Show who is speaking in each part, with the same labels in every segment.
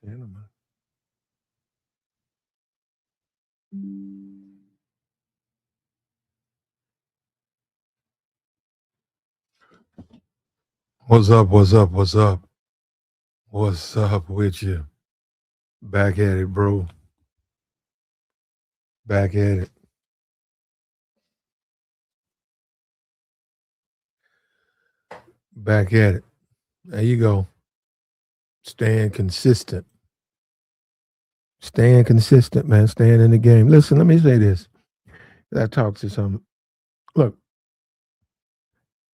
Speaker 1: Gentlemen. What's up? What's up? What's up? What's up with you? Back at it, bro. Back at it. Back at it. There you go. Staying consistent. Staying consistent, man. Staying in the game. Listen, let me say this. I talk to some. Look,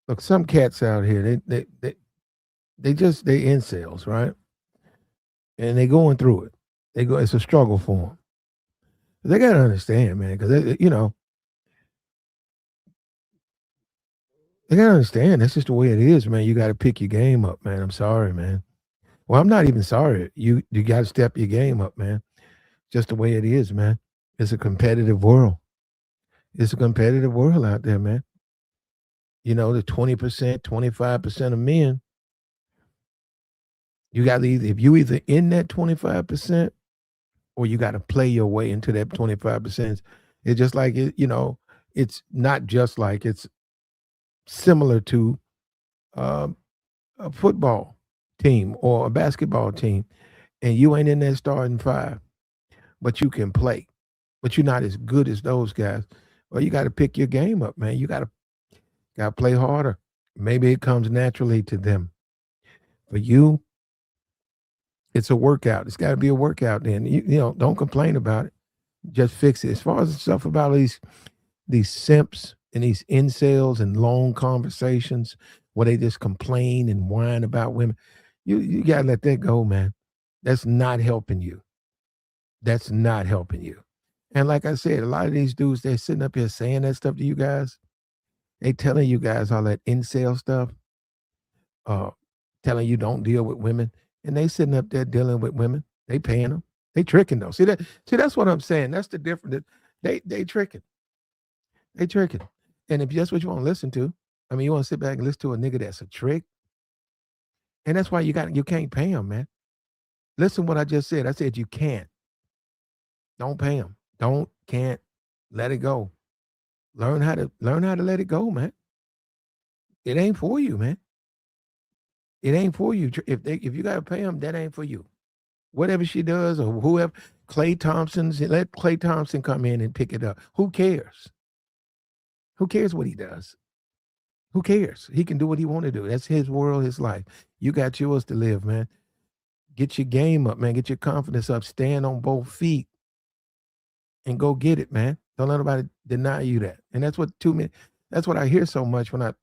Speaker 1: look. Some cats out here. They incels, right? And they going through it. They go. It's a struggle for them. They gotta understand, man, because they gotta understand. That's just the way it is, man. You got to pick your game up, man. I'm sorry, man. Well, I'm not even sorry. You got to step your game up, man. Just the way it is, man. It's a competitive world. It's a competitive world out there, man. The 20%, 25% of men, you got to either if you either in that 25% or you got to play your way into that 25%. It's just like it's not just like it's similar to um, a football team or a basketball team, and you ain't in that starting five, but you can play, but you're not as good as those guys. Well, you got to pick your game up, man. You got to play harder. Maybe it comes naturally to them. For you, it's a workout. It's got to be a workout. Then don't complain about it. Just fix it. As far as the stuff about these simps and these incels and long conversations where they just complain and whine about women, you gotta let that go, man. That's not helping you. That's not helping you. And like I said, a lot of these dudes, they're sitting up here saying that stuff to you guys. They telling you guys all that incel stuff, uh, telling you don't deal with women, and they sitting up there dealing with women. They paying them. They tricking though. See that? See, that's what I'm saying. That's the difference. They tricking. They tricking. And if that's what you want to listen to, I mean, you want to sit back and listen to a nigga that's a trick, and that's why you can't pay him, man. Listen what I just said. I said you can't. Don't pay him. Can't let it go. Learn how to let it go, man. It ain't for you, man. It ain't for you. If you gotta pay him, that ain't for you. Whatever she does or whoever, let Clay Thompson come in and pick it up. Who cares? Who cares what he does? Who cares? He can do what he want to do. That's his world, his life. You got yours to live, man. Get your game up, man. Get your confidence up. Stand on both feet and go get it, man. Don't let nobody deny you that. And that's what that's what I hear so much when I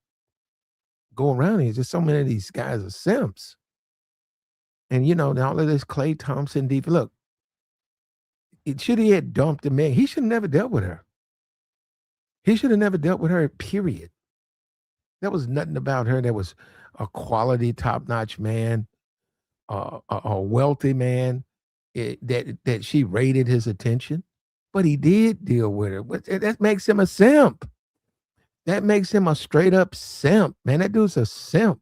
Speaker 1: go around here. Just so many of these guys are simps. And all of this Clay Thompson deep. Look, it should he had dumped the man. He should have never dealt with her. He should have never dealt with her, period. There was nothing about her that was a quality, top-notch man, a wealthy man that she rated his attention. But he did deal with her. That makes him a simp. That makes him a straight up simp, man. That dude's a simp.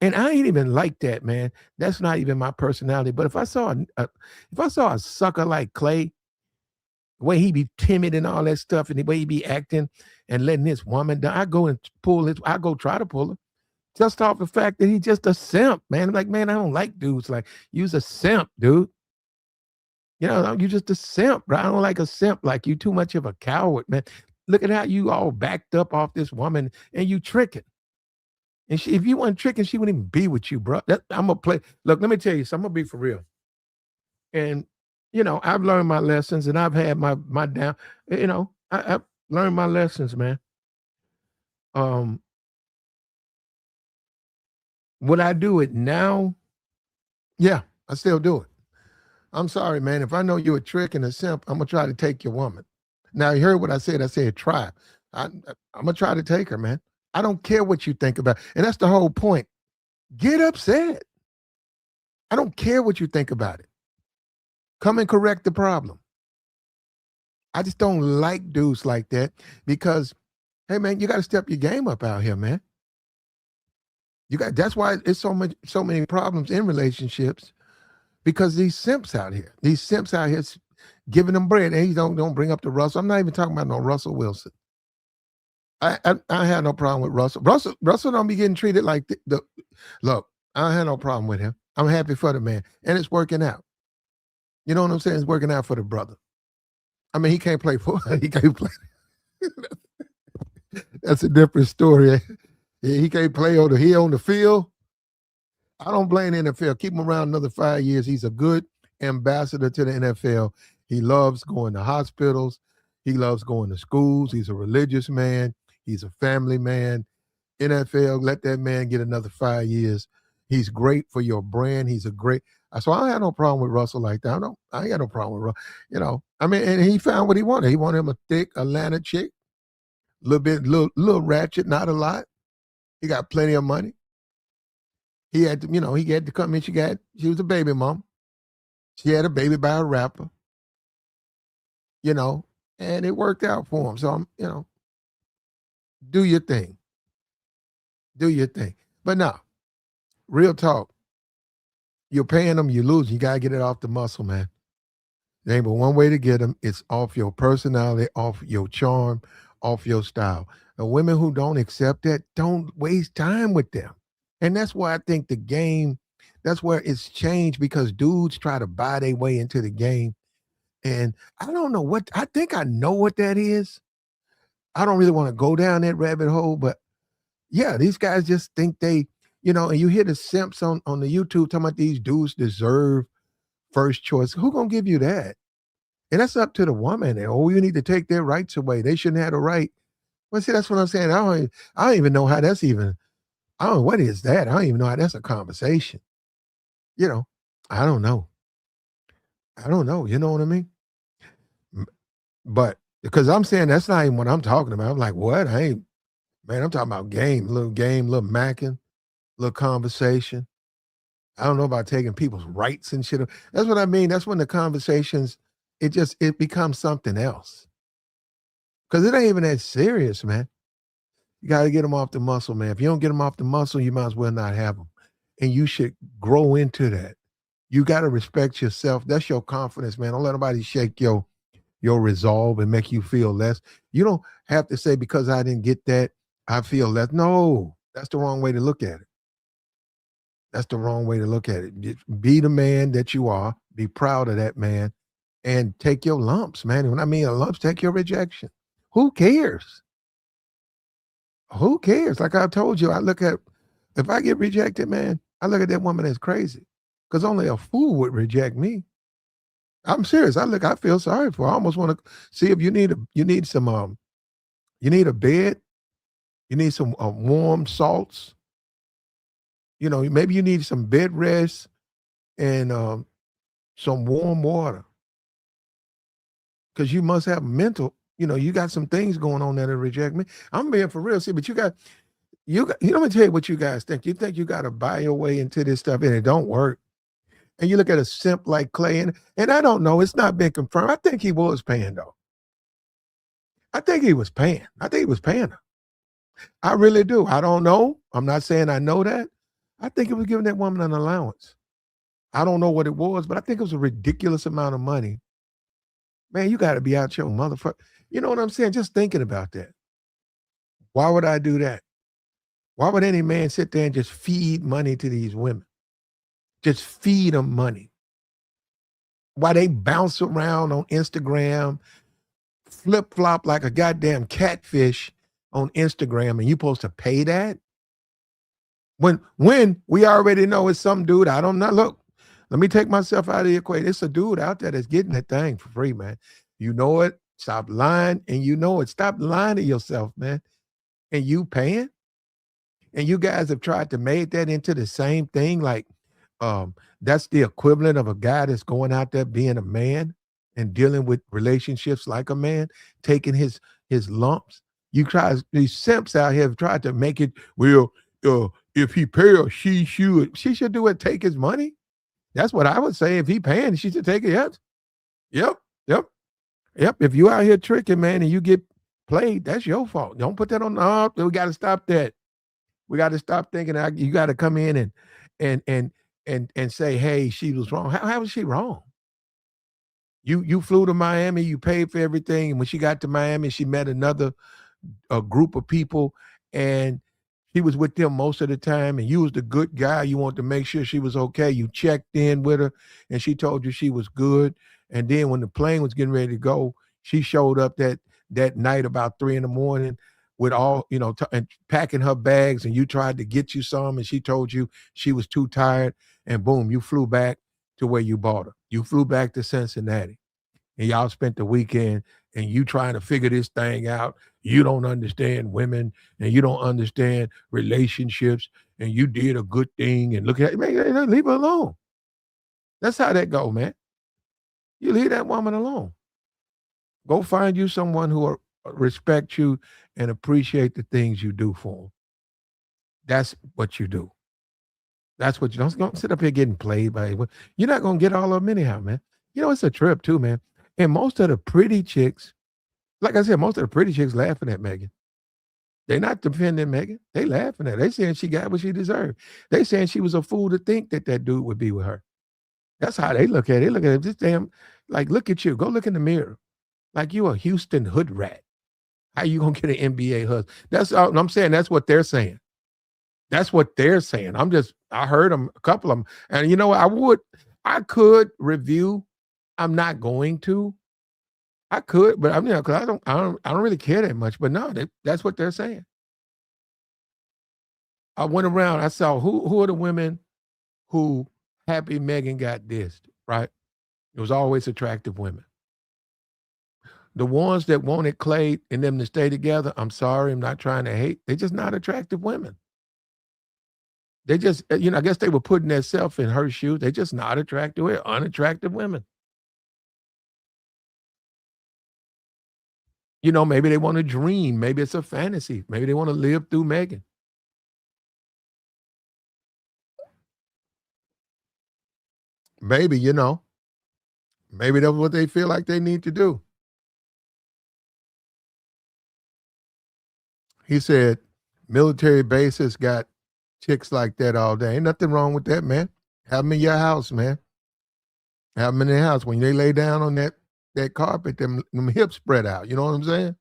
Speaker 1: And I ain't even like that, man. That's not even my personality. But if I saw a sucker like Clay, the way he be timid and all that stuff, and the way he be acting and letting this woman down, I go try to pull her. Just off the fact that he's just a simp, man. I'm like, man, I don't like dudes like you's a simp, dude. You just a simp, bro. I don't like a simp like you. Too much of a coward, man. Look at how you all backed up off this woman and you tricking. And if you weren't tricking, she wouldn't even be with you, bro. I'm gonna play. Look, let me tell you something. I'm gonna be for real. And I've learned my lessons, and I've had my down. I've learned my lessons, man. Um, would I do it now? Yeah, I still do it. I'm sorry, man. If I know you're a trick and a simp, I'm gonna try to take your woman. Now you heard what I said. I said try. I'm gonna try to take her, man. I don't care what you think about, and that's the whole point. Get upset. I don't care what you think about it. Come and correct the problem. I just don't like dudes like that because, hey, man, you got to step your game up out here, man. That's why it's so many problems in relationships because these simps out here giving them bread. And he don't bring up the Russell. I'm not even talking about no Russell Wilson. I had no problem with Russell. Russell don't be getting treated like the look. I had no problem with him. I'm happy for the man, and it's working out. You know what I'm saying? It's working out for the brother. I mean, he can't play for. He can't play. That's a different story. He can't play on the field. I don't blame the NFL. Keep him around another 5 years. He's a good ambassador to the NFL. He loves going to hospitals. He loves going to schools. He's a religious man. He's a family man. NFL, let that man get another 5 years. He's great for your brand. He's a great. So I had no problem with Russell like that. I ain't got no problem with Russell. I mean, and he found what he wanted. He wanted him a thick Atlanta chick, little ratchet, not a lot. He got plenty of money. He had to come in. She was a baby mom. She had a baby by a rapper, and it worked out for him. So do your thing. Do your thing. But now, real talk. You're paying them, you lose. You got to get it off the muscle, man. There ain't but one way to get them. It's off your personality, off your charm, off your style. The women who don't accept that, don't waste time with them. And that's why I think the game, that's where it's changed, because dudes try to buy their way into the game. And I don't know I think I know what that is. I don't really want to go down that rabbit hole, but yeah, these guys just think and you hear the simps on the YouTube talking about these dudes deserve first choice. Who gonna give you that? And that's up to the woman. Oh, you need to take their rights away. They shouldn't have a right. Well, see, that's what I'm saying. I don't even know how that's even. I don't know what is that. I don't even know how that's a conversation. I don't know. I don't know. You know what I mean? But because I'm saying that's not even what I'm talking about. I'm like, what? Man, I'm talking about game, little macking, little conversation. I don't know about taking people's rights and shit. That's what I mean. That's when the conversations, it becomes something else. Because it ain't even that serious, man. You got to get them off the muscle, man. If you don't get them off the muscle, you might as well not have them. And you should grow into that. You got to respect yourself. That's your confidence, man. Don't let nobody shake your resolve and make you feel less. You don't have to say, because I didn't get that, I feel less. No, that's the wrong way to look at it. That's the wrong way to look at it. Be the man that you are. Be proud of that man, and take your lumps, man. When I mean lumps, take your rejection. Who cares? Who cares? Like I told you, if I get rejected, man, I look at that woman as crazy, because only a fool would reject me. I'm serious. I feel sorry for her. I almost want to see if you need some you need a bed, you need some warm salts. Maybe you need some bed rest and some warm water, because you must have mental. You got some things going on that reject me. I'm being for real. See, but you got. Let me tell you what you guys think. You think you got to buy your way into this stuff, and it don't work. And you look at a simp like Clay, and I don't know. It's not been confirmed. I think he was paying, though. I think he was paying. I think he was paying her. I really do. I don't know. I'm not saying I know that. I think he was giving that woman an allowance. I don't know what it was, but I think it was a ridiculous amount of money. Man, you got to be out your motherfucker. You know what I'm saying? Just thinking about that. Why would I do that? Why would any man sit there and just feed money to these women? Just feed them money. Why they bounce around on Instagram, flip flop like a goddamn catfish on Instagram, and you supposed to pay that? When we already know it's some dude. I don't know. Look, let me take myself out of the equation. It's a dude out there that's getting that thing for free, man. You know it. Stop lying, and you know it. Stop lying to yourself, man. And you paying? And you guys have tried to make that into the same thing. Like, that's the equivalent of a guy that's going out there being a man and dealing with relationships like a man, taking his lumps. These simps out here have tried to make it, well, if he pay her, she should do it, take his money. That's what I would say. If he paying, she should take it. Yep. If you out here tricking, man, and you get played, that's your fault. Don't put that on. We got to stop that. We got to stop thinking you got to come in and and say, hey, she was wrong. How was she wrong? You flew to Miami, you paid for everything, and when she got to Miami, she met another a group of people, and he was with them most of the time, and you was the good guy. You wanted to make sure she was okay. You checked in with her, and she told you she was good. And then when the plane was getting ready to go, she showed up that night about 3 in the morning with all and packing her bags. And you tried to get you some, and she told you she was too tired. And boom, you flew back to where you bought her. You flew back to Cincinnati and y'all spent the weekend and you trying to figure this thing out. You don't understand women and you don't understand relationships and you did a good thing and look at it, man, leave her alone. That's how that go, man. You leave that woman alone. Go find you someone who will respect you and appreciate the things you do for them. That's what you do. That's what you don't sit up here getting played by. You're not gonna get all of them anyhow, man. It's a trip too, man. And most of the pretty chicks, like I said, most of the pretty chicks laughing at Megan. They not defending Megan. They laughing at her. They saying she got what she deserved. They saying she was a fool to think that dude would be with her. That's how they look at it. They look at it. This damn, like, look at you. Go look in the mirror. Like you a Houston hood rat. How you gonna get an NBA husband? That's all I'm saying. That's what they're saying. That's what they're saying. I heard them, a couple of them. And I could review. I'm not going to. I could, but because I don't really care that much. But no, that's what they're saying. I went around. I saw who are the women who happy Megan got dissed. Right? It was always attractive women. The ones that wanted Clay and them to stay together. I'm sorry, I'm not trying to hate. They're just not attractive women. They just, I guess they were putting themselves in her shoes. They're just not attractive. They're unattractive women. Maybe they want to dream. Maybe it's a fantasy. Maybe they want to live through Megan. Maybe, maybe that's what they feel like they need to do. He said, military bases got chicks like that all day. Ain't nothing wrong with that, man. Have them in your house, man. Have them in their house. When they lay down on that carpet, them hips spread out. You know what I'm saying?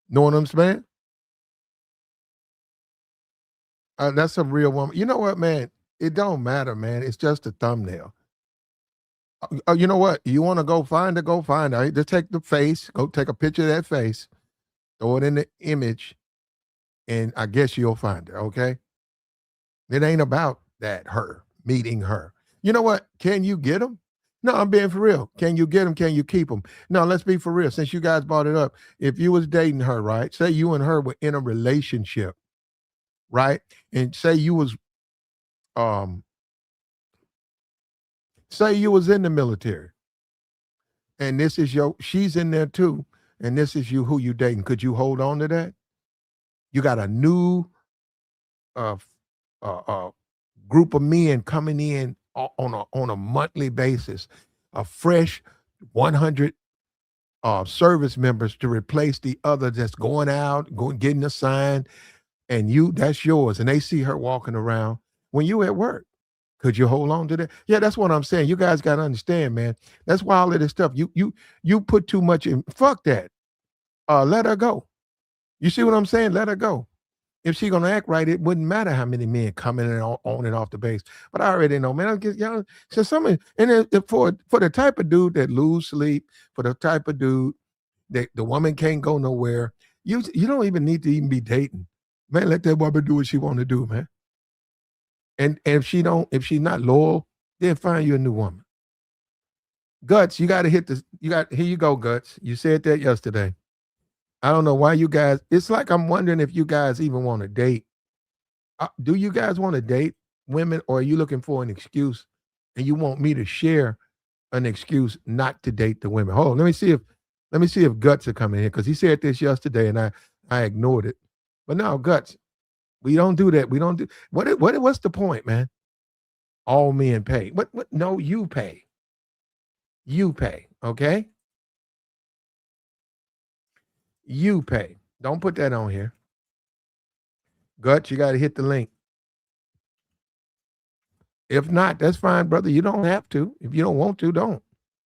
Speaker 1: Know what I'm saying? That's a real woman. You know what, man? It don't matter, man. It's just a thumbnail. You know what? You want to go find her? Go find her. Just take the face. Go take a picture of that face. Throw it in the image, and I guess you'll find her. Okay. It ain't about her meeting her. You know what? Can you get them? No, I'm being for real. Can you get them? Can you keep them? No, let's be for real. Since you guys brought it up, if you was dating her, right? Say you and her were in a relationship, right? And um say you was in the military, and she's in there too, and this is who you dating. Could you hold on to that? You got a new uh, uh, uh, group of men coming in on a monthly basis, a fresh 100 service members to replace the other that's going out, getting assigned, and that's yours. And they see her walking around when you at work. Could you hold on to that? Yeah, that's what I'm saying. You guys got to understand, man. That's why all of this stuff. You put too much in. Fuck that. Let her go. You see what I'm saying? Let her go. If she gonna act right, it wouldn't matter how many men coming in on and off the base. But I already know, man. I get y'all. So for the type of dude that lose sleep, for the type of dude that the woman can't go nowhere, you don't even need to even be dating, man. Let that woman do what she want to do, man. And if she's not loyal, then find you a new woman. Guts, you got to hit this. Here you go, Guts. You said that yesterday. I don't know why you guys. It's like I'm wondering if you guys even want to date. Do you guys want to date women, or are you looking for an excuse, and you want me to share an excuse not to date the women? Hold on, let me see if Guts are coming here because he said this yesterday, and I ignored it. But no, Guts, we don't do that. We don't do what's the point, man? All men pay. What? No, you pay. You pay. Okay, you pay. Don't put that on here. Guts, you got to hit the link. If not, that's fine, brother. You don't have to. If you don't want to, don't.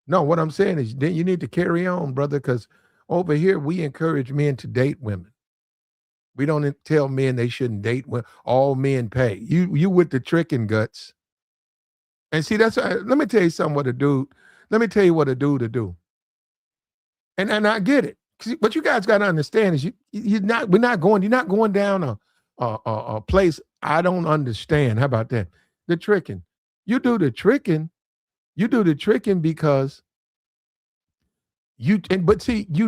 Speaker 1: No, what I'm saying is then you need to carry on, brother, because over here we encourage men to date women. We don't tell men they shouldn't date when all men pay. You with the tricking guts. And see, that's let me tell you something what a dude, let me tell you what a dude to do. And I get it. What you guys got to understand is you're not going down a place I don't understand. How about that? The tricking. You do the tricking, you do the tricking because but see, you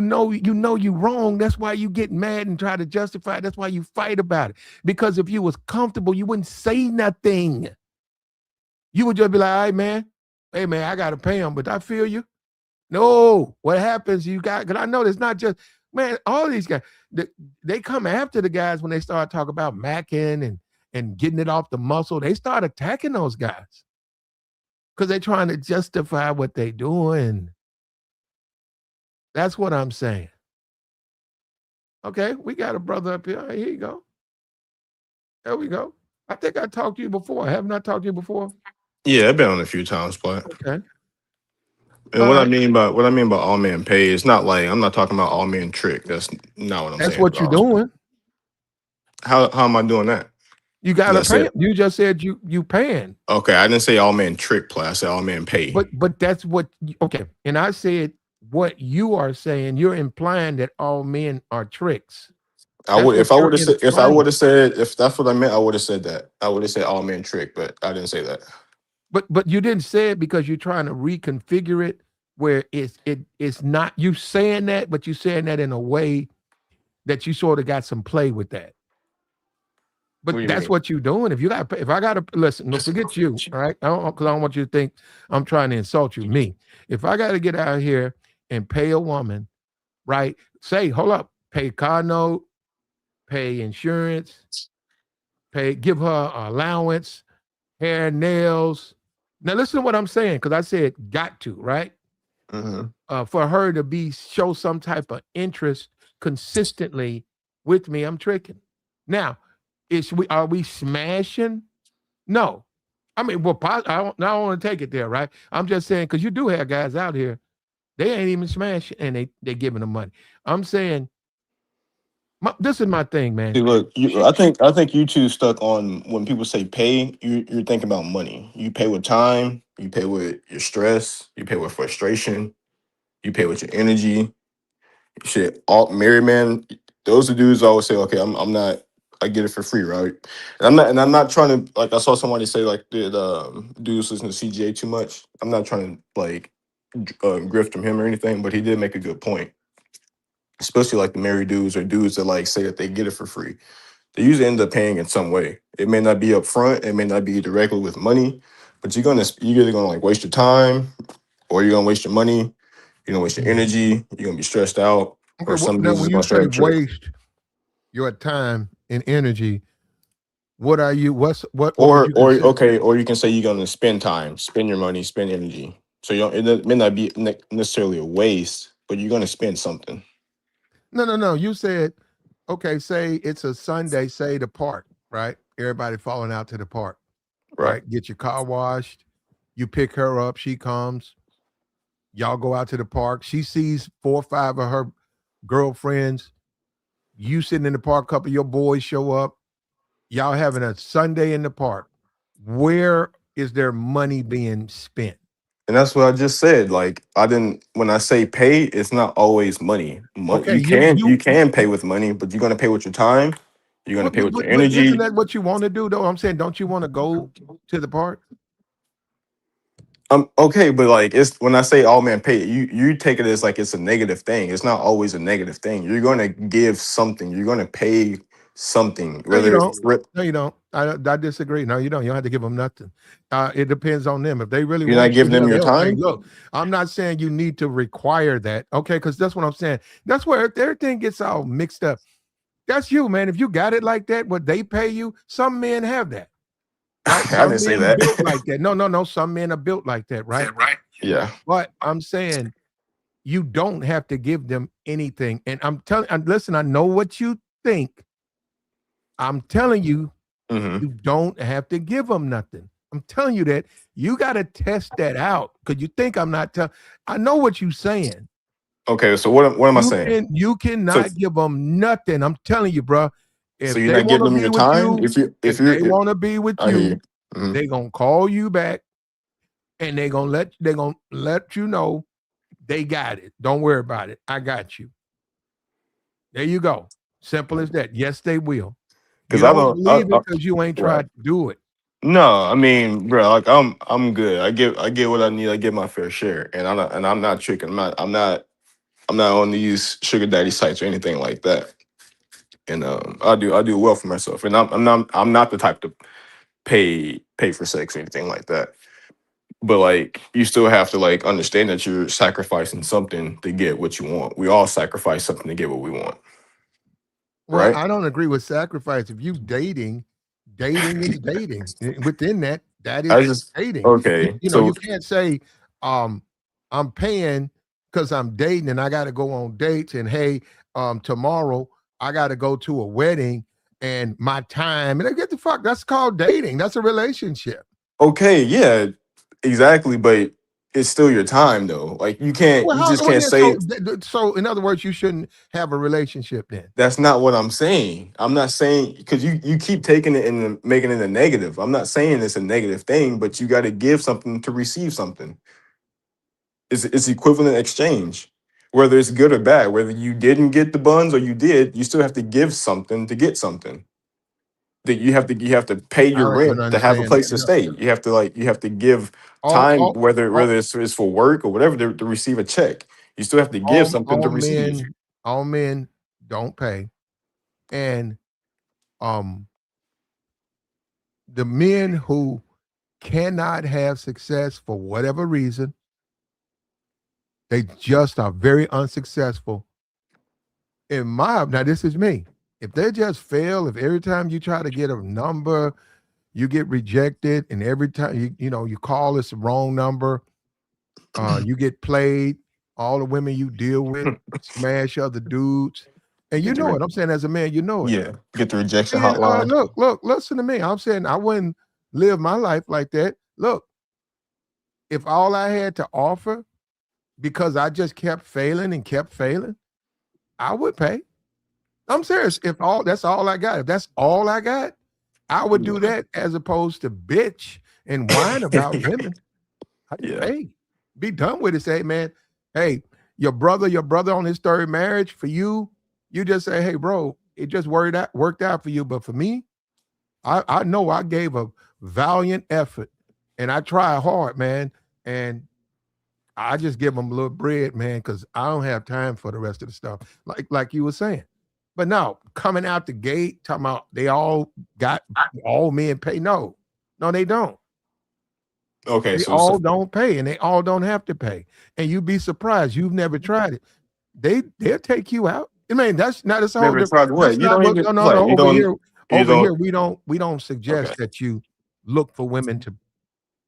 Speaker 1: wrong. That's why you get mad and try to justify it. That's why you fight about it. Because if you was comfortable, you wouldn't say nothing. You would just be like, all right, man, hey man, I gotta pay him, but I feel you. No, what happens? You got because I know it's not just man. All these guys, they come after the guys when they start talking about macking and getting it off the muscle. They start attacking those guys because they're trying to justify what they're doing. That's what I'm saying. Okay, we got a brother up here. All right, here you go. There we go. I think I talked to you before. Haven't I talked to you before?
Speaker 2: Yeah, I've been on a few times, but
Speaker 1: Okay.
Speaker 2: and
Speaker 1: All right.
Speaker 2: what I mean by all men pay, it's not like I'm not talking about all men trick. That's not what I'm
Speaker 1: That's
Speaker 2: saying at
Speaker 1: what you're
Speaker 2: all.
Speaker 1: doing.
Speaker 2: How am I doing that?
Speaker 1: You
Speaker 2: Did
Speaker 1: gotta
Speaker 2: I
Speaker 1: pay
Speaker 2: say
Speaker 1: him. You just said you paying.
Speaker 2: okay? I didn't say all men trick play. I said all men pay.
Speaker 1: But that's what okay. And I said what you are saying, you're implying that all men are tricks.
Speaker 2: I
Speaker 1: That's
Speaker 2: would
Speaker 1: what
Speaker 2: if I
Speaker 1: you're
Speaker 2: would have said if I would
Speaker 1: implying.
Speaker 2: have said if that's what I meant, I would have said that. I would have said all men trick, but I didn't say that.
Speaker 1: But you didn't say it because you're trying to reconfigure it where it's not you saying that, but you're saying that in a way that you sort of got some play with that.
Speaker 2: What
Speaker 1: But
Speaker 2: do you
Speaker 1: that's
Speaker 2: mean?
Speaker 1: what you're doing. If you got, if I got to listen, no, forget you. All right, because I don't want you to think I'm trying to insult you. Me, if I got to get out here and pay a woman, right? Say, hold up, pay car note, pay insurance, pay, give her allowance, hair, nails. Now listen to what I'm saying, because I said got to, right?
Speaker 2: Hmm.
Speaker 1: For her to be show some type of interest consistently with me, I'm tricking. Now, are we smashing? No. I mean, well, I don't want to take it there, right? I'm just saying because you do have guys out here, they ain't even smashing and they giving them money. I'm saying this is my thing, man.
Speaker 2: See, look,
Speaker 1: She, she,
Speaker 2: I think you two stuck on when people say pay. You're thinking about money. You pay with time. You pay with your stress. You pay with frustration. You pay with your energy. Shit, all married men. Those are dudes always say, okay, I'm not. I get it for free, right? And I'm not trying to like. I saw somebody say like the dudes listen to CGA too much. I'm not trying to like grift from him or anything, but he did make a good point. Especially like the married dudes or dudes that like say that they get it for free, they usually end up paying in some way. It may not be up front, it may not be directly with money, but you're either gonna like waste your time or you're gonna waste your money, you're gonna waste your
Speaker 1: Mhm.
Speaker 2: energy, you're gonna be stressed out,
Speaker 1: Okay,
Speaker 2: or some
Speaker 1: now
Speaker 2: dudes is
Speaker 1: when you
Speaker 2: gonna
Speaker 1: say
Speaker 2: straight up trick.
Speaker 1: waste your time and energy, what are you? What would you
Speaker 2: Or
Speaker 1: consider?
Speaker 2: okay, or you can say you're gonna spend time, spend your money, spend energy. So you don't, may not be necessarily a waste, but you're gonna spend something.
Speaker 1: No, no, no. You said, okay, say it's a Sunday, say the park, right? Everybody falling out to the park,
Speaker 2: Right.
Speaker 1: right? Get your car washed. You pick her up. She comes. Y'all go out to the park. She sees 4 or 5 of her girlfriends. You sitting in the park. A couple of your boys show up. Y'all having a Sunday in the park. Where is their money being spent?
Speaker 2: And that's what I just said. Like I didn't when I say pay, it's not always money.
Speaker 1: Okay,
Speaker 2: You can pay with money, but you're gonna pay with your time. You're gonna pay with your
Speaker 1: but isn't
Speaker 2: energy.
Speaker 1: that what you want to do though? I'm saying, don't you want to go to the park?
Speaker 2: Okay, but like it's when I say all man pay, you take it as like it's a negative thing. It's not always a negative thing. You're gonna give something. You're gonna pay something,
Speaker 1: No, you
Speaker 2: whether it's
Speaker 1: don't. No, you don't. I disagree. No, you don't. You don't have to give them nothing. It depends on them. If they really
Speaker 2: you're not
Speaker 1: want you
Speaker 2: giving them
Speaker 1: there,
Speaker 2: your
Speaker 1: they'll say,
Speaker 2: time.
Speaker 1: look, I'm not saying you need to require that. Okay, because that's what I'm saying. That's where everything gets all mixed up. That's you, man. If you got it like that, what they pay you, some men have that, right?
Speaker 2: I
Speaker 1: Some
Speaker 2: didn't say
Speaker 1: men built
Speaker 2: that.
Speaker 1: like that. No, no, no. Some men are built like that, right?
Speaker 2: Yeah.
Speaker 1: But I'm saying you don't have to give them anything. And I'm telling, listen, I know what you think. I'm telling you,
Speaker 2: Hmm.
Speaker 1: you don't have to give them nothing. I'm telling you that you got to test that out because you think I'm not telling. I know what you're saying.
Speaker 2: Okay, so what am I saying?
Speaker 1: You
Speaker 2: So
Speaker 1: cannot give them nothing. I'm telling you, bro.
Speaker 2: so
Speaker 1: If
Speaker 2: you're
Speaker 1: they
Speaker 2: not
Speaker 1: want
Speaker 2: giving
Speaker 1: to
Speaker 2: them
Speaker 1: be
Speaker 2: your
Speaker 1: with
Speaker 2: time.
Speaker 1: you,
Speaker 2: If
Speaker 1: if
Speaker 2: you're
Speaker 1: they want to be with
Speaker 2: I hear
Speaker 1: you,
Speaker 2: you. Mhm.
Speaker 1: they gonna call you back and they gonna let you know they got it. Don't worry about it. I got you. There you go. Simple as that. Yes, they will. You
Speaker 2: Because I
Speaker 1: don't
Speaker 2: don't.
Speaker 1: believe it because you ain't
Speaker 2: Right.
Speaker 1: tried to do it.
Speaker 2: No, I mean, bro, like I'm good. I get what I need. I get my fair share, and I'm not tricking. I'm not on these sugar daddy sites or anything like that. And I do well for myself, and I'm not the type to pay for sex or anything like that. But like, you still have to like understand that you're sacrificing something to get what you want. We all sacrifice something to get what we want,
Speaker 1: Well,
Speaker 2: right?
Speaker 1: I don't agree with sacrifice. If you dating, dating is dating. Within that, that
Speaker 2: I
Speaker 1: is
Speaker 2: just
Speaker 1: dating.
Speaker 2: okay.
Speaker 1: You know,
Speaker 2: So
Speaker 1: you can't say, um, I'm paying because I'm dating and I got to go on dates. And hey, tomorrow I got to go to a wedding and my time. And I get the fuck. That's called dating. That's a relationship.
Speaker 2: okay, yeah, exactly. But it's still your time though. Like
Speaker 1: Well,
Speaker 2: you
Speaker 1: how,
Speaker 2: just
Speaker 1: well
Speaker 2: can't
Speaker 1: then,
Speaker 2: say
Speaker 1: so in other words, you shouldn't have a relationship then.
Speaker 2: that's not what I'm saying. I'm not saying because you keep taking it and making it a negative. I'm not saying it's a negative thing, but you got to give something to receive something. It's equivalent exchange. Whether it's good or bad, whether you didn't get the buns or you did, you still have to give something to get something. That you have to pay
Speaker 1: I
Speaker 2: your
Speaker 1: don't even
Speaker 2: rent to have a
Speaker 1: understand.
Speaker 2: place to stay. You have to give
Speaker 1: All,
Speaker 2: time,
Speaker 1: all, all,
Speaker 2: whether it's for work or whatever to receive a check. You still have to give something to receive.
Speaker 1: all men don't pay. And um the men who cannot have success for whatever reason, they just are very unsuccessful. In my now, this is me. If they just fail, if every time you try to get a number, you get rejected, and every time you call this the wrong number, you get played, all the women you deal with smash other dudes. And you
Speaker 2: Get the
Speaker 1: know it. I'm saying as a man, you know it.
Speaker 2: yeah, get the rejection
Speaker 1: Then
Speaker 2: hotline.
Speaker 1: look, listen to me. I'm saying I wouldn't live my life like that. Look, if all I had to offer because I just kept failing and kept failing, I would pay. I'm serious. If all that's all I got, if that's all I got, I would do that as opposed to bitch and whine about women. I just
Speaker 2: Yeah.
Speaker 1: pay. Be done with it. Say, man, hey, your brother on his third marriage, for you, you just say, hey, bro, it just worked out for you. But for me, I know I gave a valiant effort and I tried hard, man. And I just give them a little bread, man, because I don't have time for the rest of the stuff. Like you were saying. But no, coming out the gate, talking about they all got all men pay. No, no, they don't.
Speaker 2: Okay,
Speaker 1: They
Speaker 2: so, so
Speaker 1: all don't pay and they all don't have to pay. And you'd be surprised. You've never tried it. They'll take you out. I mean, that's a whole
Speaker 2: never
Speaker 1: different.
Speaker 2: tried
Speaker 1: That's
Speaker 2: what? You
Speaker 1: not
Speaker 2: don't
Speaker 1: what
Speaker 2: even
Speaker 1: no.
Speaker 2: what? You
Speaker 1: Over here
Speaker 2: don't
Speaker 1: we don't
Speaker 2: okay.
Speaker 1: suggest that you look for women to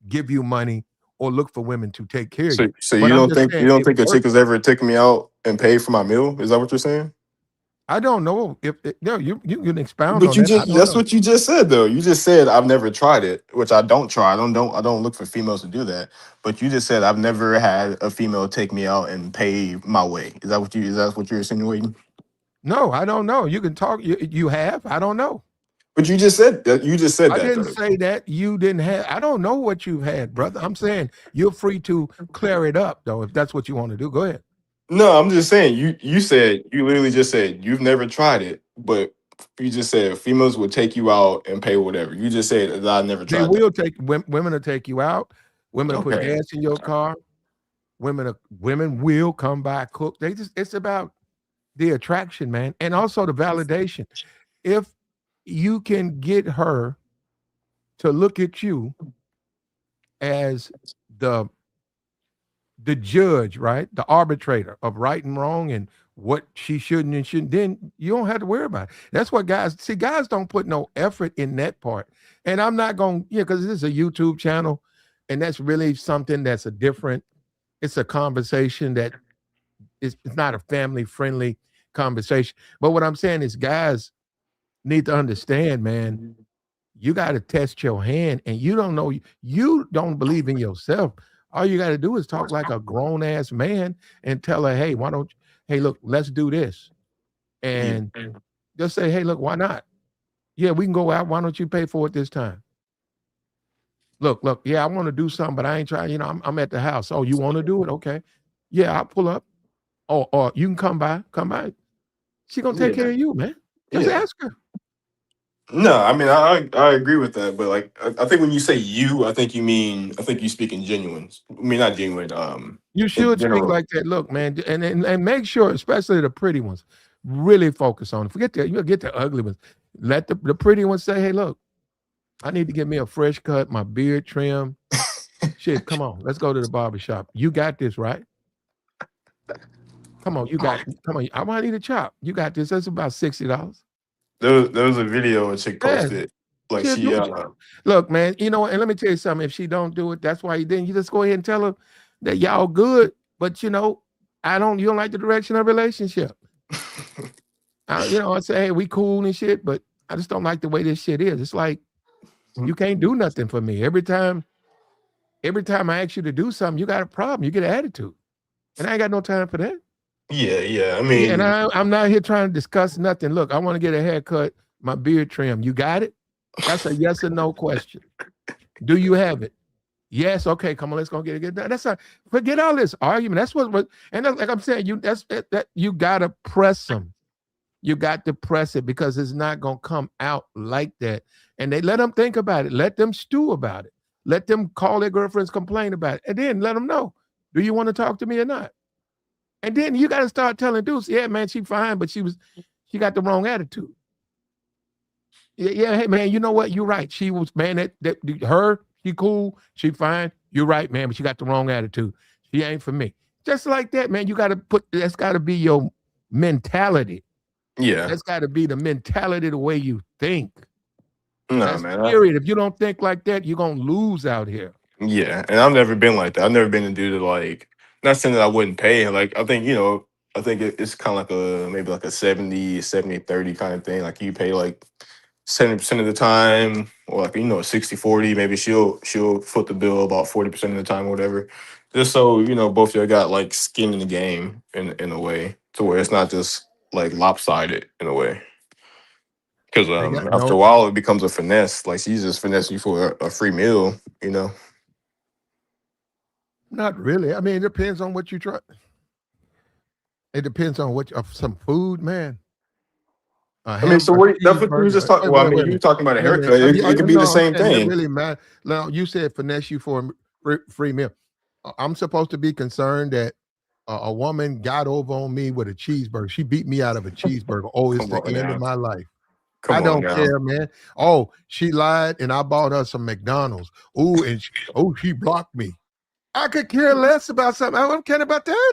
Speaker 1: give you money or look for women to take care of you.
Speaker 2: So
Speaker 1: But I'm just
Speaker 2: you
Speaker 1: saying
Speaker 2: don't
Speaker 1: it
Speaker 2: think a chick
Speaker 1: works.
Speaker 2: has ever taken me out and paid for my meal? Is that what you're saying?
Speaker 1: I don't know if no, you can expound
Speaker 2: But
Speaker 1: on that. I don't
Speaker 2: that's
Speaker 1: know.
Speaker 2: what you just said though. You just said I've never tried it, which I don't try. I don't look for females to do that. But you just said I've never had a female take me out and pay my way. Is that what you're insinuating?
Speaker 1: No, I don't know. You can talk. You have. I don't know.
Speaker 2: But you just said
Speaker 1: I
Speaker 2: that
Speaker 1: didn't
Speaker 2: though.
Speaker 1: say that you didn't have. I don't know what you've had, brother. I'm saying you're free to clear it up, though, if that's what you want to do. Go ahead.
Speaker 2: No, I'm just saying you said you literally just said you've never tried it, but you just said females would take you out and pay whatever. You just said that I never
Speaker 1: They
Speaker 2: tried that.
Speaker 1: will take women to take you out. Women to put
Speaker 2: Okay.
Speaker 1: gas in your car. Women will come by cook. They just it's about the attraction, man, and also the validation. If you can get her to look at you as the the judge, right? The arbitrator of right and wrong and what she shouldn't and shouldn't, then you don't have to worry about it. That's what guys see. Guys don't put no effort in that part. And I'm not going, because this is a YouTube channel, and that's really something that's a different, it's a conversation that it's not a family friendly conversation. But what I'm saying is guys need to understand, man, You got to test your hand, and you don't know, you don't believe in yourself. All you got to do is talk like a grown ass man and tell her, hey, why don't, hey, look, let's do this.
Speaker 2: Yeah.
Speaker 1: And just say, hey, look, why not? Yeah, we can go out. Why don't you pay for it this time? Look, yeah, I want to do something, but I ain't trying, I'm at the house. Oh, you want to do it? Okay. Yeah, I'll pull up. Or you can come by. She gonna take care
Speaker 2: Yeah.
Speaker 1: of you, man. Just
Speaker 2: Yeah.
Speaker 1: ask her.
Speaker 2: No, I mean I agree with that, but like I think when you say you, I think you speak in genuine. I mean not genuine.
Speaker 1: You
Speaker 2: In
Speaker 1: should speak
Speaker 2: general.
Speaker 1: like that. Look, man, and make sure, especially the pretty ones, really focus on it. Forget that. You'll get the ugly ones. Let the pretty ones say, hey, look, I need to get me a fresh cut, my beard trim. Shit, come on, let's go to the barber shop. You got this, right? Come on, come on. I might need a chop. You got this. That's about $60.
Speaker 2: There was a video a chick
Speaker 1: Yeah,
Speaker 2: posted like
Speaker 1: she'll
Speaker 2: she
Speaker 1: do it. Look, man, you know, and let me tell you something. If she don't do it, that's why you just go ahead and tell her that y'all good, but you don't like the direction of relationship. I say, hey, we cool and shit, but I just don't like the way this shit is. It's like you can't do nothing for me. Every time I ask you to do something, you got a problem. You get an attitude. And I ain't got no time for that.
Speaker 2: yeah. I
Speaker 1: Yeah, and
Speaker 2: mean
Speaker 1: I'm not here trying to discuss nothing. Look, I want to get a haircut, my beard trim. You got it? That's a yes or no question. Do you have it? Yes. Okay. Come on. Let's go get it done. That's not. Forget all this argument. That's what. And like I'm saying, that you gotta press them. You got to press it because it's not gonna come out like that. And they let them think about it. Let them stew about it. Let them call their girlfriends, complain about it, and then let them know. Do you want to talk to me or not? And then you got to start telling dudes, yeah, man, she fine, but she got the wrong attitude. Yeah, hey man, you know what? You're right. She was, man, she cool, she fine. You're right, man, but she got the wrong attitude. She ain't for me. Just like that, man. That's gotta be your mentality.
Speaker 2: yeah.
Speaker 1: That's gotta be the mentality, the way you think.
Speaker 2: No,
Speaker 1: That's
Speaker 2: man.
Speaker 1: period. If you don't think like that, you're gonna lose out here.
Speaker 2: Yeah, and I've never been like that. I've never been a dude to like. Not saying that I wouldn't pay. Like I think I think it's kind of like a maybe like a 70-30 kind of thing. Like you pay like 70% of the time, or like 60-40. Maybe she'll foot the bill about 40% of the time, or whatever. Just so both of you got like skin in the game in a way, to where it's not just like lopsided in a way. Because
Speaker 1: They got
Speaker 2: after a
Speaker 1: no,
Speaker 2: while, it becomes a finesse. Like she's just finessing you for a free meal.
Speaker 1: not really. I mean, it depends on what you try. It depends on some food, man. A
Speaker 2: I mean, so
Speaker 1: a
Speaker 2: that's what we were just
Speaker 1: cheeseburger.
Speaker 2: talking. Well, I mean,
Speaker 1: Wait a
Speaker 2: you were
Speaker 1: minute.
Speaker 2: talking about a
Speaker 1: Wait a minute.
Speaker 2: haircut. It could be the
Speaker 1: No, I'm
Speaker 2: same
Speaker 1: saying that
Speaker 2: thing.
Speaker 1: really matter. Now you said finesse you for a free meal. I'm supposed to be concerned that a woman got over on me with a cheeseburger. She beat me out of a cheeseburger. Oh, it's
Speaker 2: Come
Speaker 1: the
Speaker 2: on
Speaker 1: end of
Speaker 2: now.
Speaker 1: my life. I
Speaker 2: Come on
Speaker 1: don't
Speaker 2: now.
Speaker 1: care, man. Oh, she lied and I bought her some McDonald's. Oh, she blocked me. I could care less about something. I don't care about that.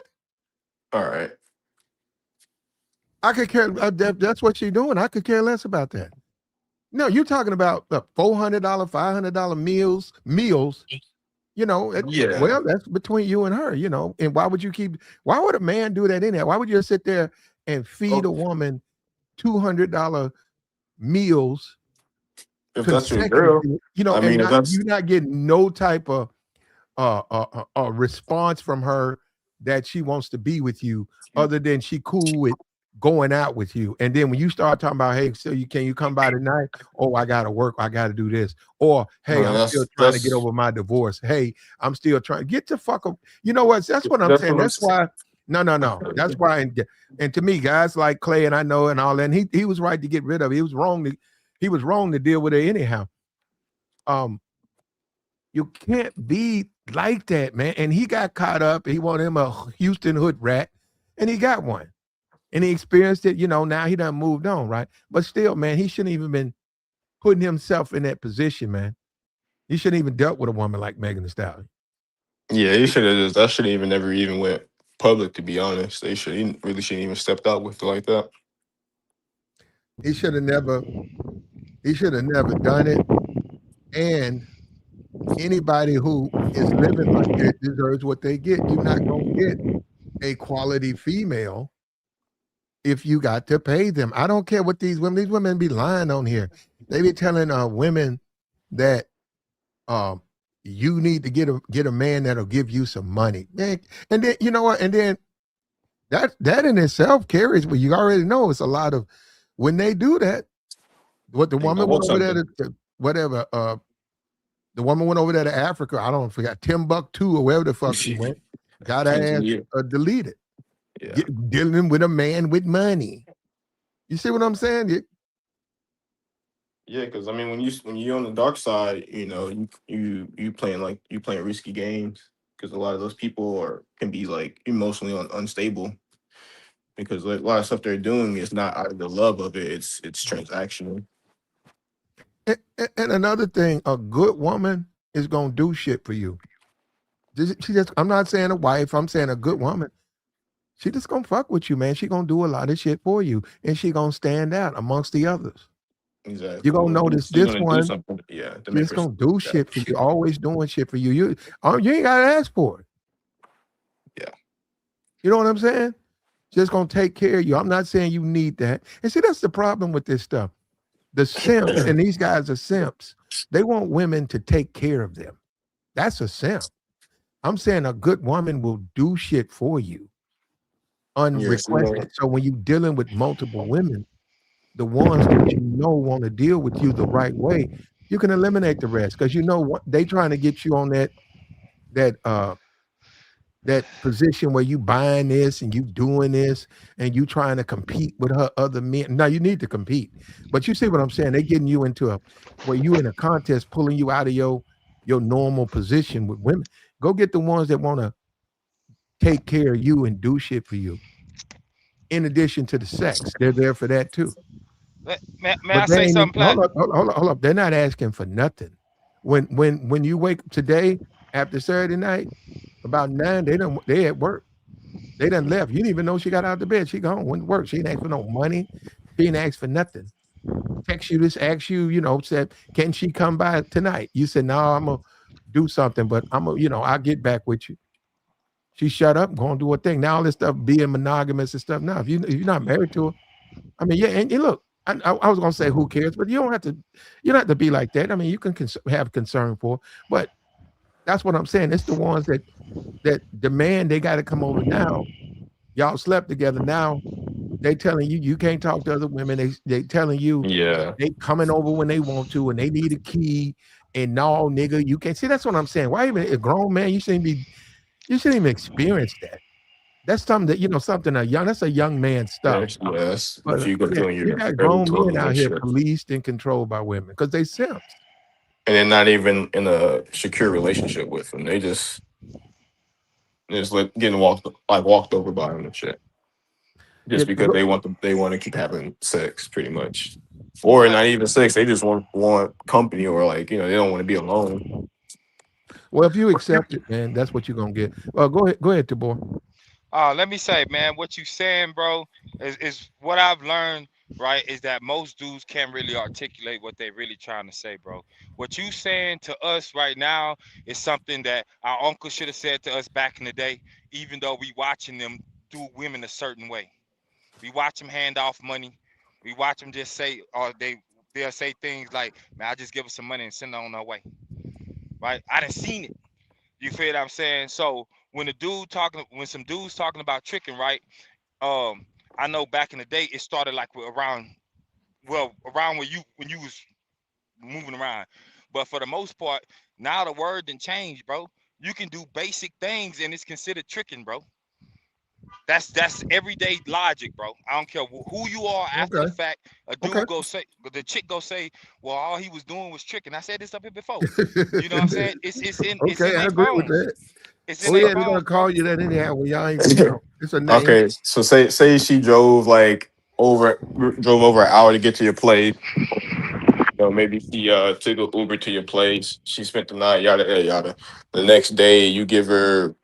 Speaker 2: All right.
Speaker 1: I could care. That's what she's doing. I could care less about that. No, you're talking about the $400, $500 meals.
Speaker 2: Yeah.
Speaker 1: Well, that's between you and her. And why would you keep? Why would a man do that in there? Why would you just sit there and feed
Speaker 2: Oh,
Speaker 1: a woman $200 meals
Speaker 2: if that's your girl,
Speaker 1: consecutively?
Speaker 2: I
Speaker 1: And
Speaker 2: mean, if
Speaker 1: not
Speaker 2: that's
Speaker 1: you not getting no type of response from her that she wants to be with you, other than she cool with going out with you. And then when you start talking about, hey, so you come by tonight? Oh, I gotta work, I gotta do this. Or hey,
Speaker 2: no,
Speaker 1: I'm still trying to get over my divorce. Hey, I'm still trying. Get the fuck up. You know what? That's what I'm
Speaker 2: that's
Speaker 1: saying.
Speaker 2: what I'm
Speaker 1: That's
Speaker 2: saying.
Speaker 1: why. No. That's why. And to me, guys like Clay and I know and all that, and he was right to get rid of it. He was wrong to deal with it anyhow. Um, you can't be like that, man. And he got caught up. He wanted him a Houston hood rat, and he got one. And he experienced it. Now he done moved on, right? But still, man, he shouldn't even been putting himself in that position, man. He shouldn't even dealt with a woman like Megan Thee Stallion.
Speaker 2: Yeah, he should have just. That should even never even went public. To be honest, he really shouldn't even stepped out with it like that.
Speaker 1: He should have never. He should have never done it. And anybody who is living like that deserves what they get. You're not gonna get a quality female if you got to pay them. I don't care what these women be lying on here. They be telling women that um you need to get a man that'll give you some money. Man, and then you know what? And then that in itself carries, but you already know it's a lot of when they do that, what the
Speaker 2: You might
Speaker 1: woman went
Speaker 2: want
Speaker 1: over there
Speaker 2: something.
Speaker 1: to whatever, the woman went over there to Africa, I don't forgot Timbuktu or wherever the fuck she went, got her ass
Speaker 2: Tanzania.
Speaker 1: deleted.
Speaker 2: Yeah.
Speaker 1: Dealing with a man with money. You see what I'm saying?
Speaker 2: Yeah, because I mean, when you're on the dark side, you playing like you playing risky games because a lot of those people are can be like emotionally unstable because like, a lot of stuff they're doing is not out of the love of it. It's transactional.
Speaker 1: And another thing, a good woman is gonna do shit for you. I'm not saying a wife. I'm saying a good woman. She just gonna fuck with you, man. She gonna do a lot of shit for you, and she gonna stand out amongst the others. You
Speaker 2: Exactly.
Speaker 1: gonna notice
Speaker 2: She's
Speaker 1: this
Speaker 2: gonna do
Speaker 1: one.
Speaker 2: something. Yeah, to
Speaker 1: She
Speaker 2: make
Speaker 1: just
Speaker 2: her.
Speaker 1: gonna do
Speaker 2: Yeah.
Speaker 1: shit for you. Always doing shit for you. You ain't gotta ask for it.
Speaker 2: Yeah.
Speaker 1: You know what I'm saying? Just gonna take care of you. I'm not saying you need that. And see, that's the problem with this stuff. The simps, and these guys are simps. They want women to take care of them. That's a simp. I'm saying a good woman will do shit for you
Speaker 2: Yeah. She gonna,
Speaker 1: unrequested. So when you're dealing with multiple women, the ones that you know want to deal with you the right way, you can eliminate the rest because you know what they trying to get you on that that position where you buying this and you doing this and you trying to compete with her other men. Now you need to compete, but you see what I'm saying? They getting you into a where you in a contest, pulling you out of your normal position with women. Go get the ones that want to take care of you and do shit for you. In addition to the sex, they're there for that too.
Speaker 3: May
Speaker 1: But
Speaker 3: I
Speaker 1: they
Speaker 3: say
Speaker 1: ain't
Speaker 3: something,
Speaker 1: hold
Speaker 3: Platinum?
Speaker 1: up, hold up. They're not asking for nothing. When you wake up today after Saturday night, about 9, they at work. They done left. You didn't even know she got out of bed. She gone, went to work. She didn't ask for no money. She didn't ask for nothing. Text you this, ask you, said, can she come by tonight? You said, no, I'm gonna do something, but I'll get back with you. She shut up, going to do her thing. Now all this stuff being monogamous and stuff. Now, if you're not married to her, I mean, yeah, and look, I was gonna say who cares, but you don't have to be like that. I mean, you can have concern for, but that's what I'm saying. It's the ones that demand they got to come over now. Y'all slept together now. They telling you you can't talk to other women. They telling you
Speaker 2: yeah.
Speaker 1: they coming over when they want to and they need a key. And no, nigga, you can't see. That's what I'm saying. Why even a grown man? You shouldn't even experience that. That's something something a young. That's a young man stuff.
Speaker 2: Yes.
Speaker 1: But
Speaker 2: If you go
Speaker 1: yeah,
Speaker 2: doing
Speaker 1: you
Speaker 2: your
Speaker 1: got
Speaker 2: early
Speaker 1: grown men
Speaker 2: 20s
Speaker 1: out
Speaker 2: and
Speaker 1: here
Speaker 2: shit,
Speaker 1: policed and controlled by women because they simps.
Speaker 2: and they're not even in a secure relationship with them. They just getting walked over by them and shit.
Speaker 1: Yeah,
Speaker 2: Just because they want to keep having sex, pretty much, or
Speaker 3: Well,
Speaker 2: not even sex. They just want company, or like they don't want to be alone.
Speaker 1: well, if you accept it, man, that's what you're gonna get. Well, go ahead, Tabor.
Speaker 3: let me say, man, what you saying, bro, is what I've learned, right? Is that most dudes can't really articulate what they really trying to say, bro. What you saying to us right now is something that our uncle should have said to us back in the day, even though we watching them do women a certain way. We watch them hand off money. We watch them just say, or they'll say things like, "Man, I just give her some money and send her on her way." Right? I done seen it. You feel what I'm saying? So when some dudes talking about tricking, right? Um, I know back in the day it started like around when you was moving around, but for the most part, now the word didn't change, bro. You can do basic things and it's considered tricking, bro. That's everyday logic, bro. I don't care who you are after the
Speaker 1: Okay.
Speaker 3: fact. A
Speaker 1: Okay.
Speaker 3: dude go say, the chick go say, "Well, all he was doing was tricking." I said this up here before. You know what I'm saying? It's in
Speaker 1: Okay, I
Speaker 3: their
Speaker 1: agree with
Speaker 3: phones.
Speaker 1: that.
Speaker 3: It's in
Speaker 1: Oh
Speaker 3: their
Speaker 1: yeah, they're gonna
Speaker 3: phones,
Speaker 1: call
Speaker 3: bro.
Speaker 1: you that anyhow. Well, y'all ain't, it's a name.
Speaker 2: Okay, so say she drove over an hour to get to your place. Maybe she took an Uber to your place. She spent the night, yada yada yada. The next day, you give her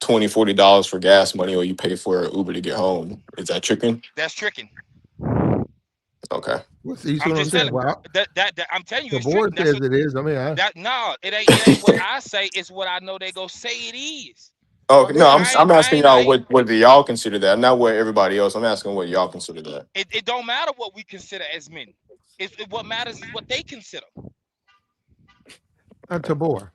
Speaker 2: $20-$40 for gas money, or you pay for her Uber to get home. Is that tricking?
Speaker 3: That's tricking.
Speaker 2: Okay.
Speaker 1: Well, see, you see
Speaker 3: I'm
Speaker 1: what I'm
Speaker 3: just
Speaker 1: saying?
Speaker 3: telling
Speaker 1: Well,
Speaker 3: that I'm telling you
Speaker 1: the
Speaker 3: it's
Speaker 1: board
Speaker 3: tricking. That's
Speaker 1: says
Speaker 3: what
Speaker 1: it is. I mean,
Speaker 3: that no, it ain't what I say, it's what I know they go say it is.
Speaker 2: Oh
Speaker 3: Well,
Speaker 2: no,
Speaker 3: listen,
Speaker 2: I'm asking y'all
Speaker 3: I ain't.
Speaker 2: what do y'all consider that? Not what everybody else. I'm asking what y'all consider that.
Speaker 3: It don't matter what we consider as men. What matters is what they consider.
Speaker 1: Tabor,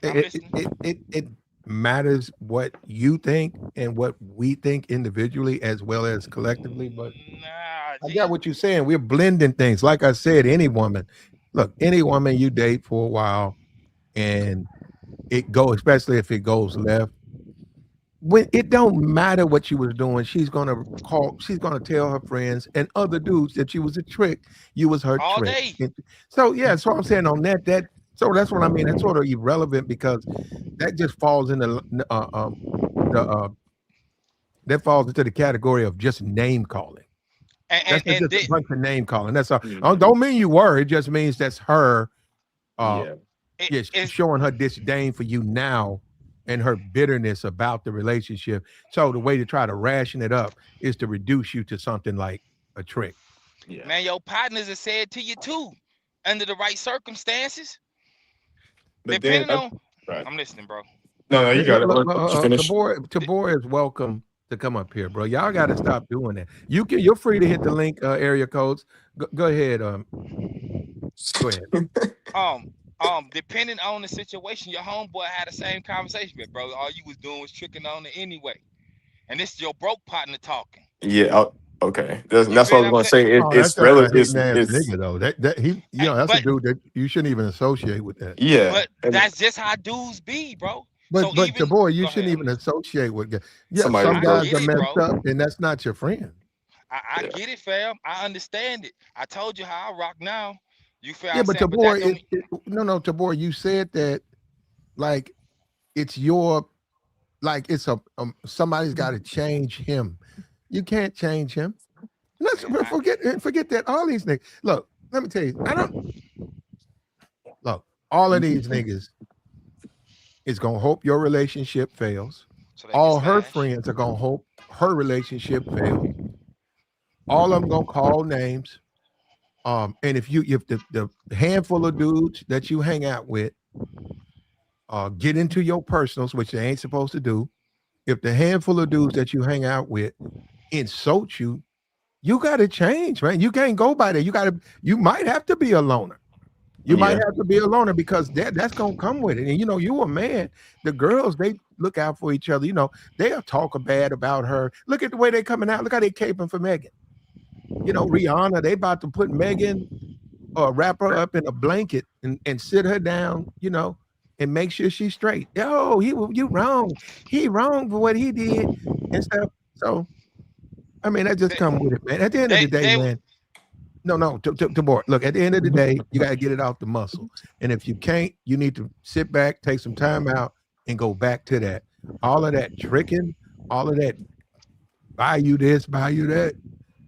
Speaker 3: I'm
Speaker 1: it, it
Speaker 3: listening.
Speaker 1: it it it matters what you think and what we think individually as well as collectively. But
Speaker 3: Nah,
Speaker 1: I got
Speaker 3: G.
Speaker 1: what you're saying. We're blending things. Like I said, any woman, look, any woman you date for a while and it go, especially if it goes left, when it don't matter what she was doing, she's gonna tell her friends and other dudes that you was a trick, you was her
Speaker 3: All
Speaker 1: trick.
Speaker 3: day.
Speaker 1: So yeah, that's what I'm saying on that. So that's what I mean. That's sort of irrelevant because that just falls in the that falls into the category of just name calling.
Speaker 3: And and,
Speaker 1: That's
Speaker 3: and
Speaker 1: just a
Speaker 3: they,
Speaker 1: bunch of name calling. That's all.
Speaker 2: Mhm.
Speaker 1: Don't mean you were. It just means that's her. Uh,
Speaker 2: Yeah,
Speaker 3: it,
Speaker 1: yeah,
Speaker 3: it's
Speaker 1: showing her disdain for you now and her bitterness about the relationship. So the way to try to ration it up is to reduce you to something like a trick.
Speaker 2: yeah.
Speaker 3: man, your partners are said to you too, under the right circumstances,
Speaker 2: But then,
Speaker 3: depending on.
Speaker 2: right?
Speaker 3: I'm listening, bro.
Speaker 2: No, no, you got it. Let you finish.
Speaker 1: Tabor is welcome to come up here, bro. Y'all got to stop doing that. You're free to hit the link area codes. Go ahead. Go ahead.
Speaker 3: Um, depending on the situation, your homeboy had the same conversation with, bro. All you was doing was tricking on it anyway, and this is your broke partner talking.
Speaker 2: Yeah. Okay.
Speaker 3: You
Speaker 2: That's
Speaker 3: feel
Speaker 2: what I
Speaker 3: what
Speaker 2: was
Speaker 3: I'm
Speaker 2: gonna
Speaker 3: saying?
Speaker 2: say.
Speaker 1: Oh, that's
Speaker 2: It's
Speaker 1: just a
Speaker 2: relative.
Speaker 1: hitting ass
Speaker 2: It's
Speaker 1: nigga though. That he, that's a
Speaker 3: But
Speaker 1: dude that you shouldn't even associate with that.
Speaker 2: yeah.
Speaker 3: but
Speaker 2: And
Speaker 3: that's just how dudes be, bro. So
Speaker 1: But
Speaker 3: even
Speaker 1: Tabor, you
Speaker 3: go ahead,
Speaker 1: shouldn't
Speaker 3: I'm
Speaker 1: even
Speaker 3: listening.
Speaker 1: associate with. Yeah,
Speaker 2: somebody
Speaker 1: some
Speaker 2: was
Speaker 3: I
Speaker 1: guys
Speaker 2: broke.
Speaker 3: get
Speaker 1: are
Speaker 3: it,
Speaker 1: messed
Speaker 3: bro.
Speaker 1: up, and that's not your friend.
Speaker 3: I
Speaker 2: Yeah.
Speaker 3: get it, fam. I understand it. I told you how I rock now. You feel what
Speaker 1: Yeah,
Speaker 3: I'm
Speaker 1: but
Speaker 3: saying? But
Speaker 1: Tabor,
Speaker 3: that don't mean
Speaker 1: no, Tabor, you said that like it's your like it's a somebody's got to change him. You can't change him. Let's
Speaker 3: man.
Speaker 1: forget that. All these niggas. Look, let me tell you. I don't look. All of these niggas is gonna hope your relationship fails.
Speaker 3: So they can
Speaker 1: All her
Speaker 3: smash.
Speaker 1: friends are gonna hope her relationship fails. All of them gonna call names. And if the handful of dudes that you hang out with get into your personals, which they ain't supposed to do, if the handful of dudes that you hang out with insult you, you got to change, man. You can't go by that. You might have to be a loner. You might
Speaker 2: Yeah.
Speaker 1: have to be a loner because that's gonna come with it. And you a man. The girls, they look out for each other. They'll talk bad about her. Look at the way they coming out. Look how they caping for Megan. Rihanna, they about to put Megan or wrap her up in a blanket and sit her down, and make sure she's straight. Yo, you wrong. He wrong for what he did and stuff. So I mean, that just
Speaker 3: They
Speaker 1: come with it, man. At the end of the day,
Speaker 3: they
Speaker 1: man. No, no, to board. Look, at the end of the day, you got to get it off the muscle. And if you can't, you need to sit back, take some time out, and go back to that. All of that tricking, all of that buy you this, buy you that.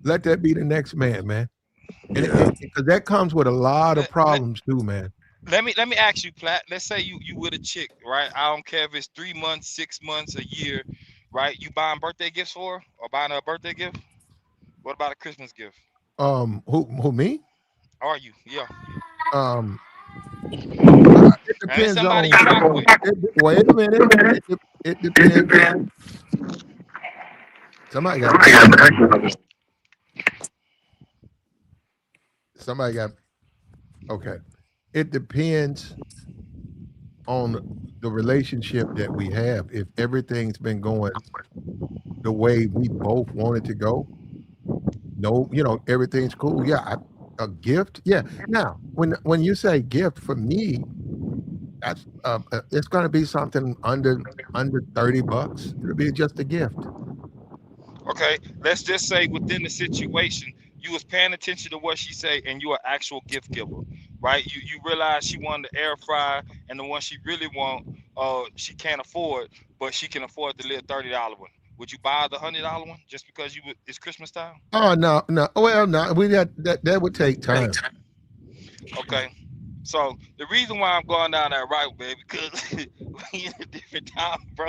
Speaker 1: Let that be the next man, man. And
Speaker 2: Yeah.
Speaker 1: because that comes with a lot of
Speaker 3: let, let,
Speaker 1: problems too, man.
Speaker 3: let me ask you, Plat. Let's say you with a chick, right? I don't care if it's 3 months, 6 months, a year, right? You buying birthday gifts for her or buying her a birthday gift? What about a Christmas gift?
Speaker 1: Who me?
Speaker 3: Are you? Yeah.
Speaker 1: Um, it
Speaker 3: And it's
Speaker 1: depends
Speaker 3: somebody
Speaker 1: on.
Speaker 3: you rock with.
Speaker 1: Wait a minute. It depends. Somebody got echo. Somebody got okay. It depends on the relationship that we have. If everything's been going the way we both want it to go, no, everything's cool. Yeah, a gift. Yeah. Now, when you say gift for me, that's it's going to be something under $30. It'll be just a gift.
Speaker 3: Okay, let's just say within the situation, you was paying attention to what she say, and you are actual gift giver, right? You realize she wanted the air fryer, and the one she really want, she can't afford, but she can afford the little $30 one. Would you buy the $100 one just because it's Christmas time?
Speaker 1: Oh no, no. Well, no. We got that would take time.
Speaker 3: Okay. So the reason why I'm going down that right, baby, because we in a different time, bro.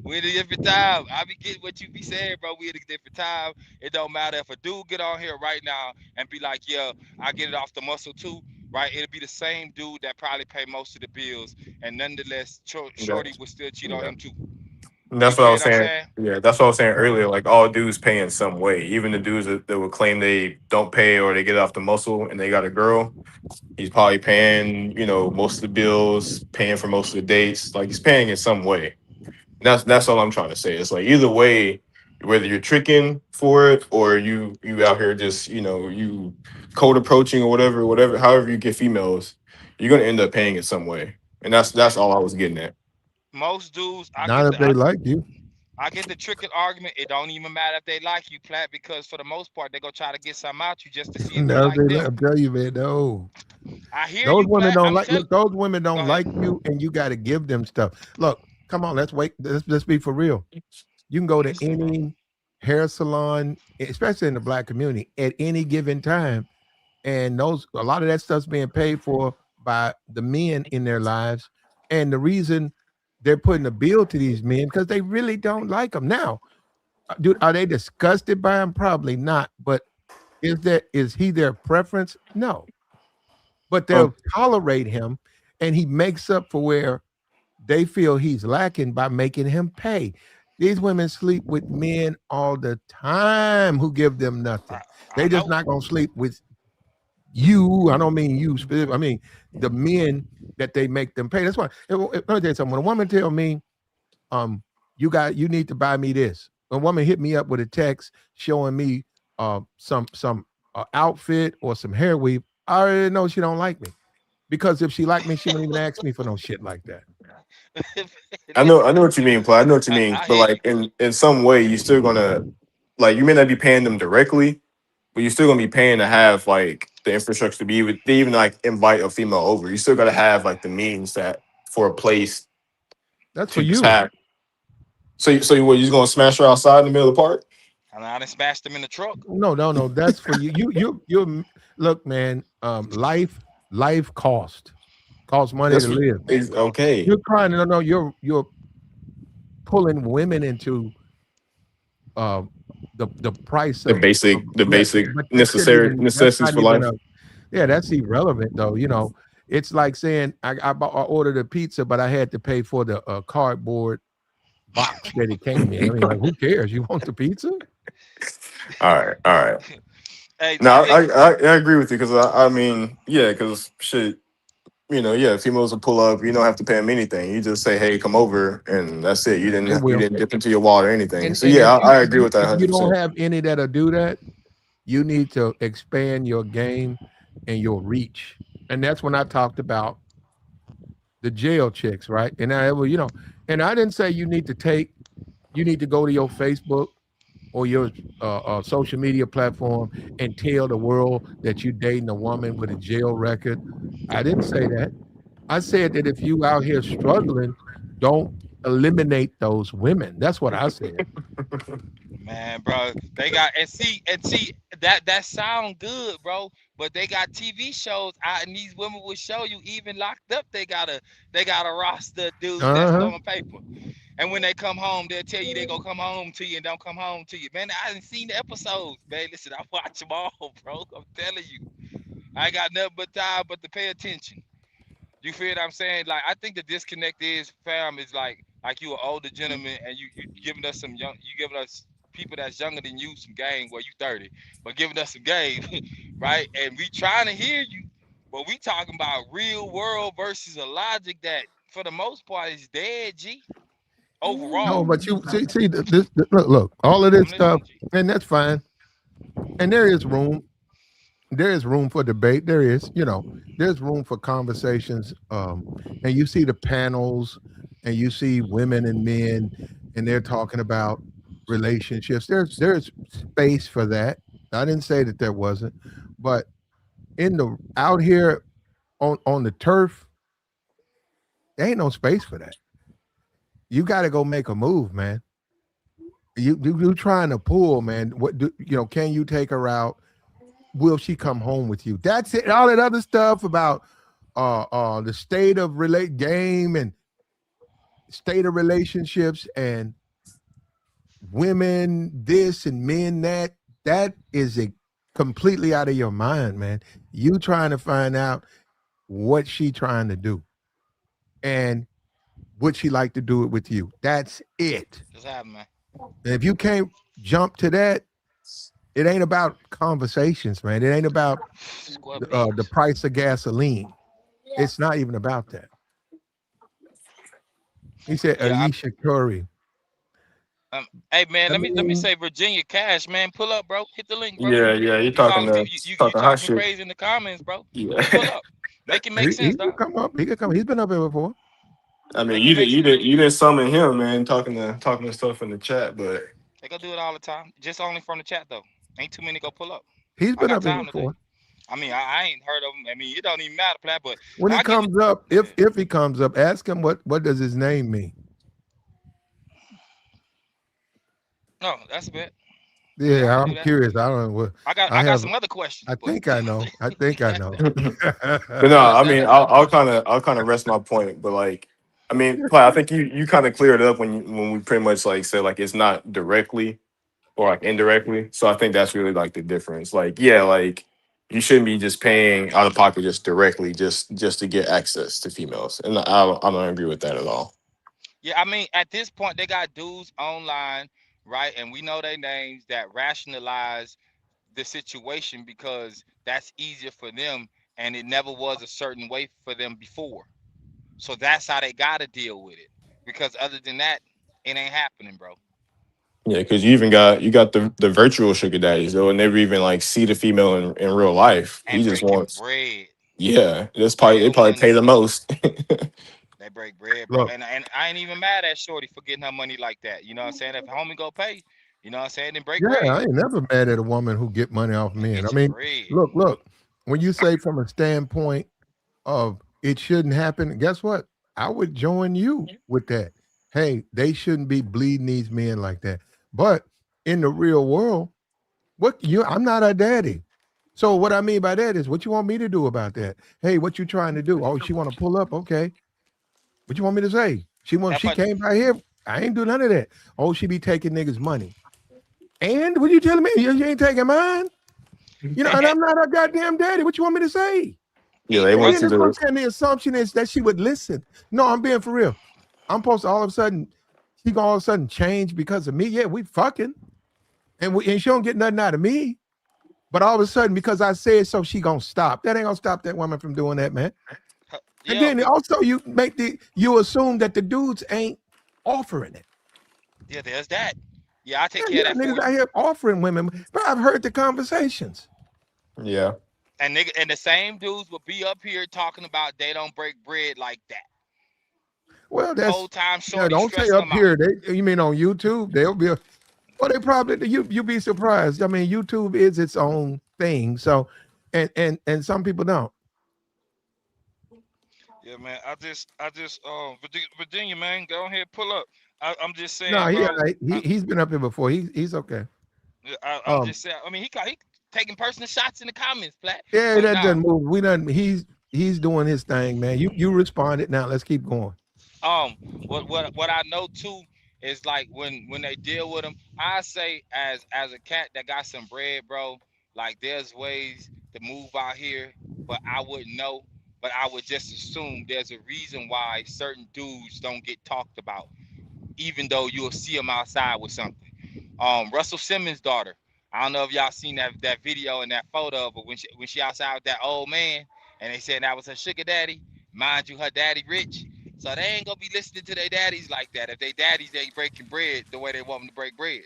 Speaker 3: We in a different time. I be getting what you be saying, bro. We in a different time. It don't matter if a dude get on here right now and be like, yeah, I get it off the muscle too, right? It'll be the same dude that probably pay most of the bills, and nonetheless, Shorty
Speaker 2: Gotcha.
Speaker 3: would still cheat on
Speaker 2: Yeah.
Speaker 3: him too.
Speaker 2: And
Speaker 3: You
Speaker 2: that's what I
Speaker 3: feel
Speaker 2: was
Speaker 3: what I'm
Speaker 2: saying.
Speaker 3: saying?
Speaker 2: Yeah, that's what I was saying earlier. Like all dudes pay in some way. Even the dudes that would claim they don't pay or they get off the muscle and they got a girl, he's probably paying, most of the bills, paying for most of the dates. Like he's paying in some way. That's all I'm trying to say. It's like either way, whether you're tricking for it or you out here just, you cold approaching or whatever, however you get females, you're gonna end up paying in some way. And that's
Speaker 3: And
Speaker 2: all I was getting at.
Speaker 3: most dudes,
Speaker 1: Not if they like you.
Speaker 3: I get the tricking argument. It don't even matter if they like you, Plat, because for the most part, they gonna try to get something out you just to see if you
Speaker 1: Not if
Speaker 3: like
Speaker 1: they
Speaker 3: them.
Speaker 1: like. I'm telling you, man. No.
Speaker 3: I hear
Speaker 1: Those
Speaker 3: you,
Speaker 1: women
Speaker 3: Plat.
Speaker 1: don't
Speaker 3: I'm
Speaker 1: like.
Speaker 3: telling.
Speaker 1: Look, those women
Speaker 3: Go
Speaker 1: don't
Speaker 3: ahead.
Speaker 1: like you, and you got to give them stuff. Look, come on. Let's wait. Let's be for real. You can go
Speaker 3: I'm
Speaker 1: to
Speaker 3: listening, bro.
Speaker 1: any hair salon, especially in the black community, at any given time, and those a lot of that stuff's being paid for by the men in their lives, and the reason they're putting a bill to these men because they really don't like them. Now, dude, are they disgusted by him? Probably not. But is he their preference? No. But
Speaker 2: Um,
Speaker 1: they'll tolerate him, and he makes up for where they feel he's lacking by making him pay. These women sleep with men all the time who give them
Speaker 3: I,
Speaker 1: nothing.
Speaker 3: I
Speaker 1: They just
Speaker 3: know.
Speaker 1: not gonna sleep with you. I don't mean you specific. I mean the men that they make them pay. That's why. Let me tell you something. When a woman tell me, you need to buy me this. A woman hit me up with a text showing me some outfit or some hair weave. I already know she don't like me because if she liked me, she wouldn't even ask me for no shit like that.
Speaker 2: I know
Speaker 3: Listen,
Speaker 2: what you mean, Pla. I know what you mean.
Speaker 3: I
Speaker 2: But
Speaker 3: hear you.
Speaker 2: like in some way, you still gonna like you may not be paying them directly, but you're still gonna be paying to have like the infrastructure to be able they even like invite a female over. You still gotta have like the means that for a place
Speaker 1: That's for
Speaker 2: to just
Speaker 1: you.
Speaker 2: have. You just gonna smash her outside in the middle of the park?
Speaker 3: And I done smashed them in the truck.
Speaker 1: No, no, no. That's for you. You look, man. Life costs money
Speaker 2: That's
Speaker 1: to
Speaker 2: what
Speaker 1: live.
Speaker 2: is okay.
Speaker 1: You're trying to no. You're pulling women into uh, the price of
Speaker 2: The
Speaker 1: yeah.
Speaker 2: basic
Speaker 1: But that shouldn't
Speaker 2: necessary
Speaker 1: even. That's
Speaker 2: necessities
Speaker 1: not
Speaker 2: for
Speaker 1: even
Speaker 2: life.
Speaker 1: a. Yeah, that's irrelevant though. It's like saying I ordered a pizza, but I had to pay for the cardboard box that it came in. I mean, like, who cares? You want the pizza?
Speaker 2: All right.
Speaker 3: Hey,
Speaker 2: No,
Speaker 3: I think
Speaker 2: I agree with you because I mean, yeah, because shit, yeah, females will pull up. You don't have to pay them anything. You just say, "Hey, come over," and that's it.
Speaker 1: They
Speaker 2: You
Speaker 1: will.
Speaker 2: didn't dip into your wallet or anything.
Speaker 1: And
Speaker 2: So
Speaker 1: and
Speaker 2: yeah,
Speaker 1: if you
Speaker 2: I
Speaker 1: if
Speaker 2: agree
Speaker 1: you
Speaker 2: with that
Speaker 1: if you don't
Speaker 2: 100%.
Speaker 1: have any that'll do that, you need to expand your game and your reach. And that's when I talked about the jail chicks, right? And I well, and I didn't say you need to go to your Facebook or your social media platform and tell the world that you're dating a woman with a jail record. I didn't say that. I said that if you out here struggling, don't eliminate those women. That's what I said.
Speaker 3: man, bro, they got and see that sound good, bro. But they got TV shows out, and these women will show you even locked up. They got a roster of dudes that's
Speaker 1: Uh-huh.
Speaker 3: on paper. And when they come home, they'll tell you they gonna come home to you and don't come home to you. Man, I haven't seen the episodes, man. Listen, I watch them all, bro. I'm telling you, I ain't got nothing but time but to pay attention. You feel what I'm saying? Like I think the disconnect is, fam, is like you an older gentleman and you giving us you giving us people that's younger than you some game. Well, you 30, but giving us some game, right? And we trying to hear you, but we talking about real world versus a logic that for the most part is dead. G
Speaker 1: No,
Speaker 3: overall,
Speaker 1: but you see look, all of this
Speaker 3: I'm
Speaker 1: stuff,
Speaker 3: listening. G.
Speaker 1: and that's fine. And there is room for debate. There's room for conversations. And you see the panels, and you see women and men, and they're talking about relationships. There's space for that. I didn't say that there wasn't, but in the out here on the turf, there ain't no space for that. You got to go make a move, man. You trying to pull, man. Can you take her out? Will she come home with you? That's it. All that other stuff about the state of relate game and state of relationships and women this and men that, that is completely out of your mind, man. You trying to find out what she trying to do. And would she like to do it with you? That's it.
Speaker 3: Just happen, man.
Speaker 1: And if you can't jump to that, it ain't about conversations, man. It ain't about
Speaker 3: Square
Speaker 1: the
Speaker 3: beans.
Speaker 1: price of gasoline. It's not even about that. He said
Speaker 3: Yeah.
Speaker 1: Alicia Curry.
Speaker 3: Hey man,
Speaker 1: I
Speaker 3: let me
Speaker 1: mean,
Speaker 3: say Virginia Cash, man. Pull up, bro. Hit the link, bro.
Speaker 2: Yeah, yeah, you
Speaker 3: You
Speaker 2: talking
Speaker 3: calling
Speaker 2: to
Speaker 3: you
Speaker 2: talking hot
Speaker 3: talking
Speaker 2: shit.
Speaker 3: crazy in the comments, bro. Just pull
Speaker 2: Yeah.
Speaker 3: up. Make it make
Speaker 1: he
Speaker 3: sense,
Speaker 1: could
Speaker 3: dog.
Speaker 1: come up. He could come. He's been up here before.
Speaker 2: I mean,
Speaker 3: Make it make sense.
Speaker 2: you didn't summon him, man. Talking to stuff in the chat, but
Speaker 3: They go do it all the time. Just only from the chat though. Ain't too many go pull up.
Speaker 1: He's
Speaker 3: I
Speaker 1: been
Speaker 3: got
Speaker 1: up here
Speaker 3: time today.
Speaker 1: before.
Speaker 3: I mean, I ain't heard of him. I mean, it don't even matter, Plat, but
Speaker 1: When he
Speaker 3: I give it.
Speaker 1: comes up,
Speaker 3: Yeah.
Speaker 1: if he comes up, ask him what does his name mean.
Speaker 3: No, that's a bit. I mean, I
Speaker 1: Yeah,
Speaker 3: can do
Speaker 1: I'm
Speaker 3: that.
Speaker 1: curious. I don't know what
Speaker 3: I
Speaker 1: I
Speaker 3: got
Speaker 1: have.
Speaker 3: some other questions,
Speaker 1: I
Speaker 3: but
Speaker 1: think I know. I think I know.
Speaker 2: but no,
Speaker 3: that
Speaker 2: I
Speaker 3: that
Speaker 2: mean, I'll kind of rest my point, but like, I mean, Ply, I think you kind of cleared it up when we pretty much like said like it's not directly or like indirectly. So I think that's really like the difference. Like, yeah, like you shouldn't be just paying out of pocket just directly just to get access to females, and I don't agree with that at all.
Speaker 3: yeah, I mean, at this point, they got dudes online, right? And we know their names that rationalize the situation because that's easier for them, and it never was a certain way for them before. So that's how they got to deal with it. Because other than that, it ain't happening, bro.
Speaker 2: Yeah, because you got the virtual sugar daddies. They'll never even like see the female in real life. He
Speaker 3: And
Speaker 2: just
Speaker 3: breaking
Speaker 2: wants,
Speaker 3: bread,
Speaker 2: yeah. They
Speaker 3: real
Speaker 2: probably pay
Speaker 3: money.
Speaker 2: the most.
Speaker 3: They break bread, bro.
Speaker 1: Look,
Speaker 3: And I ain't even mad at Shorty for getting her money like that. You know what I'm saying? If homie go pay, you know what I'm saying? Then break
Speaker 1: yeah,
Speaker 3: bread
Speaker 1: I ain't never mad at a woman who get money off
Speaker 3: and
Speaker 1: men. I
Speaker 3: get your
Speaker 1: mean,
Speaker 3: bread.
Speaker 1: look. When you say from a standpoint of it shouldn't happen, guess what? I would join you with that. Hey, they shouldn't be bleeding these men like that. But in the real world, I'm not a daddy. So what I mean by that is what you want me to do about that? Hey, what you trying to do? Oh, she want to pull up. Okay. What you want me to say?
Speaker 3: That
Speaker 1: She
Speaker 3: part,
Speaker 1: came by here. I ain't do none of that. Oh, she be taking niggas' money. And what you telling me? You ain't taking mine? You know, and
Speaker 3: and,
Speaker 1: I'm not a goddamn daddy. What you want me to say?
Speaker 2: Yeah, they
Speaker 1: And
Speaker 2: want
Speaker 1: then
Speaker 2: you
Speaker 3: Russell,
Speaker 1: the,
Speaker 2: to.
Speaker 1: and the assumption is that she would listen. No, I'm being for real. I'm supposed to all of a sudden, she gonna all of a sudden change because of me. Yeah, we fucking. And she don't get nothing out of me. But all of a sudden, because I said so, she gonna stop. That ain't gonna stop that woman from doing that, man. And
Speaker 3: yeah,
Speaker 1: then also you assume that the dudes ain't offering it.
Speaker 3: yeah, there's that. Yeah, I take
Speaker 1: Yeah,
Speaker 3: care
Speaker 1: you
Speaker 3: of
Speaker 1: got
Speaker 3: that for
Speaker 1: niggas
Speaker 3: you.
Speaker 1: out here offering women, but I've heard the conversations.
Speaker 2: Yeah,
Speaker 3: And nigga, and the same dudes will be up here talking about they don't break bread like that.
Speaker 1: Well,
Speaker 3: Whole
Speaker 1: that's
Speaker 3: time
Speaker 1: yeah.
Speaker 3: Shorty
Speaker 1: Don't say
Speaker 3: stressing
Speaker 1: up
Speaker 3: them out.
Speaker 1: here. You mean on YouTube? They'll be. Well, they probably you be surprised. I mean, YouTube is its own thing. So, and some people don't.
Speaker 3: Yeah, man. Virginia, man, go ahead, pull up. I'm just
Speaker 1: No,
Speaker 3: saying, bro.
Speaker 1: he's been up here before. He's okay.
Speaker 3: I'm
Speaker 1: Um,
Speaker 3: just saying. I mean, he taking personal shots in the comments, Plat.
Speaker 1: yeah,
Speaker 3: But
Speaker 1: that
Speaker 3: nah,
Speaker 1: doesn't move. We done. He's doing his thing, man. You responded. Now let's keep going.
Speaker 3: um, what I know too is like when they deal with them, I say as a cat that got some bread, bro. Like there's ways to move out here, but I wouldn't know. But I would just assume there's a reason why certain dudes don't get talked about, even though you'll see them outside with something. Russell Simmons' daughter. I don't know if y'all seen that video and that photo, but when she outside with that old man, and they said that was her sugar daddy. Mind you, her daddy rich, so they ain't gonna be listening to their daddies like that. If they daddies ain't breaking bread the way they want them to break bread,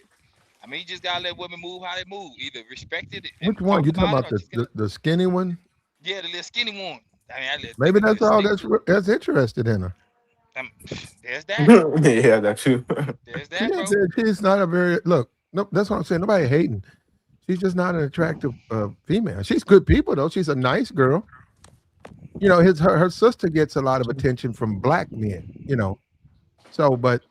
Speaker 3: I mean, you just gotta let women move how they move. Either respect it and
Speaker 1: Which one?
Speaker 3: talk
Speaker 1: You talking
Speaker 3: about it,
Speaker 1: about
Speaker 3: or just get
Speaker 1: the skinny one?
Speaker 3: yeah, the little skinny one. I mean,
Speaker 1: Maybe that's
Speaker 3: the
Speaker 1: all
Speaker 3: stick.
Speaker 1: that's interested in her.
Speaker 3: Um, there's that.
Speaker 2: yeah, that too.
Speaker 3: There's
Speaker 1: She
Speaker 3: that,
Speaker 1: ain't
Speaker 3: bro.
Speaker 1: said she's not a very look. No, that's what I'm saying. Nobody hating. She's just not an attractive female. She's good people though. She's a nice girl. You know, her sister gets a lot of attention from black men. You know, so but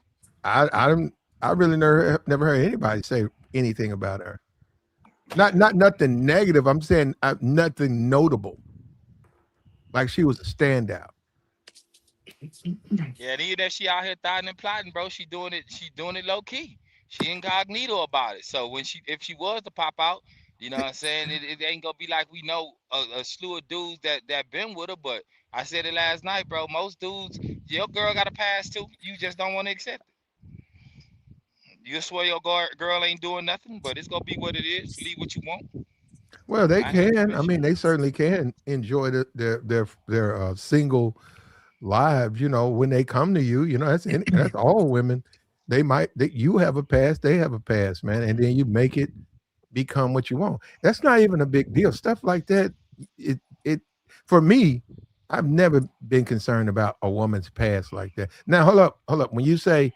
Speaker 1: I don't I really never heard anybody say anything about her.
Speaker 3: Yeah.
Speaker 1: Not nothing negative. I'm saying nothing notable. Like she was a standout.
Speaker 3: Yeah, and even that she out here thotting and plotting, bro, she doing it. She doing it low key. She incognito about it. So when if she was to pop out, You know what I'm saying? It ain't gonna be like we know a slew of dudes that been with her, but I said it last night, bro. Most dudes, your girl got a pass too. You just don't want to accept it. You swear your girl ain't doing nothing, but it's gonna be what it is. Believe what you want.
Speaker 1: Well, they
Speaker 3: I ain't had to
Speaker 1: can. I
Speaker 3: question
Speaker 1: mean,
Speaker 3: it.
Speaker 1: they certainly can enjoy their single lives. You know, when they come to you, you know, that's all women. You have a past, they have a past, man, and then you make it become what you want. That's not even a big deal. Stuff like that, it for me, I've never been concerned about a woman's past like that. Now, hold up. When you say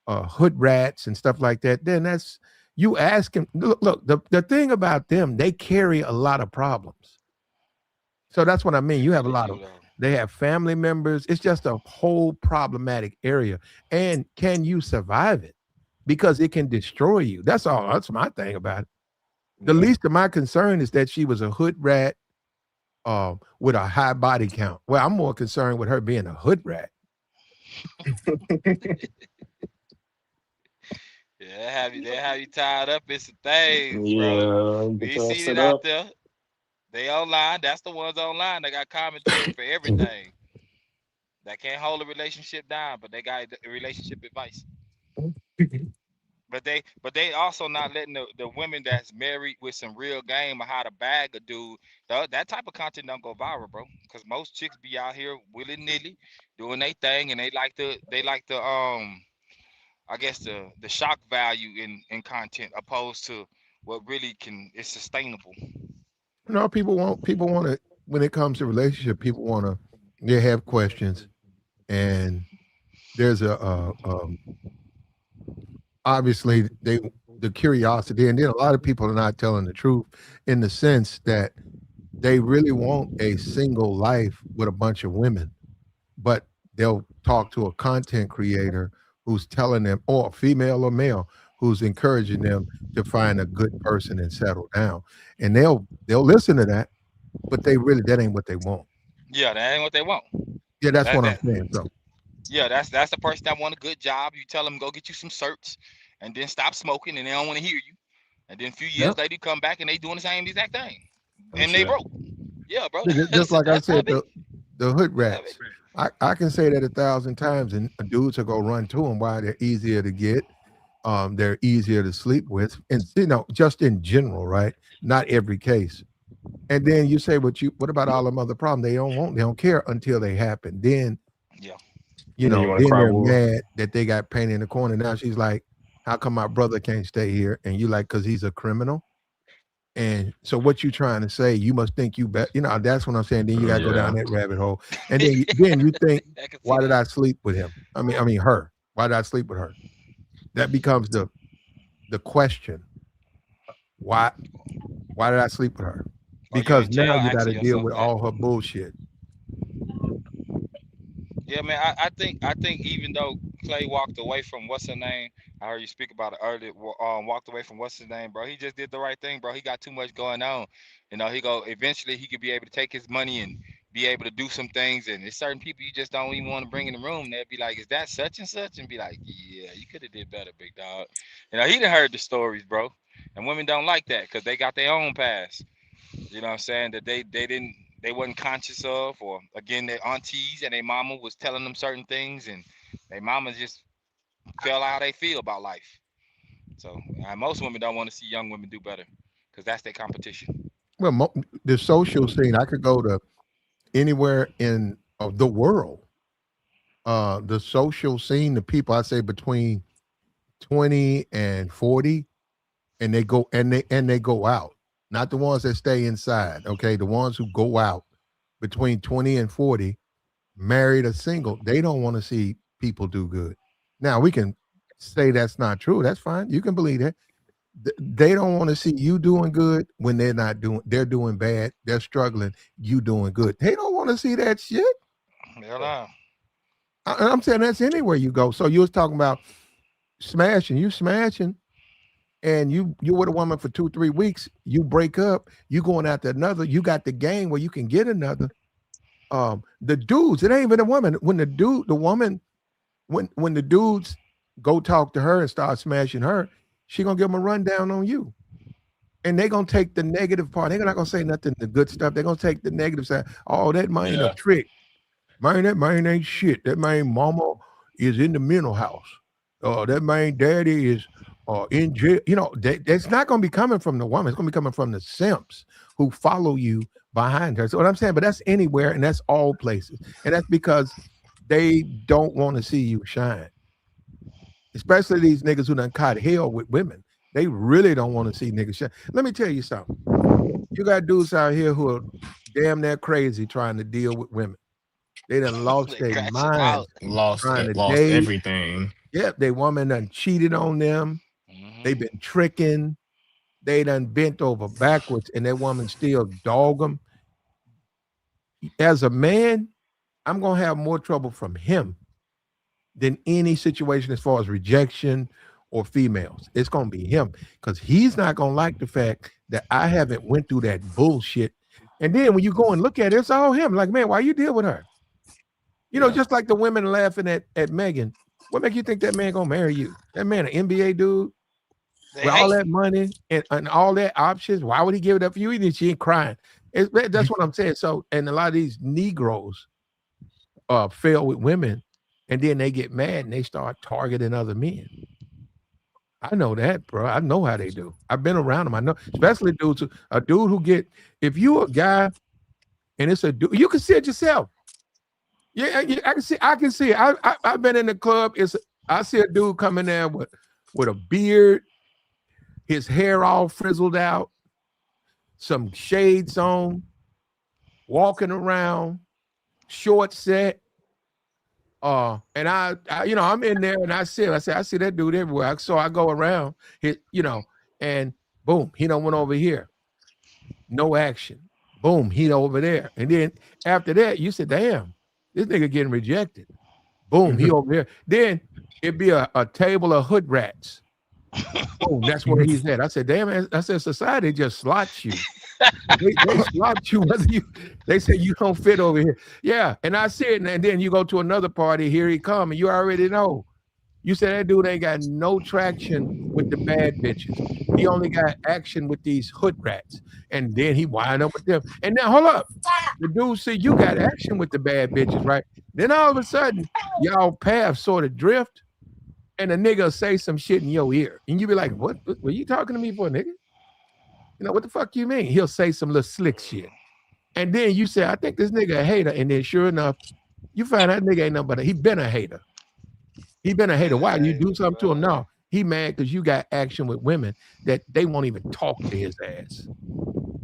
Speaker 1: hood rats and stuff like that, then that's you ask him. Look, the thing about them, they carry a lot of problems. So that's what I mean.
Speaker 3: They
Speaker 1: You have a
Speaker 3: really
Speaker 1: lot
Speaker 3: do
Speaker 1: of
Speaker 3: though.
Speaker 1: they have family members. It's just a whole problematic area. And can you survive it? Because it can destroy you. That's all. That's my thing about it. The
Speaker 2: Yeah.
Speaker 1: least of my concern is that she was a hood rat with a high body count. Well, I'm more concerned with her being a hood rat.
Speaker 3: Yeah, they have you tied up in some things, bro.
Speaker 2: Yeah, get
Speaker 3: We
Speaker 2: your
Speaker 3: seen it
Speaker 2: set
Speaker 3: out
Speaker 2: up.
Speaker 3: there. They online. That's the ones online. They got commentary for everything. That can't hold a relationship down, but they got relationship advice. But they also not letting the women that's married with some real game or how to bag a dude. That type of content don't go viral, bro. Because most chicks be out here willy nilly doing their thing, and they like the I guess the shock value in content opposed to what really can is sustainable.
Speaker 1: No, people want to when it comes to relationship, people want to they have questions and there's obviously the curiosity and then a lot of people are not telling the truth in the sense that they really want a single life with a bunch of women, but they'll talk to a content creator who's telling them, or female or male, who's encouraging them to find a good person and settle down. And they'll listen to that, but they really that ain't what they want.
Speaker 3: Yeah, that ain't what they want.
Speaker 1: Yeah, that's
Speaker 3: That
Speaker 1: what I'm
Speaker 3: that
Speaker 1: saying. So
Speaker 3: yeah, that's the person that want a good job. You tell them go get you some certs, and then stop smoking, and they don't want to hear you. And then a few
Speaker 1: yeah,
Speaker 3: years later, you come back and they doing the same exact thing,
Speaker 2: I'm
Speaker 3: and they
Speaker 2: sure.
Speaker 3: broke. Yeah, bro.
Speaker 1: just like I
Speaker 3: That's how
Speaker 1: said,
Speaker 3: it be.
Speaker 1: the hood
Speaker 3: Yeah,
Speaker 1: rats. I can say that 1,000 times, and dudes will go run to them. Why they're easier to get, they're easier to sleep with, and just in general, right? Not every case. And then you say, "But what about all them other problems? They don't care until they happen. Then
Speaker 3: yeah,
Speaker 1: you
Speaker 2: And then you
Speaker 1: know,
Speaker 2: want to
Speaker 1: then
Speaker 2: cry
Speaker 1: they're
Speaker 2: wolf.
Speaker 1: mad that they got painted in the corner. Now she's like, how come my brother can't stay here? And you like, because he's a criminal. And so what you trying to say? You must think you bet. You know, that's what I'm saying. Then you got to go down
Speaker 2: Yeah.
Speaker 1: that rabbit hole, and then you think,
Speaker 3: I can see
Speaker 1: why did
Speaker 3: that.
Speaker 1: I sleep with him? I mean her. Why did I sleep with her? That becomes the question. Why why did I sleep with her?
Speaker 3: Are you
Speaker 1: Because
Speaker 3: in
Speaker 1: now
Speaker 3: jail
Speaker 1: you got
Speaker 3: asking
Speaker 1: to deal
Speaker 3: yourself
Speaker 1: with
Speaker 3: that?
Speaker 1: all her bullshit.
Speaker 3: Yeah, man. I think even though Clay walked away from what's her name, I heard you speak about it earlier. Walked away from what's his name, bro. He just did the right thing, bro. He got too much going on. You know, he go eventually he could be able to take his money and be able to do some things. And there's certain people you just don't even want to bring in the room. They'd be like, "Is that such and such?" And be like, "Yeah, you could have did better, big dog." You know, he done heard the stories, bro. And women don't like that because they got their own past. You know what I'm saying? That they wasn't conscious of, or again, their aunties and their mama was telling them certain things, and their mama just felt how they feel about life. So most women don't want to see young women do better because that's their competition.
Speaker 1: Well, the social scene. I could go to anywhere in the world. The social scene, the people I say between 20 and 40, and they go out. Not the ones that stay inside, okay? The ones who go out between 20 and 40, married or single, they don't want to see people do good. Now, we can say that's not true. That's fine. You can believe that. They don't want to see you doing good when they're doing bad, they're struggling, you doing good. They don't want to see that shit.
Speaker 3: Hell no.
Speaker 1: I'm saying that's anywhere you go. So you was talking about smashing, and you with a woman for 2 3 weeks, you break up, you going after another, you got the game where you can get another. The dudes, it ain't even a woman. When the woman, when the dudes go talk to her and start smashing her, she gonna give them a rundown on you. and they're gonna take the negative part. They're not gonna say nothing, the good stuff. They're gonna take the negative side. Oh, that man a
Speaker 2: Yeah.
Speaker 1: trick. Man, that man ain't shit. That man mama is in the mental house. That man daddy is in jail. You know, that's not gonna be coming from the woman. It's gonna be coming from the simps who follow you behind her. So what I'm saying, but that's anywhere and that's all places. And that's because they don't want to see you shine. Especially these niggas who done caught hell with women. They really don't want to see niggas shine. Let me tell you something. You got dudes out here who are damn near crazy trying to deal with women. They done lost
Speaker 3: They
Speaker 1: their
Speaker 3: crashing out.
Speaker 1: minds trying to
Speaker 2: Lost
Speaker 1: date.
Speaker 2: everything.
Speaker 1: Yep, they woman done cheated on them. They
Speaker 3: Hmm.
Speaker 1: been tricking. They done bent over backwards, and that woman still dog them. As a man, I'm gonna have more trouble from him than any situation as far as rejection or females. It's gonna be him because he's not gonna like the fact that I haven't went through that bullshit. And then when you go and look at it, it's all him. Like, man, why you deal with her? You know,
Speaker 2: Yeah.
Speaker 1: just like the women laughing at Megan. What make you think that man gonna marry you? That man, an NBA dude
Speaker 3: They
Speaker 1: with all
Speaker 3: hate.
Speaker 1: that money and all that options. Why would he give it up for you? Even if she ain't crying. That's what I'm saying. So, and a lot of these Negroes fail with women, and then they get mad and they start targeting other men. I know that, bro. I know how they do. I've been around them. I know, especially dudes. A dude who get if you a guy and it's a dude, you can see it yourself. Yeah, I can see. I can see it. I've been in the club. I see a dude coming there with a beard, his hair all frizzled out, some shades on, walking around, short set. And you know, I'm in there and I see that dude everywhere. So I go around, you know, and boom, he don't went over here. No action. Boom, he over there. And then after that, you said, damn, this nigga getting rejected. Boom, he over here. Then it'd be a table of hood rats. Boom, that's where he's at. I said, damn, man. I said, society just slots you. They slot you whether you they say you don't fit over here. Yeah. And I see it, and then you go to another party, here he come, and you already know. You said that dude ain't got no traction with the bad bitches. He only got action with these hood rats. And then he wind up with them. And now hold up. The dude see you got action with the bad bitches, right? Then all of a sudden, y'all paths sort of drift, and a nigga say some shit in your ear. And you be like, what were you talking to me for, nigga? You know, what the fuck you mean? He'll say some little slick shit. And then you say, I think this nigga a hater. And then sure enough, you find that nigga ain't nothing but he been a hater. He been a hater.
Speaker 3: Been a
Speaker 1: Why? You
Speaker 3: hater,
Speaker 1: do something to him?
Speaker 3: bro.
Speaker 1: No. He mad because you got action with women that they won't even talk to his ass.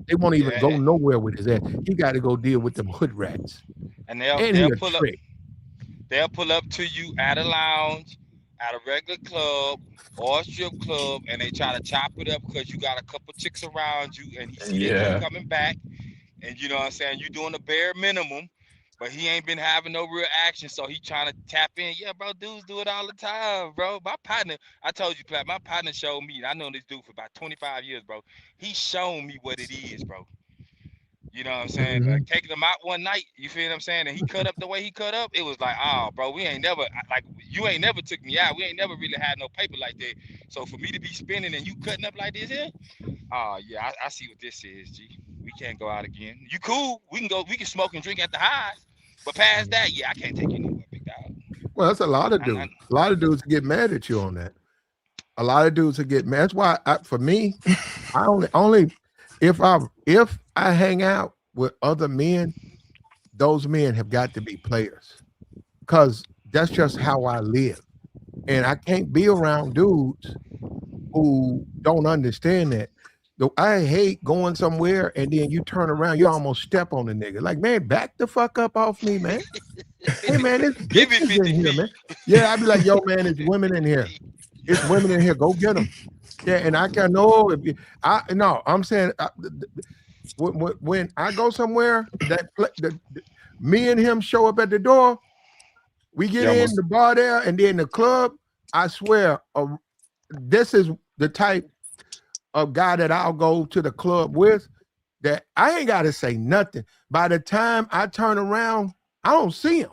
Speaker 1: They won't even go
Speaker 3: Yeah,
Speaker 1: nowhere with his ass. He got to go deal with them hood rats.
Speaker 3: and
Speaker 1: And he
Speaker 3: they'll
Speaker 1: a
Speaker 3: pull up.
Speaker 1: trick.
Speaker 3: They'll pull up to you at a lounge, at a regular club or a strip club, and they try to chop it up because you got a couple chicks around you, and he see that you
Speaker 2: Yeah.
Speaker 3: coming back, and you know what I'm saying, you doing the bare minimum, but he ain't been having no real action, so he trying to tap in. Yeah, bro, dudes do it all the time, bro. My partner, I told you, Clap, my partner showed me. I know this dude for about 25 years, bro. He shown me what it is, bro. You know what I'm saying? Like
Speaker 1: Mhm.
Speaker 3: taking him out one night, you feel what I'm saying? And he cut up the way he cut up. It was like, oh, bro, we ain't never like you ain't never took me out. We ain't never really had no paper like that. So for me to be spinning and you cutting up like this here, oh yeah, I see what this is, G. We can't go out again. You cool? We can go. We can smoke and drink at the highs, but past that, yeah, I can't take you nowhere, big dog.
Speaker 1: Well, that's a lot of
Speaker 3: I,
Speaker 1: dudes. A lot of dudes get mad at you on that. A lot of dudes will get mad. That's why for me, I only if I hang out with other men, those men have got to be players. Because that's just how I live. And I can't be around dudes who don't understand that. I hate going somewhere and then you turn around, you almost step on the nigga. Like, man, back the fuck up off me, man. Hey, man, there's
Speaker 3: give me
Speaker 1: bitches
Speaker 3: 50
Speaker 1: in here,
Speaker 3: feet.
Speaker 1: man. Yeah, I'd be like, yo, man, it's women in here. It's women in here. Go get them. Yeah, and I can know if you, I no, I'm saying when I go somewhere me and him show up at the door, we get
Speaker 2: You
Speaker 1: in
Speaker 2: almost
Speaker 1: the bar there, and then the club. I swear, this is the type of guy that I'll go to the club with. That I ain't got to say nothing. By the time I turn around, I don't see him.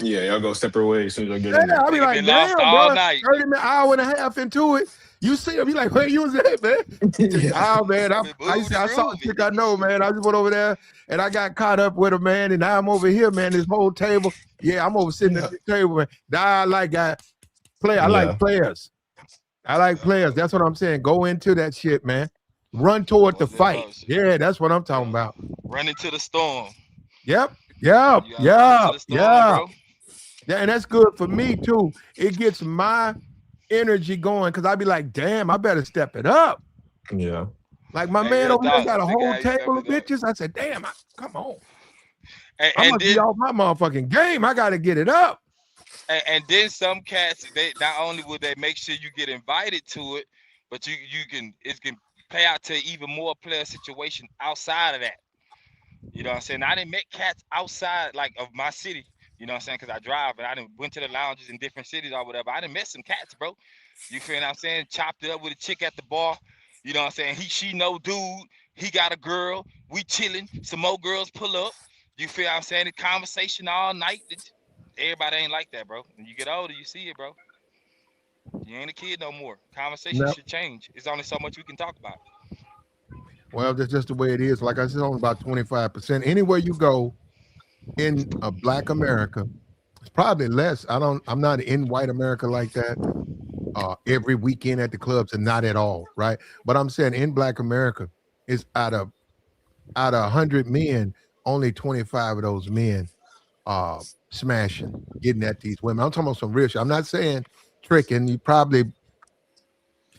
Speaker 2: Yeah, y'all go separate ways as soon as I get in
Speaker 1: Yeah,
Speaker 2: there.
Speaker 1: I be
Speaker 3: Nigga
Speaker 1: like,
Speaker 3: been lost
Speaker 1: damn,
Speaker 3: all
Speaker 1: bro,
Speaker 3: night.
Speaker 1: 30 minute, hour and a half into it. You see him, you like, where you was at, man?
Speaker 2: Yeah.
Speaker 1: Oh man,
Speaker 3: Been moving and
Speaker 1: I saw a
Speaker 3: grooving.
Speaker 1: chick I know, man. I just went over there and I got caught up with her, man. And now I'm over here, man. This whole table. Yeah, I'm over sitting at
Speaker 2: Yeah.
Speaker 1: this table, man. Now I like
Speaker 2: Yeah.
Speaker 1: players. I like
Speaker 3: Yeah,
Speaker 1: players.
Speaker 3: bro.
Speaker 1: That's what I'm saying. Go into that shit, man. Run toward the
Speaker 3: What's that
Speaker 1: fight.
Speaker 3: other shit?
Speaker 1: Yeah, that's what I'm talking
Speaker 3: Yeah.
Speaker 1: about.
Speaker 3: Run into the storm.
Speaker 1: Yep. Yep.
Speaker 3: You gotta run into
Speaker 1: Yep.
Speaker 3: the storm,
Speaker 1: Yep.
Speaker 3: bro.
Speaker 1: Yeah, and that's good for me too. It gets my energy going because I'd be like, damn, I better step it up.
Speaker 2: Yeah.
Speaker 1: Like my
Speaker 3: Hey,
Speaker 1: man
Speaker 3: real
Speaker 1: over there
Speaker 3: talk.
Speaker 1: got a
Speaker 3: Look at
Speaker 1: whole
Speaker 3: how you step
Speaker 1: table of
Speaker 3: it up.
Speaker 1: bitches. I said, damn, come on. I
Speaker 3: And
Speaker 1: must be
Speaker 3: then
Speaker 1: off my motherfucking game. I got to get it up.
Speaker 3: and then some cats, they not only will they make sure you get invited to it, but you can it can play out to even more player situation outside of that. You know what I'm saying? I didn't met cats outside like of my city. You know what I'm saying? Because I drive and I didn't went to the lounges in different cities or whatever. I didn't met some cats, bro. You feel what I'm saying? Chopped it up with a chick at the bar. You know what I'm saying? She no dude. He got a girl. We chilling. Some more girls pull up. You feel what I'm saying? The conversation all night. Everybody ain't like that, bro. When you get older, you see it, bro. You ain't a kid no more. Conversation
Speaker 1: No,
Speaker 3: should change. It's only so much we can talk about.
Speaker 1: well, that's just the way it is. Like I said, only about 25%. Anywhere you go in a black America, it's probably less. I'm not in white America like that. Every weekend at the clubs and not at all, right? But I'm saying in black America, it's out of 100 men, only 25 of those men smashing, getting at these women. I'm talking about some real shit. I'm not saying tricking. You probably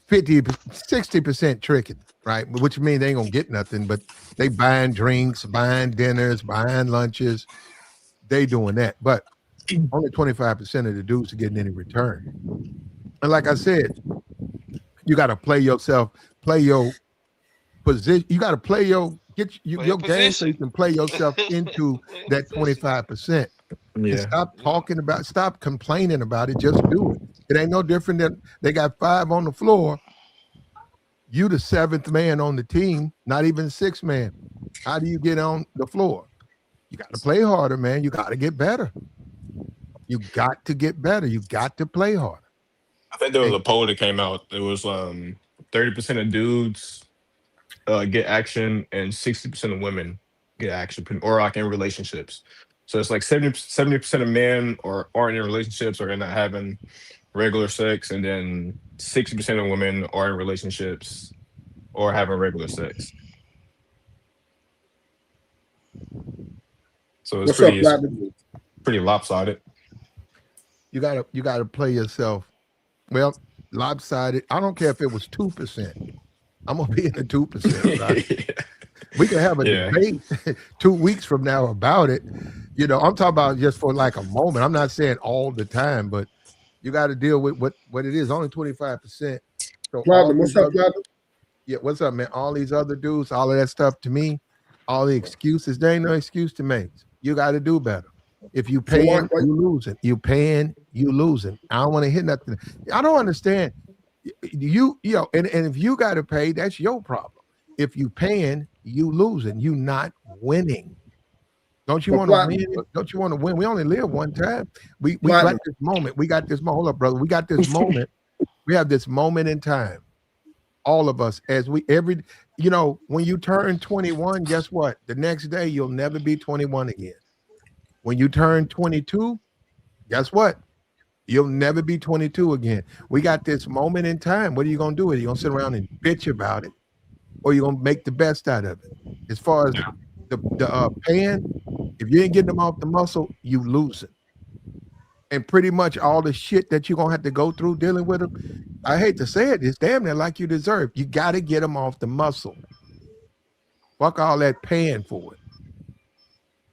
Speaker 1: 50, 60% tricking, right? Which means they ain't gonna get nothing, but they buying drinks, buying dinners, buying lunches. They doing that. But only 25% of the dudes are getting any return. And like I said, you got to play yourself, play your position. You got to play
Speaker 3: Play your
Speaker 1: your game so you
Speaker 3: position.
Speaker 1: can play yourself into
Speaker 3: Play your
Speaker 1: that
Speaker 3: position.
Speaker 1: 25%. And
Speaker 2: Yeah.
Speaker 3: Yeah.
Speaker 1: stop complaining about it. Just do it. It ain't no different than they got five on the floor. You the seventh man on the team, not even sixth man. How do you get on the floor? You got to play harder, man. You got to get better. You got to get better. You got to play harder.
Speaker 2: I think there was
Speaker 1: And
Speaker 2: a poll that came out. It was 30% of dudes get action and 60% of women get action or like in relationships. So it's like 70% of men aren't in relationships or they're not having regular sex, and then 60% of women are in relationships or having regular sex. So
Speaker 4: What's up,
Speaker 2: it's
Speaker 4: Platinum?
Speaker 2: pretty lopsided.
Speaker 1: you gotta play yourself. Well, lopsided. I don't care if it was 2%. I'm gonna be in the 2%, right? We can have a
Speaker 2: Yeah.
Speaker 1: debate 2 weeks from now about it. I'm talking about just for like a moment. I'm not saying all the time, but you got to deal with what it is. Only 25%. So all
Speaker 4: Platinum,
Speaker 1: these
Speaker 4: what's up,
Speaker 1: other
Speaker 4: Platinum?
Speaker 1: yeah, what's up, man? All these other dudes, all of that stuff to me, all the excuses, there ain't no excuse to make. You got to do better. If you
Speaker 4: For
Speaker 1: paying,
Speaker 4: what?
Speaker 1: you losing. You paying, you losing. I don't want to hit nothing. I don't understand. And if you got to pay, that's your problem. If you paying, you losing. You not winning. Don't you
Speaker 4: But
Speaker 1: want to
Speaker 4: Platinum,
Speaker 1: win? Don't you want to win? We only live one time. We got
Speaker 4: Platinum,
Speaker 1: this moment. We got this moment. Hold up, brother. We got this moment. We have this moment in time. All of us, as we when you turn 21, guess what? The next day you'll never be 21 again. When you turn 22, guess what? You'll never be 22 again. We got this moment in time. What are you gonna do with it? You gonna sit around and bitch about it, or you gonna make the best out of it? As far as the paying, if you ain't getting them off the muscle, you losing. And pretty much all the shit that you're gonna have to go through dealing with them. I hate to say it, it's damn near like you deserve. You got to get them off the muscle. Fuck all that paying for it.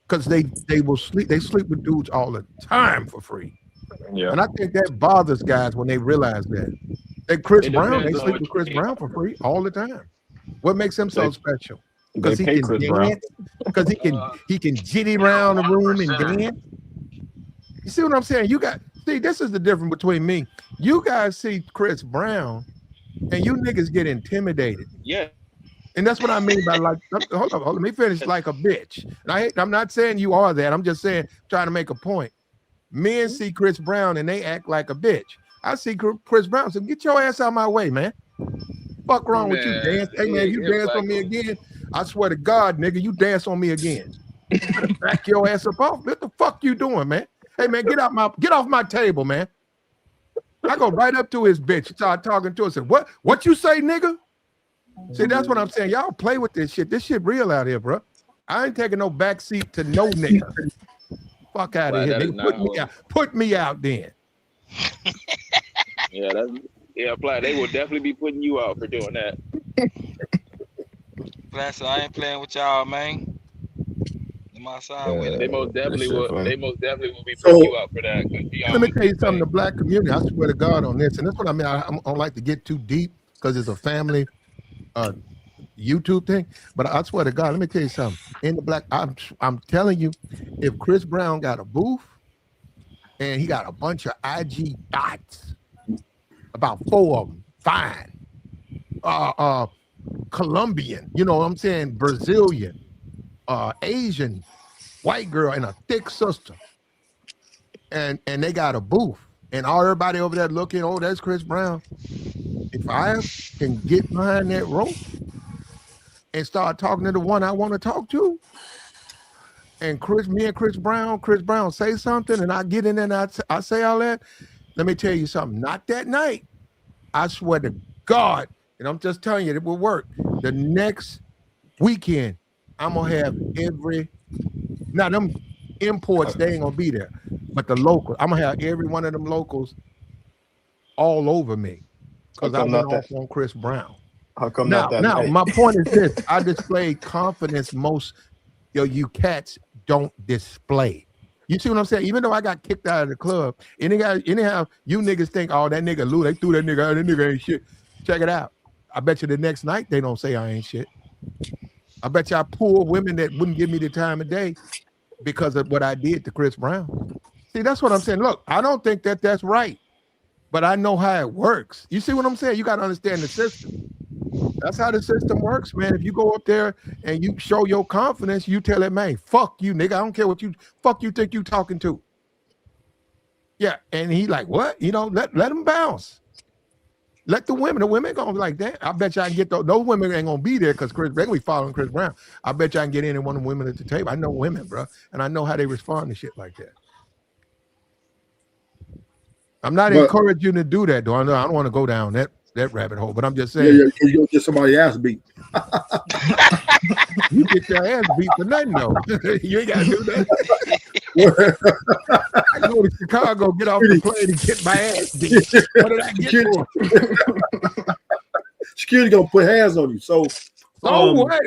Speaker 1: Because they will sleep. They sleep with dudes all the time for free.
Speaker 2: Yeah.
Speaker 1: And I think that bothers guys when they realize that. That Chris
Speaker 2: It
Speaker 1: Brown,
Speaker 2: depends
Speaker 1: they
Speaker 2: on
Speaker 1: sleep
Speaker 2: what
Speaker 1: with
Speaker 2: you
Speaker 1: Chris
Speaker 2: pay.
Speaker 1: Brown for free all the time. What makes him so
Speaker 2: They
Speaker 1: special?
Speaker 2: they
Speaker 1: Because he
Speaker 2: pay
Speaker 1: can
Speaker 2: Chris Brown.
Speaker 1: dance, because he can jitty around the room and dance. You see what I'm saying? This is the difference between me. You guys see Chris Brown and you niggas get intimidated. And that's what I mean by like, hold on, let me finish like a bitch. And I'm not saying you are that. I'm just saying, trying to make a point. Men see Chris Brown and they act like a bitch. I see Chris Brown, so get your ass out of my way, man. Fuck wrong with you, dance? Hey man, if you dance on me again, I swear to God, nigga, you dance on me again. Better back your ass up off. What the fuck you doing, man? Hey man, get off my table, man. I go right up to his bitch, start talking to her. Said, what you say, nigga? See, that's what I'm saying. Y'all play with this shit. This shit real out here, bro. I ain't taking no backseat to no nigga. Fuck out of here, nigga. Put me out then.
Speaker 4: Flat. They will definitely be putting you out for doing that.
Speaker 3: Flat, so I ain't playing with y'all, man. I'm outside with it.
Speaker 4: They most definitely will. They most definitely will be putting you out for that.
Speaker 1: Let me tell you something. The black community, I swear to God on this, and that's what I mean. I don't like to get too deep because it's a family YouTube thing. But I swear to God, let me tell you something. In the black, I'm telling you, if Chris Brown got a booth and he got a bunch of IG dots, about 4 of them, fine. Colombian, you know what I'm saying? Brazilian, Asian, white girl, and a thick sister. And they got a booth. And everybody over there looking, oh, that's Chris Brown. If I can get behind that rope and start talking to the one I want to talk to, and Chris Brown say something, and I get in there and I say all that, let me tell you something. Not that night. I swear to God, and I'm just telling you, it will work. The next weekend, I'm going to have now them imports, they ain't going to be there, but the local, I'm going to have every one of them locals all over me because I went off on Chris Brown.
Speaker 2: How come
Speaker 1: now, my point is this. I displayed confidence most you cats don't display. You see what I'm saying? Even though I got kicked out of the club, anyhow, you niggas think, oh, that nigga Lou, they threw that nigga out, that nigga ain't shit. Check it out. I bet you the next night they don't say I ain't shit. I bet you I pull women that wouldn't give me the time of day because of what I did to Chris Brown. See, that's what I'm saying. Look, I don't think that's right, but I know how it works. You see what I'm saying? You got to understand the system. That's how the system works, man. If you go up there and you show your confidence, you tell that man, fuck you, nigga. I don't care what you think you talking to. Yeah, and he like, what? You know, let him bounce. Let the women gonna be like that. I bet you I can get those women ain't gonna be there because they're gonna be following Chris Brown. I bet you I can get any one of the women at the table. I know women, bro, and I know how they respond to shit like that. I'm not encouraging you to do that, though. I don't want to go down that rabbit hole, but I'm just saying.
Speaker 5: Yeah, you don't get somebody's ass beat.
Speaker 1: You get your ass beat for nothing, though. You ain't got to do that. I go to Chicago, get off the plane, and get my ass beat. What did I get for?
Speaker 5: Security gonna put hands on you. So
Speaker 1: what?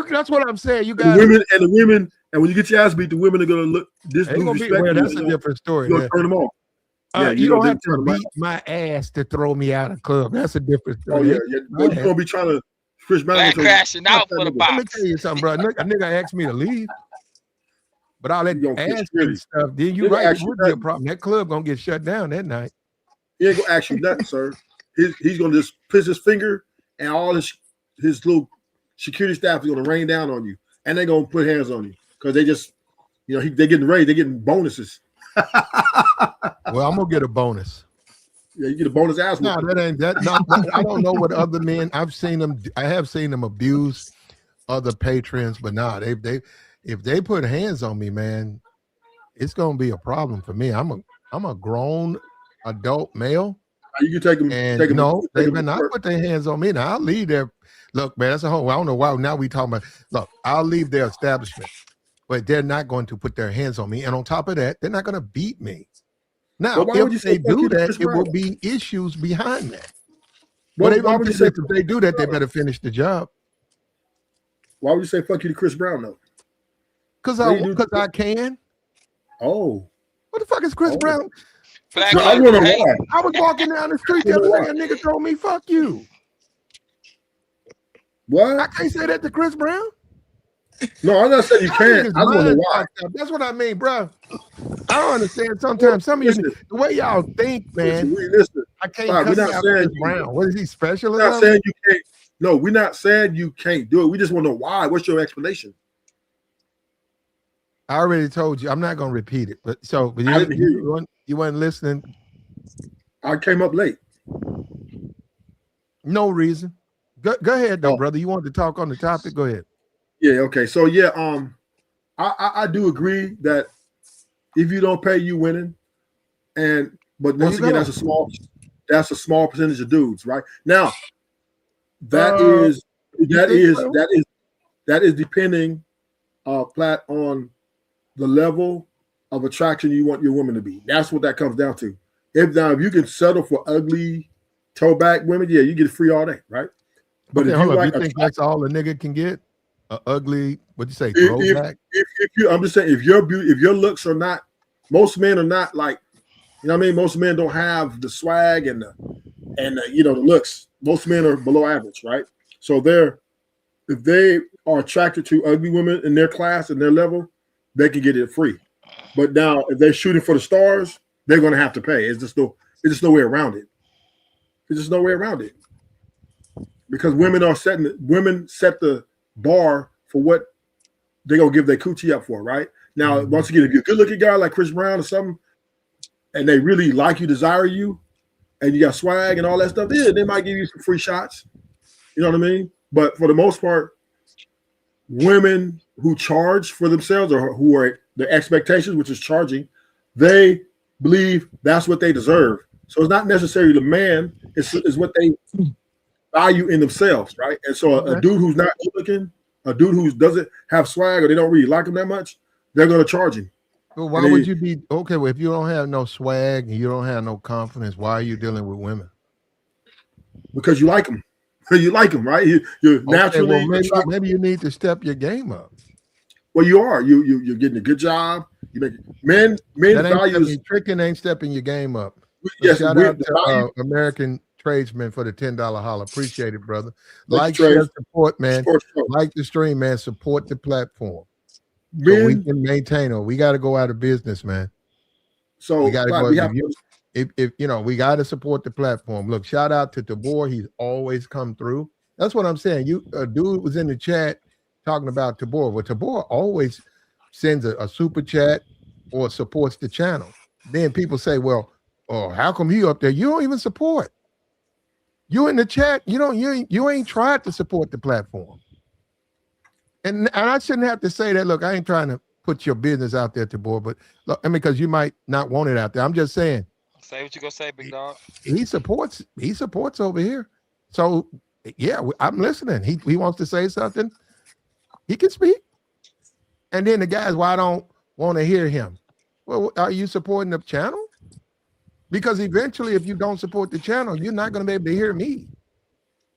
Speaker 1: That's what I'm saying. You got
Speaker 5: the women, and when you get your ass beat, the women are gonna look. This dude respect you.
Speaker 1: That's a different story.
Speaker 5: You're gonna turn them on.
Speaker 1: You don't have to beat my ass to throw me out of club. That's a different story.
Speaker 5: Oh yeah. You're gonna be trying to Chris Brown
Speaker 3: crashing out for the box.
Speaker 1: Let me tell you something, bro. A nigga asked me to leave, but I'll let you ask me stuff. Then you right, it would be a problem. That club gonna get shut down that night.
Speaker 5: He ain't gonna ask you nothing, sir. He's gonna just piss his finger, and all his little security staff is gonna rain down on you, and they're gonna put hands on you because they just, they're getting raised, they're getting bonuses.
Speaker 1: Well, I'm gonna get a bonus.
Speaker 5: Yeah, you get a bonus ass.
Speaker 1: No, that ain't that. No, I don't know what other men. I have seen them abuse other patrons, but if they put hands on me, man, it's gonna be a problem for me. I'm a grown adult male.
Speaker 5: You can take them.
Speaker 1: And they better not put their hands on me. Now I'll leave their. Look, man, that's a whole. I don't know why. Now we talking about. Look, I'll leave their establishment, but they're not going to put their hands on me. And on top of that, they're not going to beat me. Now, if they do that, it will be issues behind that. But if they do that, they better finish the job.
Speaker 5: Why would you say fuck you to Chris Brown though?
Speaker 1: Because I can.
Speaker 5: Oh,
Speaker 1: what the fuck is Chris Brown?
Speaker 5: I
Speaker 1: was walking down the street the other day, a nigga told me, fuck you.
Speaker 5: What?
Speaker 1: I can't say that to Chris Brown.
Speaker 5: No, I'm not saying you can't. I don't know why.
Speaker 1: That's what I mean, bro. I don't understand. Sometimes some of you, the way y'all think, man.
Speaker 5: Listen.
Speaker 1: I can't cut out Chris Brown. What is he special?
Speaker 5: We're not saying you can't. No, we're not saying you can't do it. We just want to know why. What's your explanation?
Speaker 1: I already told you. I'm not gonna repeat it. But
Speaker 5: I didn't hear you.
Speaker 1: You weren't listening.
Speaker 5: I came up late.
Speaker 1: No reason. Go ahead though,
Speaker 5: Oh,
Speaker 1: brother. You wanted to talk on the topic. Go ahead.
Speaker 5: yeah. Okay. So yeah, I do agree that if you don't pay, you winning. But
Speaker 1: There
Speaker 5: once
Speaker 1: you
Speaker 5: again,
Speaker 1: go.
Speaker 5: that's a small percentage of dudes, right? Now that
Speaker 1: Uh,
Speaker 5: is
Speaker 1: you
Speaker 5: that
Speaker 1: think
Speaker 5: is
Speaker 1: so?
Speaker 5: that is depending flat on the level of attraction you want your woman to be. That's what that comes down to. If you can settle for ugly toe back women, yeah, you get free all day, right? But
Speaker 1: Okay,
Speaker 5: if
Speaker 1: hold
Speaker 5: you
Speaker 1: up. You
Speaker 5: like
Speaker 1: think that's all a nigga can get? A ugly, what'd you say,
Speaker 5: if
Speaker 1: throwback?
Speaker 5: if you, I'm just saying, if your looks are not, most men are not like, you know what I mean. Most men don't have the swag and the looks. Most men are below average, right? So if they are attracted to ugly women in their class and their level, they can get it free. But now if they're shooting for the stars, they're going to have to pay. It's just no way around it. There's just no way around it because women set the bar for what they're gonna give their coochie up for, right? Now,
Speaker 1: Mhm.
Speaker 5: once again, if you're a good looking guy like Chris Brown or something, and they really like you, desire you, and you got swag and all that stuff, yeah, they might give you some free shots. You know what I mean? But for the most part, women who charge for themselves or who are the expectations, which is charging, they believe that's what they deserve. So it's not necessarily the man, it's what they value in themselves, right? And so a
Speaker 1: Okay.
Speaker 5: dude who's not good looking, a dude who doesn't have swag or they don't really like him that much, they're gonna charge him.
Speaker 1: Well,
Speaker 5: And
Speaker 1: why would you be okay? Well, if you don't have no swag and you don't have no confidence, why are you dealing with women?
Speaker 5: because you like them. You like them, right? You're
Speaker 1: Okay, well,
Speaker 5: naturally attracted.
Speaker 1: maybe you need to step your game up.
Speaker 5: Well, you are. You're getting a good job. You make men
Speaker 1: That ain't
Speaker 5: values.
Speaker 1: stepping tricking, ain't stepping your game up. Look,
Speaker 5: Yes,
Speaker 1: shout
Speaker 5: we,
Speaker 1: out
Speaker 5: the
Speaker 1: to
Speaker 5: value.
Speaker 1: American Tradesman for the $10 holler. Appreciate it, brother.
Speaker 5: Thank you,
Speaker 1: Like, share,
Speaker 5: Trace.
Speaker 1: support, man.
Speaker 5: For sure.
Speaker 1: Like the stream, man. Support the platform so we
Speaker 5: Men.
Speaker 1: can maintain it. We got to go out of business, man. We
Speaker 5: So
Speaker 1: got to
Speaker 5: Clyde,
Speaker 1: go.
Speaker 5: we have
Speaker 1: If you know, we got to support the platform. Look, shout out to Tabor. He's always come through. That's what I'm saying. A dude was in the chat talking about Tabor. Well, Tabor always sends a super chat or supports the channel. Then people say, well, oh, how come you up there? You don't even support. You in the chat, you ain't tried to support the platform. And I shouldn't have to say that. Look, I ain't trying to put your business out there, Tabor, but look, I mean, because you might not want it out there. I'm just saying
Speaker 3: Say what you gonna say, big dog.
Speaker 1: he supports over here. So yeah, I'm listening. He wants to say something. He can speak. And then the guys, well, I don't want to hear him. Well, are you supporting the channel? Because eventually, if you don't support the channel, you're not going to be able to hear me.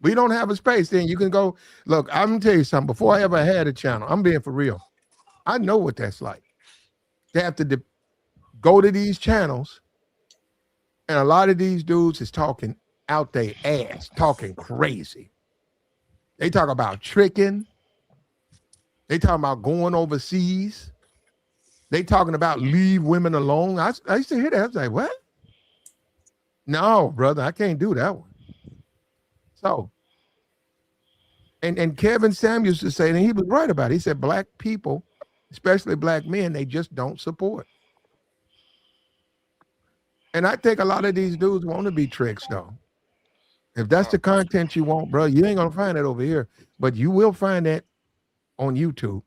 Speaker 1: We don't have a space. Then you can go, look, I'm going to tell you something. Before I ever had a channel, I'm being for real. I know what that's like. They have to go to these channels, and a lot of these dudes is talking out their ass, talking crazy. They talk about tricking. They talking about going overseas. They talking about leave women alone. I used to hear that. I was like, what? No, brother, I can't do that one. So, and Kevin Samuels used to say, and he was right about it. He said, black people, especially black men, they just don't support. And I think a lot of these dudes want to be tricks, though. If that's the content you want, bro, you ain't gonna find it over here, but you will find that on YouTube.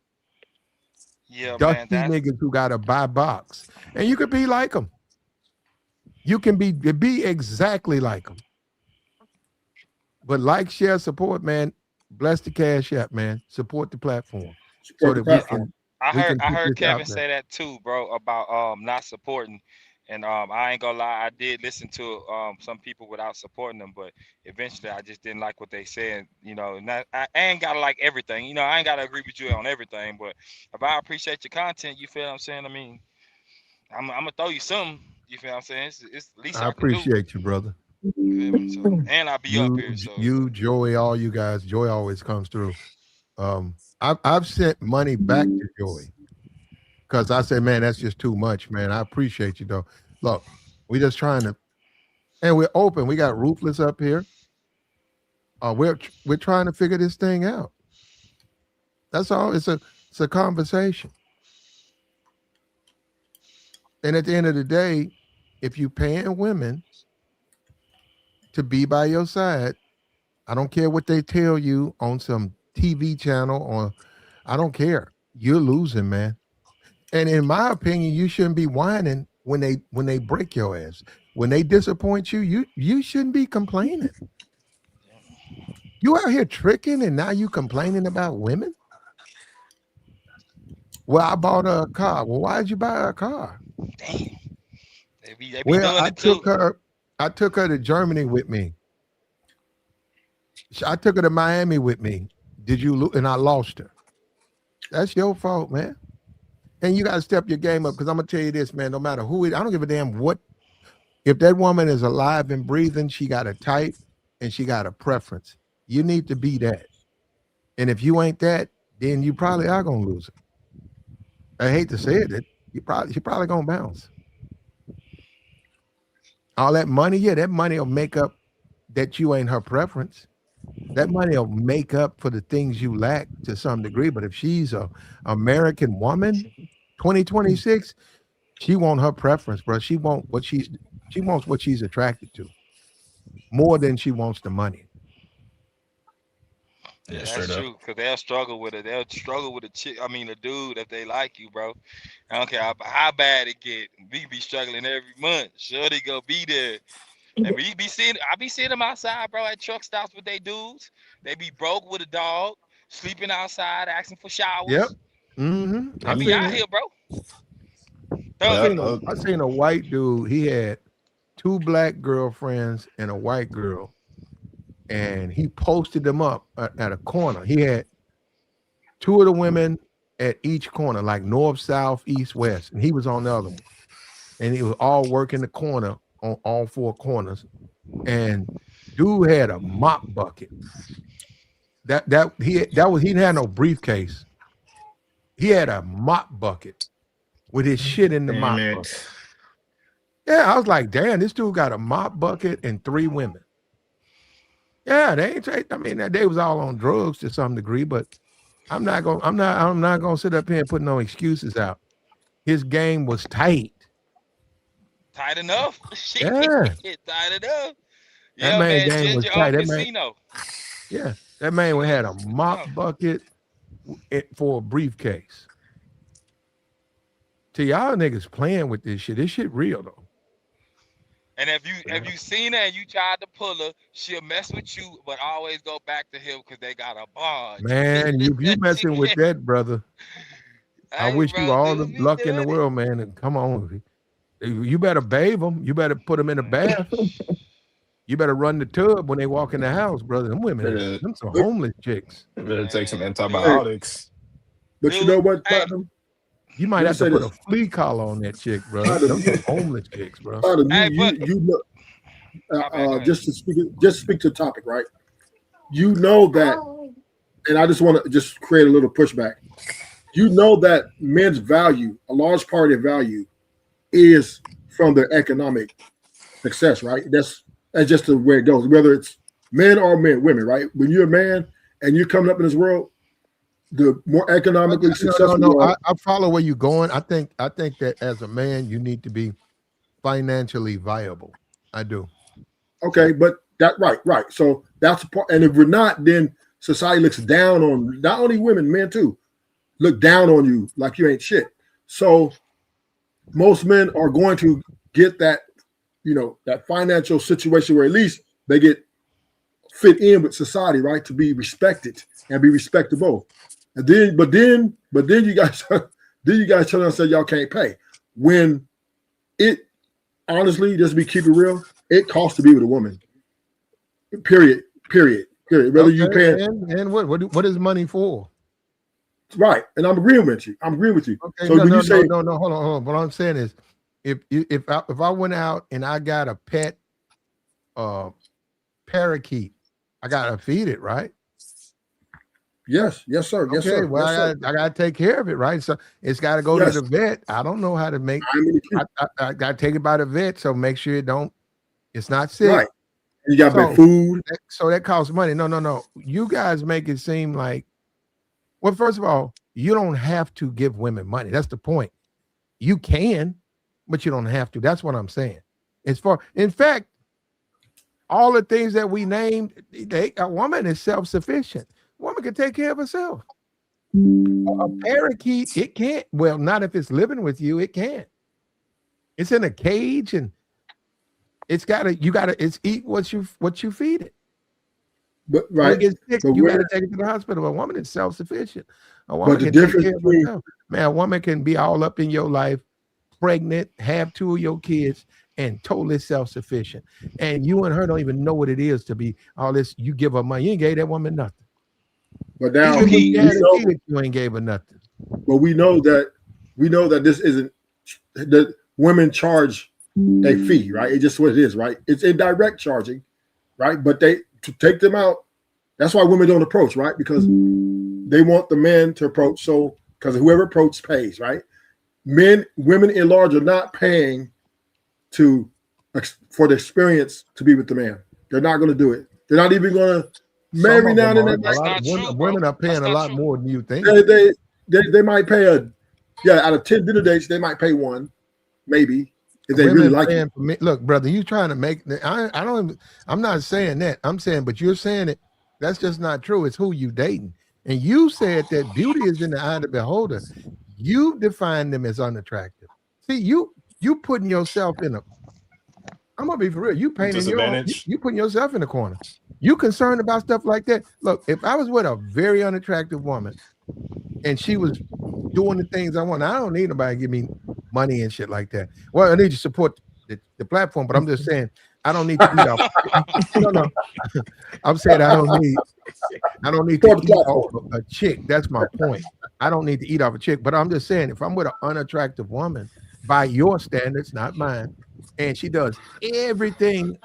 Speaker 3: Yeah, man.
Speaker 1: Dusty niggas who got a buy box, and you could be like them. You can be exactly like them. But like, share, support, man. Bless the cash app, man. Support the platform so
Speaker 5: support the
Speaker 1: that we
Speaker 5: platform.
Speaker 1: can
Speaker 3: I
Speaker 1: we
Speaker 3: heard
Speaker 1: can
Speaker 3: I
Speaker 1: put
Speaker 3: heard
Speaker 1: this out
Speaker 3: Kevin
Speaker 1: there.
Speaker 3: say that too, bro, about not supporting. And I ain't gonna lie, I did listen to some people without supporting them, but eventually I just didn't like what they said. You know, and I ain't gotta like everything. You know, I ain't gotta agree with you on everything, but if I appreciate your content, you feel what I'm saying? I mean, I'm gonna throw you something. You feel what I'm saying? It's the least
Speaker 1: I
Speaker 3: I can do.
Speaker 1: appreciate you, brother.
Speaker 3: You feel me? So, and I'll be up here. So,
Speaker 1: Joey, all you guys. Joey always comes through. I've sent money back to Joey because I said, man, that's just too much, man. I appreciate you though. Look, we just trying to, and we're open. We got Ruthless up here. We're trying to figure this thing out. That's all. It's a conversation. And at the end of the day, if you paying women to be by your side, I don't care what they tell you on some TV channel or I don't care. You're losing, man. And in my opinion, you shouldn't be whining when they break your ass. When they disappoint you, you shouldn't be complaining. You out here tricking and now you complaining about women? Well, I bought her a car. Well, why did you buy her a car?
Speaker 3: Damn, they be
Speaker 1: Well,
Speaker 3: doing it too.
Speaker 1: I took her to Germany with me. I took her to Miami with me. And I lost her. That's your fault, man. And you got to step your game up because I'm gonna tell you this, man. No matter who it, I don't give a damn what. If that woman is alive and breathing, she got a type and she got a preference. You need to be that. And if you ain't that, then you probably are gonna lose it. I hate to say it, she probably gonna bounce. All that money, yeah, that money will make up that you ain't her preference. That money will make up for the things you lack to some degree. But if she's a American woman, 2026, she want her preference, bro. She wants what she's attracted to more than she wants the money.
Speaker 3: Yeah,
Speaker 2: Yeah,
Speaker 3: that's
Speaker 2: straight up.
Speaker 3: true. Cause they'll struggle with it. They'll struggle with a chick. I mean, a dude if they like you, bro. I don't care how bad it get. We be struggling every month. Sure, they gonna be there. And I be seeing them outside, bro, at truck stops with they dudes. They be broke with a dog, sleeping outside, asking for
Speaker 1: Yep.
Speaker 3: showers. They
Speaker 1: I
Speaker 3: be
Speaker 2: Mhm.
Speaker 1: seen
Speaker 3: out
Speaker 1: it.
Speaker 3: here, bro,
Speaker 1: I
Speaker 2: Yep.
Speaker 3: thugging.
Speaker 1: seen a white dude. He had two black girlfriends and a white girl, and he posted them up at a corner. He had two of the women at each corner, like north, south, east, west, and he was on the other one. And he was all working the corner on all four corners. And dude had a mop bucket. He didn't have no briefcase. He had a mop bucket with his shit in the
Speaker 2: Damn
Speaker 1: mop bucket.
Speaker 2: it.
Speaker 1: Yeah, I was like, damn, this dude got a mop bucket and three women. Yeah, they ain't. I mean, they was all on drugs to some degree, but I'm not gonna sit up here and put no excuses out. His game was tight.
Speaker 3: Tight enough. Shit,
Speaker 1: Yeah,
Speaker 3: tight enough.
Speaker 1: that
Speaker 3: Yeah,
Speaker 1: man
Speaker 3: man,
Speaker 1: game was
Speaker 3: Ginger
Speaker 1: tight.
Speaker 3: Home Casino.
Speaker 1: Yeah, that man
Speaker 3: Ginger
Speaker 1: had
Speaker 3: Home
Speaker 1: a mop
Speaker 3: Casino.
Speaker 1: bucket for a briefcase. To y'all niggas playing with this shit. This shit real though.
Speaker 3: And if
Speaker 1: Yeah.
Speaker 3: you seen her and you tried to pull her, she'll mess with you, but always go back to him because they got a bond.
Speaker 1: Man, you
Speaker 3: She
Speaker 1: messing with
Speaker 3: can't-
Speaker 1: that, brother. I
Speaker 3: Hey,
Speaker 1: wish you
Speaker 3: bro,
Speaker 1: all the
Speaker 3: dudes be
Speaker 1: luck in the
Speaker 3: doing it.
Speaker 1: world, man. And come on, you better bathe them. You better put them in a bath. You better run the tub when they walk in the house, brother. Them women is
Speaker 2: Better,
Speaker 1: them some
Speaker 5: But,
Speaker 1: homeless chicks.
Speaker 2: better take some
Speaker 3: Man,
Speaker 5: hey,
Speaker 2: antibiotics.
Speaker 5: but you know what,
Speaker 3: hey,
Speaker 5: Platinum?
Speaker 1: You might
Speaker 5: Let me
Speaker 1: have to
Speaker 5: say
Speaker 1: put a
Speaker 5: this,
Speaker 1: flea collar on that chick, bro. Them
Speaker 5: Platinum.
Speaker 1: some homeless chicks, bro.
Speaker 5: Platinum,
Speaker 3: hey, but
Speaker 5: you know,
Speaker 3: my bad. Go ahead.
Speaker 5: just speak to the topic, right? You know that, and I just want to just create a little pushback. You know that men's value, a large part of their value, is from their economic success, right? That's just the way it goes. Whether it's women, right? When you're a man and you're coming up in this world, the more economically successful
Speaker 1: No.
Speaker 5: you are.
Speaker 1: I follow where you're going. I think that as a man, you need to be financially viable. I do.
Speaker 5: Okay, but right. So that's the part. And if we're not, then society looks down on not only women, men too. Look down on you like you ain't shit. So most men are going to get that, that financial situation where at least they get fit in with society, right? To be respected and be respectable. And then you guys, then you guys tell us that y'all can't pay. When it honestly, just be keep it real, it costs to be with a woman. Period. Period. Period. Whether you
Speaker 1: Okay,
Speaker 5: paying
Speaker 1: and what is money for?
Speaker 5: right, and I'm agreeing with you. I'm agreeing with you.
Speaker 1: Okay,
Speaker 5: So
Speaker 1: no,
Speaker 5: when
Speaker 1: no,
Speaker 5: you
Speaker 1: no,
Speaker 5: say
Speaker 1: no, no. Hold on, hold on. What I'm saying is, if I went out and I got a pet uh parakeet, I gotta feed it, right?
Speaker 5: yes, yes, sir, yes,
Speaker 1: Okay,
Speaker 5: sir,
Speaker 1: well,
Speaker 5: yes, sir,
Speaker 1: I gotta take care of it, right? So it's got to go to
Speaker 5: yes.
Speaker 1: the vet. I don't know how to make.
Speaker 5: I'm in the queue.
Speaker 1: I got to take it by the vet, so make sure it's not sick.
Speaker 5: Right. You got better
Speaker 1: So
Speaker 5: food.
Speaker 1: that costs money. No, no, no. You guys make it seem like, first of all, you don't have to give women money. That's the point. You can. but you don't have to. That's what I'm saying. In fact, all the things that we named, a woman is self-sufficient. A woman can take care of herself. A parakeet, it can't. Well, not if it's living with you, it can't. It's in a cage and it's eat what you feed it.
Speaker 5: But
Speaker 1: When
Speaker 5: right,
Speaker 1: it gets sick,
Speaker 5: but
Speaker 1: you got to take it to the hospital. A woman is self-sufficient. A woman
Speaker 5: but the
Speaker 1: can take
Speaker 5: difference
Speaker 1: care of
Speaker 5: between
Speaker 1: herself. Man, a woman can be all up in your life, pregnant, have 2 of your kids, and totally self-sufficient. And you and her don't even know what it is to be all this. You give her money. You ain't gave that woman nothing.
Speaker 5: but now
Speaker 1: Even
Speaker 5: we
Speaker 1: the
Speaker 5: know,
Speaker 1: guarantee that you ain't gave her nothing.
Speaker 5: but we know that this isn't that women charge a fee, right? It's just what it is, right? It's indirect charging, right? But they to take them out. That's why women don't approach, right? Because they want the men to approach. So because whoever approaches pays, right? Women in large are not paying for the experience to be with the man. They're not going to do it. They're not even going to
Speaker 1: Some
Speaker 5: marry
Speaker 1: of
Speaker 5: now
Speaker 1: them
Speaker 5: and
Speaker 1: are.
Speaker 5: then.
Speaker 1: A
Speaker 3: That's
Speaker 1: lot of
Speaker 3: not true, bro.
Speaker 1: women are paying
Speaker 3: That's
Speaker 1: a
Speaker 3: not
Speaker 1: lot
Speaker 3: true.
Speaker 1: more than you think.
Speaker 5: They might pay out of 10 dinner dates, they might pay one, maybe, if they really
Speaker 1: Women
Speaker 5: like
Speaker 1: paying
Speaker 5: it.
Speaker 1: for me. Look, brother, you trying to make. I don't. I'm not saying that. I'm saying, but you're saying it. That's just not true. It's who you dating, and you said that beauty is in the eye of the beholder. You define them as unattractive. See, you putting yourself in a. I'm gonna be for real. You painting your own.
Speaker 2: Disadvantage.
Speaker 1: You putting yourself in the corner. You concerned about stuff like that. Look, if I was with a very unattractive woman and she was doing the things I want, I don't need nobody to give me money and shit like that. Well, I need to support the platform, but I'm just saying I don't need to eat off. No, no. I'm saying I don't need to
Speaker 5: For the
Speaker 1: eat off
Speaker 5: platform.
Speaker 1: of a chick. That's my point. I don't need to eat off a chick, but I'm just saying if I'm with an unattractive woman by your standards, not mine, and she does everything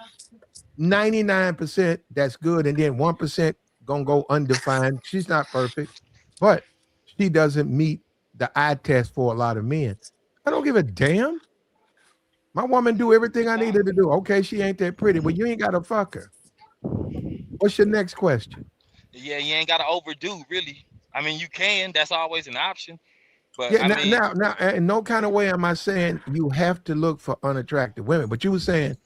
Speaker 1: 99% that's good, and then 1% gonna go undefined. She's not perfect, but she doesn't meet the eye test for a lot of men. I don't give a damn. My woman do everything I need her to do. Okay, she ain't that pretty, but you ain't gotta fuck her. What's your next question?
Speaker 3: Yeah, you ain't gotta overdo, really. I mean, you can. That's always an option. But
Speaker 1: Yeah,
Speaker 3: I mean,
Speaker 1: now, in no kind of way am I saying you have to look for unattractive women, but you were saying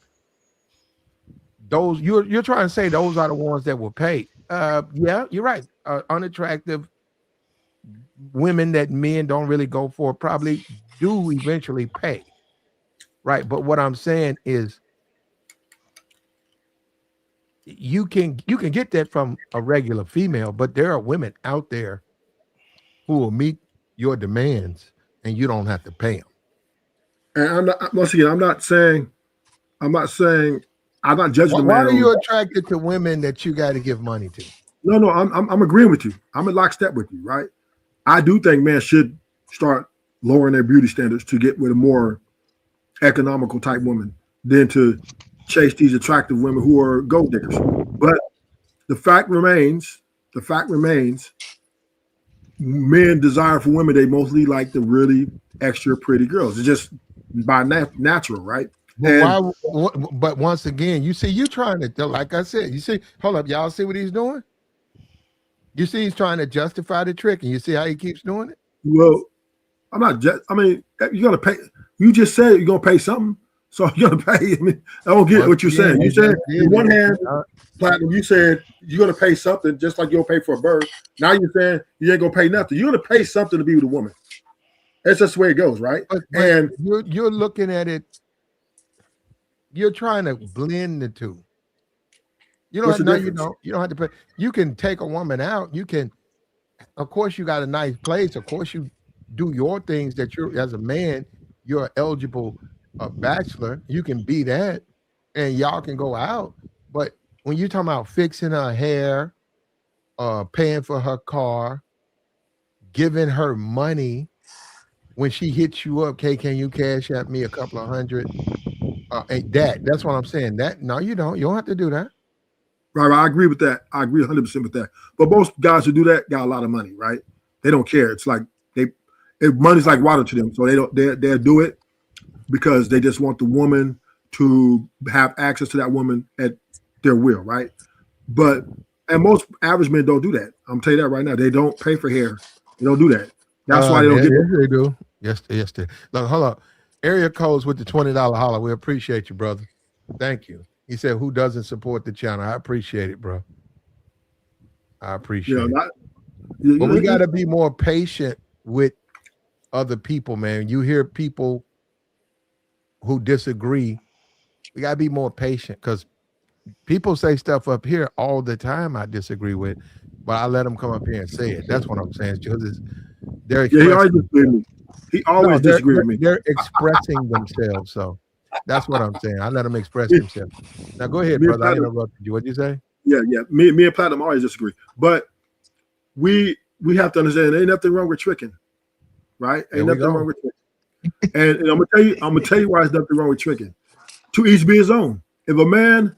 Speaker 1: those you're trying to say those are the ones that will pay. Yeah, you're right. Unattractive women that men don't really go for probably do eventually pay. Right. But what I'm saying is you can get that from a regular female, but there are women out there who will meet your demands and you don't have to pay them.
Speaker 5: And I'm not once again, I'm not saying I'm not judging the
Speaker 1: Why
Speaker 5: man
Speaker 1: are
Speaker 5: on.
Speaker 1: you attracted to women that you got to give money to?
Speaker 5: No, I'm agreeing with you. I'm in lockstep with you, right? I do think men should start lowering their beauty standards to get with a more economical type woman than to chase these attractive women who are gold diggers. But the fact remains, the fact remains, men desire for women, they mostly like the really extra pretty girls. It's just by natural, right?
Speaker 1: But
Speaker 5: And
Speaker 1: but once again, you see, you trying to, like I said, you see, hold up, y'all see what he's doing? You see, he's trying to justify the trick, and you see how he keeps doing it?
Speaker 5: well, I'm not just, I mean, you're gonna pay. You just said you're gonna pay something, so you're gonna pay. I mean, I don't get
Speaker 1: Once
Speaker 5: what you're
Speaker 1: again,
Speaker 5: saying. You
Speaker 1: you
Speaker 5: said
Speaker 1: just did
Speaker 5: in one
Speaker 1: it.
Speaker 5: hand, platinum. You said you're gonna pay something just like you'll pay for a bird. Now you're saying you ain't gonna pay nothing. You're gonna pay something to be with a woman. That's just the way it goes, right?
Speaker 1: But
Speaker 5: And
Speaker 1: you're looking at it, you're trying to blend the two. You don't
Speaker 5: what's
Speaker 1: have,
Speaker 5: the
Speaker 1: no, you
Speaker 5: difference?
Speaker 1: don't. You don't have to pay. You can take a woman out. You can, of course, you got a nice place. Of course, you do your things that you're as a man. You're an eligible bachelor. You can be that, and y'all can go out. But when you're talking about fixing her hair, paying for her car, giving her money when she hits you up, okay, can you cash at me a couple of hundred? And that's what I'm saying. That no, you don't. You don't have to do that.
Speaker 5: Right, I agree with that. I agree 100% with that. But most guys who do that got a lot of money, right? They don't care. It's like money's like water to them, so they'll do it because they just want the woman to have access to that woman at their will, right? But and most average men don't do that. I'm telling you that right now. They don't pay for hair. They don't do that. That's why they don't get.
Speaker 1: Yes, they do. Yes, yes, they. Look, hold up. Area codes with the $20 holler. We appreciate you, brother. Thank you. He said, "Who doesn't support the channel?" I appreciate it, bro. I
Speaker 5: You know,
Speaker 1: appreciate it.
Speaker 5: not you
Speaker 1: But
Speaker 5: know,
Speaker 1: we got to be more patient with other people, man. You hear people who disagree. We got to be more patient because people say stuff up here all the time I disagree with, but I let them come up here and say it. That's what I'm saying. Because they're
Speaker 5: yeah, he always
Speaker 1: expressing.
Speaker 5: disagree with me. He
Speaker 1: No,
Speaker 5: always
Speaker 1: they're,
Speaker 5: disagree
Speaker 1: they're
Speaker 5: with me.
Speaker 1: they're expressing themselves. So that's what I'm saying. I let them express
Speaker 5: Me,
Speaker 1: themselves. Now go ahead,
Speaker 5: me and
Speaker 1: brother. I
Speaker 5: Platinum,
Speaker 1: interrupted you. What'd you say?
Speaker 5: yeah. Me and Platinum always disagree. But we have to understand there ain't nothing wrong with tricking, right?
Speaker 1: There
Speaker 5: Ain't
Speaker 1: we
Speaker 5: nothing wrong
Speaker 1: go.
Speaker 5: with tricking. And I'm gonna tell you why there's nothing wrong with tricking. To each be his own. If a man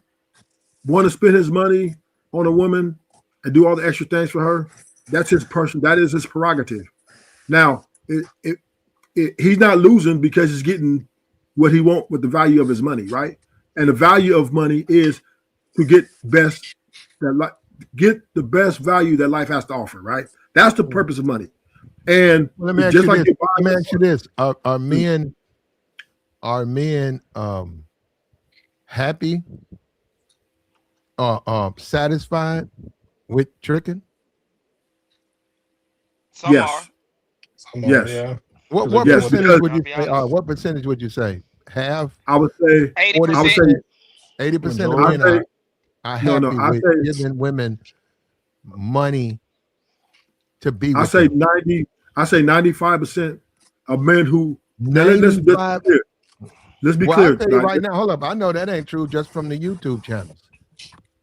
Speaker 5: want to spend his money on a woman and do all the extra things for her, that's his person. That is his prerogative. Now, he's not losing because he's getting what he want with the value of his money, right? And the value of money is to get the best value that life has to offer, right? That's the purpose of money. And
Speaker 1: Well, let me
Speaker 5: it's
Speaker 1: ask
Speaker 5: just
Speaker 1: you
Speaker 5: like
Speaker 1: this.
Speaker 5: you
Speaker 1: Let me ask you this. Are
Speaker 5: buy.
Speaker 1: men happy or satisfied with tricking?
Speaker 3: Some are.
Speaker 5: Yes,
Speaker 2: Some are,
Speaker 5: yes,
Speaker 2: yeah,
Speaker 1: What
Speaker 2: because they're
Speaker 1: what
Speaker 2: getting
Speaker 5: yes.
Speaker 2: what they.
Speaker 1: percentage
Speaker 5: Because
Speaker 1: would
Speaker 3: I'll
Speaker 1: you
Speaker 3: be
Speaker 1: say?
Speaker 3: honest.
Speaker 1: What percentage would you say? Half,
Speaker 5: I would say, I would
Speaker 3: 80%.
Speaker 5: say,
Speaker 1: 40%, 80% of
Speaker 5: I
Speaker 1: men
Speaker 2: Majority.
Speaker 5: say,
Speaker 1: are
Speaker 5: no.
Speaker 1: happy with giving women money to be
Speaker 5: I
Speaker 1: with
Speaker 5: say
Speaker 1: them.
Speaker 5: 90. I say 95% of men who now let's be
Speaker 1: 95.
Speaker 5: clear. Let's be
Speaker 1: Well, I'll
Speaker 5: clear.
Speaker 1: tell you
Speaker 5: Now,
Speaker 1: right now. Hold up. I know that ain't true just from the YouTube channels.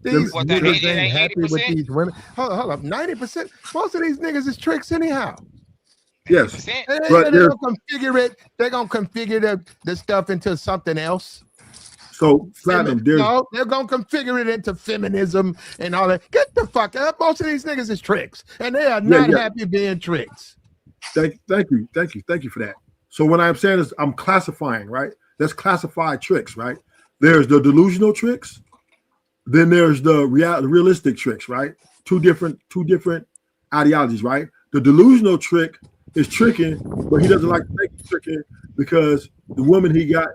Speaker 5: let me,
Speaker 1: These
Speaker 3: What, that
Speaker 5: let,
Speaker 1: niggas
Speaker 3: it
Speaker 1: ain't
Speaker 3: ain't
Speaker 1: happy with
Speaker 3: 80%?
Speaker 1: these women. Hold up. 90%. Most of these niggas is tricks anyhow.
Speaker 5: yes,
Speaker 3: 80%.
Speaker 5: but
Speaker 1: They're
Speaker 5: there's
Speaker 1: gonna configure it. They're gonna configure the stuff into something else.
Speaker 5: so platinum. There's
Speaker 1: No, they're gonna configure it into feminism and all that. Get the fuck out. Most of these niggas is tricks, and they are
Speaker 5: yeah,
Speaker 1: not
Speaker 5: yeah.
Speaker 1: happy being tricks.
Speaker 5: Thank you for that. So what I'm saying is I'm classifying, right? Let's classify tricks, right? There's the delusional tricks, then there's the realistic tricks, right? Two different ideologies, right? The delusional trick is tricking, but he doesn't like to think he's tricking because the woman he got,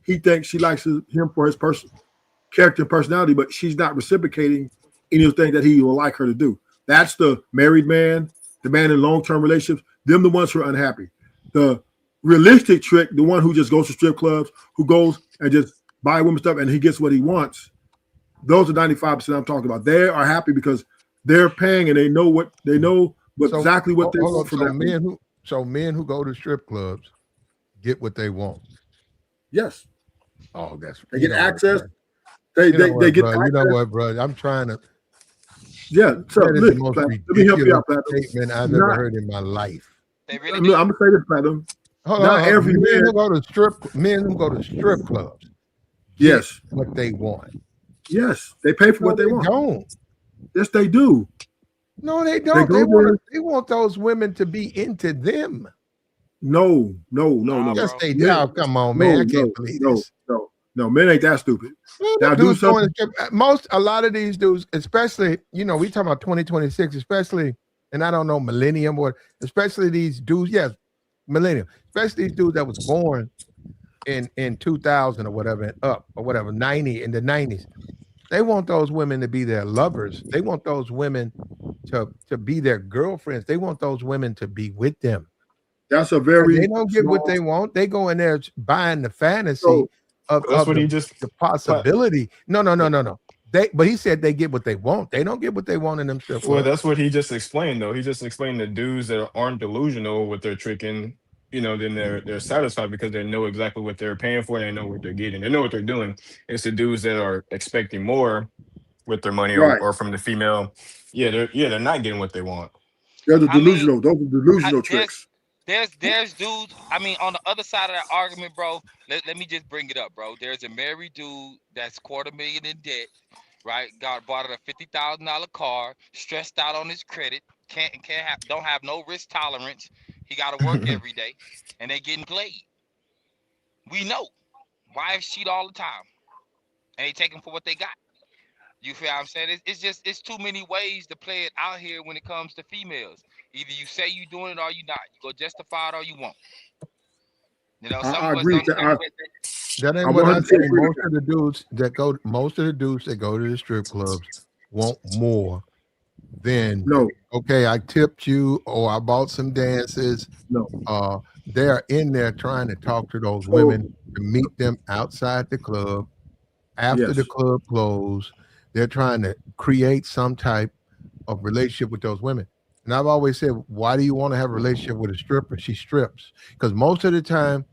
Speaker 5: he thinks she likes him for his character and personality, but she's not reciprocating anything that he will like her to do. That's the married man, the man in long-term relationships, them the ones who are unhappy. The realistic trick, the one who just goes to strip clubs, who goes and just buy women stuff and he gets what he wants. Those are 95% I'm talking about. They are happy because they're paying and they know
Speaker 1: So
Speaker 5: exactly what they
Speaker 1: hold
Speaker 5: want
Speaker 1: up.
Speaker 5: from
Speaker 1: So
Speaker 5: that woman.
Speaker 1: men who go to strip clubs get what they want.
Speaker 5: Yes.
Speaker 1: Oh, that's
Speaker 5: They
Speaker 1: you
Speaker 5: get
Speaker 1: know what,
Speaker 5: access.
Speaker 1: bro.
Speaker 5: They
Speaker 1: You know
Speaker 5: they, they
Speaker 1: what,
Speaker 5: get
Speaker 1: bro. You know
Speaker 5: access.
Speaker 1: what, bro. I'm trying to.
Speaker 5: Yeah. So
Speaker 1: That is the
Speaker 5: listen,
Speaker 1: most
Speaker 5: Platinum, let me help you
Speaker 1: ridiculous
Speaker 5: out, Platinum.
Speaker 1: statement I've ever
Speaker 5: Not
Speaker 1: heard in my life.
Speaker 3: They really
Speaker 5: I'm
Speaker 3: do.
Speaker 5: gonna say this, Platinum.
Speaker 1: Hold on,
Speaker 5: Not
Speaker 1: hold on.
Speaker 5: every man.
Speaker 1: Men who go to strip clubs get
Speaker 5: Yes.
Speaker 1: what they want.
Speaker 5: Yes. They pay for
Speaker 1: No,
Speaker 5: what they
Speaker 1: they
Speaker 5: want.
Speaker 1: don't.
Speaker 5: Yes, they do.
Speaker 1: No, they
Speaker 5: They
Speaker 1: don't.
Speaker 5: go there.
Speaker 1: They want those women to be into them.
Speaker 3: Nah,
Speaker 1: Yes,
Speaker 3: bro.
Speaker 1: they do.
Speaker 5: Men,
Speaker 1: Oh, come on, man.
Speaker 5: no,
Speaker 1: I can't
Speaker 5: no,
Speaker 1: believe
Speaker 5: no,
Speaker 1: this.
Speaker 5: no, no. Men ain't that stupid.
Speaker 1: Man,
Speaker 5: Now
Speaker 1: them
Speaker 5: do
Speaker 1: dudes going
Speaker 5: something.
Speaker 1: to strip. A lot of these dudes, especially, we talking about 2026, especially, and I don't know, millennium or especially these dudes, yes, millennium, especially these dudes that was born in 2000 or whatever and up or whatever 90 in the 90s. They want those women to be their lovers. They want those women to be their girlfriends. They want those women to be with them.
Speaker 5: That's a
Speaker 1: And they
Speaker 5: very
Speaker 1: don't get what
Speaker 5: small.
Speaker 1: they want. They go in there buying the fantasy
Speaker 5: So
Speaker 1: of,
Speaker 2: That's
Speaker 1: of
Speaker 2: what he
Speaker 1: the,
Speaker 2: just.
Speaker 1: the
Speaker 2: pla-
Speaker 1: possibility. No. But he said they get what they want. They don't get what they want in them strip
Speaker 2: Well,
Speaker 1: clubs.
Speaker 2: that's what he just explained, though. He just explained the dudes that aren't delusional with their tricking. Then they're satisfied because they know exactly what they're paying for. And they know what they're getting. They know what they're doing. It's the dudes that are expecting more with their money
Speaker 5: right,
Speaker 2: or from the female. They're not getting what they want.
Speaker 5: they're the
Speaker 3: I mean,
Speaker 5: delusional. Those are delusional tricks.
Speaker 3: there's dudes. I mean, on the other side of that argument, bro. Let me just bring it up, bro. There's a married dude that's $250,000 in debt, right? Bought a $50,000 car, stressed out on his credit, can't have don't have no risk tolerance. He got to work every day, and they getting played. We know wives cheat all the time, and they take them for what they got. You feel what I'm saying? It's too many ways to play it out here when it comes to females. Either you say you doing it or you not. You go justify it or you won't. You know, some
Speaker 5: I
Speaker 3: of us
Speaker 5: agree
Speaker 3: don't
Speaker 5: with
Speaker 3: think
Speaker 5: that.
Speaker 3: with that.
Speaker 1: That ain't
Speaker 5: I'm
Speaker 1: what I
Speaker 5: 100%
Speaker 1: say.
Speaker 5: agree with
Speaker 1: Most of the dudes that go to the strip clubs want more than,
Speaker 5: that. No,
Speaker 1: okay, I tipped you or I bought some dances.
Speaker 5: no.
Speaker 1: Uh, they're in there trying to talk to those
Speaker 5: So
Speaker 1: women to meet them outside the club after the
Speaker 5: yes,
Speaker 1: club closed. They're trying to create some type of relationship with those women. And I've always said, why do you want to have a relationship with a stripper? She strips. Because most of the time,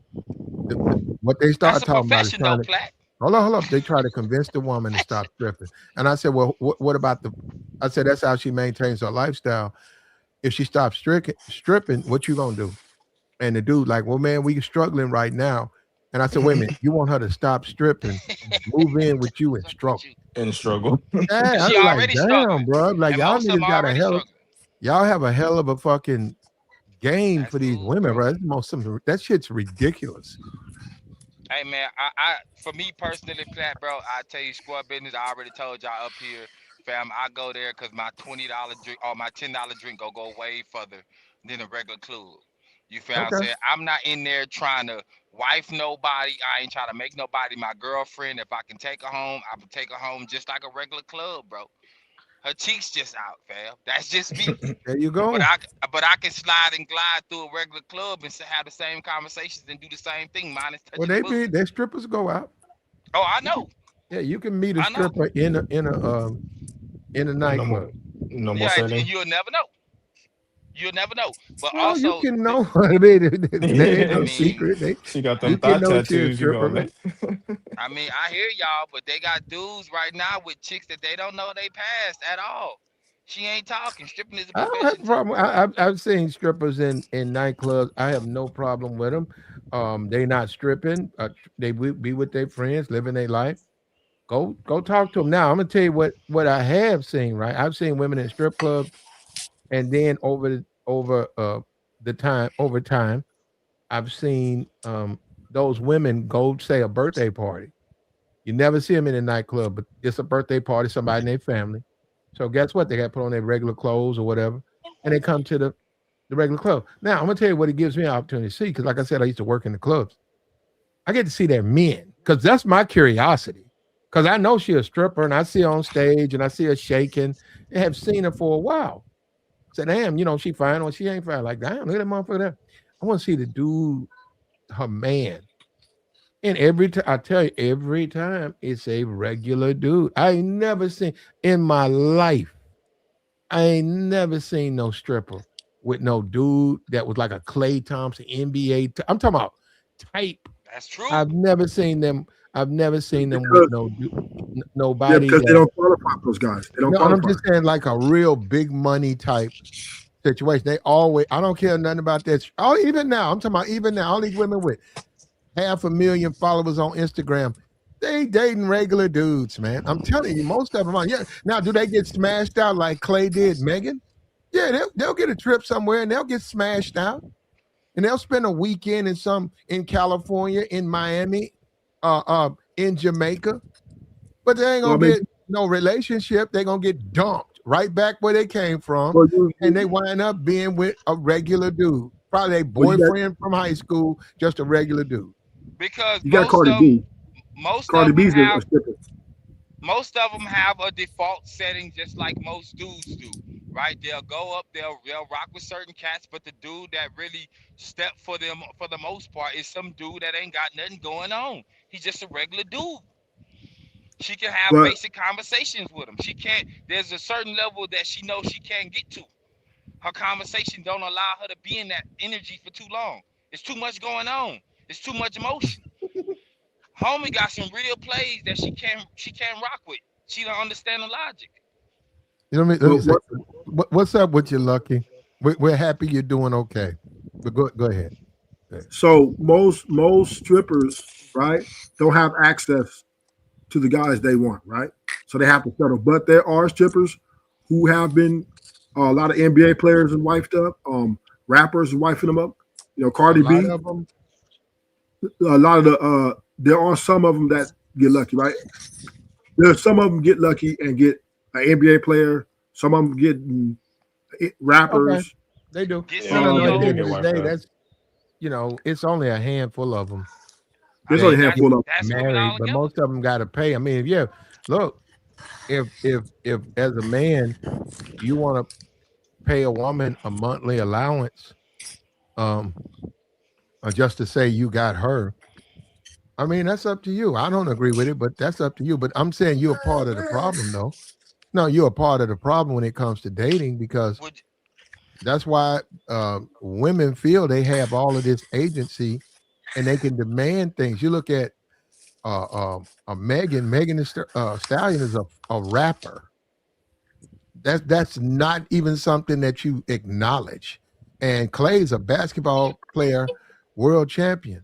Speaker 1: what they
Speaker 3: That's
Speaker 1: start
Speaker 3: a
Speaker 1: talking about is
Speaker 3: profession, though,
Speaker 1: trying to
Speaker 3: Plat.
Speaker 1: hold up. They try to convince the woman to
Speaker 3: That's
Speaker 1: stop stripping. And I said, well, what about the? I said that's how she maintains her lifestyle. If she stops stripping, what you gonna do? And the dude like, well, man, we struggling right now. And I said, wait a minute, you want her to stop stripping, move in with you and
Speaker 3: fuck with
Speaker 1: struggle?
Speaker 3: you.
Speaker 2: In struggle.
Speaker 1: Yeah, I
Speaker 3: She
Speaker 1: was like,
Speaker 3: already
Speaker 1: damn,
Speaker 3: struggling,
Speaker 1: bro. Like
Speaker 3: and
Speaker 1: y'all
Speaker 3: most of them
Speaker 1: niggas got
Speaker 3: are
Speaker 1: a
Speaker 3: already
Speaker 1: hell of
Speaker 3: struggling.
Speaker 1: y'all have a hell of a fucking game
Speaker 3: That's
Speaker 1: for these
Speaker 3: cool,
Speaker 1: women,
Speaker 3: bro.
Speaker 1: bro. It's most some that shit's ridiculous.
Speaker 3: Hey man, I for me personally, Plat, bro, I tell you, squad business. I already told y'all up here, fam. I go there because my $20 drink or my $10 drink go way further than a regular club. You feel what I'm
Speaker 1: Okay.
Speaker 3: saying? I'm not in there trying to wife nobody. I ain't trying to make nobody my girlfriend. If I can take her home, I can take her home just like a regular club, bro. Her cheeks just out, fam. That's just me.
Speaker 1: There you
Speaker 3: But
Speaker 1: go.
Speaker 3: I can slide and glide through a regular club and have the same conversations and do the same thing, minus
Speaker 1: Well,
Speaker 3: touching the booty.
Speaker 1: their strippers go out.
Speaker 3: Oh, I
Speaker 1: You can,
Speaker 3: know.
Speaker 1: yeah, you can meet a
Speaker 3: I know.
Speaker 1: stripper in a
Speaker 2: No more,
Speaker 1: nightclub.
Speaker 2: no more
Speaker 3: Yeah, and
Speaker 2: setting.
Speaker 3: you'll never know. You'll never know. But
Speaker 1: Well, you
Speaker 3: also,
Speaker 1: can know. I mean, that ain't
Speaker 3: I
Speaker 1: no
Speaker 3: mean,
Speaker 1: secret.
Speaker 2: She got
Speaker 1: You
Speaker 2: them
Speaker 1: can
Speaker 2: thigh
Speaker 1: know she a
Speaker 2: tattoos. You
Speaker 1: stripper,
Speaker 2: going,
Speaker 1: man.
Speaker 2: man?
Speaker 3: I hear y'all, but they got dudes right now with chicks that they don't know they passed at all. She ain't talking. Stripping is a
Speaker 1: I don't have
Speaker 3: profession
Speaker 1: a
Speaker 3: too.
Speaker 1: problem. I've seen strippers in nightclubs. I have no problem with them. They not stripping. They be with their friends, living their life. Go talk to them. Now I'm gonna tell you what I have seen. Right, I've seen women in strip clubs, and then over time, I've seen those women go say a birthday party. You never see them in a nightclub, but it's a birthday party, somebody in their family. So guess what? They got to put on their regular clothes or whatever, and they come to the regular club. Now I'm gonna tell you what it gives me an opportunity to see, because like I said, I used to work in the clubs. I get to see their men, because that's my curiosity. Because I know she's a stripper, and I see her on stage, and I see her shaking, and have seen her for a while. Say, damn, she fine or she ain't fine. Like, damn, look at that motherfucker there. I want to see the dude, her man. And every time I tell you, every time it's a regular dude. I ain't never seen in my life. I ain't never seen no stripper with no dude that was like a Clay Thompson NBA. I'm talking about type.
Speaker 3: That's true.
Speaker 1: I've never seen them. I've never seen them with
Speaker 5: because yeah,
Speaker 1: nobody
Speaker 5: because they
Speaker 1: that.
Speaker 5: don't qualify those guys. They don't
Speaker 1: No, and I'm
Speaker 5: qualify.
Speaker 1: just saying like a real big money type situation. They always. I don't care nothing about that. Oh, even now, I'm talking about even now. All these women with 500,000 followers on Instagram. They dating regular dudes, man. I'm telling you, most of them are. Yeah. Now, do they get smashed out like Clay did Megan? Yeah, they'll get a trip somewhere and they'll get smashed out. And they'll spend a weekend in California, in Miami, in Jamaica. But they ain't
Speaker 5: Well, I
Speaker 1: gonna
Speaker 5: mean,
Speaker 1: get no relationship. They're gonna get dumped right back where they came from.
Speaker 5: well,
Speaker 1: And they wind up being with a regular dude. Probably a
Speaker 5: well,
Speaker 1: boyfriend from high school, just a regular dude.
Speaker 3: Because
Speaker 5: you got Cardi B.
Speaker 3: most
Speaker 5: Cardi
Speaker 3: of them
Speaker 5: B's a
Speaker 3: have
Speaker 5: stripper.
Speaker 3: most of them have a default setting, just like most dudes do, right? They'll go up, they'll rock with certain cats, but the dude that really step for them for the most part is some dude that ain't got nothing going on. He's just a regular dude. She can have
Speaker 5: But
Speaker 3: basic conversations with him. She can't. There's a certain level that she knows she can't get to. Her conversation don't allow her to be in that energy for too long. It's too much going on. It's too much emotion. Homie got some real plays that she can't rock with. She don't understand the logic.
Speaker 1: Let me
Speaker 5: but
Speaker 1: say,
Speaker 5: what?
Speaker 1: what's up with you, Lucky? We're happy you're doing okay. But go ahead. Yeah.
Speaker 5: So most strippers, right, don't have access to the guys they want, right? So they have to settle. But there are strippers who have been a lot of NBA players and wifed up, rappers and wifing them up.
Speaker 1: A
Speaker 5: Cardi
Speaker 1: lot
Speaker 5: B.
Speaker 1: of them.
Speaker 5: A lot of there are some of them that get lucky, right? There's some of them get lucky and get an NBA player. Some of them get
Speaker 1: Okay,
Speaker 5: rappers.
Speaker 1: they do.
Speaker 3: Get
Speaker 1: No, no, no. At the
Speaker 3: CEO.
Speaker 2: They do
Speaker 1: end of
Speaker 2: get
Speaker 1: the
Speaker 2: wiped
Speaker 1: day,
Speaker 2: up.
Speaker 1: it's only a handful of them
Speaker 3: I
Speaker 5: There's
Speaker 1: that
Speaker 5: only a
Speaker 3: mean,
Speaker 5: handful of
Speaker 3: that's women
Speaker 1: married,
Speaker 3: all
Speaker 1: but
Speaker 3: together.
Speaker 1: most of them got to pay. I mean, yeah, look, if as a man you want to pay a woman a monthly allowance, um, just to say you got her, I mean, that's up to you. I don't agree with it, but that's up to you. But I'm saying you're a part of the problem, though. No, you're a part of the problem when it comes to dating because
Speaker 3: Would
Speaker 1: that's why women feel they have all of this agency and they can demand things. You look at Megan Thee Stallion is a rapper. That's not even something that you acknowledge. And Clay's a basketball player, world champion.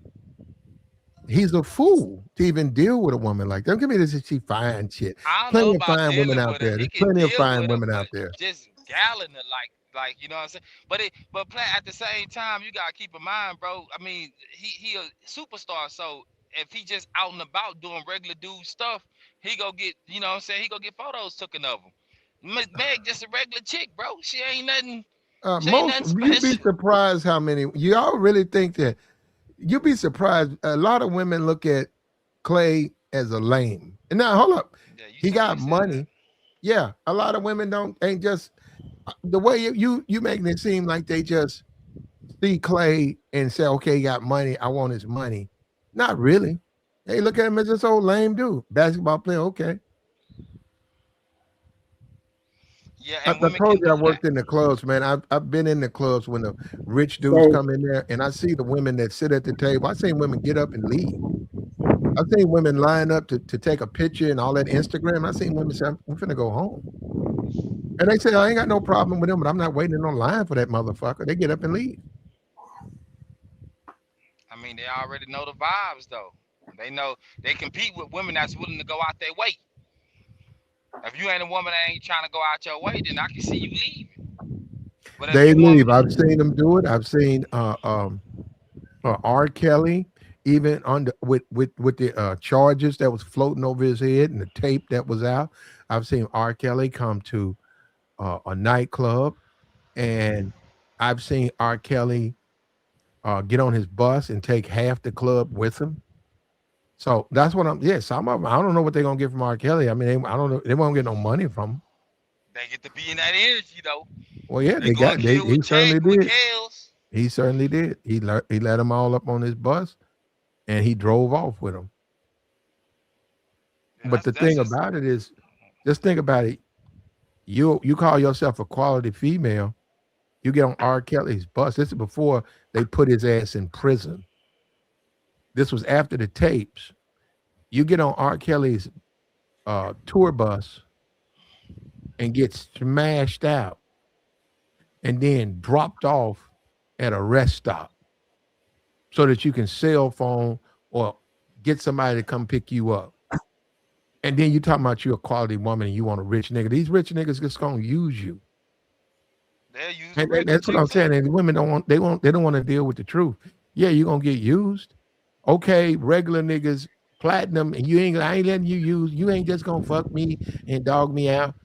Speaker 1: He's a fool to even deal with a woman like that. Don't give me this she fine shit.
Speaker 3: I don't know
Speaker 1: Plenty of
Speaker 3: about
Speaker 1: fine women
Speaker 3: dealing
Speaker 1: out
Speaker 3: with her.
Speaker 1: there.
Speaker 3: He
Speaker 1: There's
Speaker 3: can
Speaker 1: plenty of
Speaker 3: deal
Speaker 1: fine
Speaker 3: with her,
Speaker 1: women
Speaker 3: but
Speaker 1: out there.
Speaker 3: just galling her like you know what I'm saying. But at the same time, you gotta keep in mind, bro. I mean, he a superstar, so if he just out and about doing regular dude stuff, he go get you know what I'm saying. He go get photos taken of him. Meg just a regular chick, bro. She ain't nothing. She ain't
Speaker 1: Most
Speaker 3: nothing
Speaker 1: you'd be
Speaker 3: special.
Speaker 1: surprised how many y'all really think that you'd be surprised. A lot of women look at Clay as a lame. And now hold up.
Speaker 3: Yeah,
Speaker 1: He got
Speaker 3: you said that.
Speaker 1: money. Yeah. A lot of women ain't just the way you making it seem like they just see Clay and say, okay, he got money. I want his money. Not really. They look at him as this old lame dude. Basketball player, okay.
Speaker 3: Yeah,
Speaker 1: I
Speaker 3: and women
Speaker 1: told
Speaker 3: can
Speaker 1: you I
Speaker 3: do that.
Speaker 1: worked in the clubs, man. I've been in the clubs when the rich dudes
Speaker 5: so
Speaker 1: come in there, and I see the women that sit at the table. I seen women get up and leave. I seen women line up to take a picture and all that Instagram. I seen women say, "I'm finna go home," and they say, "I ain't got no problem with them, but I'm not waiting on line for that motherfucker." They get up and leave.
Speaker 3: I mean, they already know the vibes though. They know they compete with women that's willing to go out their way. If you ain't a woman that ain't trying to go out your way, then I can see you leaving. But if
Speaker 1: They
Speaker 3: you want,
Speaker 1: leave. I've seen them do it. I've seen R. Kelly, even on the with the charges that was floating over his head and the tape that was out. I've seen R. Kelly come to a nightclub, and I've seen R. Kelly get on his bus and take half the club with him. So that's what I'm. Yeah, some of them. I don't know what they're gonna get from R. Kelly. I mean, I don't know. They won't get no money from him.
Speaker 3: they get to be in that energy though.
Speaker 1: Well, yeah,
Speaker 3: They
Speaker 1: they
Speaker 3: going
Speaker 1: got. They
Speaker 3: kill with
Speaker 1: he certainly
Speaker 3: with
Speaker 1: did.
Speaker 3: Kales.
Speaker 1: He certainly did. He let them all up on his bus, and he drove off with them.
Speaker 3: Yeah,
Speaker 1: But the
Speaker 3: that's
Speaker 1: thing
Speaker 3: just
Speaker 1: about it is, just think about it. You call yourself a quality female. You get on R. Kelly's bus. This is before they put his ass in prison. This was after the tapes. You get on R. Kelly's tour bus and get smashed out and then dropped off at a rest stop so that you can cell phone or get somebody to come pick you up. And then you talking about you a quality woman and you want a rich nigga. These rich niggas just gonna use you.
Speaker 3: they'll use a
Speaker 1: And
Speaker 3: regular
Speaker 1: that's what
Speaker 3: chick
Speaker 1: I'm
Speaker 3: too.
Speaker 1: saying. And women they don't want to deal with the truth. Yeah, you're gonna get used. Okay, regular niggas, platinum, and I ain't letting you use, you ain't just gonna fuck me and dog me out.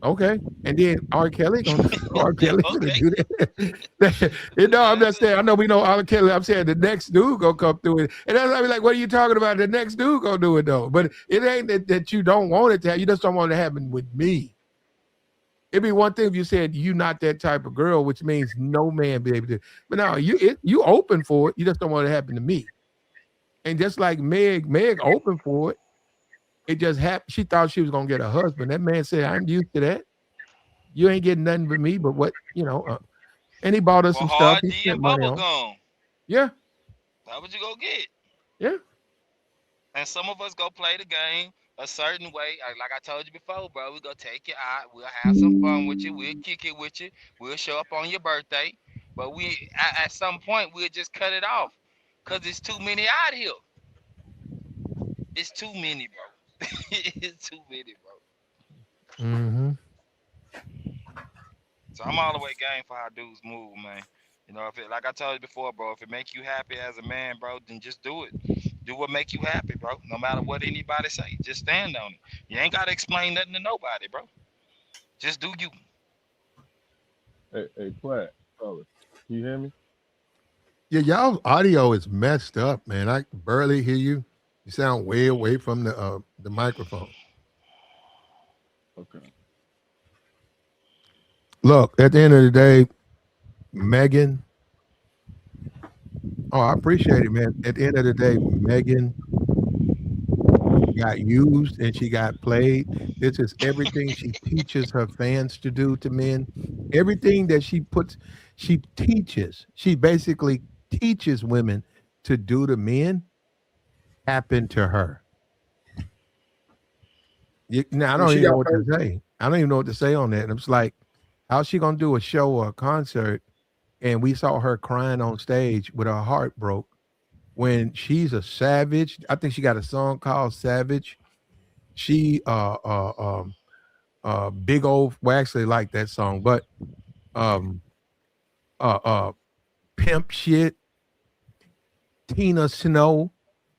Speaker 1: Okay. And then R. Kelly gonna R. Kelly gonna
Speaker 3: Okay.
Speaker 1: do that. I'm not saying I know we know R. Kelly. I'm saying the next dude gonna come through it. And that's why I be like, what are you talking about? The next dude gonna do it though. But it ain't that you don't want it to happen. You just don't want it to happen with me. It'd be one thing if you said you not that type of girl, which means no man be able to. But now you open for it. You just don't want it to happen to me. And just like Meg open for it. It just happened. She thought she was gonna get a husband. That man said, "I'm used to that. You ain't getting nothing but me, but what And he bought us
Speaker 3: For
Speaker 1: some stuff.
Speaker 3: hard
Speaker 1: He
Speaker 3: D
Speaker 1: spent
Speaker 3: and
Speaker 1: money
Speaker 3: bubble
Speaker 1: on.
Speaker 3: gum.
Speaker 1: Yeah,
Speaker 3: That's what you go get.
Speaker 1: yeah.
Speaker 3: And some of us go play the game a certain way. Like I told you before, bro, we go take you out. We'll have some fun with you. We'll kick it with you. We'll show up on your birthday. But at some point we'll just cut it off. Cause it's too many out here. It's too many, bro. It's too many, bro.
Speaker 1: Mm-hmm.
Speaker 3: So I'm all the way game for how dudes move, man. You know, if it like I told you before, bro, if it make you happy as a man, bro, then just do it. Do what make you happy, bro. No matter what anybody say, just stand on it. You ain't gotta explain nothing to nobody, bro. Just do you.
Speaker 6: Hey, Plat, fellas, can you hear me?
Speaker 1: Yeah, y'all audio is messed up, man. I barely hear you. You sound way away from the microphone.
Speaker 2: Okay.
Speaker 1: Look, at the end of the day, Megan. Oh, I appreciate it, man. At the end of the day, Megan got used and she got played. This is everything she teaches her fans to do to men. Everything that she teaches, she basically teaches women to do to men happened to her. Now, I
Speaker 5: And
Speaker 1: don't
Speaker 5: she
Speaker 1: even know
Speaker 5: got
Speaker 1: what to
Speaker 5: paid.
Speaker 1: say. I don't even know what to say on that. And I'm just like, how's she gonna do a show or a concert? And we saw her crying on stage with her heart broke when she's a savage. I think she got a song called Savage. She big old, well, actually like that song, but um uh uh pimp shit, Tina Snow,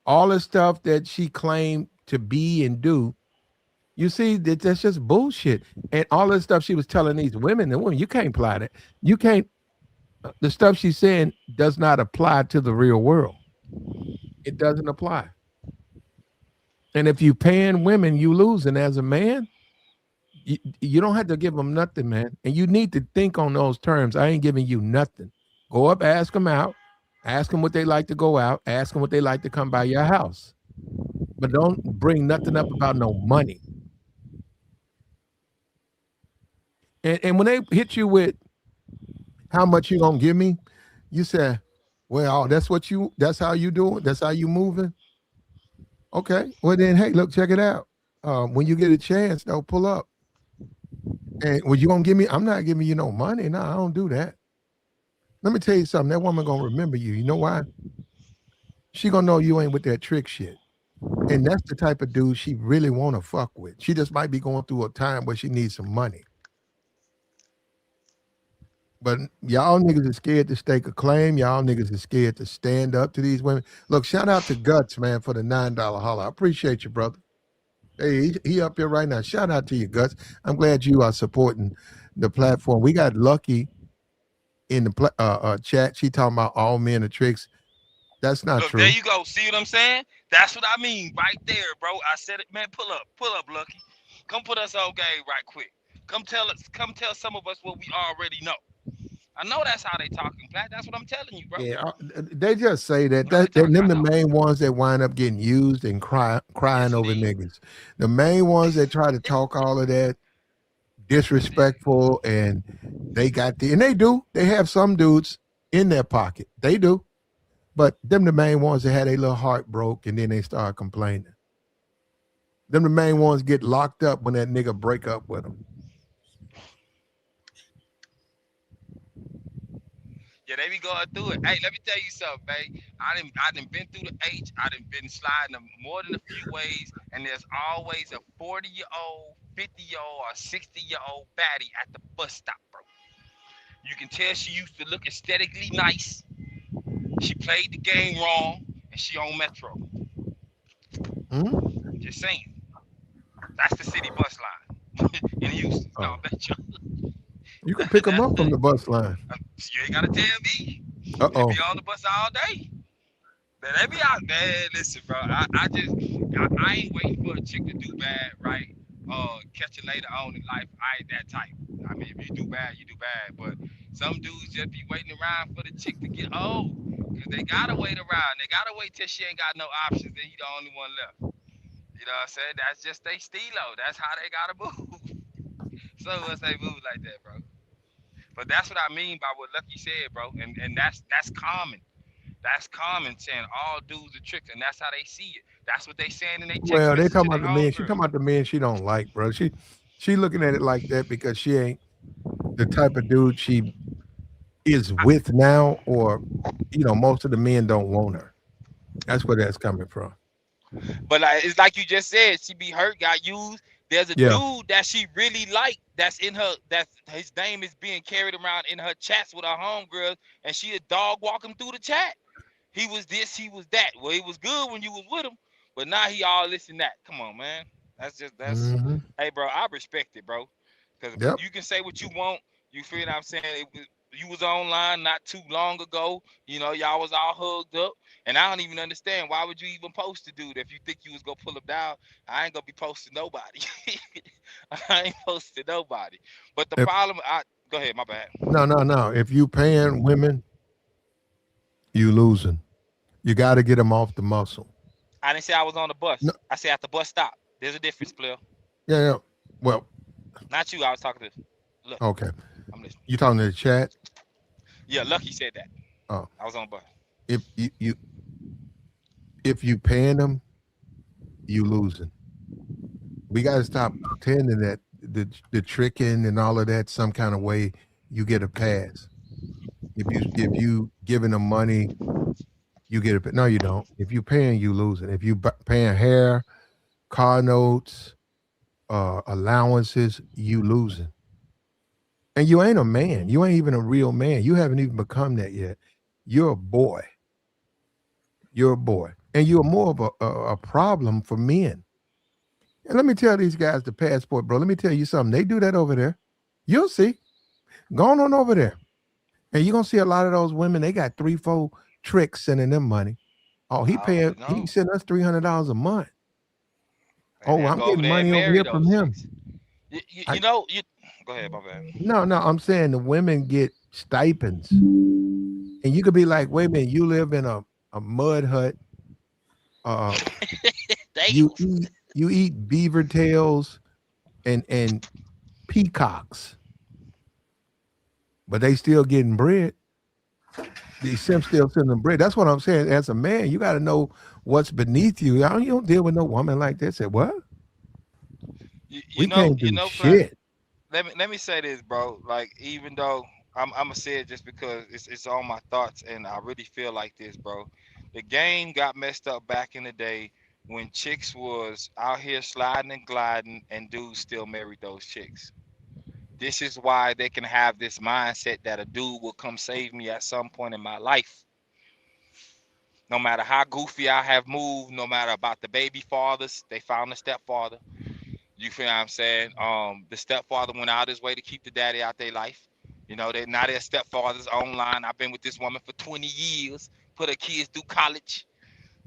Speaker 1: all the stuff that she claimed to be and do. You see, that's just bullshit. And all the stuff she was telling these women, and women, you can't apply that. You can't. The stuff she's saying does not apply to the real world. It doesn't apply. And if you paying women, you losing as a man. You don't have to give them nothing, man. And you need to think on those terms. I ain't giving you nothing. Go up, ask them out, ask them what they like to go out, ask them what they like to come by your house. But don't bring nothing up about no money. And when they hit you with how much you gonna give me, you say, well, that's how you doing, that's how you moving. Okay. Well then, hey, look, check it out. When you get a chance, they'll pull up. And well, you gonna give me? I'm not giving you no money. No, I don't do that. Let me tell you something. That woman gonna remember you. You know why? She gonna know you ain't with that trick shit. And that's the type of dude she really wanna fuck with. She just might be going through a time where she needs some money. But y'all niggas is scared to stake a claim. Y'all niggas is scared to stand up to these women. Look, shout out to Guts, man, for the $9 holler. I appreciate you, brother. Hey, he up here right now. Shout out to you, Guts. I'm glad you are supporting the platform. We got Lucky in the chat. She talking about all men are tricks. That's not
Speaker 3: Look, there
Speaker 1: true.
Speaker 3: you go. See what I'm saying? That's what I mean right there, bro. I said it, man. Pull up, Lucky. Come put us on game right quick. Come tell some of us what we already know. I know that's how they talking, Black. That's what I'm telling you, bro.
Speaker 1: Yeah, they just say that.
Speaker 3: That's how they
Speaker 1: That
Speaker 3: talking.
Speaker 1: them
Speaker 3: I
Speaker 1: the
Speaker 3: know.
Speaker 1: main ones that wind up getting used and crying
Speaker 3: Yes,
Speaker 1: over
Speaker 3: indeed.
Speaker 1: niggas. The main ones that try to talk all of that
Speaker 3: Yes, indeed.
Speaker 1: disrespectful and and they do. They have some dudes in their pocket. They do. But them the main ones that had a little heart broke and then they start complaining. Them the main ones get locked up when that nigga break up with them.
Speaker 3: Yeah, they be going through it. Hey, let me tell you something, man. I done been through the H. I done been sliding them more than a few ways, and there's always a 40-year-old, 50-year-old, or 60-year-old baddie at the bus stop, bro. You can tell she used to look aesthetically nice. She played the game wrong, and she on Metro.
Speaker 1: Hmm.
Speaker 3: Just saying. That's the city bus line in Houston. No,
Speaker 1: Oh,
Speaker 3: Metro.
Speaker 1: you can pick them
Speaker 3: That's
Speaker 1: up from the bus line.
Speaker 3: you ain't gotta tell me.
Speaker 1: Uh
Speaker 3: They be
Speaker 1: oh.
Speaker 3: on the bus all day. Man, they be out, man. Listen, bro. I ain't waiting for a chick to do bad, right? Catch it later on in life. I ain't that type. I mean, if you do bad, you do bad. But some dudes just be waiting around for the chick to get old, cause they gotta wait around. They gotta wait till she ain't got no options. Then you the only one left. You know what I'm saying? That's just they stilo. That's how they gotta move. So once they move like that, bro. But that's what I mean by what Lucky said, bro. And that's common. That's common saying all dudes are tricks, and that's how they see it. That's what they saying in their text
Speaker 1: Well, they
Speaker 3: message to
Speaker 1: talking
Speaker 3: their
Speaker 1: about the men. She
Speaker 3: homegirl.
Speaker 1: talking about the men she don't like, bro. She looking at it like that because she ain't the type of dude she is with now, or most of the men don't want her. That's where that's coming from.
Speaker 3: But like it's like you just said, she be hurt, got used. There's a
Speaker 1: Yeah.
Speaker 3: dude that she really like that's in her that's his name is being carried around in her chats with her homegirls, and she a dog walking through the chat. He was this, he was that. Well, he was good when you was with him, but now he all this and that. Come on, man. That's
Speaker 1: Hmm.
Speaker 3: hey bro, I respect it, bro. Cause
Speaker 1: Yep.
Speaker 3: you can say what you want. You feel what I'm saying? You was online not too long ago. You know, y'all was all hugged up. And I don't even understand why would you even post the dude if you think you was gonna pull him down. I ain't gonna be posting nobody. I ain't posting nobody. But the
Speaker 1: If
Speaker 3: problem, I go ahead, my bad.
Speaker 1: no. If you paying women, you losing. You got to get them off the muscle.
Speaker 3: I didn't say I was on the
Speaker 1: No,
Speaker 3: bus. I said at the bus stop. There's a difference, player.
Speaker 1: yeah. Well,
Speaker 3: Not you. I was talking to Lucky.
Speaker 1: okay.
Speaker 3: I'm listening.
Speaker 1: You talking to the chat?
Speaker 3: Yeah, Lucky said that.
Speaker 1: Oh,
Speaker 3: I was on the bus.
Speaker 1: if you paying them, you losing. We got to stop pretending that the tricking and all of that some kind of way you get a pass. If you giving them money, you get a no. You don't. If you paying, you losing. If you paying hair, car notes, allowances, you losing. And you ain't a man. You ain't even a real man. You haven't even become that yet. You're a boy. You're a boy, and you're more of a problem for men. And let me tell these guys the passport, bro. Let me tell you something. They do that over there. You'll see. Going on over there. And you're gonna see a lot of those women, they got 3, 4 tricks sending them money. Oh,
Speaker 3: I already
Speaker 1: he
Speaker 3: know.
Speaker 1: sent us $300 a month.
Speaker 3: And
Speaker 1: Oh,
Speaker 3: they'll
Speaker 1: I'm
Speaker 3: go over
Speaker 1: getting
Speaker 3: there and
Speaker 1: money over
Speaker 3: marry
Speaker 1: here from
Speaker 3: those
Speaker 1: him.
Speaker 3: chicks. You,
Speaker 1: I,
Speaker 3: you know, you go ahead, my bad.
Speaker 1: no, I'm saying the women get stipends. And you could be like, wait a minute, you live in a mud hut. Uh,
Speaker 3: Damn.
Speaker 1: you eat beaver tails and peacocks, but they still getting bread. These simps still sending bread. That's what I'm saying. As a man, you got to know what's beneath you. You don't deal with no woman like this. Say what?
Speaker 3: You
Speaker 1: We
Speaker 3: know,
Speaker 1: can't do
Speaker 3: Flat.
Speaker 1: shit.
Speaker 3: Let me say this, bro. Like, even though I'm gonna say it just because it's on my thoughts, and I really feel like this, bro. The game got messed up back in the day when chicks was out here sliding and gliding, and dudes still married those chicks. This is why they can have this mindset that a dude will come save me at some point in my life. No matter how goofy I have moved, no matter about the baby fathers, they found a stepfather. You feel what I'm saying? The stepfather went out his way to keep the daddy out their life. You know, they now their stepfathers online. I've been with this woman for 20 years, put her kids through college.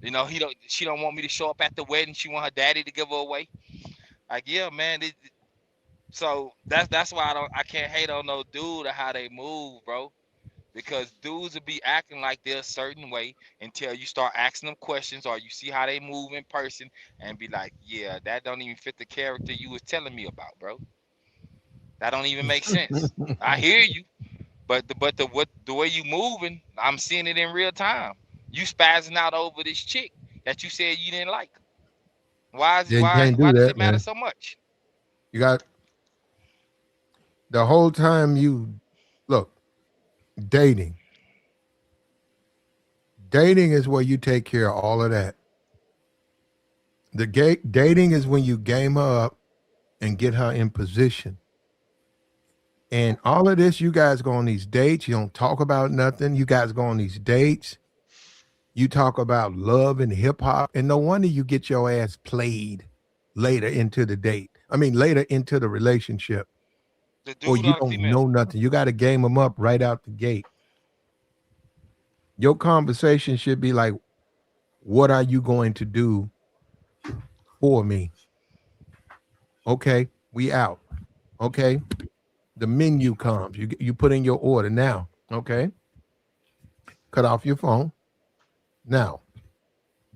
Speaker 3: You know, she don't want me to show up at the wedding. She want her daddy to give her away. Like, yeah, man. So that's why I can't hate on no dude or how they move, bro. Because dudes will be acting like they're a certain way until you start asking them questions or you see how they move in person and be like, yeah, that don't even fit the character you was telling me about, bro. That don't even make sense. I hear you, but the way you moving, I'm seeing it in real time. You spazzing out over this chick that you said you didn't like. Why is
Speaker 1: Yeah, you
Speaker 3: why
Speaker 1: can't do
Speaker 3: why does
Speaker 1: that,
Speaker 3: it matter
Speaker 1: man.
Speaker 3: so much?
Speaker 1: You got the whole time you look dating. Dating is where you take care of all of that. Dating is when you game her up and get her in position. And all of this, you guys go on these dates. You don't talk about nothing. You guys go on these dates. You talk about love and hip hop. And no wonder you get your ass played later into the date. I mean, later into the relationship,
Speaker 3: The
Speaker 1: or
Speaker 3: dude
Speaker 1: you
Speaker 3: or the
Speaker 1: don't
Speaker 3: female?
Speaker 1: know nothing. You got to game them up right out the gate. Your conversation should be like, what are you going to do for me? Okay, we out. Okay, the menu comes. You put in your order now. Okay, cut off your phone. Now,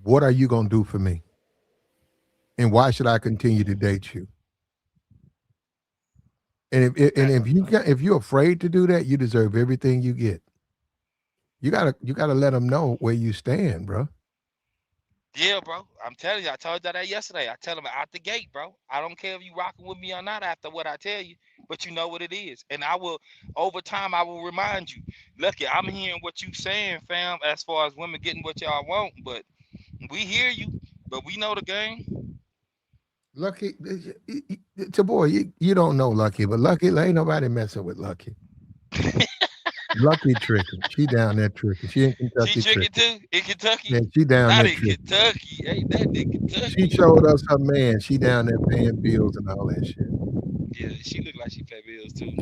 Speaker 1: what are you going to do for me? And why should I continue to date you? And
Speaker 3: That
Speaker 1: if you're afraid to do that, you deserve everything you get. You gotta let them know where you stand, bro.
Speaker 3: Yeah, bro. I'm telling you, I told you that yesterday. I tell them out the gate, bro. I don't care if you rocking with me or not after what I tell you, but you know what it is. And I will, over time, I will remind you. Lucky, I'm hearing what you saying, fam, as far as women getting what y'all want, but we hear you, but we know the game.
Speaker 1: Lucky, it's a boy. You don't know Lucky, but Lucky, ain't nobody messing with Lucky. Lucky tricking. She down there tricking. She in
Speaker 3: She
Speaker 1: Kentucky
Speaker 3: tricking
Speaker 1: tricking.
Speaker 3: too in Kentucky.
Speaker 1: Man, she down
Speaker 3: Not
Speaker 1: there
Speaker 3: in
Speaker 1: tricking.
Speaker 3: Kentucky. Ain't that in
Speaker 1: She
Speaker 3: Kentucky?
Speaker 1: showed us her man. She down there paying bills and all that shit.
Speaker 3: Yeah, she look like she pay bills too.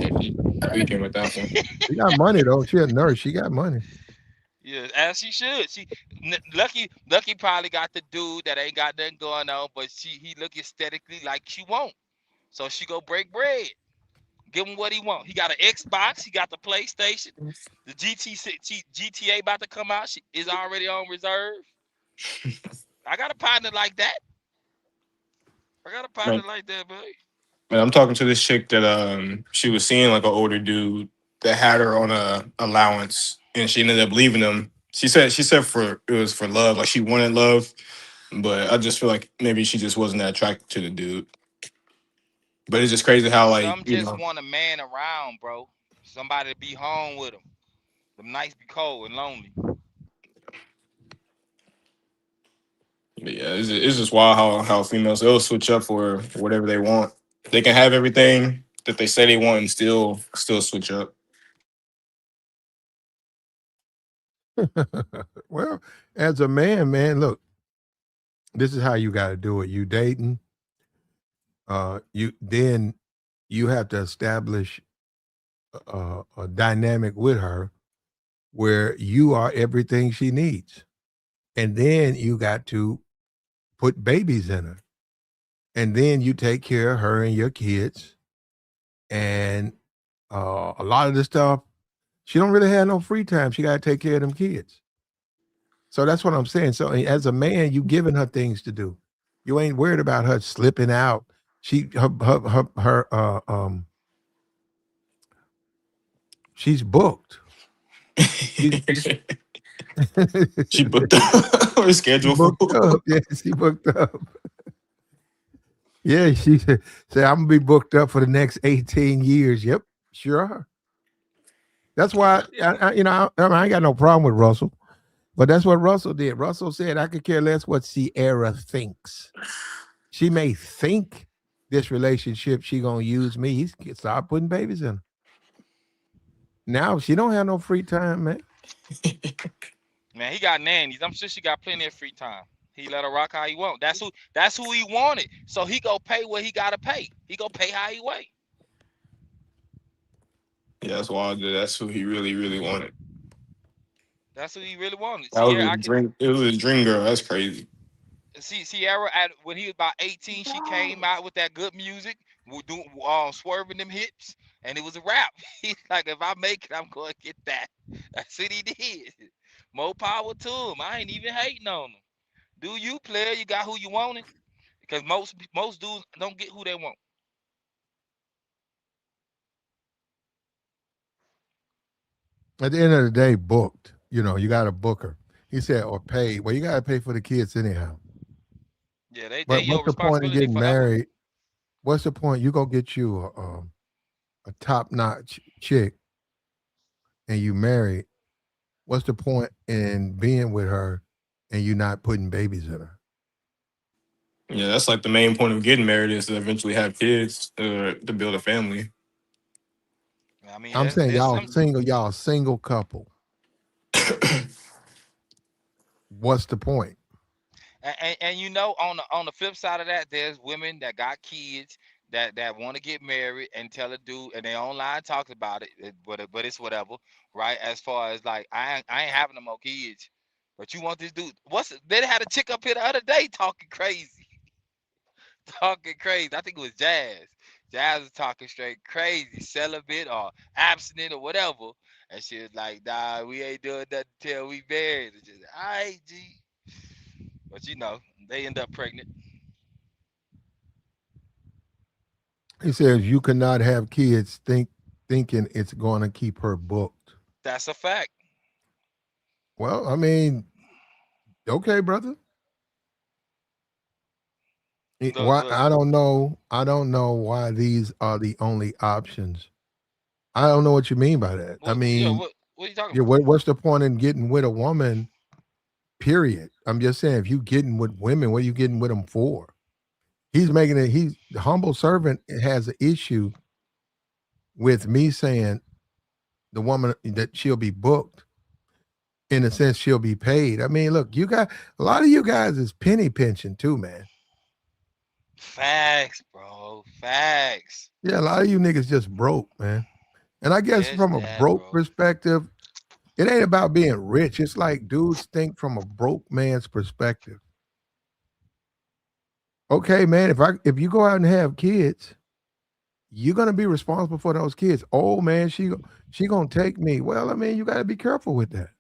Speaker 2: We came with that one.
Speaker 1: She got money though. She a nurse. She got money.
Speaker 3: Yeah, as she should. Lucky probably got the dude that ain't got nothing going on, but he look aesthetically like she won't. So she go break bread. Give him what he want. He got an Xbox. He got the PlayStation. The GTA about to come out. She is already on reserve. I got a partner like that. I got a partner
Speaker 2: Man,
Speaker 3: like that, buddy.
Speaker 2: man, I'm talking to this chick that she was seeing like an older dude that had her on a allowance, and she ended up leaving him. She said for it was for love, like she wanted love, but I just feel like maybe she just wasn't that attracted to the dude. But it's just crazy how like
Speaker 3: Some just want a man around, bro. Somebody to be home with them. The nights be cold and lonely.
Speaker 2: yeah, it's just wild how females they'll switch up for whatever they want. They can have everything that they say they want and still switch up.
Speaker 1: Well, as a man, man, look, this is how you got to do it. You dating, you have to establish a dynamic with her where you are everything she needs, and then you got to put babies in her, and then you take care of her and your kids, and a lot of the stuff she don't really have no free time. She got to take care of them kids. So that's what I'm saying. So as a man, you giving her things to do. You ain't worried about her slipping out. She her she's booked. She's
Speaker 2: She booked her
Speaker 1: she
Speaker 2: schedule full.
Speaker 1: booked up. Yeah, she booked up. Yeah, she said I'm gonna be booked up for the next 18 years. Yep, sure. That's why I ain't got no problem with Russell, but that's what Russell did. Russell said I could care less what Sierra thinks. She may think this relationship she gonna use me. He's start putting babies in her. Now she don't have no free time, man.
Speaker 3: Man, he got nannies. I'm sure she got plenty of free time. He let her rock how he want. That's who he wanted. So he go pay what he gotta pay. He go pay how he weigh.
Speaker 2: Yeah, that's why that's who he really wanted.
Speaker 3: That's who he really wanted.
Speaker 2: That was
Speaker 3: Sierra,
Speaker 2: his
Speaker 3: I can
Speaker 2: dream. It was his dream girl. That's crazy.
Speaker 3: see Sierra at when he was about 18, she came out with that good music, swerving them hips, and it was a rap. He's like, if I make it, I'm going to get that. That's what he did. More power to him. I ain't even hating on him. Do you, player? You got who you wanted? Because most dudes don't get who they want.
Speaker 1: At the end of the day, booked. You got to book her. He said, or pay. Well, you got to pay for the kids anyhow.
Speaker 3: Yeah, they
Speaker 1: But
Speaker 3: your
Speaker 1: what's the point in
Speaker 3: responsibility
Speaker 1: getting
Speaker 3: forever.
Speaker 1: married? What's the point? You go get you a top notch chick and you married. What's the point in being with her and you not putting babies in her?
Speaker 2: Yeah, that's like the main point of getting married is to eventually have kids to build a family.
Speaker 3: I mean,
Speaker 1: I'm saying
Speaker 3: there's some
Speaker 1: y'all single couple. What's the point?
Speaker 3: and on the flip side of that, there's women that got kids that want to get married and tell a dude and they online talks about it, but it's whatever, right? As far as like I ain't having no more kids, but you want this dude. They had a chick up here the other day talking crazy, talking crazy. I think it was Jazz. Jazz was talking straight crazy, celibate or abstinent or whatever, and she was like, "Nah, we ain't doing nothing till we married." It's just, all right, G. But they end up pregnant.
Speaker 1: He says you cannot have kids thinking it's going to keep her booked.
Speaker 3: That's a fact.
Speaker 1: Well, I mean, okay, brother.
Speaker 3: Look,
Speaker 1: Why
Speaker 3: look.
Speaker 1: I don't know. I don't know why these are the only options. I don't know what you mean by that. I
Speaker 3: What, yeah,
Speaker 1: mean,
Speaker 3: what are you talking
Speaker 1: yeah,
Speaker 3: about?
Speaker 1: what's the point in getting with a woman? Period. I'm just saying, if you getting with women, what are you getting with them for? He's making it. He's the humble servant has an issue with me saying the woman that she'll be booked in a sense she'll be paid. I mean, look, you got a lot of you guys is penny pinching too, man.
Speaker 3: Facts, bro. Facts.
Speaker 1: Yeah, a lot of you niggas just broke, man. And I guess
Speaker 3: Just
Speaker 1: from a
Speaker 3: that,
Speaker 1: broke
Speaker 3: bro.
Speaker 1: perspective, it ain't about being rich. It's like dudes think from a broke man's perspective. Okay, man, if you go out and have kids, you're gonna be responsible for those kids. Oh man, she gonna take me. Well, I mean, you gotta be careful with that.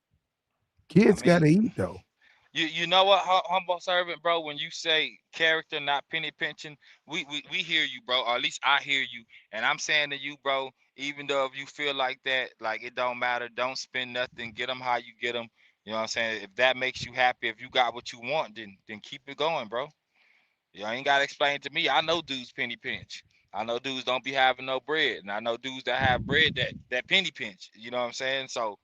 Speaker 3: I
Speaker 1: Kids
Speaker 3: mean,
Speaker 1: gotta eat though.
Speaker 3: you know what, humble servant, bro. When you say character, not penny pinching, we hear you, bro. Or at least I hear you. And I'm saying to you, bro, even though if you feel like that, like it don't matter, don't spend nothing, get them how you get them. You know what I'm saying? If that makes you happy, if you got what you want, then keep it going, bro. You ain't gotta explain to me. I know dudes penny pinch. I know dudes don't be having no bread, and I know dudes that have bread that penny pinch. You know what I'm saying? So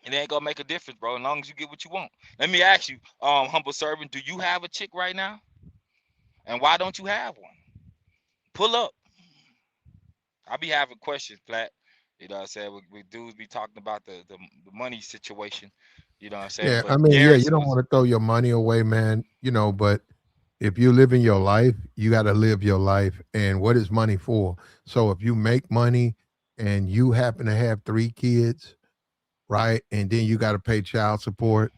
Speaker 3: it ain't gonna make a difference, bro. As long as you get what you want. Let me ask you, humble servant, do you have a chick right now? And why don't you have one? Pull up. I be having questions, Plat. You know what I'm saying? We dudes be talking about the money situation. You know what I'm saying?
Speaker 1: Yeah, I
Speaker 3: But
Speaker 1: mean, yeah, you
Speaker 3: Darius
Speaker 1: don't
Speaker 3: was
Speaker 1: want to throw your money away, man. But if you're living your life, you got to live your life. And what is money for? So if you make money and you happen to have 3 kids, right, and then you got to pay child support,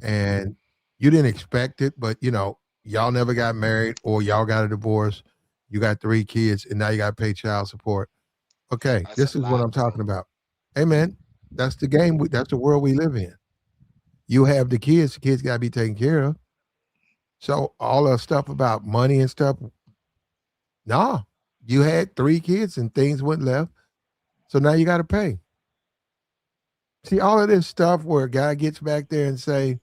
Speaker 1: and you didn't expect it, but y'all never got married or y'all got a divorce. You got 3 kids, and now you got to pay child support. Okay,
Speaker 3: that's a
Speaker 1: this is what
Speaker 3: lot,
Speaker 1: I'm
Speaker 3: bro.
Speaker 1: talking about. Hey, man, that's the game. That's the world we live in. You have the kids got to be taken care of. So all the stuff about money and stuff, nah. You had 3 kids and things went left. So now you got to pay. See, all of this stuff where a guy gets back there and say,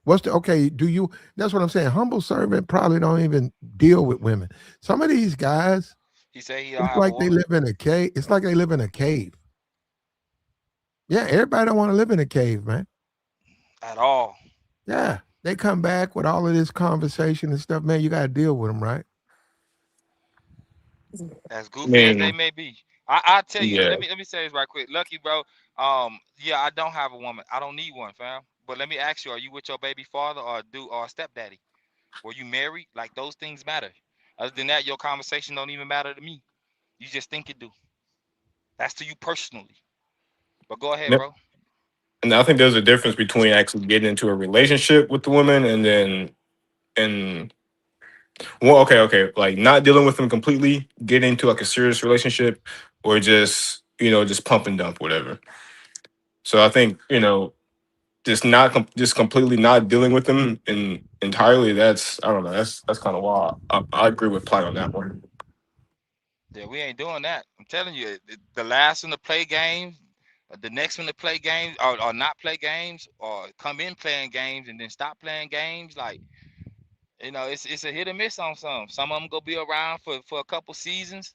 Speaker 1: what's the okay? Do you? That's what I'm saying. Humble servant probably don't even deal with women. Some of these guys,
Speaker 3: He said he don't
Speaker 1: it's
Speaker 3: have a
Speaker 1: like they
Speaker 3: woman
Speaker 1: live in a cave. It's like they live in a cave. Yeah, everybody don't want to live in a cave, man.
Speaker 3: at all.
Speaker 1: Yeah, they come back with all of this conversation and stuff, man. You got to deal with them, right?
Speaker 3: As
Speaker 2: I
Speaker 3: goofy as they
Speaker 2: mean,
Speaker 3: may be. I tell you,
Speaker 2: yeah.
Speaker 3: let me say this right quick. Lucky, bro. Yeah, I don't have a woman. I don't need one, fam. But let me ask you, are you with your baby father or stepdaddy? Were you married? Like those things matter. Other than that, your conversation don't even matter to me. You just think it do. That's to you personally. But go ahead,
Speaker 2: Yep.
Speaker 3: bro.
Speaker 2: And I think there's a difference between actually getting into a relationship with the woman and well, okay, like not dealing with them completely, getting into like a serious relationship, or just just pump and dump, whatever. So I think just not just completely not dealing with them entirely. That's I don't know. That's kind of wild. I agree with Ply on that one.
Speaker 3: Yeah, we ain't doing that. I'm telling you, the last one to play games, the next one to play games, or not play games, or come in playing games and then stop playing games. Like, it's a hit or miss on some. Some of them gonna be around for a couple seasons.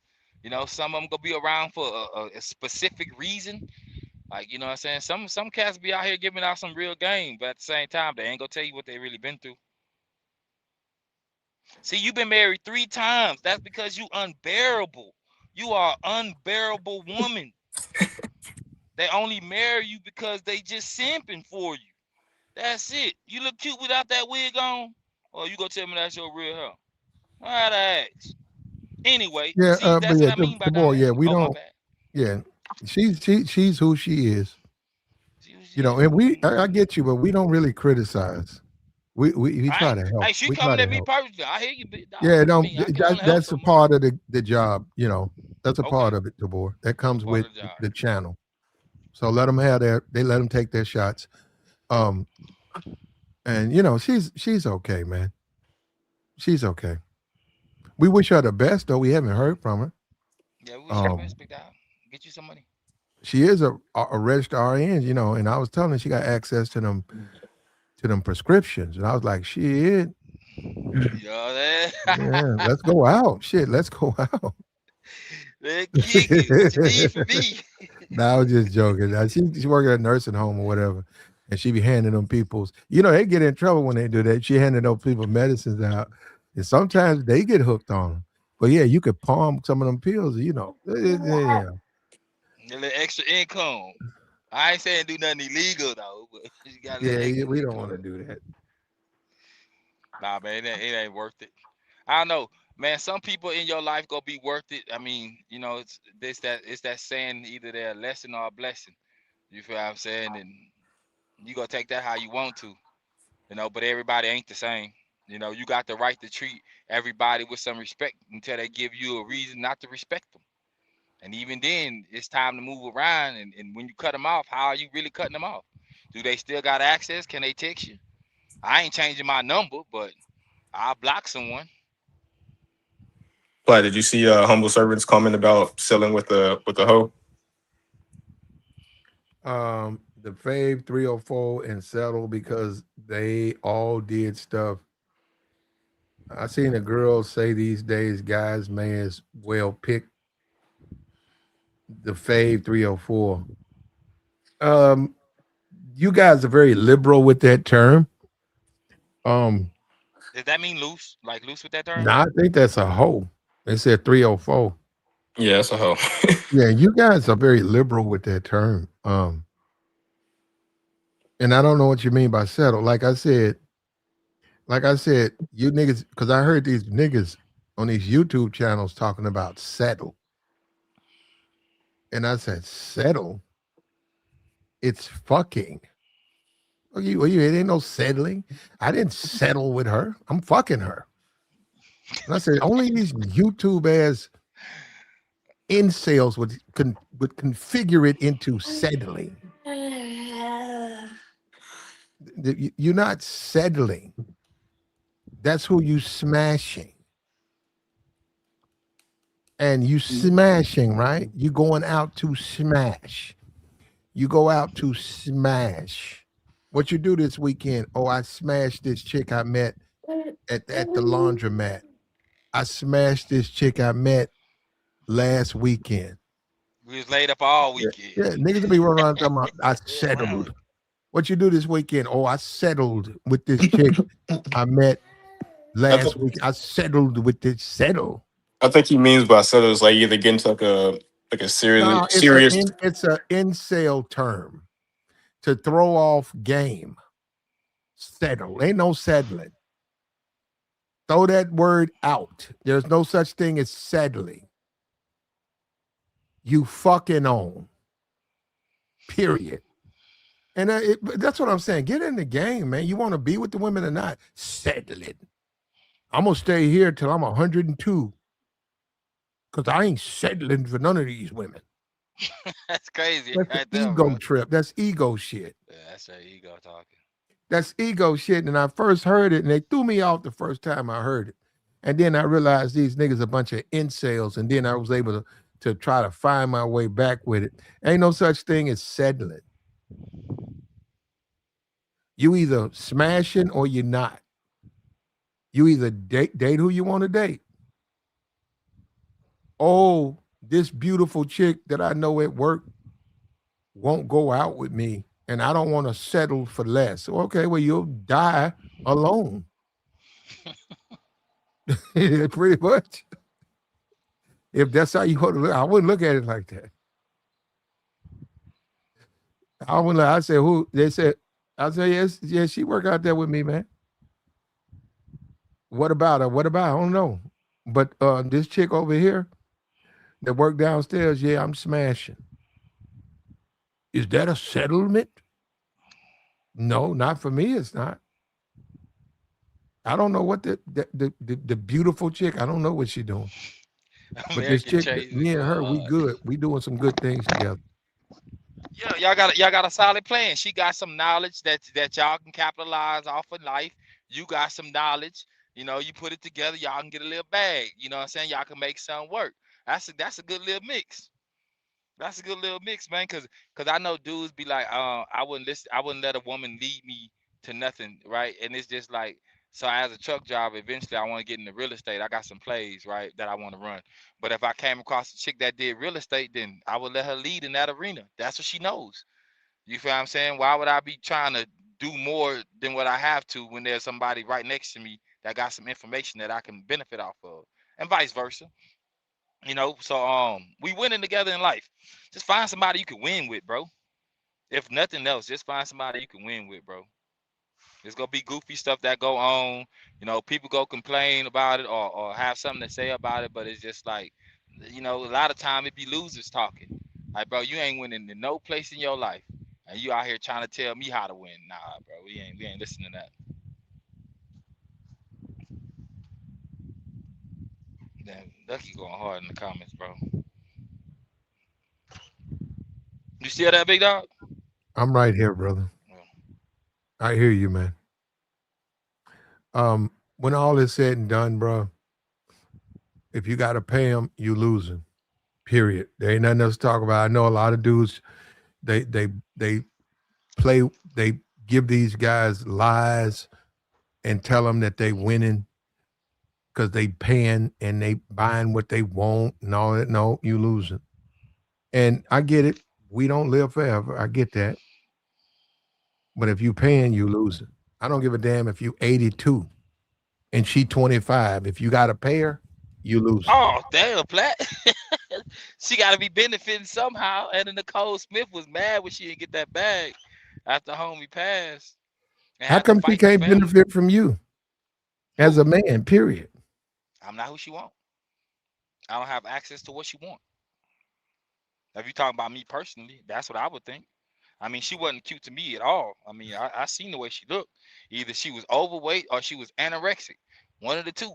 Speaker 3: Some of them gonna be around for a specific reason. Like, you know what I'm saying? Some cats be out here giving out some real game, but at the same time, they ain't gonna tell you what they really been through. See, you've been married 3 times. That's because you unbearable. You are unbearable woman. They only marry you because they just simping for you. That's it. You look cute without that wig on, or you gonna tell me that's your real hair? All right, I ask. Anyway,
Speaker 1: Yeah,
Speaker 3: see,
Speaker 1: but
Speaker 3: that's what
Speaker 1: yeah,
Speaker 3: I mean by
Speaker 1: the boy, yeah,
Speaker 3: dynamic.
Speaker 1: we
Speaker 3: Oh, my
Speaker 1: don't.
Speaker 3: bad.
Speaker 1: Yeah, she's who she is.
Speaker 3: See who she is.
Speaker 1: And I get you, but we don't really criticize. We
Speaker 3: I
Speaker 1: try
Speaker 3: ain't.
Speaker 1: to help.
Speaker 3: Hey, she
Speaker 1: We try
Speaker 3: coming
Speaker 1: to
Speaker 3: at me
Speaker 1: help.
Speaker 3: personally. I hear you, big dog.
Speaker 1: Yeah,
Speaker 3: I
Speaker 1: don't
Speaker 3: mean, I can only help
Speaker 1: that's
Speaker 3: so
Speaker 1: a
Speaker 3: much.
Speaker 1: part of the job. That's a part
Speaker 3: Okay,
Speaker 1: of it, Tabor. That comes
Speaker 3: part
Speaker 1: with
Speaker 3: of the job.
Speaker 1: the channel. So let them have they let them take their shots. Um, and she's okay, man. She's okay. We wish her the best, though. We haven't heard from her.
Speaker 3: Yeah, we wish you the
Speaker 1: Um,
Speaker 3: best, big dog. Get you some money.
Speaker 1: she is a registered RN, and I was telling her she got access to them prescriptions, and I was like, shit,
Speaker 3: You know what I'm saying?
Speaker 1: yeah, let's go out. Shit, let's go out.
Speaker 3: Let's kick it. What you need from me?
Speaker 1: No, I was just joking. She's working at a nursing home or whatever, and she be handing them people's. They get in trouble when they do that. She handing those people medicines out, and sometimes they get hooked on them. But yeah, you could palm some of them pills. Yeah,
Speaker 3: A little extra income. I ain't saying do nothing illegal though, but you got a little
Speaker 1: yeah,
Speaker 3: extra
Speaker 1: we don't want to
Speaker 3: income.
Speaker 1: do that.
Speaker 3: Nah, man, it ain't worth it. I don't know, man. Some people in your life gonna be worth it. I mean, it's that saying, either they're a lesson or a blessing. You feel what I'm saying? And you gonna take that how you want to, but everybody ain't the same. You got the right to treat everybody with some respect until they give you a reason not to respect them. And even then, it's time to move around. And when you cut them off, how are you really cutting them off? Do they still got access? Can they text you? I ain't changing my number, but I'll block someone.
Speaker 2: Like, did you see humble servants comment about selling with a hoe?
Speaker 1: The Fave 304 and Settle because they all did stuff. I seen a girl say these days guys may as well pick the Fave 304. Um, you guys are very liberal with that term. Um,
Speaker 3: Does that mean loose? Like loose with that term?
Speaker 1: now I think that's a hoe. They said 304.
Speaker 2: Yeah, that's a hoe.
Speaker 1: Yeah, you guys are very liberal with that term. And I don't know what you mean by settle. Like I said, you niggas, because I heard these niggas on these YouTube channels talking about settle. And I said, settle? It's fucking. It ain't no settling. I didn't settle with her. I'm fucking her. And I said, only these YouTube ass incels would configure it into settling. You're not settling. That's who you smashing. And you smashing, right? You going out to smash. You go out to smash. What you do this weekend? Oh, I smashed this chick I met at the laundromat. I smashed this chick I met last weekend.
Speaker 3: We was laid up all
Speaker 1: Yeah,
Speaker 3: weekend.
Speaker 1: yeah, niggas will be running around talking about I
Speaker 3: Yeah, wow.
Speaker 1: settled. What you do this weekend? Oh, I settled with this chick I met
Speaker 2: I, th-
Speaker 1: last week. I settled with this settle.
Speaker 2: I think he means by settle is like either getting to like a
Speaker 1: No,
Speaker 2: serious.
Speaker 1: it's a incel term to throw off game. Settle. Ain't no settling. Throw that word out. There's no such thing as settling. You fucking on. Period. And that's what I'm saying. Get in the game, man. You want to be with the women or not? Settle it. I'm gonna stay here till I'm 102 because I ain't settling for none of these women.
Speaker 3: That's crazy
Speaker 1: That's an
Speaker 3: right there,
Speaker 1: ego
Speaker 3: bro.
Speaker 1: trip. That's ego shit.
Speaker 3: Yeah, that's that ego talking.
Speaker 1: That's ego shit. And I first heard it, and they threw me off the first time I heard it. And then I realized these niggas a bunch of incels, and then I was able to try to find my way back with it. Ain't no such thing as settling. You either smashing or you're not. You either date who you want to date. Oh, this beautiful chick that I know at work won't go out with me, and I don't want to settle for less. Okay, well, you'll die alone. Pretty much. If that's how you want to look, I wouldn't look at it like that. I wouldn't. I said, who? They said, I said, yes, yes, she work out there with me, man. What about her? What about? I don't know. But this chick over here that work downstairs, yeah, I'm smashing. Is that a settlement? No, not for me. It's not. I don't know what the beautiful chick. I don't know what she doing. But this
Speaker 3: American
Speaker 1: chick,
Speaker 3: chase is
Speaker 1: me and
Speaker 3: going
Speaker 1: her, we
Speaker 3: hard.
Speaker 1: good. We doing some good things together.
Speaker 3: Yeah, y'all got a solid plan. She got some knowledge that y'all can capitalize off in life. You got some knowledge. You put it together, y'all can get a little bag. You know what I'm saying? Y'all can make something work. That's a good little mix. That's a good little mix, man. Cause I know dudes be like, I wouldn't listen. I wouldn't let a woman lead me to nothing, right? And it's just like, so as a truck driver, eventually I want to get into real estate. I got some plays, right, that I want to run. But if I came across a chick that did real estate, then I would let her lead in that arena. That's what she knows. You feel what I'm saying? Why would I be trying to do more than what I have to when there's somebody right next to me that got some information that I can benefit off of, and vice versa. So we winning together in life. Just find somebody you can win with, bro. If nothing else, just find somebody you can win with, bro. There's gonna be goofy stuff that go on. People go complain about it or have something to say about it, but it's just like, a lot of time it be losers talking. Like, bro, you ain't winning in no place in your life, and you out here trying to tell me how to win. Nah, bro, we ain't listening to that. Damn, Ducky going hard in the comments, bro. You still that big dog?
Speaker 1: I'm right here, brother.
Speaker 3: Well,
Speaker 1: I hear you, man. When all is said and done, bro, if you got to pay them, you losing. Period. There ain't nothing else to talk about. I know a lot of dudes. They play. They give these guys lies and tell them that they winning because they paying and they buying what they want and all that. No, you losing. And I get it. We don't live forever. I get that. But if you paying, you losing. I don't give a damn if you 82 and she 25. If you got to pay her, you losing.
Speaker 3: oh, damn, Plat. She got to be benefiting somehow. And then Nicole Smith was mad when she didn't get that bag after homie passed and
Speaker 1: How
Speaker 3: had to
Speaker 1: come she
Speaker 3: fight the
Speaker 1: can't
Speaker 3: family.
Speaker 1: benefit from you as
Speaker 3: Who?
Speaker 1: a man? Period.
Speaker 3: I'm not who she want. I don't have access to what she want. If you talking about me personally, that's what I would think. I mean, she wasn't cute to me at all. I mean, I seen the way she looked. Either she was overweight or she was anorexic. One of the two.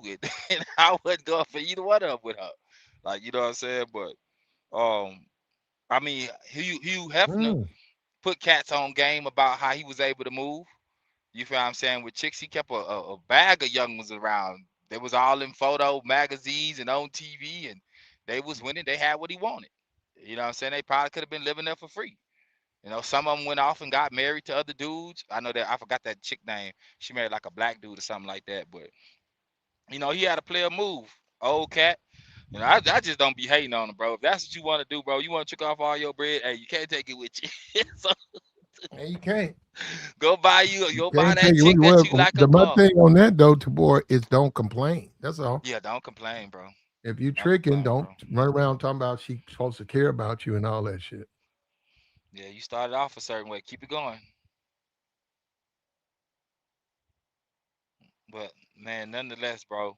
Speaker 3: And I wouldn't go for either one of them with her. Like, you know what I'm saying? But I mean, Hugh Hefner
Speaker 1: Mm.
Speaker 3: put cats on game about how he was able to move. You feel what I'm saying? With chicks, he kept a bag of young ones around. They was all in photo magazines and on TV, and they was winning. They had what he wanted. You know what I'm saying? They probably could have been living there for free. Some of them went off and got married to other dudes. I know that I forgot that chick name. She married like a black dude or something like that. But he had to play a move. Old cat. I just don't be hating on him, bro. If that's what you want to do, bro, you want to trick off all your bread. Hey, you can't take it with you. So
Speaker 1: Yeah, you can't.
Speaker 3: go buy
Speaker 1: Can't take
Speaker 3: that
Speaker 1: it.
Speaker 3: chick that you
Speaker 1: Well,
Speaker 3: like a
Speaker 1: my
Speaker 3: car.
Speaker 1: thing on that though, Tabor, is don't complain. That's all.
Speaker 3: Yeah, don't complain, bro.
Speaker 1: If you
Speaker 3: Don't
Speaker 1: tricking,
Speaker 3: complain,
Speaker 1: don't
Speaker 3: bro.
Speaker 1: run around talking about she's supposed to care about you and all that shit.
Speaker 3: Yeah, you started off a certain way. Keep it going. But man, nonetheless, bro,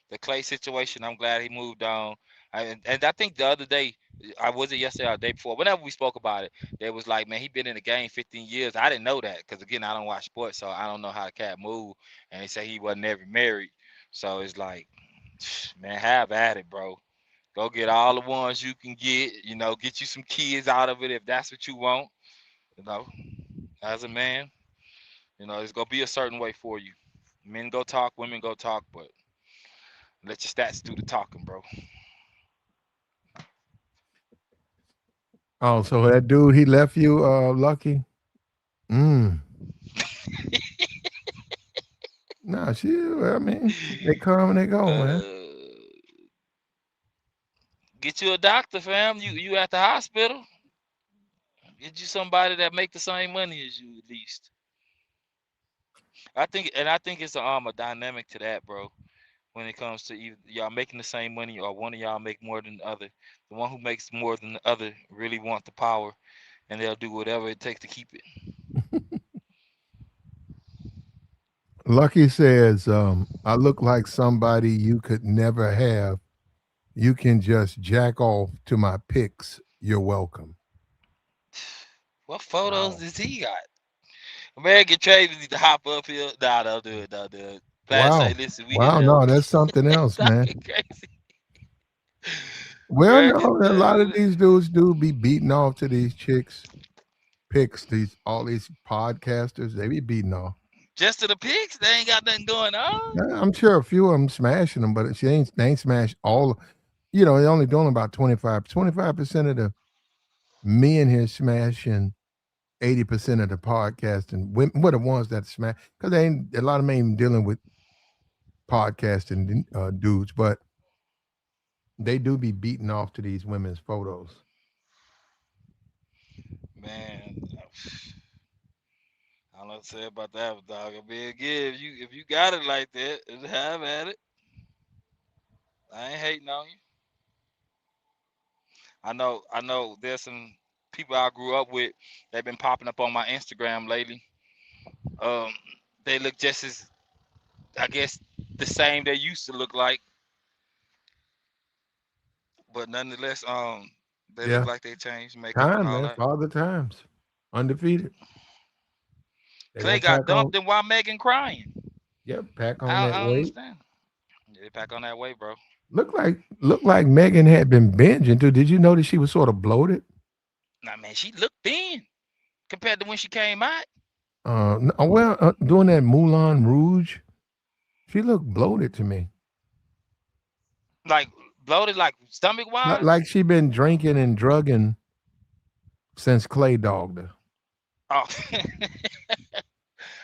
Speaker 3: the Clay situation, I'm glad he moved on. And I think the other day, I was it yesterday or the day before, whenever we spoke about it, they was like, man, he been in the game 15 years. I didn't know that because again, I don't watch sports, so I don't know how the cat move. And they say he wasn't ever married, so it's like, man, have at it, bro. Go get all the ones you can get. Get you some kids out of it if that's what you want. You know, as a man, it's gonna be a certain way for you. Men go talk, women go talk, but let your stats do the talking, bro.
Speaker 1: Oh, so that dude he left you, Lucky? Mm. Nah, she. I mean, they come and they go, man.
Speaker 3: Uh, get you a doctor, fam. You at the hospital. Get you somebody that make the same money as you at least. I think it's a dynamic to that, bro. When it comes to either y'all making the same money or one of y'all make more than the other, the one who makes more than the other really want the power, and they'll do whatever it takes to keep it.
Speaker 1: Lucky says, I look like somebody you could never have. You can just jack off to my pics. You're welcome.
Speaker 3: What photos
Speaker 1: Wow.
Speaker 3: does he got? American Travis need to hop up here. Nah, don't do it. Don't do it. Platt say,
Speaker 1: Wow.
Speaker 3: listen, we here to
Speaker 1: Wow.
Speaker 3: help.
Speaker 1: No, that's something else, man.
Speaker 3: Talking crazy.
Speaker 1: Well,
Speaker 3: American
Speaker 1: no, a lot of
Speaker 3: Travis.
Speaker 1: these dudes do be beating off to these chicks, picks, these all these podcasters, they be beating off.
Speaker 3: Just to the pics? They ain't got nothing going on.
Speaker 1: Yeah, I'm sure a few of them smashing them, but they ain't smashed all. They're only doing about 25% of the men here smashing 80% of the podcast and women, what the ones that smash, because they ain't a lot of them ain't even dealing with podcasting dudes, but they do be beating off to these women's photos.
Speaker 3: Man, I don't know what to say about that, dog. I mean, again, if you got it like that, just have at it. I ain't hating on you. I know there's some people I grew up with. They've been popping up on my Instagram lately. Um, they look just as, I guess, the same they used to look like, but nonetheless, they look
Speaker 1: Yeah.
Speaker 3: like they changed makeup and
Speaker 1: Time,
Speaker 3: all
Speaker 1: man.
Speaker 3: that.
Speaker 1: Father times. Undefeated. They're
Speaker 3: Clay
Speaker 1: gonna
Speaker 3: got
Speaker 1: pack on.
Speaker 3: dumped and why Megan crying?
Speaker 1: Yep, pack on
Speaker 3: I
Speaker 1: that
Speaker 3: don't
Speaker 1: weight.
Speaker 3: understand. Yeah, they back on that way, bro.
Speaker 1: Look like Megan had been binging too. Did you notice she was sort of bloated?
Speaker 3: Nah, man, she looked thin compared to when she came out.
Speaker 1: Well, doing that Moulin Rouge, she looked bloated to me.
Speaker 3: Like bloated, like stomach wise.
Speaker 1: Like she been drinking and drugging since Clay dogged her.
Speaker 3: Oh,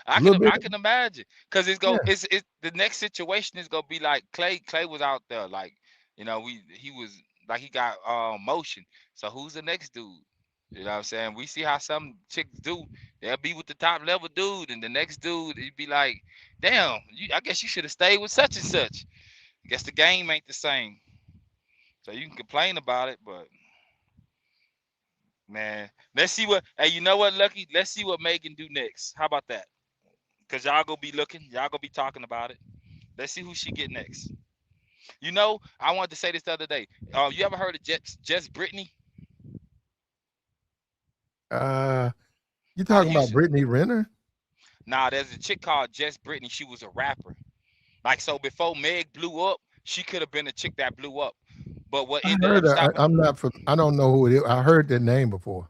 Speaker 1: A little bit.
Speaker 3: I can imagine, cause
Speaker 1: Yeah.
Speaker 3: it's the next situation is gonna be like Clay. Clay was out there, like, he was like, he got motion. So who's the next dude? You know what I'm saying? We see how some chicks do. They'll be with the top level dude, and the next dude, he'd be like, damn, I guess you should have stayed with such and such. I guess the game ain't the same. So you can complain about it, but man, let's see what. Hey, you know what, Lucky? Let's see what Megan do next. How about that? Cause y'all gonna be looking, y'all gonna be talking about it. Let's see who she get next. I wanted to say this the other day. You ever heard of Jess Brittany
Speaker 1: Uh, you
Speaker 3: out of
Speaker 1: talking about
Speaker 3: Houston?
Speaker 1: Brittany Renner?
Speaker 3: Nah, there's a chick called Jess Brittany. She was a rapper. Like, so before Meg blew up, she could have been a chick that blew up. But what
Speaker 1: I
Speaker 3: ended
Speaker 1: heard.
Speaker 3: up stopping,
Speaker 1: I'm not. I don't know who it is. I heard that name before.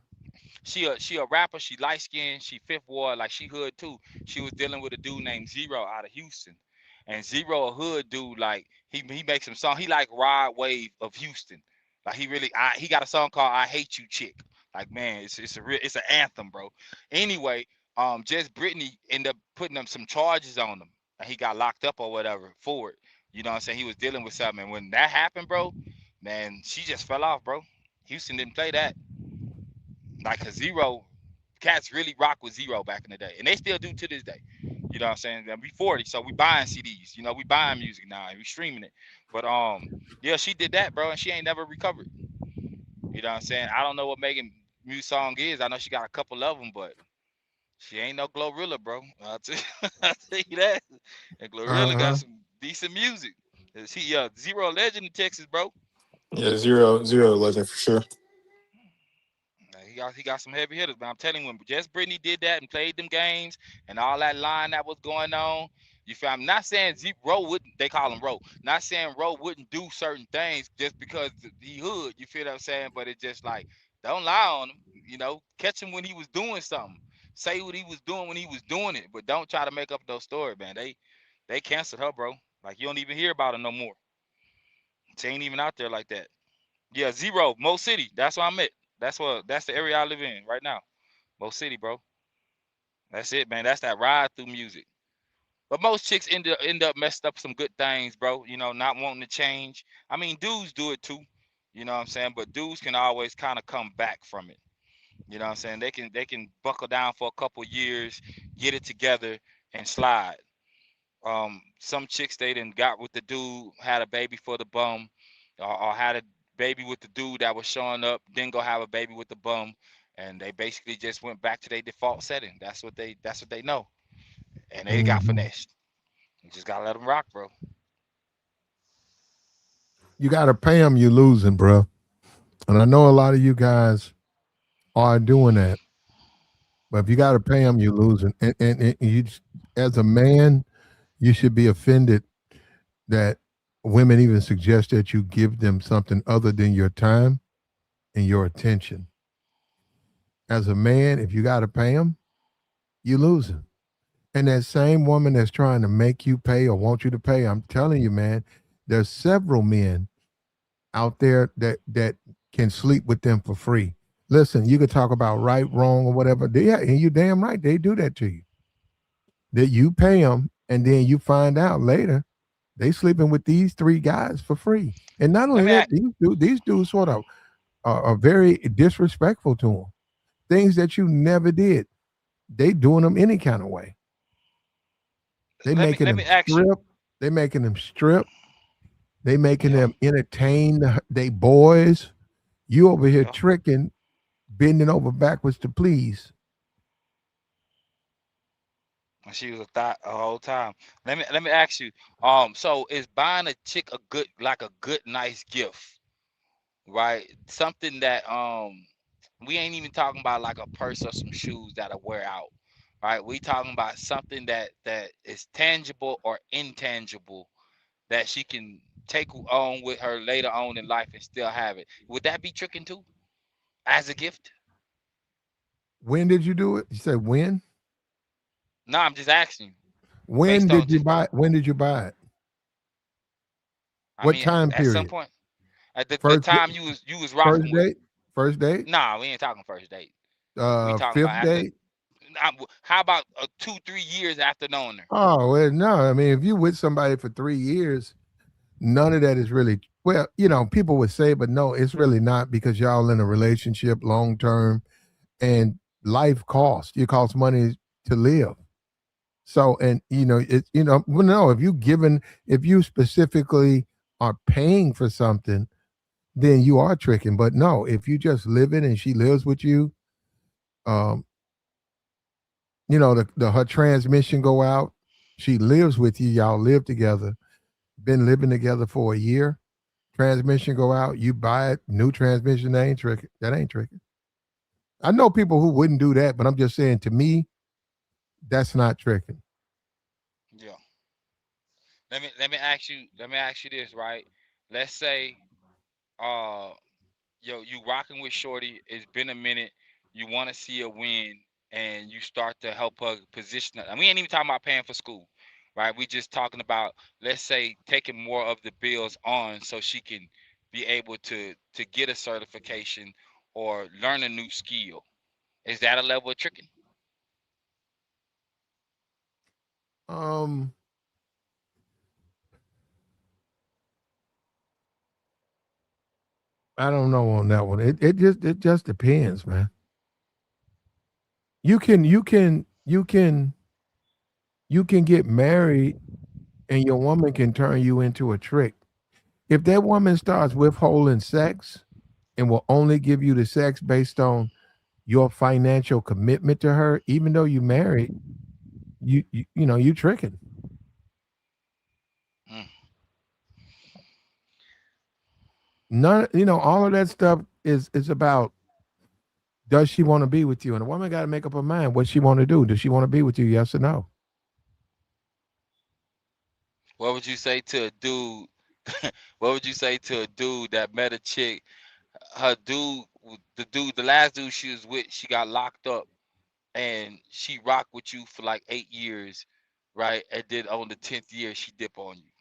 Speaker 3: she a rapper. She light skinned. She fifth ward. Like, she hood too. She was dealing with a dude named Zero out of Houston, and Zero a hood dude. Like, he makes some song. He like Rod Wave of Houston. Like, he got a song called "I Hate You, Chick." Like, man, it's an anthem, bro. Anyway, Jess Brittany ended up putting them some charges on him, and he got locked up or whatever for it. You know what I'm saying? He was dealing with something, and when that happened, bro, man, she just fell off, bro. Houston didn't play that. Like, a Zero, cats really rock with Zero back in the day, and they still do to this day. You know what I'm saying? And we 40, so we buying CDs. We buying music now and we streaming it. But yeah, she did that, bro, and she ain't never recovered. You know what I'm saying? I don't know what Megan music song is. I know she got a couple of them, but she ain't no Glorilla, bro. I'll tell you that. And
Speaker 1: Uh
Speaker 3: Glorilla got
Speaker 1: huh.
Speaker 3: some decent music. Zero legend in Texas, bro.
Speaker 2: Yeah, zero legend for sure.
Speaker 3: He got some heavy hitters, but I'm telling you, when Jess Brittany did that and played them games and all that line that was going on, you feel I'm not saying Roe wouldn't, they call him Roe. Not saying Roe wouldn't do certain things just because he hood, you feel what I'm saying? But it's just like, don't lie on him, catch him when he was doing something. Say what he was doing when he was doing it, but don't try to make up those stories, man. They canceled her, bro. Like, you don't even hear about her no more. She ain't even out there like that. Yeah, Zero, Mo City. That's where I'm at. That's the area I live in right now. Mo City, bro. That's it, man. That's that ride through music. But most chicks end up messed up some good things, bro. Not wanting to change. I mean, dudes do it too. You know what I'm saying? But dudes can always kind of come back from it. You know what I'm saying? They can buckle down for a couple years, get it together, and slide. Some chicks they done got with the dude, had a baby for the bum, or had a baby with the dude that was showing up, then go have a baby with the bum, and they basically just went back to their default setting. That's what they know, and they got
Speaker 1: Hmm.
Speaker 3: finessed. You just gotta let them rock, bro.
Speaker 1: You got to pay them. You losing, bro. And I know a lot of you guys are doing that. But if you got to pay them, you're losing. And as a man, you should be offended that women even suggest that you give them something other than your time and your attention. As a man, if you got to pay them, you're losing. And that same woman that's trying to make you pay or want you to pay, I'm telling you, man, there's several men out there that can sleep with them for free. Listen, you could talk about right, wrong, or whatever. Yeah, and you damn right they do that to you. That you pay them, and then you find out later they sleeping with these three guys for free. And not
Speaker 3: Let
Speaker 1: only
Speaker 3: me
Speaker 1: that,
Speaker 3: ask,
Speaker 1: these dudes sort of are very disrespectful to them. Things that you never did, they doing them any kind of way. They
Speaker 3: let me
Speaker 1: making
Speaker 3: let
Speaker 1: them
Speaker 3: me ask you.
Speaker 1: strip. They making them strip. They making
Speaker 3: Yeah,
Speaker 1: them entertain they boys. You over here
Speaker 3: yeah.
Speaker 1: tricking, bending over backwards to please.
Speaker 3: She was a thought the whole time. Let me ask you. So is buying a chick a good like a good nice gift, right? Something that we ain't even talking about like a purse or some shoes that'll wear out, right? We talking about something that is tangible or intangible that she can take on with her later on in life and still have it. Would that be tricking too as a gift?
Speaker 1: When did you do it? You said when?
Speaker 3: No, I'm just asking
Speaker 1: When
Speaker 3: based on
Speaker 1: did you
Speaker 3: just
Speaker 1: buy? When did you buy it?
Speaker 3: I
Speaker 1: What
Speaker 3: mean
Speaker 1: time
Speaker 3: at some
Speaker 1: period?
Speaker 3: point at the
Speaker 1: First,
Speaker 3: time you was rocking
Speaker 1: first
Speaker 3: with.
Speaker 1: date, first date,
Speaker 3: Nah, we ain't talking first date. We talking about
Speaker 1: fifth
Speaker 3: after.
Speaker 1: date.
Speaker 3: How about 2 3 years after knowing her?
Speaker 1: Oh well, no. I mean, if you with somebody for 3 years, none of that is really well. People would say, but no, it's really not because y'all in a relationship long term, and life costs. It costs money to live. So, and well, no, if you specifically are paying for something, then you are tricking. But no, if you just live in and she lives with you, um, the her transmission go out, she lives with you, y'all live together, been living together for a year, transmission go out, you buy it, new transmission, that ain't tricking. That ain't tricking. I know people who wouldn't do that, but I'm just saying to me, that's not tricking.
Speaker 3: Yeah. Let me ask you this, right? Let's say uh you rocking with Shorty, it's been a minute, you want to see her win, and you start to help her position her. And we ain't even talking about paying for school, right? We just talking about, let's say, taking more of the bills on so she can be able to get a certification or learn a new skill. Is that a level of tricking?
Speaker 1: Um, I don't know on that one. It just depends, man. You can get married and your woman can turn you into a trick. If that woman starts withholding sex and will only give you the sex based on your financial commitment to her, even though you married, you tricking.
Speaker 3: Mm.
Speaker 1: None, all of that stuff is about, does she want to be with you? And a woman got to make up her mind what she want to do. Does she want to be with you? Yes or no?
Speaker 3: What would you say to a dude? What would you say to a dude that met a chick? The last dude she was with, she got locked up, and she rocked with you for like 8 years, right? And then on the 10th year, she dip on you.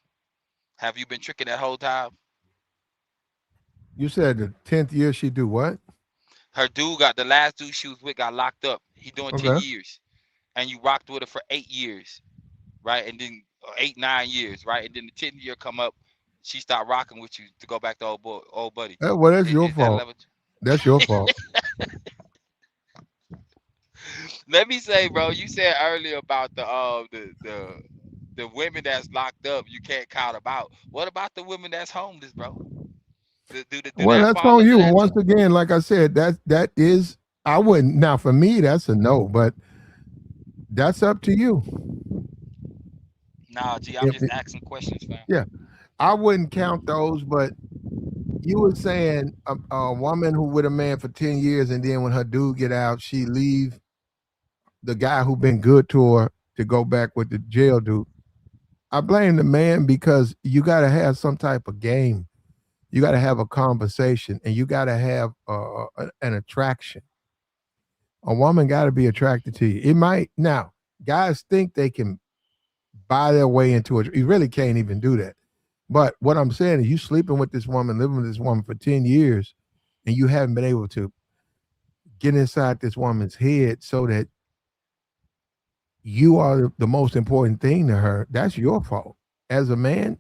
Speaker 3: Have you been tricking that whole time?
Speaker 1: You said the 10th year she do what?
Speaker 3: Her dude got the last dude she was with got locked up. He doing ten
Speaker 1: Okay.
Speaker 3: years, and you rocked with her for 8 years, right? And then 8 9 years, right? And then the 10th year come up, she start rocking with you to go back to old buddy.
Speaker 1: Well, that's your
Speaker 3: Is that a
Speaker 1: fault.
Speaker 3: level?
Speaker 1: That's your fault.
Speaker 3: Let me say, bro, you said earlier about the women that's locked up, you can't count them out. What about the women that's homeless, bro? Do
Speaker 1: Well,
Speaker 3: that
Speaker 1: that's
Speaker 3: fall
Speaker 1: on
Speaker 3: under
Speaker 1: you. And
Speaker 3: that too?
Speaker 1: once again, like I said, that is, I wouldn't, now for me that's a no, but that's up to you.
Speaker 3: Nah, G, I'm
Speaker 1: If
Speaker 3: just asking questions, fam.
Speaker 1: Yeah, I wouldn't count those, but you were saying a woman who with a man for 10 years and then when her dude get out, she leave the guy who been good to her to go back with the jail dude. I blame the man because you got to have some type of game. You got to have a conversation and you got to have an attraction. A woman got to be attracted to you. It might, now, guys think they can buy their way into it. You really can't even do that. But what I'm saying is, you sleeping with this woman, living with this woman for 10 years, and you haven't been able to get inside this woman's head so that you are the most important thing to her. That's your fault. As a man,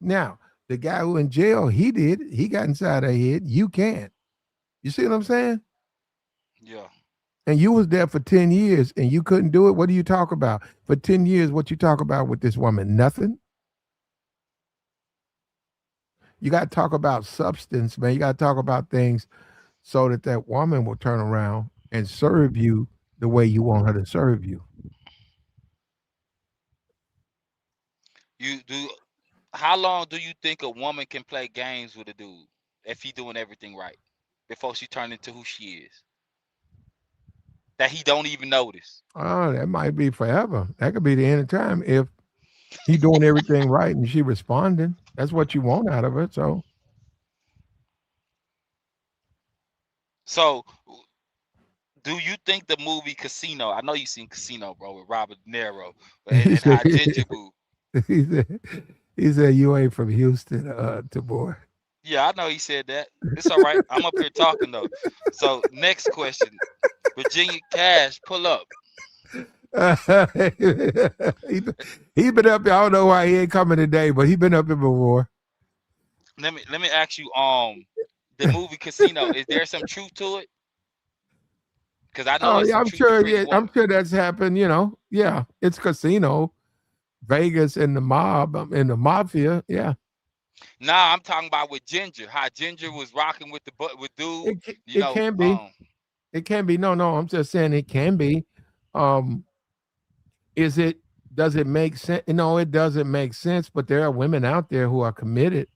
Speaker 1: now, the guy who in jail, he got inside her head. You can't. You see what I'm saying?
Speaker 3: Yeah.
Speaker 1: And you was there for 10 years and you couldn't do it. What do you talk about? For 10 years, what you talk about with this woman? Nothing. You got to talk about substance, man. You got to talk about things so that that woman will turn around and serve you the way you want her to serve you.
Speaker 3: You do. How long do you think a woman can play games with a dude if he doing everything right before she turn into who she is that he don't even notice?
Speaker 1: Oh, that might be forever. That could be the end of time if he doing everything right and she responding. That's what you want out of her. So
Speaker 3: So, do you think the movie Casino? I know you seen Casino, bro, with Robert De Niro
Speaker 1: he
Speaker 3: and
Speaker 1: said,
Speaker 3: how Ginger moved.
Speaker 1: he said, he said, you ain't from Houston, to boy.
Speaker 3: Yeah, I know he said that. It's all right. I'm up here talking though. So next question, Virginia Cash, pull up.
Speaker 1: he, he been up here. I don't know why he ain't coming today, but he been up here before.
Speaker 3: Let me ask you, the movie Casino, is there some truth to it? Because I know
Speaker 1: Oh
Speaker 3: there's
Speaker 1: yeah,
Speaker 3: some
Speaker 1: I'm
Speaker 3: truth to
Speaker 1: sure.
Speaker 3: Pretty
Speaker 1: Yeah, I'm
Speaker 3: Woman.
Speaker 1: sure that's happened. Yeah, it's casino, Vegas, and the mob, and the mafia. Yeah,
Speaker 3: Nah, I'm talking about with Ginger, how Ginger was rocking with with dude, you
Speaker 1: it
Speaker 3: know,
Speaker 1: can be. It can be. No, no. I'm just saying it can be. Um, is it? Does it make sense? No, it doesn't make sense. But there are women out there who are committed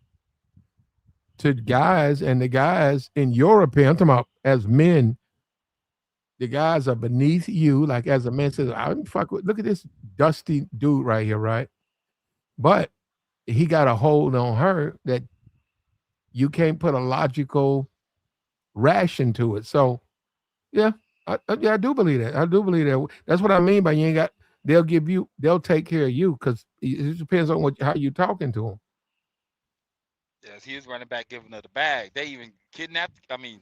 Speaker 1: to guys, and the guys, in your opinion, I'm talking about as men, the guys are beneath you. Like as a man says, I wouldn't fuck with. Look at this dusty dude right here, right? But he got a hold on her that you can't put a logical ration to it. So yeah, yeah, I do believe that. I do believe that. That's what I mean by you ain't got. They'll take care of you because it depends on how you talking to them.
Speaker 3: yes, he was running back giving her the bag. They even kidnapped, I mean,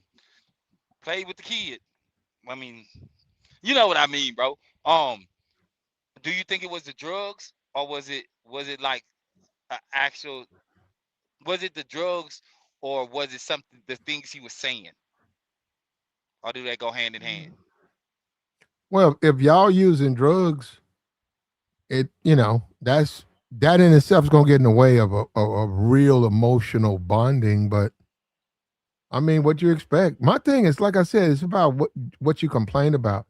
Speaker 3: played with the kid. I mean, you know what I mean, bro. Do you think it was the drugs or was it like actual, was it the drugs or was it something, the things he was saying, or do they go hand in hand?
Speaker 1: Well, if y'all using drugs, that in itself is gonna get in the way of a real emotional bonding. But I mean, what you expect? My thing is, like I said, it's about what you complain about.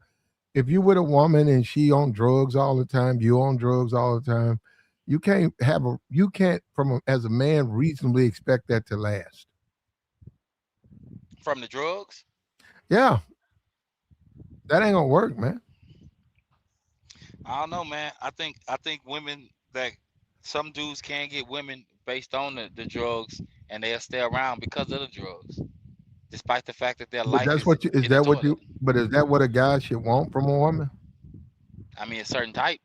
Speaker 1: If you with a woman and she on drugs all the time, you on drugs all the time, you can't as a man reasonably expect that to last.
Speaker 3: From the drugs?
Speaker 1: Yeah, that ain't gonna work, man.
Speaker 3: I don't know, man. I think women that some dudes can get women based on the drugs and they'll stay around because of the drugs, despite the fact that their
Speaker 1: But
Speaker 3: life
Speaker 1: that's
Speaker 3: is
Speaker 1: what you is
Speaker 3: in the
Speaker 1: that what
Speaker 3: toilet.
Speaker 1: you but is that what a guy should want from a woman?
Speaker 3: I mean, a certain type.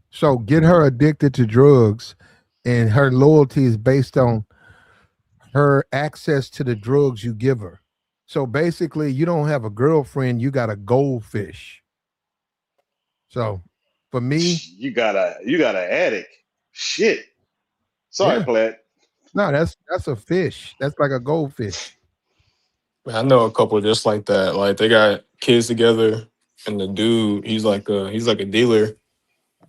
Speaker 1: So get her addicted to drugs, and her loyalty is based on her access to the drugs you give her. So basically, you don't have a girlfriend, you got a goldfish. So for me,
Speaker 6: You got an addict. Shit. Sorry,
Speaker 1: yeah,
Speaker 6: Platt.
Speaker 1: no, that's a fish. That's like a goldfish.
Speaker 2: Man, I know a couple just like that. Like they got kids together, and the dude, he's like a dealer,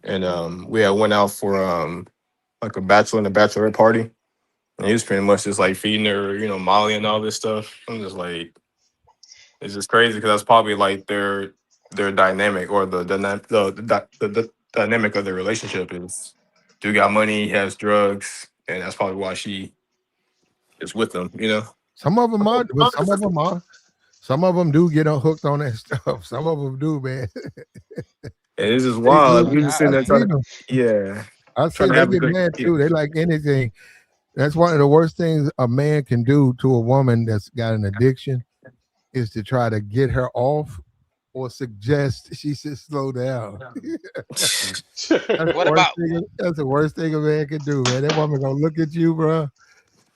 Speaker 2: and we had went out for like a bachelor and a bachelorette party, and he was pretty much just like feeding her, Molly and all this stuff. I'm just like, it's just crazy because that's probably like their dynamic or the dynamic of their relationship is dude got money, he has drugs, and that's probably why she is with him.
Speaker 1: Some of them are, but some of them are. Some of them do get hooked on that stuff. Some of them do, man.
Speaker 2: And it's just
Speaker 1: They
Speaker 2: wild.
Speaker 1: do.
Speaker 2: Like, we just sitting
Speaker 1: I've
Speaker 2: there
Speaker 1: seen them.
Speaker 2: yeah,
Speaker 1: I've
Speaker 2: trying
Speaker 1: seen
Speaker 2: to
Speaker 1: they
Speaker 2: have a
Speaker 1: get
Speaker 2: good,
Speaker 1: mad
Speaker 2: yeah.
Speaker 1: too. They like anything. That's one of the worst things a man can do to a woman that's got an addiction is to try to get her off or suggest she should slow down. That's the
Speaker 3: What
Speaker 1: worst
Speaker 3: about
Speaker 1: thing. That's the worst thing a man can do, man. That woman gonna look at you, bro.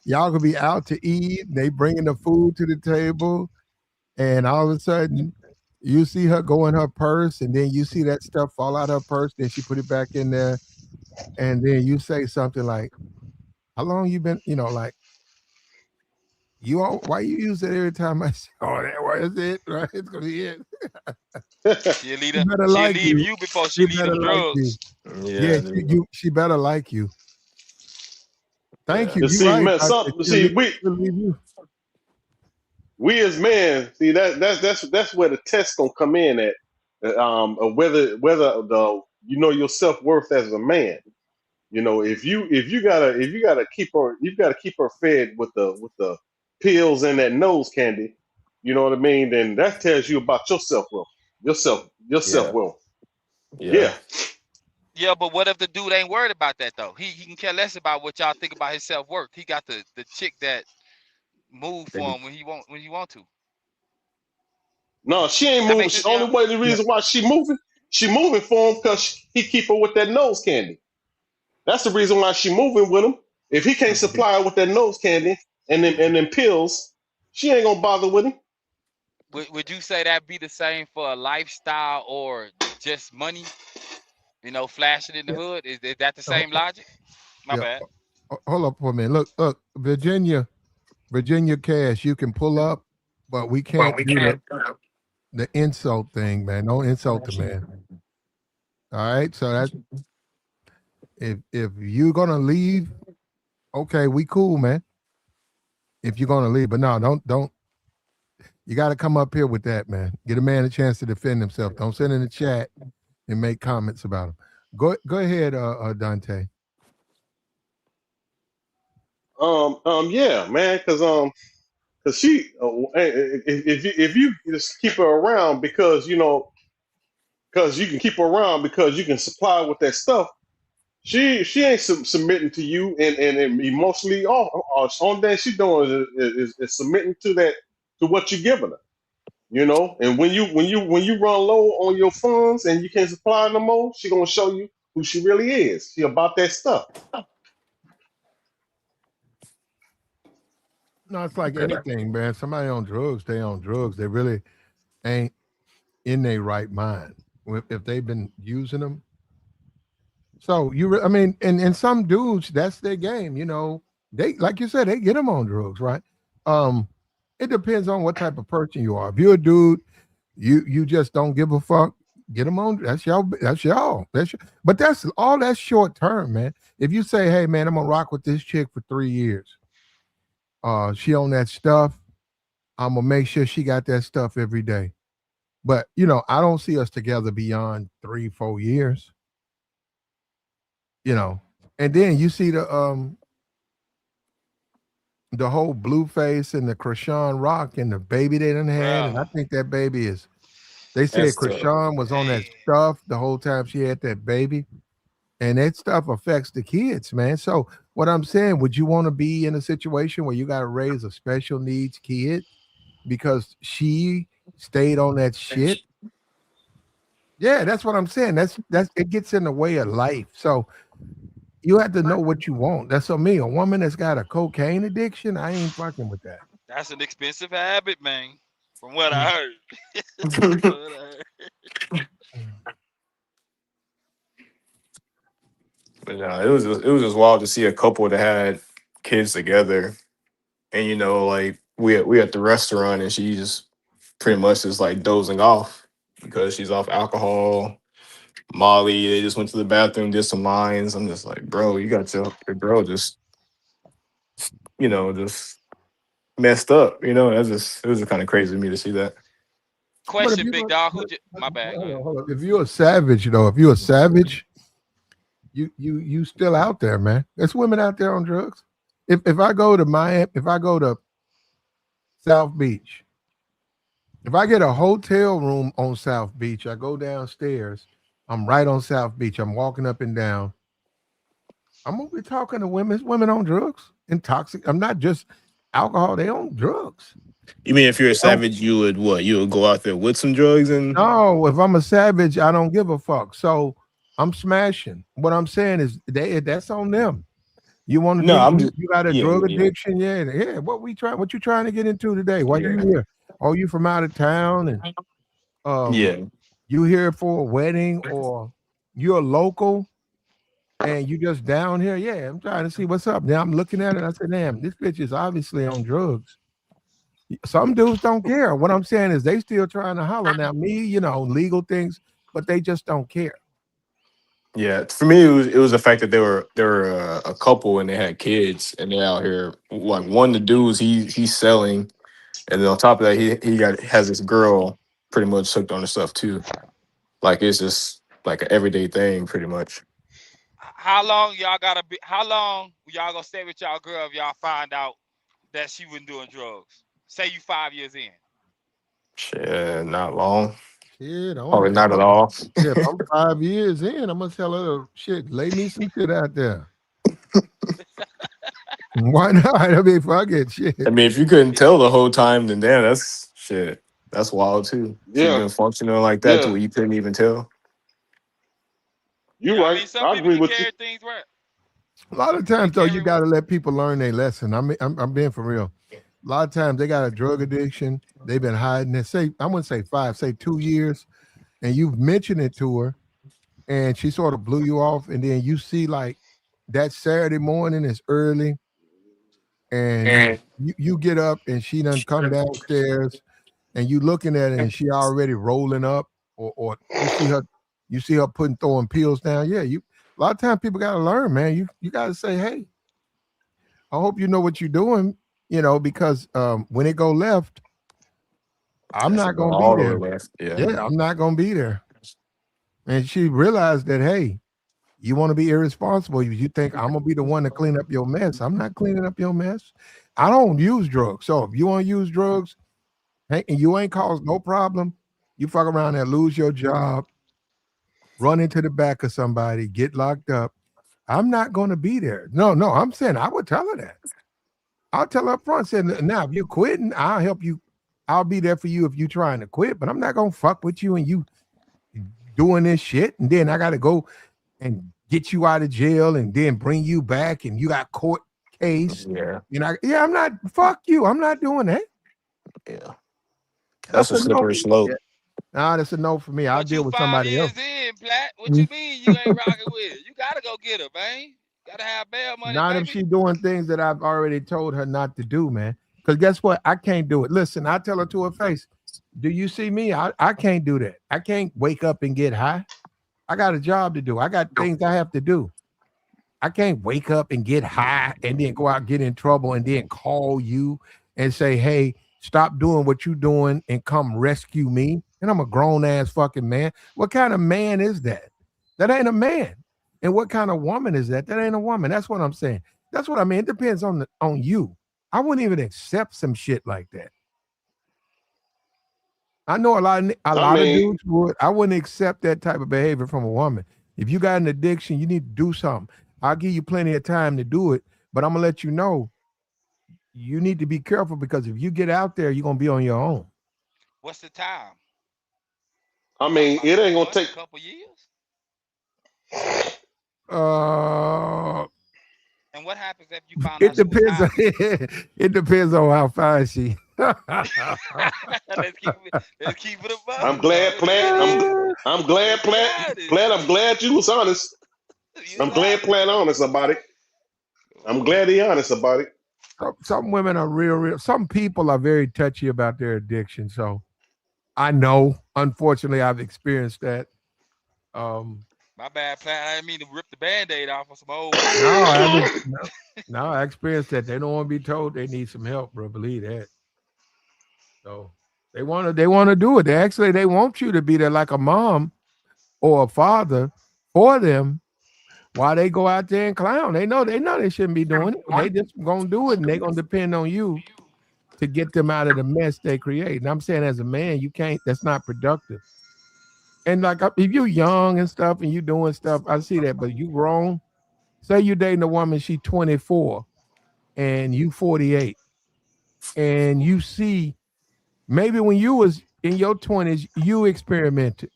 Speaker 1: Y'all could be out to eat. And they bringing the food to the table, and all of a sudden, you see her go in her purse, and then you see that stuff fall out her purse. Then she put it back in there, and then you say something like, "How long you been?" Like why you use it every time I say, "Oh, that was it, right? It's gonna be it."
Speaker 3: she'll leave
Speaker 1: She
Speaker 3: her,
Speaker 1: better
Speaker 3: she'll
Speaker 1: like
Speaker 3: leave
Speaker 1: you.
Speaker 3: you before she
Speaker 1: She
Speaker 3: leave
Speaker 1: better
Speaker 3: them
Speaker 1: like you.
Speaker 3: drugs.
Speaker 1: Yeah,
Speaker 2: Yeah,
Speaker 1: she better like you. Thank
Speaker 2: yeah.
Speaker 1: you.
Speaker 6: You
Speaker 1: You're
Speaker 6: see,
Speaker 1: right.
Speaker 6: man, see,
Speaker 1: She'll leave you.
Speaker 6: we as men, see that's where the test gonna come in at, of whether the your self worth as a man. You know, if you gotta keep her, you've got to keep her fed with the pills and that nose candy. You know what I mean? Then that tells you about your self worth, your self
Speaker 2: Yeah.
Speaker 6: worth.
Speaker 2: Yeah.
Speaker 6: Yeah.
Speaker 3: Yeah, but what if the dude ain't worried about that though? He can care less about what y'all think about his self worth. He got the chick that move for him when he want to.
Speaker 6: No, she ain't
Speaker 3: That
Speaker 6: moving.
Speaker 3: makes sense,
Speaker 6: Only
Speaker 3: y'all.
Speaker 6: way the
Speaker 1: Yeah.
Speaker 6: reason why she moving for him because he keep her with that nose candy. That's the reason why she moving with him. If he can't supply her with that nose candy and them pills, she ain't gonna bother with him.
Speaker 3: Would you say that be the same for a lifestyle or just money? You know, flashing in the
Speaker 1: Yeah.
Speaker 3: hood. Is that the
Speaker 1: Oh,
Speaker 3: same logic? My
Speaker 1: yeah.
Speaker 3: bad.
Speaker 1: Hold up for a minute. Look, Virginia Cash, you can pull up, but we
Speaker 2: Well,
Speaker 1: can't
Speaker 2: we
Speaker 1: do
Speaker 2: can't.
Speaker 1: the insult thing, man. Don't insult the man. All right. So that if you're gonna leave, okay, we cool, man. If you're gonna leave, but no, don't. You got to come up here with that, man. Get a man a chance to defend himself. Don't sit in the chat and make comments about him. Go ahead, Dante.
Speaker 6: Yeah, man, cause she, if you just keep her around because you know, cause you can keep her around because you can supply her with that stuff. She ain't submitting to you and emotionally. All only thing she doing is submitting to that to what you're giving her. You know, and when you run low on your funds and you can't supply no more, she gonna show you who she really is. She about that stuff.
Speaker 1: No, it's like
Speaker 2: Okay.
Speaker 1: anything, man. Somebody on drugs, they on drugs. They really ain't in their right mind. If they've been using them. So I mean, and some dudes, that's their game. You know, they like you said, they get them on drugs, right? Um, it depends on what type of person you are. If you're a dude, you just don't give a fuck. Get them on. That's y'all. That's y'all. But that's all. That's short term, man. If you say, hey, man, I'm gonna rock with this chick for 3 years. She on that stuff. I'm gonna make sure she got that stuff every day. But you know, I don't see us together beyond 3, 4 years. You know, and then you see the whole Blueface and the Krishan Rock and the baby they done had,
Speaker 3: Bruh.
Speaker 1: and I think that baby is. They said
Speaker 2: That's tough.
Speaker 1: Krishan was on that
Speaker 3: Hey,
Speaker 1: stuff the whole time she had that baby, and that stuff affects the kids, man. So what I'm saying, would you want to be in a situation where you got to raise a special needs kid because she stayed on that shit? Yeah, that's what I'm saying. That's it gets in the way of life. So you have to know what you want. That's on me. A woman that's got a cocaine addiction, I ain't fucking with that.
Speaker 3: that's an expensive habit, man. From what I
Speaker 1: Mm,
Speaker 3: heard. From what I heard.
Speaker 1: mm.
Speaker 2: But it was just wild to see a couple that had kids together, and like we at the restaurant, and she's pretty much just like dozing off because she's off alcohol. Molly, they just went to the bathroom, did some lines. I'm just like, bro, you got your girl just messed up. It was just kind of crazy to me to see that.
Speaker 1: But if
Speaker 3: Question,
Speaker 1: you
Speaker 3: big
Speaker 1: go,
Speaker 3: dog. My bad. Go ahead.
Speaker 1: hold on. If you're a savage, if you're a savage, you still out there, man. There's women out there on drugs. If I go to Miami, if I go to South Beach, if I get a hotel room on South Beach, I go downstairs. I'm right on South Beach. I'm walking up and down. I'm gonna be talking to women on drugs, intoxic. I'm not just alcohol. They on drugs.
Speaker 2: You mean if you're a
Speaker 1: They don't.
Speaker 2: savage, you would what? You would go out there with some drugs and
Speaker 1: No, if I'm a savage, I don't give a fuck. So I'm smashing. What I'm saying is, that's on them. You want to
Speaker 2: no,
Speaker 1: do?
Speaker 2: I'm
Speaker 1: You,
Speaker 2: just
Speaker 1: you got a
Speaker 2: yeah,
Speaker 1: drug
Speaker 2: yeah, yeah.
Speaker 1: addiction? Yeah, yeah. What you trying to get into today? Why you
Speaker 2: Yeah.
Speaker 1: here? Oh, you from out of town, and um,
Speaker 2: Yeah.
Speaker 1: you here for a wedding, or you're local and you just down here? Yeah, I'm trying to see what's up. Now I'm looking at it. I said, damn, this bitch is obviously on drugs. Some dudes don't care. What I'm saying is they still trying to holler. Now, me, legal things, but they just don't care.
Speaker 2: Yeah, for me, it was the fact that they were a couple and they had kids and they're out here. Like one of the dudes, he's selling, and then on top of that, he has this girl pretty much hooked on the stuff too. Like it's just like an everyday thing, pretty much.
Speaker 3: How long y'all gotta be? How long y'all gonna stay with y'all girl if y'all find out that she wasn't doing drugs? Say you 5 years in.
Speaker 2: Shit, not long.
Speaker 1: Shit,
Speaker 2: Probably not at
Speaker 1: I'm,
Speaker 2: all.
Speaker 1: shit, I'm 5 years in. I'm gonna tell her to shit, lay me some shit out there. Why not? I mean, fuck it, shit.
Speaker 2: I mean, if you couldn't tell the whole time, then damn, that's shit. That's wild too. She
Speaker 6: Yeah,
Speaker 2: been functioning like that to
Speaker 6: yeah,
Speaker 2: where you couldn't even tell.
Speaker 6: you're
Speaker 3: Yeah, I
Speaker 6: right.
Speaker 3: mean, some
Speaker 6: I
Speaker 3: people
Speaker 6: agree
Speaker 3: can
Speaker 6: with you.
Speaker 3: carry things right.
Speaker 1: A lot of
Speaker 3: They
Speaker 1: times though, you
Speaker 3: carry what?
Speaker 1: gotta let people learn their lesson. I mean, I'm being for real. A lot of times they got a drug addiction. They've been hiding it. Say, I wouldn't say 5, say 2 years, and you've mentioned it to her, and she sort of blew you off, and then you see like that Saturday morning is early, and you get up and she done come downstairs, and you looking at it and she already rolling up, or you see her throwing pills down. Yeah, you a lot of times people gotta learn, man. You gotta say, hey, I hope you know what you're doing, because when it go left, I'm
Speaker 2: That's
Speaker 1: not
Speaker 2: about
Speaker 1: gonna be
Speaker 2: all the
Speaker 1: there.
Speaker 2: way left. Yeah.
Speaker 1: Yeah, I'm not gonna be there. And she realized that, hey, you want to be irresponsible. You think I'm gonna be the one to clean up your mess. I'm not cleaning up your mess. I don't use drugs. So if you want to use drugs, hey, and you ain't caused no problem, you fuck around and lose your job, run into the back of somebody, get locked up. I'm not gonna be there. No, no, I'm saying I would tell her that. I'll tell her up front, saying, now if you're quitting, I'll help you. I'll be there for you if you're trying to quit, but I'm not gonna fuck with you and you doing this shit. And then I gotta go and get you out of jail and then bring you back and you got court case.
Speaker 2: Yeah.
Speaker 1: Yeah, I'm not, fuck you. I'm not doing that.
Speaker 2: Yeah. That's
Speaker 1: That's
Speaker 2: a
Speaker 1: a no.
Speaker 2: slippery
Speaker 1: Yeah.
Speaker 2: slope.
Speaker 1: Nah, that's a no for me. I'll
Speaker 3: But
Speaker 1: deal
Speaker 3: you
Speaker 1: with
Speaker 3: five
Speaker 1: somebody else.
Speaker 3: years in, Plat. What you mean you ain't rocking with it? You gotta go get her, man. Gotta have bail money,
Speaker 1: Not if
Speaker 3: baby.
Speaker 1: she doing things that I've already told her not to do, man. Because guess what? I can't do it. Listen, I tell her to her face, do you see me? I can't do that. I can't wake up and get high. I got a job to do. I got things I have to do. I can't wake up and get high and then go out and get in trouble and then call you and say, hey, stop doing what you're doing and come rescue me. And I'm a grown ass fucking man. What kind of man is that? That ain't a man. And what kind of woman is that? That ain't a woman. That's what I'm saying. That's what I mean. It depends on you. I wouldn't even accept some shit like that. I know a
Speaker 6: I
Speaker 1: lot of
Speaker 6: mean,
Speaker 1: dudes would. I wouldn't accept that type of behavior from a woman. If you got an addiction, you need to do something. I'll give you plenty of time to do it, but I'm gonna let you know you need to be careful because if you get out there, you're gonna be on your own.
Speaker 3: What's the time?
Speaker 6: I
Speaker 3: We talking
Speaker 6: mean,
Speaker 3: about
Speaker 6: it
Speaker 3: some
Speaker 6: ain't gonna
Speaker 3: months,
Speaker 6: take.
Speaker 3: a couple years?
Speaker 1: Uh,
Speaker 3: And what happens if you found
Speaker 1: it
Speaker 3: out she was
Speaker 1: depends.
Speaker 3: high?
Speaker 1: It depends on how fine she.
Speaker 3: let's keep it. Let's keep it
Speaker 6: I'm
Speaker 3: above,
Speaker 6: glad,
Speaker 3: bro.
Speaker 6: Plant. I'm glad,
Speaker 3: Let's be
Speaker 6: Plant.
Speaker 3: honest.
Speaker 6: Plant. I'm glad you was honest.
Speaker 3: You
Speaker 6: I'm
Speaker 3: was
Speaker 6: glad
Speaker 3: honest.
Speaker 6: Plant honest about it. I'm
Speaker 3: Oh,
Speaker 6: glad he honest about it.
Speaker 1: Some women are real. Some people are very touchy about their addiction. So I know. Unfortunately, I've experienced that. Um,
Speaker 3: my bad, Plat. I didn't mean to rip the band-aid off of some old wounds,
Speaker 1: no, I
Speaker 3: man.
Speaker 1: haven't. No, I experienced that. They don't want to be told they need some help, bro. Believe that. So they want to do it. They want you to be there like a mom or a father for them while they go out there and clown. They know they shouldn't be doing it. They just gonna do it and they gonna depend on you to get them out of the mess they create. And I'm saying as a man, you can't, that's not productive. And like if you young and stuff and you doing stuff, I see that, but you grown, say you dating a woman, she 24 and you 48, and you see maybe when you was in your 20s, you experimented.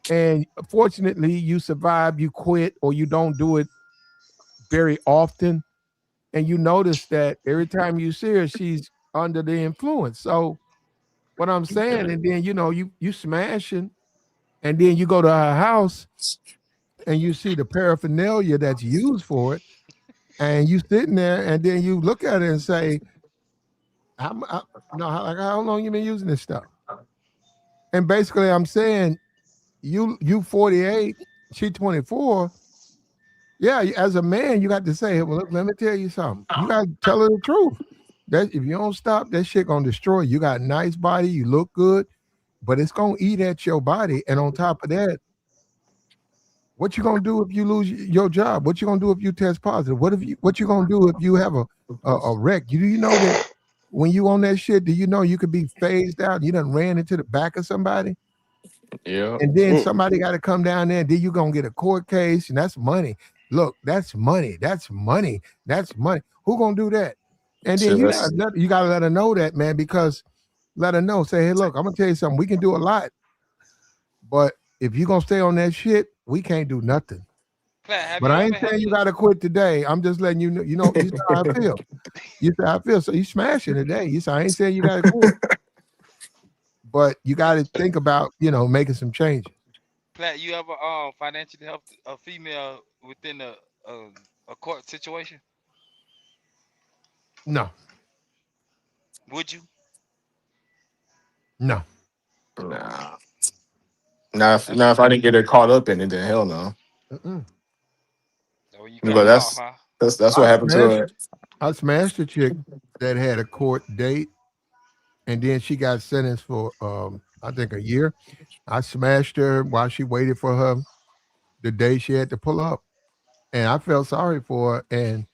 Speaker 1: And fortunately, you survive, you quit, or you don't do it very often. And you notice that every time you see her, she's under the influence. So what I'm saying, and then you smashing, and then you go to her house and you see the paraphernalia that's used for it, and you sitting there, and then you look at it and say, how long you been using this stuff? And basically, I'm saying you 48, she 24. Yeah, as a man, you got to say, well, look, let me tell you something. You got to tell her the truth. That if you don't stop, that shit gonna destroy you. You got a nice body, you look good, but it's gonna eat at your body. And on top of that, What you gonna do if you lose your job? What you gonna do if you test positive? What you gonna do if you have a wreck? Do you know that when you on that shit, do you know you could be phased out? You done ran into the back of somebody,
Speaker 2: Yeah.
Speaker 1: and then
Speaker 6: Mm.
Speaker 1: somebody got to come down there, and then you gonna get a court case, and that's money. Look, that's money. That's money. That's money. Who gonna do that? And then
Speaker 2: So that's
Speaker 1: you gotta let her know that, man, because let her know. Say, hey, look, I'm gonna tell you something. We can do a lot, but if you gonna stay on that shit, we can't do nothing.
Speaker 3: Plat, have
Speaker 1: But
Speaker 3: you
Speaker 1: I
Speaker 3: ever
Speaker 1: ain't
Speaker 3: had
Speaker 1: saying you
Speaker 3: to?
Speaker 1: got to quit today. I'm just letting you know. You say how I feel. You say how I feel. So you smashing today. You say I ain't saying you got to quit, but you got to think about making some changes.
Speaker 3: Plat, you ever financially helped a female within a, a court situation?
Speaker 1: No,
Speaker 3: Would you?
Speaker 1: no.
Speaker 2: nah. Now,
Speaker 3: That's
Speaker 2: if I didn't get her caught up in it, then hell no.
Speaker 1: Mm-mm.
Speaker 3: so when you
Speaker 2: But
Speaker 3: got caught, huh?
Speaker 2: that's
Speaker 1: I
Speaker 2: what happened to
Speaker 1: smashed.
Speaker 2: her.
Speaker 1: I smashed a chick that had a court date, and then she got sentenced for I think a year. I smashed her while she waited for the day she had to pull up, and I felt sorry for her, and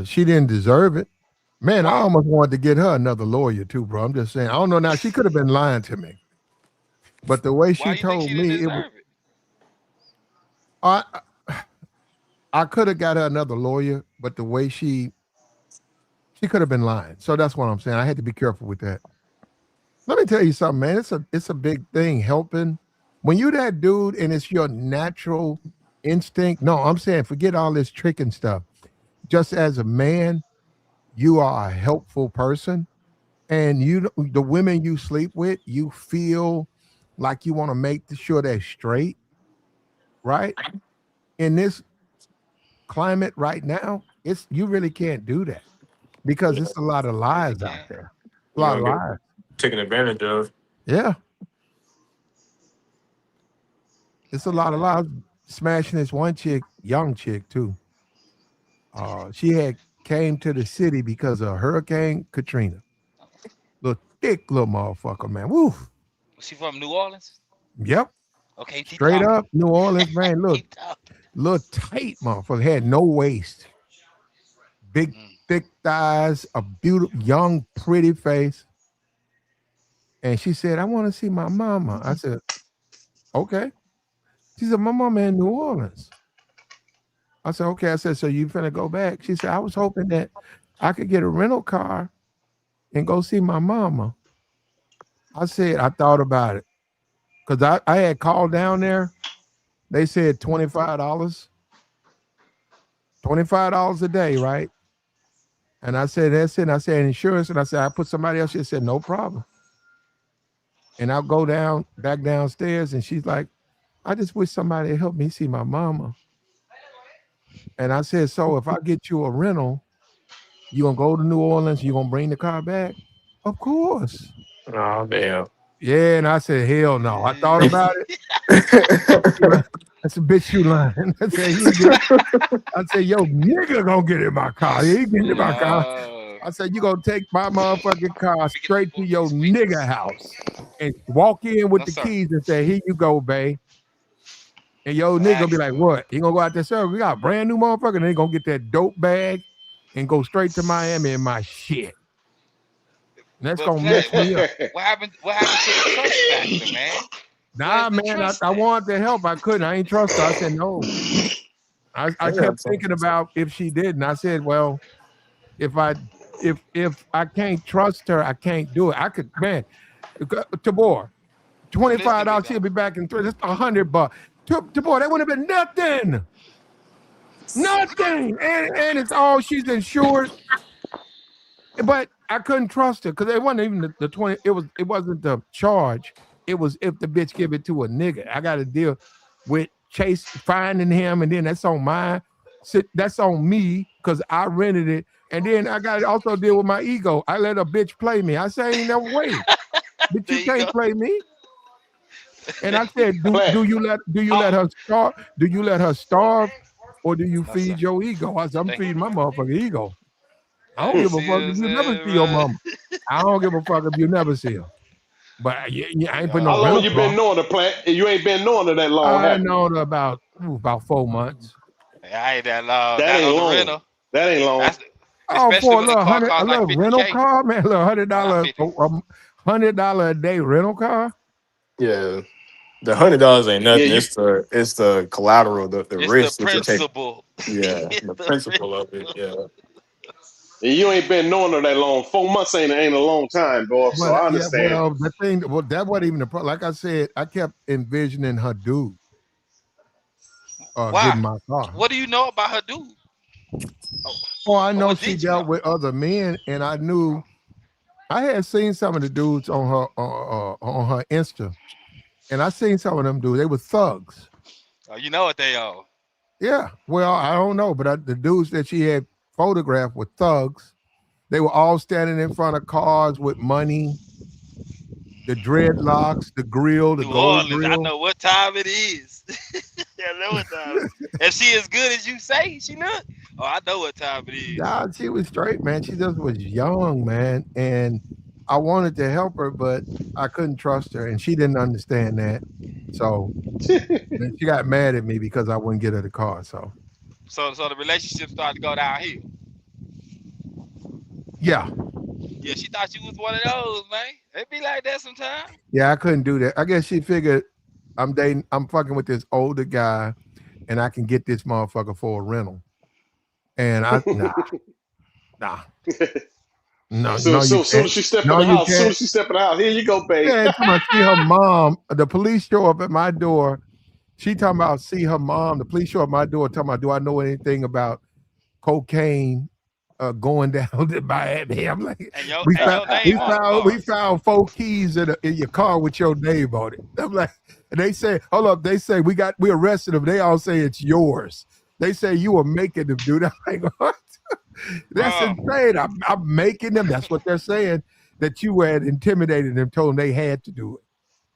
Speaker 1: she didn't deserve it. Man, I
Speaker 3: Why?
Speaker 1: almost wanted to get her another lawyer too, bro. I'm just saying. I don't know now. She could have been lying to me, but the way
Speaker 3: Why
Speaker 1: she
Speaker 3: you think
Speaker 1: told
Speaker 3: she didn't
Speaker 1: me, it was.
Speaker 3: deserve it?
Speaker 1: I I could have got her another lawyer, but the way she could have been lying. So that's what I'm saying. I had to be careful with that. Let me tell you something, man. It's a big thing helping. When you that dude and it's your natural instinct. No, I'm saying forget all this trick and stuff. Just as a man, you are a helpful person, and the women you sleep with, you feel like you want to make sure they're straight, right? In this climate right now, it's you really can't do that because it's a lot of
Speaker 3: You really
Speaker 1: lies out
Speaker 3: can't.
Speaker 1: there. A
Speaker 2: You're
Speaker 1: lot of
Speaker 2: gonna get
Speaker 1: lies.
Speaker 2: taken advantage of.
Speaker 1: Yeah, it's a
Speaker 3: Hey
Speaker 1: lot of
Speaker 3: man,
Speaker 1: lies. Smashing this one chick, young chick too. She had came to the city because of Hurricane Katrina. Little thick little motherfucker, man. Woo.
Speaker 3: was she from New Orleans?
Speaker 1: Yep.
Speaker 3: Okay, keep
Speaker 1: Straight
Speaker 3: talking.
Speaker 1: up New Orleans, man. Look,
Speaker 3: Keep talking.
Speaker 1: little tight motherfucker. Had no waist. Big,
Speaker 3: Mm.
Speaker 1: thick thighs, a beautiful, young, pretty face. And she said, I want to see my mama. I said, okay. She said, my mama in New Orleans. I said, okay. I said, so you finna go back? She said, I was hoping that I could get a rental car and go see my mama. I said, I thought about it. Because I had called down there. They said $25, $25 a day, right? And I said, that's it. And I said, insurance. And I said, I put somebody else. She said, no problem. And I'll go back downstairs. And she's like, I just wish somebody would help me see my mama. And I said, so if I get you a rental, you gonna go to New Orleans, you gonna bring the car back? Of course.
Speaker 2: Oh damn.
Speaker 1: Yeah, and I said, hell no. I thought
Speaker 3: Eh,
Speaker 1: about it. I said, bitch, you lying. I said, he ain't get I said, yo, nigga gonna get in my car. He ain't getting in my car.
Speaker 3: no.
Speaker 1: I said, you gonna take my motherfucking car straight to your nigga house and walk in with
Speaker 3: No
Speaker 1: the
Speaker 3: sir.
Speaker 1: keys and say, here you go, babe. And yo, nigga gonna be like,
Speaker 3: Actually,
Speaker 1: what? He gonna go out there, sir. We got a brand new motherfucker, and they gonna get that dope bag and go straight to Miami in my shit. And that's
Speaker 3: but
Speaker 1: gonna mess
Speaker 3: Plat,
Speaker 1: me up.
Speaker 3: what happened? What happened to the trust factor, man? Where's
Speaker 1: Nah,
Speaker 3: the
Speaker 1: man,
Speaker 3: trust
Speaker 1: I
Speaker 3: at?
Speaker 1: wanted to help. I couldn't. I ain't trust her. I said no. I
Speaker 2: Yeah,
Speaker 1: kept thinking about if she did, and I said, well, if I if I can't trust her, I can't do it. I could, man, Tabor,
Speaker 3: I'm listening, big
Speaker 1: $25. She'll
Speaker 3: dog.
Speaker 1: be back in three. That's $100. Tabor, that would have been nothing. Nothing. And it's all she's insured. But I couldn't trust her because it wasn't even the 20. It wasn't the charge. It was if the bitch give it to a nigga. I got to deal with Chase finding him, and then that's on my that's on me because I rented it. And then I got to also deal with my ego. I let a bitch play me. I say ain't no way. But
Speaker 3: There
Speaker 1: you
Speaker 3: you go.
Speaker 1: can't play me. And
Speaker 3: There
Speaker 1: I
Speaker 3: you
Speaker 1: said,
Speaker 3: go.
Speaker 1: do you let her starve? Do you let her starve? Or do you
Speaker 3: No sir.
Speaker 1: feed your ego? I said, I'm
Speaker 3: Thank you.
Speaker 1: feeding my motherfucking ego. I don't
Speaker 3: Hey,
Speaker 1: give a
Speaker 3: see
Speaker 1: fuck
Speaker 3: what I'm
Speaker 1: if you never
Speaker 3: saying,
Speaker 1: see your
Speaker 3: bro?
Speaker 1: mama. I don't give a fuck if you never see her. But I ain't put no
Speaker 6: How long
Speaker 1: rental
Speaker 6: you
Speaker 1: car.
Speaker 6: been knowing the plant? You ain't been knowing her that long,
Speaker 1: I
Speaker 6: have you?
Speaker 1: know about 4 months.
Speaker 3: I ain't that long.
Speaker 6: That
Speaker 3: Not
Speaker 6: ain't
Speaker 3: on the
Speaker 6: long.
Speaker 3: rental.
Speaker 6: That ain't long.
Speaker 3: That's
Speaker 1: Oh,
Speaker 3: especially
Speaker 1: for a
Speaker 3: when the
Speaker 1: little
Speaker 3: car
Speaker 1: hundred, a
Speaker 3: costs like
Speaker 1: little rental
Speaker 3: 50K.
Speaker 1: car, man, a little $100,
Speaker 3: Not 50.
Speaker 1: $100 a day rental car.
Speaker 2: Yeah. The $100 ain't
Speaker 6: Yeah,
Speaker 2: nothing.
Speaker 6: you.
Speaker 2: It's the collateral, the
Speaker 3: It's the
Speaker 2: risk that you take.
Speaker 3: principle.
Speaker 2: Yeah,
Speaker 3: It's
Speaker 2: the
Speaker 3: the
Speaker 2: principle of it.
Speaker 3: principle.
Speaker 2: Yeah.
Speaker 6: And you ain't been knowing her that long. 4 months ain't a long time, boy. So
Speaker 1: But
Speaker 6: I
Speaker 1: yeah,
Speaker 6: understand.
Speaker 1: well, the thing, well, that wasn't even the problem. Like I said, I kept envisioning her dude
Speaker 3: Why?
Speaker 1: getting my car.
Speaker 3: What do you know about her dude? Oh,
Speaker 1: Well, I
Speaker 3: or
Speaker 1: know
Speaker 3: what
Speaker 1: she
Speaker 3: did you
Speaker 1: dealt
Speaker 3: know?
Speaker 1: with other men, and I knew I had seen some of the dudes on her Insta, and I seen some of them dudes. They were thugs.
Speaker 3: Oh, you know what they are.
Speaker 1: Yeah. Well, I don't know, but the dudes that she had photographed were thugs. They were all standing in front of cars with money, the dreadlocks, the grill, the
Speaker 3: New
Speaker 1: gold
Speaker 3: Orleans. I
Speaker 1: grill.
Speaker 3: know what time it is. I know what time it is. If she as good as you say she look, oh, I know what time it is.
Speaker 1: Nah, she was straight, man. She just was young, man. And I wanted to help her, but I couldn't trust her. And she didn't understand that. So then she got mad at me because I wouldn't get her the car. So
Speaker 3: So the relationship started to go downhill.
Speaker 1: yeah.
Speaker 3: Yeah, she thought you was one of those, man. It be like that sometimes.
Speaker 1: Yeah, I couldn't do that. I guess she figured I'm fucking with this older guy and I can get this motherfucker for a rental. And nah,
Speaker 6: so
Speaker 1: no, you
Speaker 6: so soon
Speaker 1: can't.
Speaker 6: as she step in
Speaker 1: No,
Speaker 6: the
Speaker 1: you
Speaker 6: house, soon
Speaker 1: can't.
Speaker 6: as she step in the house, here you go, babe.
Speaker 1: Yeah, talking about see her mom. The police show up at my door. She talking about see her mom. The police show up at my door talking about, do I know anything about cocaine going down to Miami? I'm like,
Speaker 3: And your
Speaker 1: we
Speaker 3: and
Speaker 1: found
Speaker 3: your name on the
Speaker 1: we
Speaker 3: car.
Speaker 1: found 4 keys in your car with your name on it. I'm like, and they say, hold up, they say we arrested them. They all say it's yours. They say you were making them do that. I'm like, what? That's
Speaker 3: Bro,
Speaker 1: insane. I'm making them. That's what they're saying. That you had intimidated them, told them they had to do it.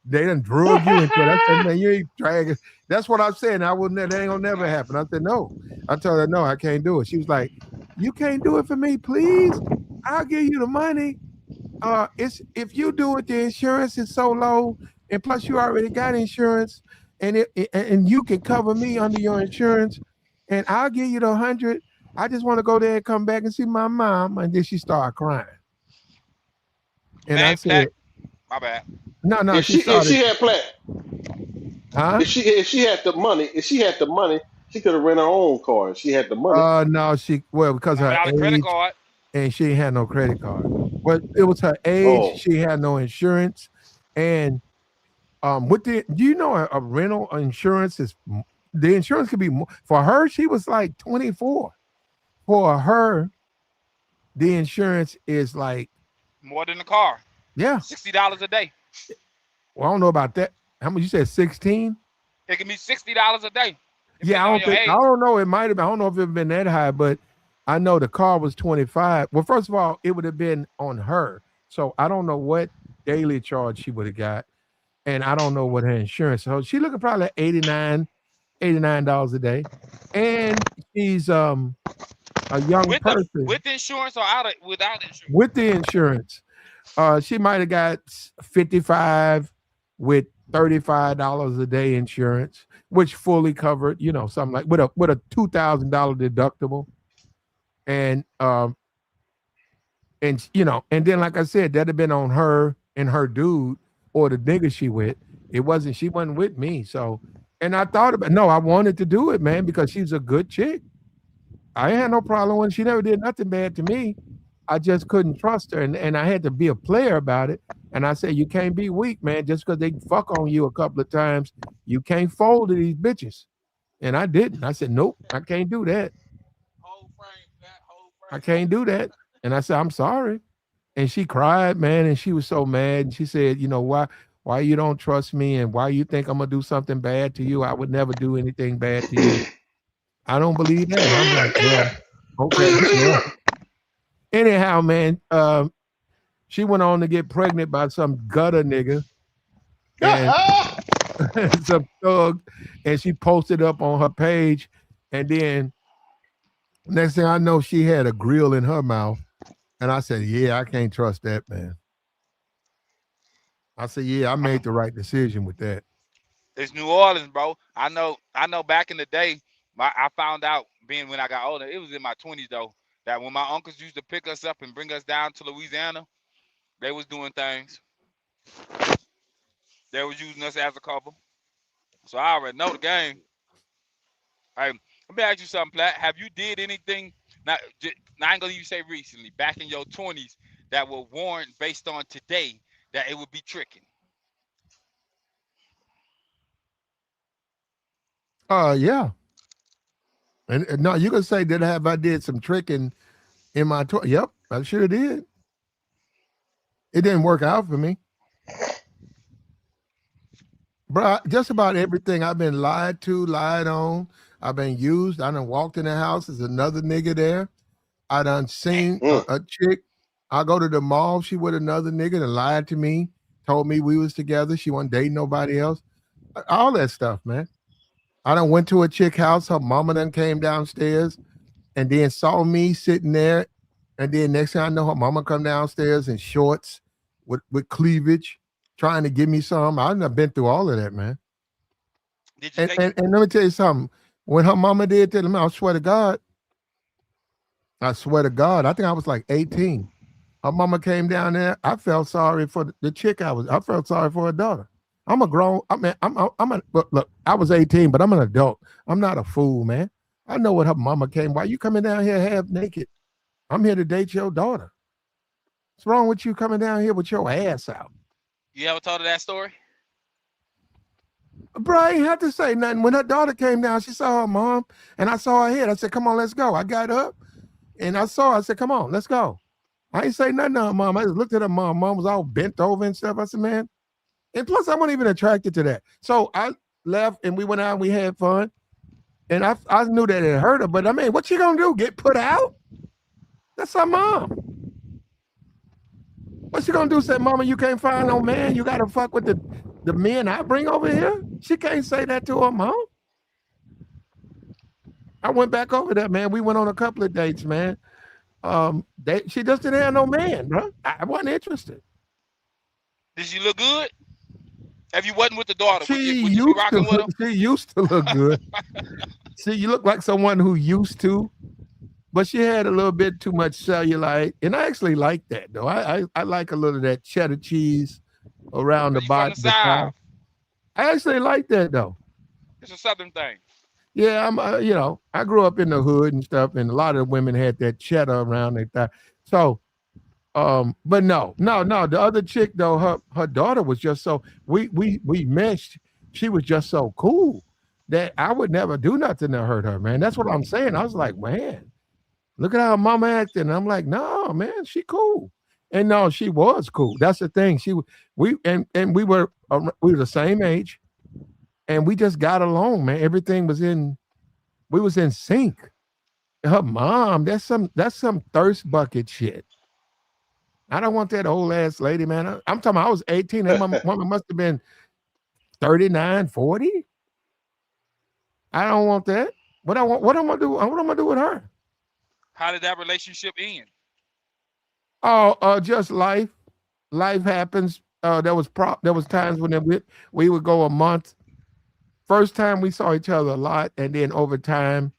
Speaker 1: They done drug you into it. I said, man, you ain't dragging. That's what I'm saying. I wouldn't. That ain't gonna never happen. I said, no. I told her, no, I can't do it. She was like, you can't do it for me, please. I'll give you the money. It's if you do it, the insurance is so low, and plus you already got insurance, and and you can cover me under your insurance, and I'll give you the 100. I just want to go there and come back and see my mom, and then she started crying, and I
Speaker 3: man,
Speaker 1: said,
Speaker 3: Black. My bad.
Speaker 1: no, no,
Speaker 6: if
Speaker 1: she
Speaker 6: she
Speaker 1: started,
Speaker 6: had plat,
Speaker 1: huh?
Speaker 6: if she had the money, she could have rented her own car. If she had the money.
Speaker 1: No, well, because
Speaker 3: Not
Speaker 1: her
Speaker 3: without a credit
Speaker 1: age,
Speaker 3: card.
Speaker 1: and she had no credit card. But it was her age.
Speaker 6: Oh,
Speaker 1: She had no insurance, and with the do you know a rental insurance is the insurance could be more for her. She was like 24. For her, the insurance is like
Speaker 3: More than the car.
Speaker 1: yeah.
Speaker 3: $60 a day.
Speaker 1: Well, I don't know about that. How much you said 16?
Speaker 3: It can be $60 a day,
Speaker 1: Yeah,
Speaker 3: depending on your
Speaker 1: I
Speaker 3: age.
Speaker 1: don't know. It might have been. I don't know if it been that high, but I know the car was 25. Well, first of all, it would have been on her. So I don't know what daily charge she would have got. And I don't know what her insurance. So she looking probably at $89 a day. And she's a young person
Speaker 3: With insurance or out of without insurance.
Speaker 1: with the insurance. She might have got 55 with $35 a day insurance, which fully covered, something like with a $2,000 deductible. And and then like I said, that'd have been on her and her dude or the nigga she with. She wasn't with me. So and I thought about no, I wanted to do it, man, because she's a good chick. I had no problem when she never did nothing bad to me. I just couldn't trust her, and I had to be a player about it. And I said, you can't be weak, man. Just because they fuck on you a couple of times, you can't fold to these bitches. And I didn't. I said, nope, I can't do that.
Speaker 3: Whole frame, that whole
Speaker 1: I
Speaker 3: frame.
Speaker 1: can't do that. And I said, I'm sorry. And she cried, man, and she was so mad. And she said, why you don't trust me, and why you think I'm gonna do something bad to you? I would never do anything bad to you. I don't believe that. And I'm like, well, okay, well. Anyhow, man, she went on to get pregnant by some gutter nigga and some thug, and she posted up on her page. And then next thing I know, she had a grill in her mouth. And I said, yeah, I can't trust that, man. I said, yeah, I made the right decision with that.
Speaker 3: It's New Orleans, bro. I know. Back in the day, I found out being when I got older. It was in my 20s though. That when my uncles used to pick us up and bring us down to Louisiana, they was doing things. They was using us as a couple. So I already know the game. Hey, let me ask you something, Platt. Have you did anything? Now, I ain't gonna even say recently. Back in your 20s, that will warrant based on today that it would be tricking.
Speaker 1: Yeah. And no, you can say that I did some tricking in my Yep, I sure did. It didn't work out for me. Bro, just about everything I've been lied to, lied on. I've been used. I done walked in the house. There's another nigga there. I done seen a chick. I go to the mall. She with another nigga that lied to me, told me we was together. She wasn't dating nobody else. All that stuff, man. I done went to a chick house. Her mama done came downstairs and then saw me sitting there. And then next thing I know, her mama come downstairs in shorts with cleavage, trying to give me some. I done been through all of that, man.
Speaker 3: Did you take it?
Speaker 1: And let me tell you something. When her mama did that, I swear to God, I think I was like 18. Her mama came down there. I felt sorry for the chick I felt sorry for her daughter. I'm a grown, I mean, look, I was 18, but I'm an adult. I'm not a fool, man. I know what her mama came. Why you coming down here half naked? I'm here to date your daughter. What's wrong with you coming down here with your ass out?
Speaker 3: You ever told her that story?
Speaker 1: Bro, I ain't have to say nothing. When her daughter came down, she saw her mom, and I saw her head. I said, come on, let's go. I got up, and I saw her. I said, come on, let's go. I ain't say nothing to her mom. I just looked at her mom. Mom was all bent over and stuff. I said, man. And plus, I wasn't even attracted to that. So I left, and we went out, and we had fun. And I knew that it hurt her, but I mean, what you gonna do? Get put out? That's her mom. What she gonna do? Say, mama, you can't find no man. You gotta fuck with the men I bring over here. She can't say that to her mom. I went back over there, man. We went on a couple of dates, man. She just didn't have no man, bro. I wasn't interested.
Speaker 3: Did she look good? If you wasn't with the daughter, would
Speaker 1: She
Speaker 3: you be
Speaker 1: used
Speaker 3: rocking with
Speaker 1: to.
Speaker 3: her?
Speaker 1: She used to look good. See, you look like someone who used to, but she had a little bit too much cellulite, and I actually like that though. I like a little of that cheddar cheese around the
Speaker 3: Cause you from
Speaker 1: bottom.
Speaker 3: the South.
Speaker 1: I actually like that though.
Speaker 3: It's a Southern thing.
Speaker 1: Yeah, I'm. I grew up in the hood and stuff, and a lot of the women had that cheddar around their thigh. So, but no. The other chick though, her daughter was just so we meshed. She was just so cool that I would never do nothing to hurt her, man. That's what I'm saying. I was like, man, look at how mama acting. I'm like, no, man, she cool. And no, she was cool. That's the thing. We were the same age, and we just got along, man. Everything was we was in sync. Her mom, that's some thirst bucket shit. I don't want that old ass lady, man. I'm talking about I was 18. That woman must have been 39, 40. I don't want that. What I'm gonna do? What I'm gonna do with her?
Speaker 3: How did that relationship end?
Speaker 1: Oh, just life. Life happens. There was times when we would go a month. First time we saw each other a lot, and then over time,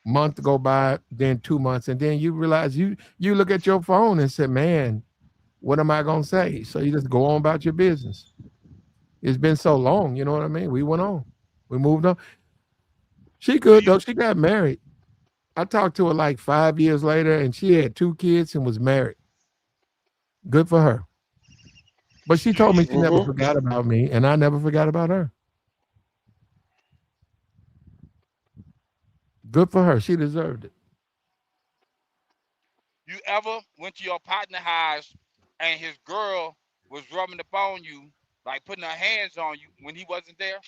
Speaker 1: month go by, then 2 months, and then you realize you look at your phone and say, man, what am I gonna say? So you just go on about your business. It's been so long, you know what I mean? We went on. We moved on. She good though. She got married. I talked to her like 5 years later, and she had 2 kids and was married. Good for her. But she told me she never forgot about me, and I never forgot about her. Good for her. She deserved it.
Speaker 3: You ever went to your partner house and his girl was rubbing up on you, like putting her hands on you when he wasn't there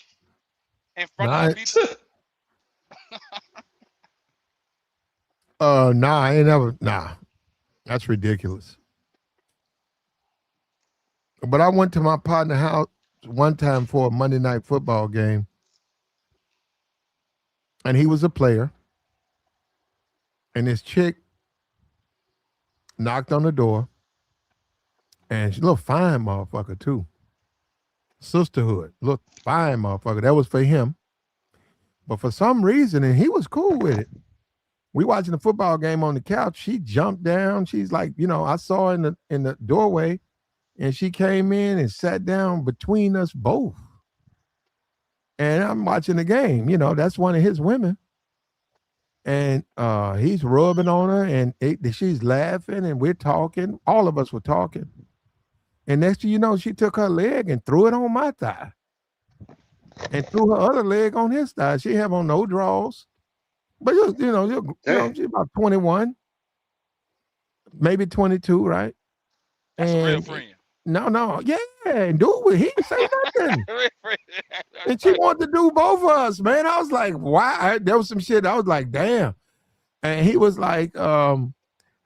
Speaker 3: in front of the people?
Speaker 1: Nah, I ain't never. Nah, that's ridiculous. But I went to my partner house one time for a Monday night football game, and he was a player. And this chick knocked on the door, And she's a little fine motherfucker too. Sisterhood, look fine motherfucker. That was for him. But for some reason, and he was cool with it. We watching the football game on the couch. She jumped down. She's like, I saw her in the doorway, and she came in and sat down between us both. And I'm watching the game. That's one of his women. And he's rubbing on her, and she's laughing, and we're talking. All of us were talking. And next thing you know, she took her leg and threw it on my thigh, and threw her other leg on his thigh. She have on no drawers, but she's about 21, maybe 22, right?
Speaker 3: That's a real
Speaker 1: And
Speaker 3: friend.
Speaker 1: no, yeah, and dude, he didn't say nothing.
Speaker 3: Real friend.
Speaker 1: And she wanted to do both of us, man. I was like, why? There was some shit. I was like, damn. And he was like,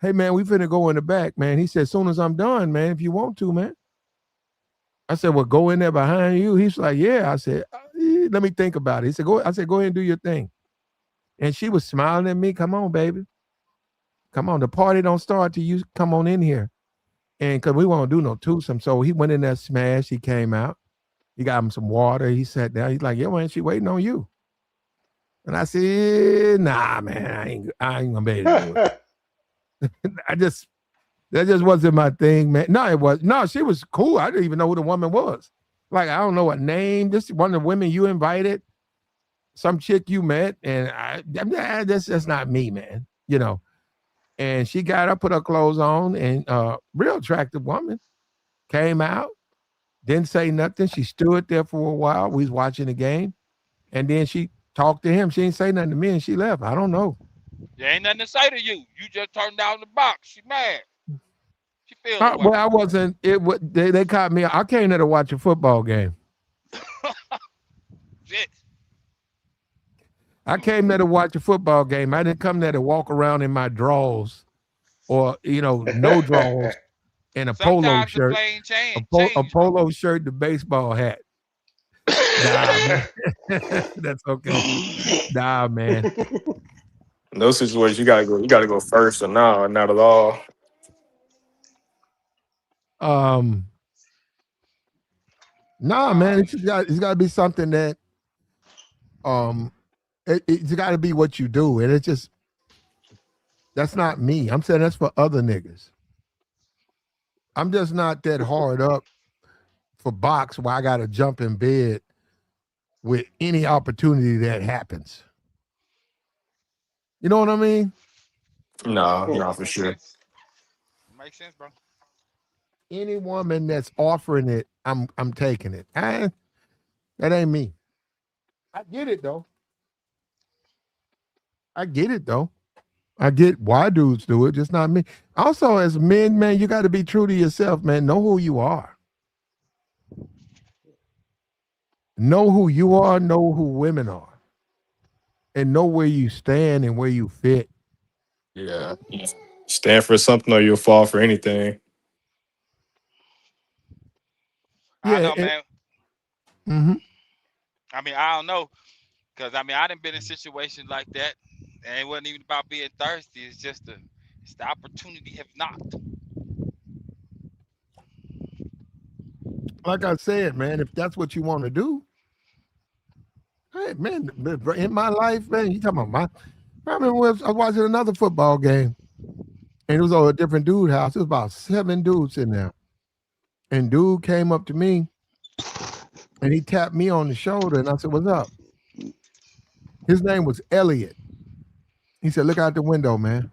Speaker 1: hey, man, we finna go in the back, man. He said, as soon as I'm done, man, if you want to, man. I said, well, go in there behind you. He's like, yeah. I said, let me think about it. He said, go. I said, go ahead and do your thing. And she was smiling at me. Come on, baby. Come on. The party don't start till you come on in here. And because we won't do no twosome. So he went in there, smashed. He came out. He got him some water. He sat down. He's like, yeah, man, she waiting on you. And I said, nah, man, I ain't gonna be able to do it. That just wasn't my thing, man. No, it was. No, she was cool. I didn't even know who the woman was. Like, I don't know what name. This one of the women you invited, some chick you met, and that's not me, man. And she got up, put her clothes on, and real attractive woman came out, didn't say nothing. She stood there for a while. We was watching the game, and then she talked to him. She didn't say nothing to me, and she left. I don't know.
Speaker 3: There ain't nothing to say to you. You just turned down the box. She mad. She feels the way.
Speaker 1: Well, I wasn't. They caught me. I came there to watch a football game.
Speaker 3: Shit.
Speaker 1: I came there to watch a football game. I didn't come there to walk around in my drawers or no drawers and a polo
Speaker 3: Sometimes the
Speaker 1: shirt,
Speaker 3: plane
Speaker 1: a
Speaker 3: change.
Speaker 1: polo shirt, the baseball hat. Nah, man. That's okay. Nah, man.
Speaker 2: In those situations, you gotta go. You gotta go first, or no, not at all.
Speaker 1: Nah, man. It's got to be something that it's got to be what you do, and that's not me. I'm saying that's for other niggas. I'm just not that hard up for box where I got to jump in bed with any opportunity that happens. You know what I mean?
Speaker 2: No, for sure.
Speaker 3: Makes sense, bro.
Speaker 1: Any woman that's offering it, I'm taking it. That ain't me. I get it though. I get why dudes do it, just not me. Also, as men, man, you got to be true to yourself, man. Know who you are. Know who you are, know who women are. And know where you stand and where you fit.
Speaker 2: Yeah. Stand for something or you'll fall for anything.
Speaker 3: I know, man.
Speaker 1: Mm-hmm.
Speaker 3: I mean, I don't know. Because, I done been in situations like that. And it wasn't even about being thirsty. It's just the opportunity have knocked.
Speaker 1: Like I said, man, if that's what you want to do, hey, man, in my life, man, you talking about I remember I was watching another football game, and it was on a different dude house. It was about 7 dudes in there. And dude came up to me, and he tapped me on the shoulder, and I said, what's up? His name was Elliot. He said, look out the window, man.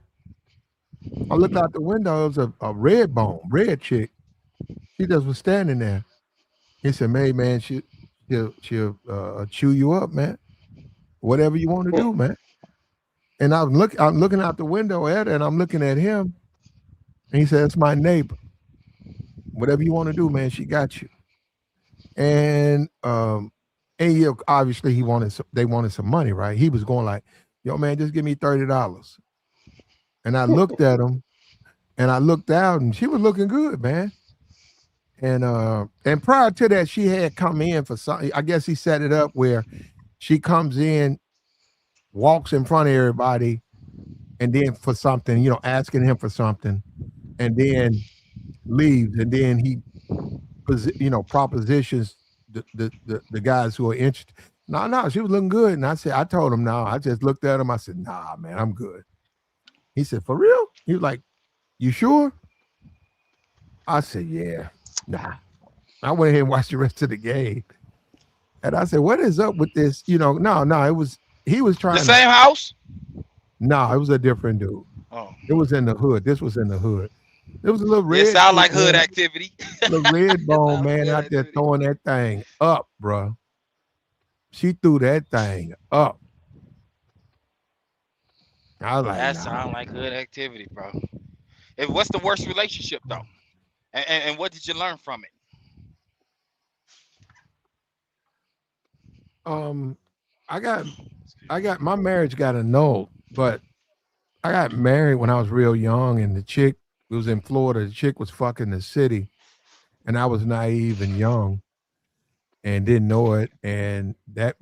Speaker 1: I looked out the window. It was a red chick. She just was standing there. He said, man, she'll chew you up, man. Whatever you want to do, man. And I'm looking out the window at her, and I'm looking at him. And he said, it's my neighbor. Whatever you want to do, man, she got you. And obviously they wanted some money, right? He was going like, yo, man, just give me $30. And I looked at him, and I looked out, and she was looking good, man. And prior to that, she had come in for something. I guess he set it up where she comes in, walks in front of everybody, and then for something, asking him for something. And then leaves, and then he, propositions the guys who are interested. No, no, she was looking good, and I told him no. I just looked at him. I said, nah, man, I'm good. He said, for real? He was like, you sure? I said, yeah, nah. I went ahead and watched the rest of the game, and I said, what is up with this? No, he was
Speaker 3: The
Speaker 1: trying to.
Speaker 3: same house?
Speaker 1: No, it was a different dude.
Speaker 3: Oh,
Speaker 1: It was in the hood. This was in the hood. There was a little
Speaker 3: it
Speaker 1: red
Speaker 3: sound
Speaker 1: chick,
Speaker 3: like hood
Speaker 1: man.
Speaker 3: activity.
Speaker 1: Little red
Speaker 3: It
Speaker 1: bone
Speaker 3: sound like
Speaker 1: man
Speaker 3: hood
Speaker 1: out there
Speaker 3: activity.
Speaker 1: throwing that thing up, bro. She threw that thing up. I was like,
Speaker 3: That
Speaker 1: nah.
Speaker 3: sound like hood activity, bro. What's the worst relationship though? And what did you learn from it?
Speaker 1: Um, I got my marriage got annulled, but I got married when I was real young, and the chick was in Florida. The chick was fucking the city, and I was naive and young and didn't know it, and that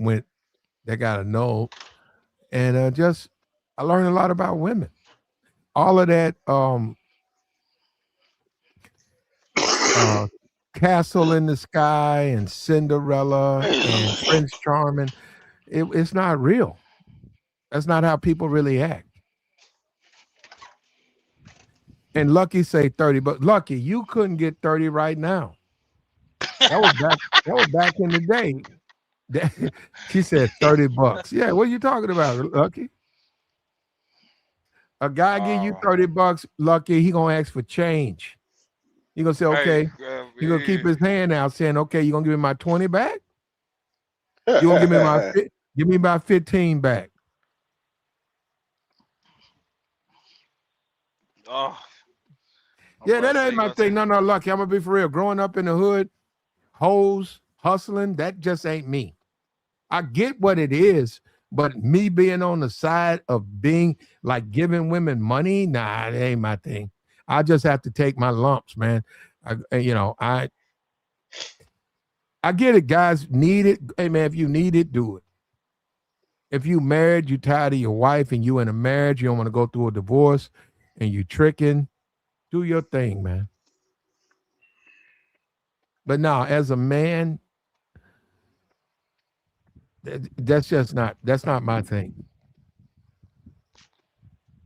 Speaker 1: got annulled, and just I learned a lot about women. All of that uh Castle in the Sky and Cinderella and Prince Charming, it's not real. That's not how people really act. And Lucky say 30, but Lucky, you couldn't get 30 right now. That was back in the day. She said $30. Yeah, what are you talking about, Lucky? A guy give you
Speaker 3: Oh,
Speaker 1: $30, Lucky, he gonna ask for change. He gonna say,
Speaker 3: hey,
Speaker 1: okay. He gonna keep his hand out saying, okay, you gonna give me my 20 back? You gonna give me my 15 back.
Speaker 3: oh, I'm
Speaker 1: Yeah,
Speaker 3: about
Speaker 1: that
Speaker 3: to
Speaker 1: ain't
Speaker 3: say,
Speaker 1: my thing. No, no, Lucky. I'm gonna be for real. Growing up in the hood, hoes, hustling, that just ain't me. I get what it is, but me being on the side of being like giving women money, nah, it ain't my thing. I just have to take my lumps, man. I get it, guys. Need it. Hey man, if you need it, do it. If you married, you tired of your wife and you in a marriage, you don't want to go through a divorce and you tricking, do your thing, man. But now, as a man, that's not my thing.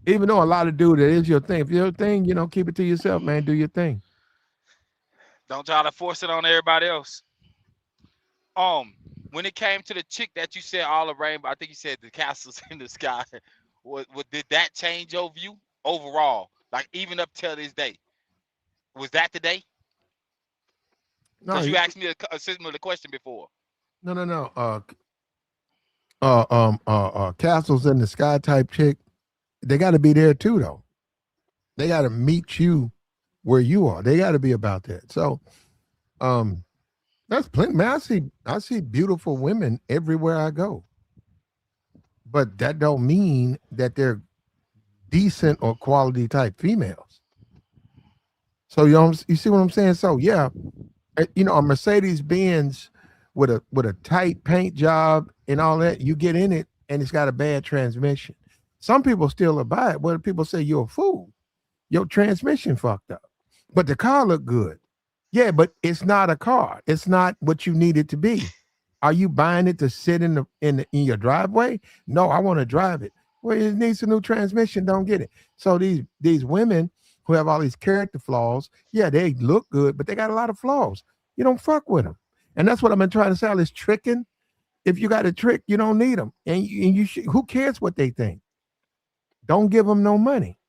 Speaker 1: Even though a lot of dude, it is your thing. If your thing, keep it to yourself, man. Do your thing.
Speaker 3: don't try to force it on everybody else. When it came to the chick that you said all the rainbow, I think you said the castles in the sky. What did that change your view overall? Like even up till this day, was that the day?
Speaker 1: No,
Speaker 3: Because you asked me a similar question before.
Speaker 1: no, no, no. Castles in the sky type chick. They got to be there too, though. They got to meet you where you are. They got to be about that. So, um, that's plenty. Man, I see beautiful women everywhere I go, but that don't mean that they're decent or quality type females. So you see what I'm saying? So yeah, a Mercedes Benz with a tight paint job and all that, you get in it and it's got a bad transmission. Some people still will buy it. But people say you're a fool. Your transmission fucked up, but the car looked good. Yeah, but it's not a car. It's not what you need it to be. Are you buying it to sit in your driveway? No, I want to drive it. Well, it needs a new transmission. Don't get it. So these women who have all these character flaws, yeah, they look good, but they got a lot of flaws. You don't fuck with them, and that's what I've been trying to sell is tricking. If you got a trick, you don't need them, who cares what they think? Don't give them no money.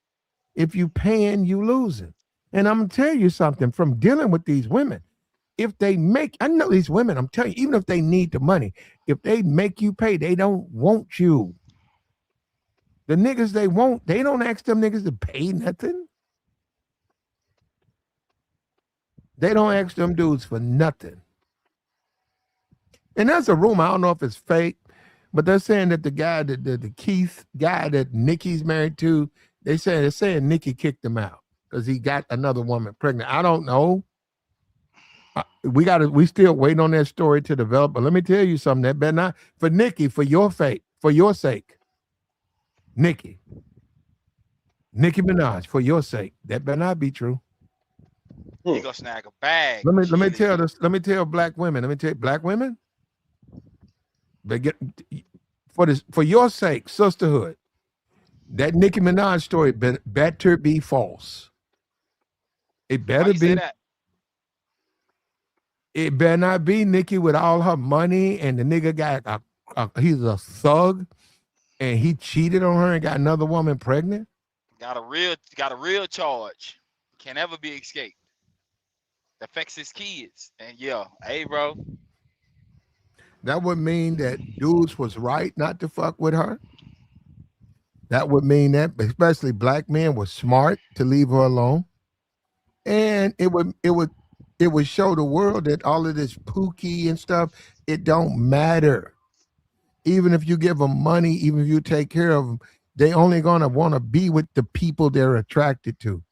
Speaker 1: If you paying, you losing. And I'm gonna tell you something from dealing with these women. If they make, I know these women, I'm telling you, even if they need the money, if they make you pay, they don't want you. The niggas they want, they don't ask them niggas to pay nothing. They don't ask them dudes for nothing. And that's a rumor. I don't know if it's fake, but they're saying that the guy, the Keith guy that Nikki's married to, they're saying Nikki kicked him out because he got another woman pregnant. I don't know. We still waiting on that story to develop. But let me tell you something. That better not for Nikki, for your sake, Nikki Minaj, for your sake. That better not be true.
Speaker 3: He gonna snag a bag.
Speaker 1: Let
Speaker 3: She
Speaker 1: me
Speaker 3: in the
Speaker 1: tell this. Let me tell black women. Let me tell black women. They get for your sake, sisterhood. That Nicki Minaj story better be false. It
Speaker 3: Why
Speaker 1: better
Speaker 3: you say
Speaker 1: be.
Speaker 3: that?
Speaker 1: It better not be Nicki with all her money and the nigga got he's a thug and he cheated on her and got another woman pregnant.
Speaker 3: Got a real charge. Can never be escaped. Affects his kids. And yeah, hey bro.
Speaker 1: That would mean that dudes was right not to fuck with her. That would mean that especially black men were smart to leave her alone. And it would show the world that all of this pookie and stuff, it don't matter. Even if you give them money, even if you take care of them, they only gonna want to be with the people they're attracted to.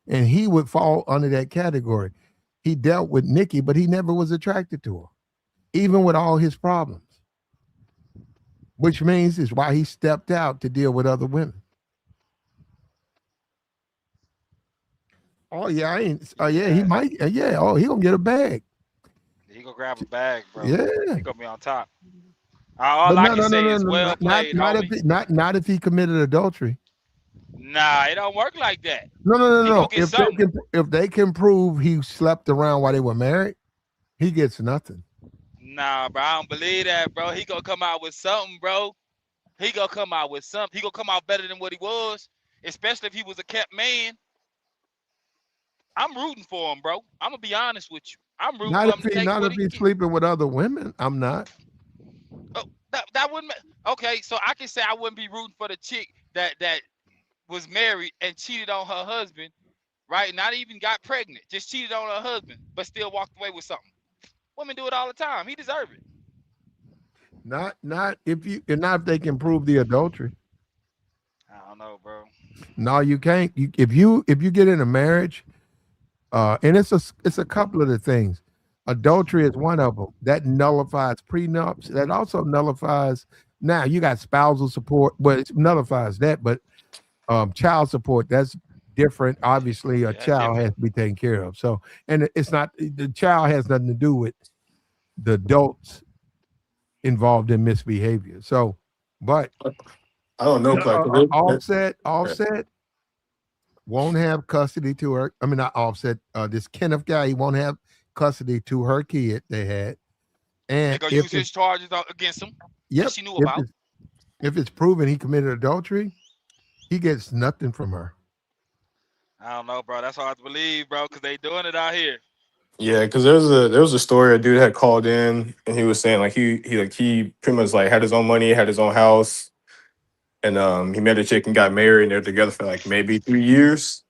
Speaker 1: And he would fall under that category. He dealt with Nikki, but he never was attracted to her, even with all his problems. Which means is why he stepped out to deal with other women. Oh yeah, I ain't. Oh yeah, he
Speaker 3: Yeah.
Speaker 1: might. Yeah. Oh, he gonna get a bag.
Speaker 3: He gonna grab a bag, bro.
Speaker 1: Yeah.
Speaker 3: He gonna be on top. All
Speaker 1: But
Speaker 3: I
Speaker 1: no,
Speaker 3: can
Speaker 1: no, no,
Speaker 3: say
Speaker 1: no,
Speaker 3: is
Speaker 1: no,
Speaker 3: well
Speaker 1: not
Speaker 3: played, homie.
Speaker 1: not if he committed adultery.
Speaker 3: Nah, it don't work like that.
Speaker 1: No, no, no,
Speaker 3: He
Speaker 1: no.
Speaker 3: gonna get something.
Speaker 1: If they can prove he slept around while they were married, he gets nothing.
Speaker 3: Nah, bro, I don't believe that, bro. He gonna come out with something, bro. He gonna come out with something. He gonna come out better than what he was, especially if he was a kept man. I'm rooting for him, bro. I'm gonna be honest with you. I'm rooting for him to take
Speaker 1: Not
Speaker 3: what
Speaker 1: if
Speaker 3: he
Speaker 1: he's
Speaker 3: can.
Speaker 1: sleeping with other women. I'm not.
Speaker 3: Oh, that wouldn't. Okay, so I can say I wouldn't be rooting for the chick that was married and cheated on her husband, right? Not even got pregnant, just cheated on her husband, but still walked away with something. Women do it all the time. He deserved it.
Speaker 1: Not if they can prove the adultery.
Speaker 3: I don't know, bro.
Speaker 1: No, you can't. If you get in a marriage, and it's a couple of the things. Adultery is one of them. That nullifies prenups. That also nullifies. Now you got spousal support, but it nullifies that. But child support, that's different. Obviously, a
Speaker 3: Yeah, that's
Speaker 1: child
Speaker 3: different.
Speaker 1: has to be taken care of. So, and it's not the child has nothing to do with the adults involved in misbehavior. So, but
Speaker 2: I don't know, like
Speaker 1: Offset won't have custody to her. I mean, not Offset. This Kenneth guy, he won't have custody to her kid they had.
Speaker 3: They
Speaker 1: And
Speaker 3: gonna use his charges against him that
Speaker 1: yep,
Speaker 3: she knew about.
Speaker 1: if it's proven he committed adultery, he gets nothing from her.
Speaker 3: I don't know, bro. That's hard to believe, bro, because they doing it out here.
Speaker 2: yeah, because there was a story a dude had called in and he was saying like he pretty much like had his own money, had his own house, and he met a chick and got married and they're together for like maybe 3 years.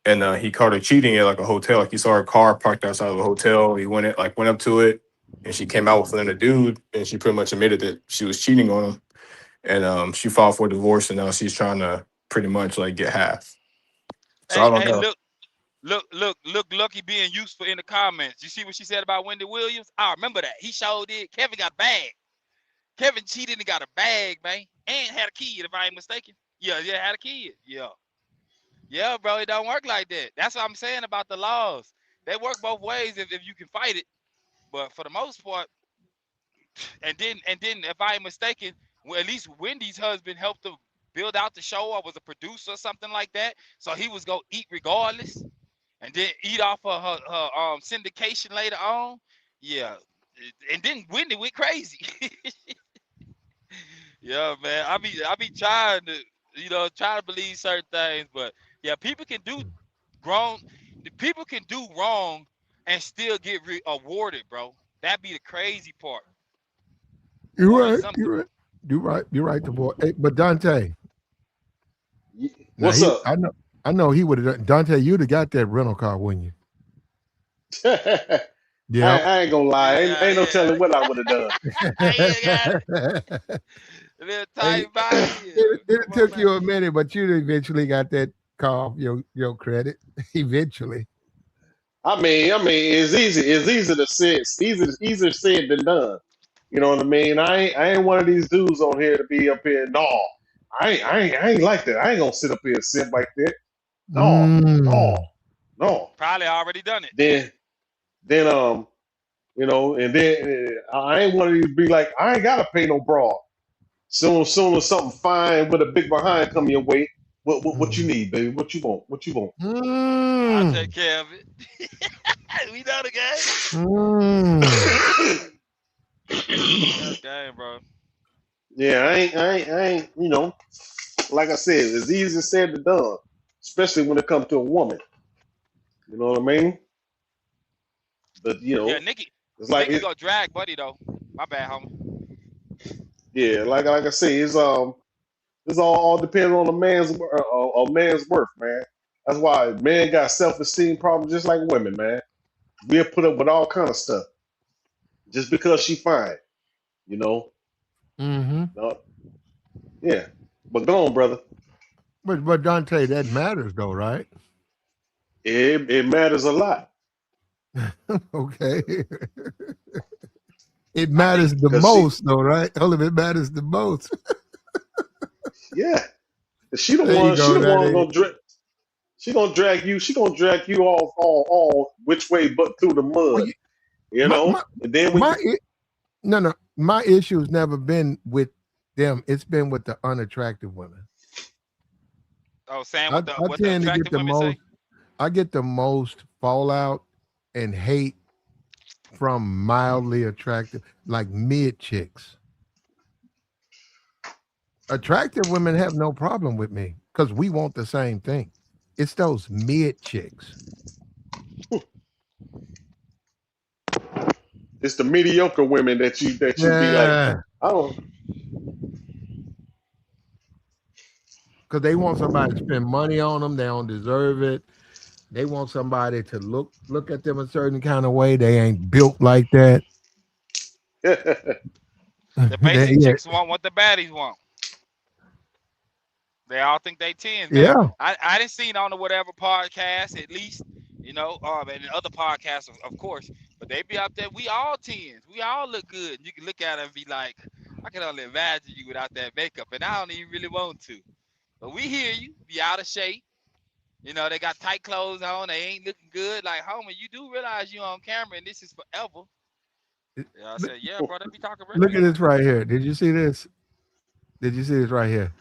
Speaker 2: And he caught her cheating at like a hotel. Like he saw her car parked outside of a hotel. He went up to it, and she came out with another dude, and she pretty much admitted that she was cheating on him. And she filed for divorce, and now she's trying to pretty much like get half. So I don't
Speaker 3: Hey,
Speaker 2: know.
Speaker 3: look, Lucky being useful in the comments. You see what she said about Wendy Williams? I remember that. He showed it. Kevin got a bag. Kevin cheated and got a bag, man. And had a kid, if I ain't mistaken. Yeah, had a kid. Yeah. Yeah, bro, it don't work like that. That's what I'm saying about the laws. They work both ways if you can fight it. But for the most part, and then if I ain't mistaken, well, at least Wendy's husband helped to build out the show or was a producer or something like that. So he was gonna eat regardless and then eat off of her syndication later on. Yeah. And then Wendy went crazy. Yeah, man. I be trying to, try to believe certain things, but yeah, grown people can do wrong and still get awarded, bro. That be the crazy part.
Speaker 1: You're
Speaker 3: Awarded
Speaker 1: right.
Speaker 3: something.
Speaker 1: You're right. The boy. Hey, but Dante, now
Speaker 6: What's up?
Speaker 1: I know he would have done. Dante, you'd have got that rental car, wouldn't you?
Speaker 6: I,
Speaker 1: Yeah.
Speaker 6: I ain't gonna lie. Ain't no
Speaker 3: Yeah.
Speaker 6: telling what I would have done.
Speaker 3: Yeah, got it. A little
Speaker 1: Hey,
Speaker 3: tight body.
Speaker 1: it
Speaker 3: Come on
Speaker 1: took
Speaker 3: now.
Speaker 1: you a minute, but you eventually got that car off your credit. Eventually.
Speaker 6: It's easy. It's easy to say. It's easier said than done. You know what I mean? I ain't one of these dudes on here to be up here. No, I ain't like that. I ain't gonna sit up here and sit like that. No, no,
Speaker 1: Mm.
Speaker 6: No.
Speaker 3: Probably already done it.
Speaker 6: Then and then I ain't want to be like, I ain't gotta pay no broad. Soon as something fine with a big behind come your way, what you
Speaker 1: Mm.
Speaker 6: need, baby? What you want? What you want?
Speaker 3: I'll take
Speaker 1: Mm.
Speaker 3: care of it. We know the game.
Speaker 1: Mm.
Speaker 3: We know the game, bro.
Speaker 6: Yeah, I ain't. Like I said, it's easier said than done, especially when it comes to a woman. You know what I mean? But
Speaker 3: Yeah, Nikki.
Speaker 6: it's like
Speaker 3: Nikki
Speaker 6: it.
Speaker 3: go drag buddy though. My bad, homie.
Speaker 6: Yeah, like I say, it's all depends on a man's worth, man. That's why men got self esteem problems just like women, man. We'll put up with all kind of stuff just because she fine, you know.
Speaker 1: Mm-hmm.
Speaker 6: No, yeah, but go on, brother.
Speaker 1: But Dante, that matters though, right?
Speaker 6: It matters a lot
Speaker 1: Okay. It
Speaker 3: I think
Speaker 1: matters the
Speaker 6: because
Speaker 1: most though, right? All of it matters the most.
Speaker 6: yeah, she the
Speaker 1: There you
Speaker 6: one, she
Speaker 1: go,
Speaker 6: the one
Speaker 1: Daddy.
Speaker 6: gonna drag. She gonna drag you all which way but through the
Speaker 1: Well,
Speaker 6: mud, you
Speaker 1: my
Speaker 6: know.
Speaker 1: my
Speaker 6: And then when
Speaker 1: my
Speaker 6: you,
Speaker 1: no, my issue has never been with them. It's been with the unattractive women.
Speaker 3: oh saying
Speaker 1: I, I
Speaker 3: what the
Speaker 1: tend to get
Speaker 3: attractive
Speaker 1: the
Speaker 3: women say.
Speaker 1: most. I get the most fallout and hate from mildly attractive, like mid chicks. Attractive women have no problem with me because we want the same thing. It's those mid chicks.
Speaker 6: it's the mediocre women that you be like,
Speaker 1: Yeah,
Speaker 6: I don't.
Speaker 1: because they want somebody to spend money on them. They don't deserve it. They want somebody to look at them a certain kind of way. They ain't built like that.
Speaker 3: The
Speaker 1: They-
Speaker 3: basic
Speaker 1: yeah,
Speaker 3: chicks want what the baddies want. They all think they tens, man.
Speaker 1: yeah.
Speaker 3: I didn't see it on the whatever podcast, at least, and other podcasts, of course. But they be out there. We all tens. We all look good. You can look at them and be like, I can only imagine you without that makeup, and I don't even really want to. But we hear you. Be out of shape. They got tight clothes on. They ain't looking good. Like, homie, you do realize you on camera and this is forever. Yeah, I
Speaker 1: Look
Speaker 3: said, yeah, bro. They be talking
Speaker 1: look at
Speaker 3: reckless.
Speaker 1: this right here. Did you see this? Did you see this right here?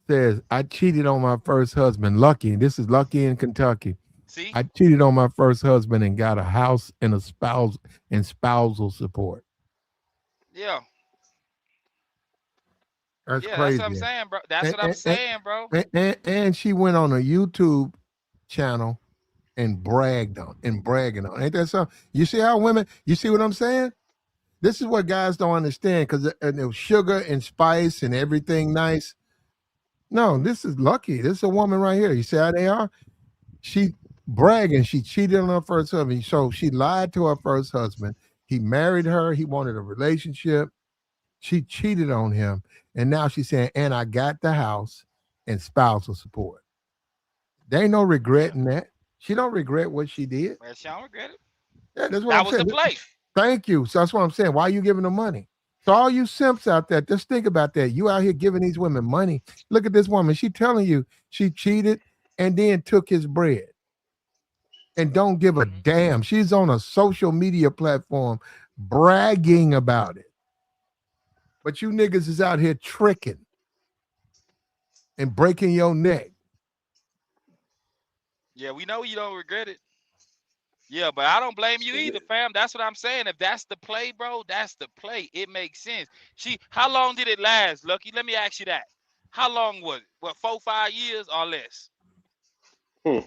Speaker 1: Says I cheated on my first husband. Lucky, this is Lucky in Kentucky.
Speaker 3: See?
Speaker 1: I cheated on my first husband and got a house and a spouse and spousal support.
Speaker 3: Yeah.
Speaker 1: That's
Speaker 3: Yeah, that's what I'm
Speaker 1: crazy.
Speaker 3: saying, bro. That's
Speaker 1: And,
Speaker 3: what I'm saying, bro.
Speaker 1: and she went on a YouTube channel and bragging on. Ain't that so? You see how women? You see what I'm saying? This is what guys don't understand because it was sugar and spice and everything nice. No, this is Lucky. This is a woman right here. You see how they are? She bragging. She cheated on her first husband. So she lied to her first husband. He married her. He wanted a relationship. She cheated on him. And now she's saying, and I got the house and spousal support. There ain't no regret
Speaker 3: Yeah.
Speaker 1: in that. She don't regret what she did.
Speaker 3: Man, she don't regret it.
Speaker 1: Yeah, that's what
Speaker 3: That
Speaker 1: I'm
Speaker 3: was the
Speaker 1: saying.
Speaker 3: play.
Speaker 1: Thank you. So that's what I'm saying. Why are you giving them money? So all you simps out there, just think about that. You out here giving these women money. Look at this woman. She telling you she cheated and then took his bread and don't give a
Speaker 3: Hmm.
Speaker 1: damn. She's on a social media platform bragging about it. But you niggas is out here tricking and breaking your neck.
Speaker 3: Yeah, we know you don't regret it. Yeah, but I don't blame you either, fam. That's what I'm saying. If that's the play, bro, that's the play. It makes sense. How long did it last, Lucky? Let me ask you that. How long was it? What, 4, 5 years or less?
Speaker 6: Hmm.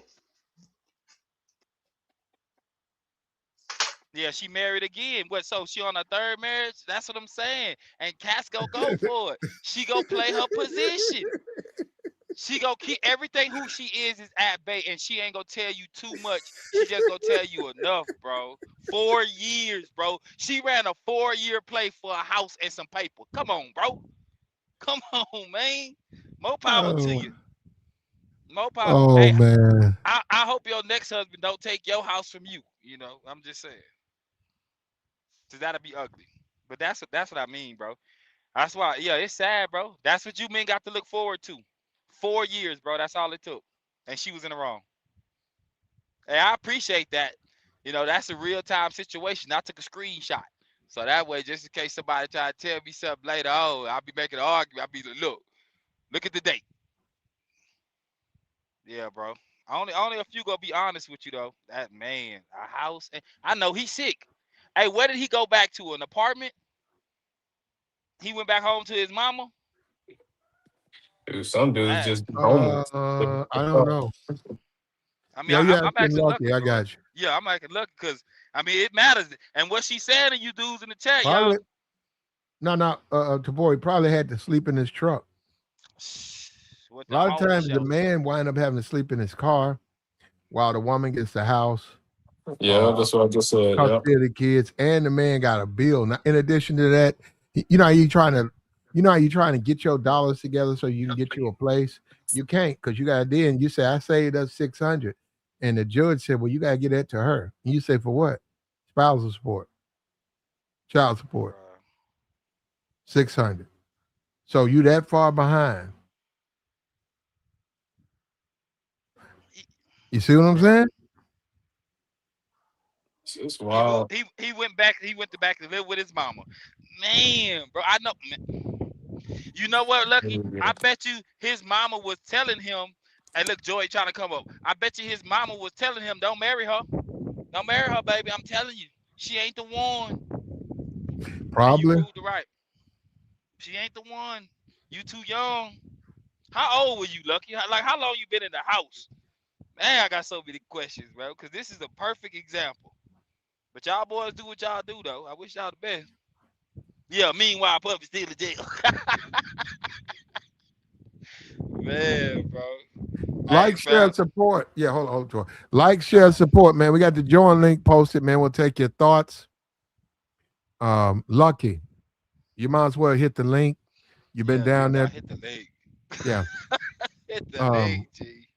Speaker 3: Yeah, she married again. What? So she on her third marriage? That's what I'm saying. And Casco go for it. She go play her position. She gonna keep everything who she is at bay, and she ain't gonna tell you too much. She just gonna tell you enough, bro. 4 years, bro. She ran a 4-year play for a house and some paper. Come on, bro. Come on, man. More power to
Speaker 1: Oh,
Speaker 3: you. More power.
Speaker 1: oh
Speaker 3: Hey,
Speaker 1: man.
Speaker 3: I hope your next husband don't take your house from you. I'm just saying. Cause that'll be ugly. But that's what I mean, bro. That's why, yeah, it's sad, bro. That's what you men got to look forward to. 4 years, bro. That's all it took. And she was in the wrong. Hey, I appreciate that. You know, that's a real time situation. I took a screenshot. So that way, just in case somebody try to tell me something later, oh, I'll be making an argument. I'll be like, look at the date. Yeah, bro. Only a few gonna be honest with you though. That man, a house. And I know he's sick. Hey, where did he go back to? An apartment? He went back home to his mama.
Speaker 2: Dude, some dudes
Speaker 3: That,
Speaker 2: just homeless.
Speaker 1: I don't know.
Speaker 3: I mean,
Speaker 1: Yeah, you
Speaker 3: I'm
Speaker 1: asking
Speaker 3: actually
Speaker 1: Lucky.
Speaker 3: lucky,
Speaker 1: I
Speaker 3: Joy.
Speaker 1: got you.
Speaker 3: Yeah, I'm actually lucky because I mean it matters. And what she said to you dudes in the chat, y'all.
Speaker 1: Probably no. Tabori probably had to sleep in his truck.
Speaker 3: With
Speaker 1: A
Speaker 3: the
Speaker 1: lot of
Speaker 3: homeless
Speaker 1: times the
Speaker 3: shelter.
Speaker 1: man wind up having to sleep in his car while the woman gets the house,
Speaker 2: Yeah, that's what I just said. Yeah.
Speaker 1: custody of the kids, and the man got a bill. Now, in addition to that, you know how you trying to get your dollars together so you can get you a place. You can't because you got a deal, and you say I saved us 600, and the judge said, well, you got to get that to her. And you say for what? Spousal support, child support,
Speaker 3: Bruh.
Speaker 1: 600. So you that far behind. You see what I'm
Speaker 3: Bruh.
Speaker 1: saying?
Speaker 2: It's
Speaker 3: He go.
Speaker 2: wild.
Speaker 3: He went back. He went to back to live with his mama. Man, bro, I know. Man. You know what, Lucky? I bet you his mama was telling him. Hey, look, Joey trying to come up. I bet you his mama was telling him, "Don't marry her. Don't marry her, baby. I'm telling you, she ain't the one." And you
Speaker 1: Probably.
Speaker 3: proved it right. She ain't the one. You too young. How old were you, Lucky? Like, how long you been in the house? Man, I got so many questions, bro. Because this is a perfect example. But y'all boys do what y'all do, though. I wish y'all the best. Yeah, meanwhile, Puppy still in jail. Man, bro. Hey,
Speaker 1: Like, share,
Speaker 3: fam.
Speaker 1: support. Yeah, hold on. Like, share, support, man. We got the join link posted, man. We'll take your thoughts. Lucky, you might as well hit the link. You've been
Speaker 3: Yeah, no
Speaker 1: down there.
Speaker 3: doubt. Hit the leg.
Speaker 1: Yeah.
Speaker 3: Hit the leg,
Speaker 1: Um,
Speaker 3: G.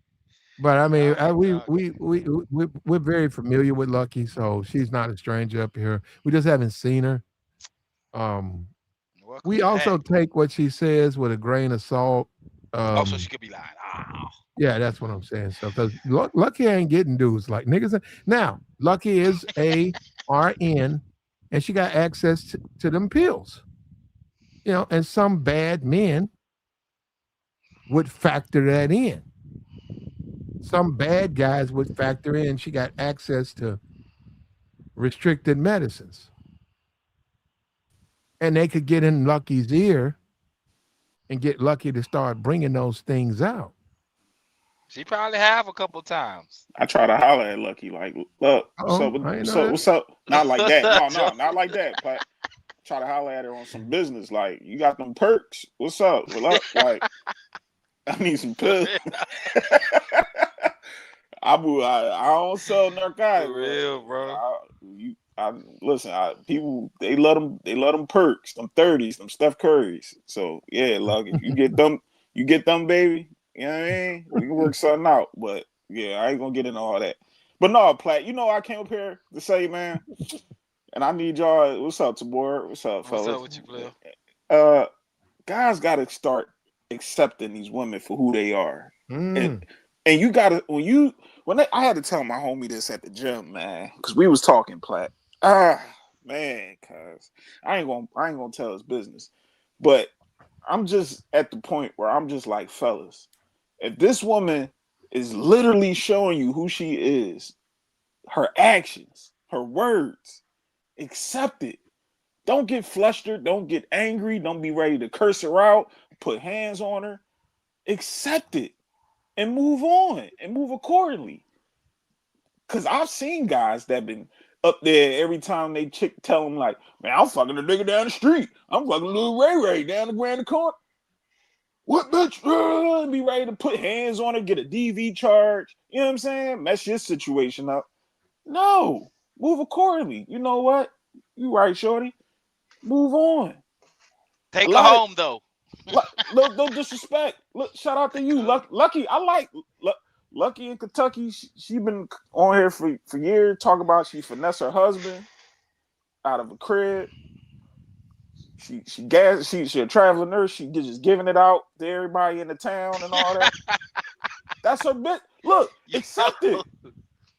Speaker 1: but I mean,
Speaker 3: Y'all ain't talking.
Speaker 1: we're very familiar with Lucky, so she's not a stranger up here. We just haven't seen her. Um,
Speaker 3: Welcome
Speaker 1: we
Speaker 3: back.
Speaker 1: also take what she says with a grain of salt.
Speaker 3: Oh, so
Speaker 1: Um,
Speaker 3: she could be lying. Ah.
Speaker 1: Yeah, that's what I'm saying. So, because Lucky ain't getting dudes like niggas. Now, Lucky is a RN, and she got access to them pills. You know, and some bad men would factor that in. Some bad guys would factor in she got access to restricted medicines, and they could get in Lucky's ear and get Lucky to start bringing those things out.
Speaker 3: She probably have a couple times.
Speaker 6: I try to holler at Lucky, like, look, what's up?
Speaker 1: Oh, I ain't
Speaker 6: What's
Speaker 1: know
Speaker 6: up?
Speaker 1: that.
Speaker 6: What's up? Not like that. No,
Speaker 3: Joe.
Speaker 6: no, not like that. But try to holler at her on some business. Like, you got them perks. What's up? What up? Like, I need some
Speaker 3: For
Speaker 6: pills.
Speaker 3: real,
Speaker 6: I don't sell narcotics,
Speaker 3: for
Speaker 6: but
Speaker 3: real, bro.
Speaker 6: listen. People they love them perks, them 30s, them Steph Currys. So yeah, Lucky, you get them, baby. You know what I mean? We can work something out. But yeah, I ain't gonna get into all that. But no, Platt, you know I came up here to say, man, and I need y'all. What's up, Tabor? What's up,
Speaker 3: What's up
Speaker 6: fellas?
Speaker 3: with you, player?
Speaker 6: Uh, guys got to start accepting these women for who they are, and
Speaker 1: Mm.
Speaker 6: and you got to I had to tell my homie this at the gym, man, because we was talking Platt. Man, cause I ain't gonna tell his business, but I'm just at the point where I'm just like, fellas, if this woman is literally showing you who she is, her actions, her words, accept it. Don't get flustered. Don't get angry. Don't be ready to curse her out, put hands on her. Accept it and move on and move accordingly. Because I've seen guys that been up there every time they chick tell them, like, man, I'm fucking a nigga down the street. I'm fucking little Ray Ray down the Grand Court. What bitch? Be ready to put hands on her, get a DV charge. You know what I'm saying? Mess your situation up. No. Move accordingly. You know what? You right, shorty. Move on. A
Speaker 3: Take her
Speaker 6: lot of
Speaker 3: home though.
Speaker 6: no disrespect. Look, shout out to
Speaker 3: Take
Speaker 6: you,
Speaker 3: her home.
Speaker 6: Lucky. I like Lucky in Kentucky. She been on here for years. Talk about she finesse her husband out of a crib. She a traveling nurse. She just giving it out to everybody in the town and all that. That's her bit. Look,
Speaker 3: Yo,
Speaker 6: accept it.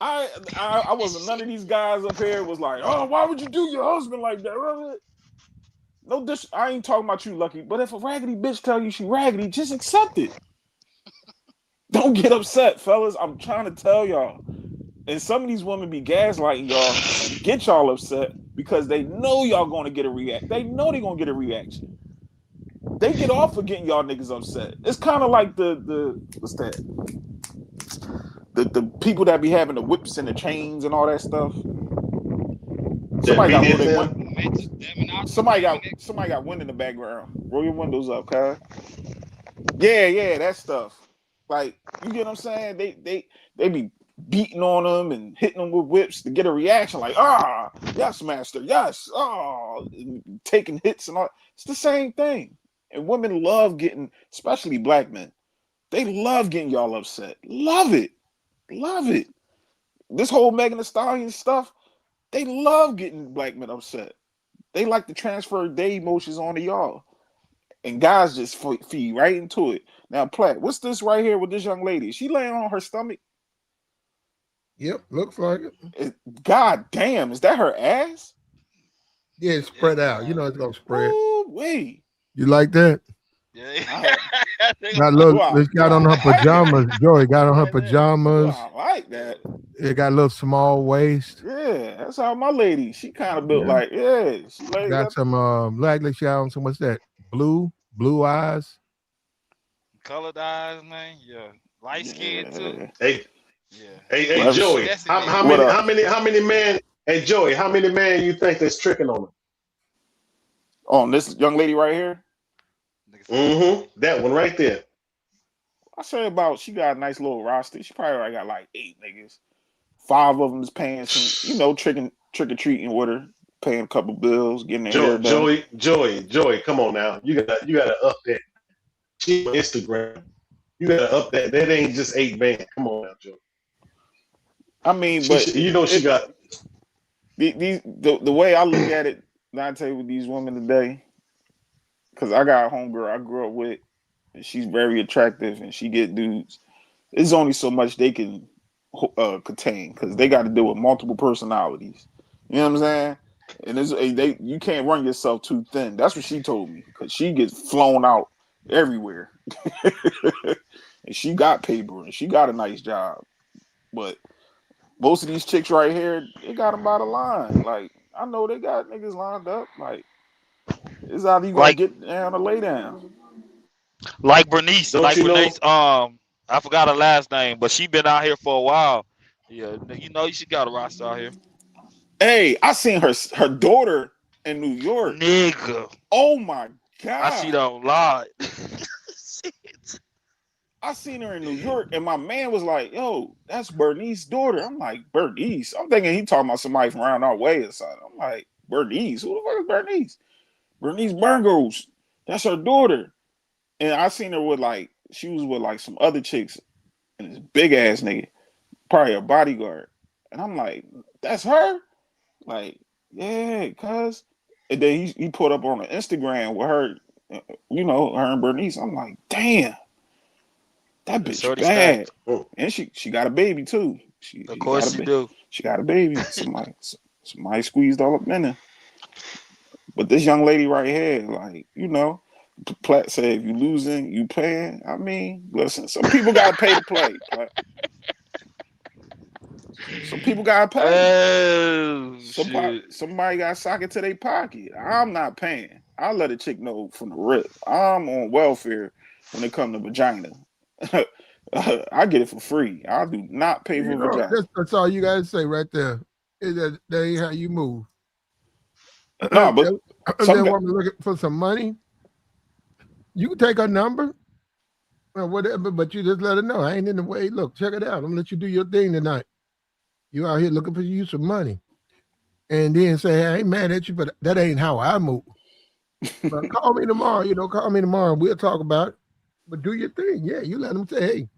Speaker 7: I wasn't. None of these guys up here was like, oh, why would you do your husband like that? No, I ain't talking about you, Lucky. But if a raggedy bitch tell you she raggedy, just accept it. Don't get upset, fellas. I'm trying to tell y'all. And some of these women be gaslighting y'all to get y'all upset because they know y'all going to get a react. They know they're going to get a reaction. They get off for getting y'all niggas upset. It's kind of like the what's that? The people that be having the whips and the chains and all that stuff.
Speaker 6: That
Speaker 7: Somebody got roll their
Speaker 6: BDSM.
Speaker 7: window. Somebody got wind in the background. Roll your windows up, cuz. Yeah, that stuff. Like, you get what I'm saying? They be beating on them and hitting them with whips to get a reaction. Like, yes, master, yes, taking hits and all. It's the same thing. And women love getting, especially black men. They love getting y'all upset. Love it. This whole Megan Thee Stallion stuff, they love getting black men upset. They like to transfer their emotions onto y'all. And guys just feed right into it. Now, Platt, what's this right here with this young lady? Is she laying on her stomach?
Speaker 1: Yep, looks like it.
Speaker 7: God damn, is that her ass?
Speaker 1: Yeah, it's spread out. You know it's gonna spread.
Speaker 7: Ooh, wait.
Speaker 1: You like that?
Speaker 3: Yeah.
Speaker 1: It's got on her pajamas. Joey got on her pajamas.
Speaker 7: I like that.
Speaker 1: It got a little small waist.
Speaker 7: Yeah, that's how my lady. She kind of built like, she lays
Speaker 1: got
Speaker 7: up.
Speaker 1: some like she on some what's that? Blue eyes.
Speaker 3: Colored eyes, man. Yeah. Light skin too.
Speaker 6: Hey,
Speaker 3: Yeah.
Speaker 6: hey, Joey. How many men? Hey, Joey. How many men you think that's tricking on her?
Speaker 7: On this young lady right here?
Speaker 6: That one right there.
Speaker 7: I say about she got a nice little roster. She probably got like 8 niggas. 5 of them is paying some, trick or treating with her, paying a couple bills, getting their hair done.
Speaker 6: Joey, come on now. You gotta up that. She on Instagram. You gotta up that. That ain't just 8 men. Come on now, Joey.
Speaker 7: I mean,
Speaker 6: she got
Speaker 7: the way I look at it. I tell you with these women today, because I got a homegirl I grew up with, and she's very attractive, and she get dudes. There's only so much they can contain because they got to deal with multiple personalities. You know what I'm saying? And you can't run yourself too thin. That's what she told me because she gets flown out everywhere, and she got paper and she got a nice job, but most of these chicks right here, they got them by the line. Like, I know they got niggas lined up. Like, it's either you gonna get down or lay down.
Speaker 3: Like Bernice.
Speaker 6: Don't you know?
Speaker 3: I forgot her last name, but she been out here for a while. Yeah, she got a roster out here.
Speaker 7: Hey, I seen her daughter in New York.
Speaker 3: Nigga.
Speaker 7: Oh my God.
Speaker 3: I see that a lot.
Speaker 7: I seen her in New York, and my man was like, yo, that's Bernice's daughter. I'm like, Bernice? I'm thinking he talking about somebody from around our way or something. I'm like, Bernice? Who the fuck is Bernice? Bernice Burgos. That's her daughter. And I seen her she was with like some other chicks and this big ass nigga, probably a bodyguard. And I'm like, that's her? Like, yeah, cuz. And then he put up on the Instagram with her, her and Bernice. I'm like, damn. That bitch bad. And she got a baby too.
Speaker 3: Of course she do.
Speaker 7: She got a baby. Somebody squeezed all up in her. But this young lady right here, like, Platt said, if you losing, you paying. I mean, listen, some people gotta pay to play. Platt. Some people gotta pay.
Speaker 3: Oh,
Speaker 7: somebody got to sock it to their pocket. I'm not paying. I'll let a chick know from the rip. I'm on welfare when it comes to vagina. I get it for free. I do not pay for vagina.
Speaker 1: That's all you gotta say right there. That ain't how you move.
Speaker 7: No, but
Speaker 1: that woman looking for some money. You can take her number or whatever, but you just let her know. I ain't in the way. Look, check it out. I'm gonna let you do your thing tonight. You out here looking for you some money. And then say, I ain't mad at you, but that ain't how I move. But call me tomorrow, call me tomorrow. We'll talk about it. But do your thing. Yeah, you let them say, hey,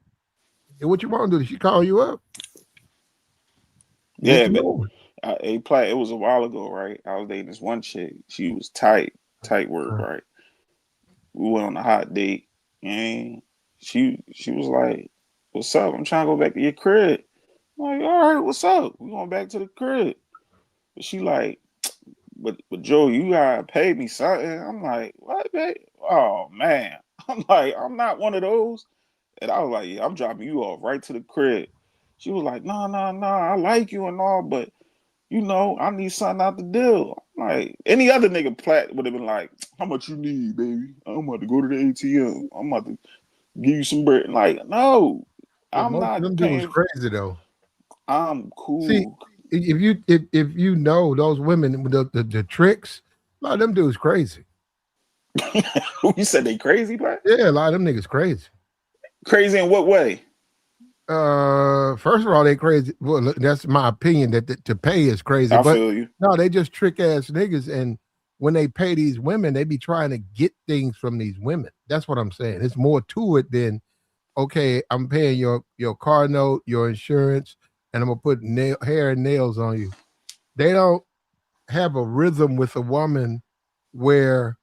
Speaker 1: what you want to do? Did she call you up?
Speaker 7: Yeah, but it was a while ago, right? I was dating this one chick. She was tight work, right? We went on a hot date, and she was like, "What's up? I'm trying to go back to your crib." I'm like, all right, what's up? We going back to the crib. But she like, but Joe, you gotta pay me something. I'm like, what, babe? Oh man. I'm like, I'm not one of those. And I was like, yeah, I'm dropping you off right to the crib. She was like, no, I like you and all, but you know, I need something out the deal. I'm like, any other nigga plat would have been like, how much you need, baby? I'm about to go to the ATM. I'm about to give you some bread. Like, no,
Speaker 1: But
Speaker 7: I'm
Speaker 1: most of
Speaker 7: not
Speaker 1: them dudes
Speaker 7: paying.
Speaker 1: crazy though.
Speaker 7: I'm
Speaker 1: See,
Speaker 7: cool.
Speaker 1: if you know those women with the tricks, a lot of them dudes crazy.
Speaker 7: You said they crazy, plat?
Speaker 1: Yeah, a lot of them niggas crazy.
Speaker 7: Crazy in what way?
Speaker 1: First of all, they crazy. Well, look, that's my opinion that to pay is crazy.
Speaker 7: I
Speaker 1: But
Speaker 7: feel you.
Speaker 1: no, they just trick ass niggas. And when they pay these women, they be trying to get things from these women. That's what I'm saying. It's more to it than okay. I'm paying your car note, your insurance, and I'm gonna put hair and nails on you. They don't have a rhythm with a woman where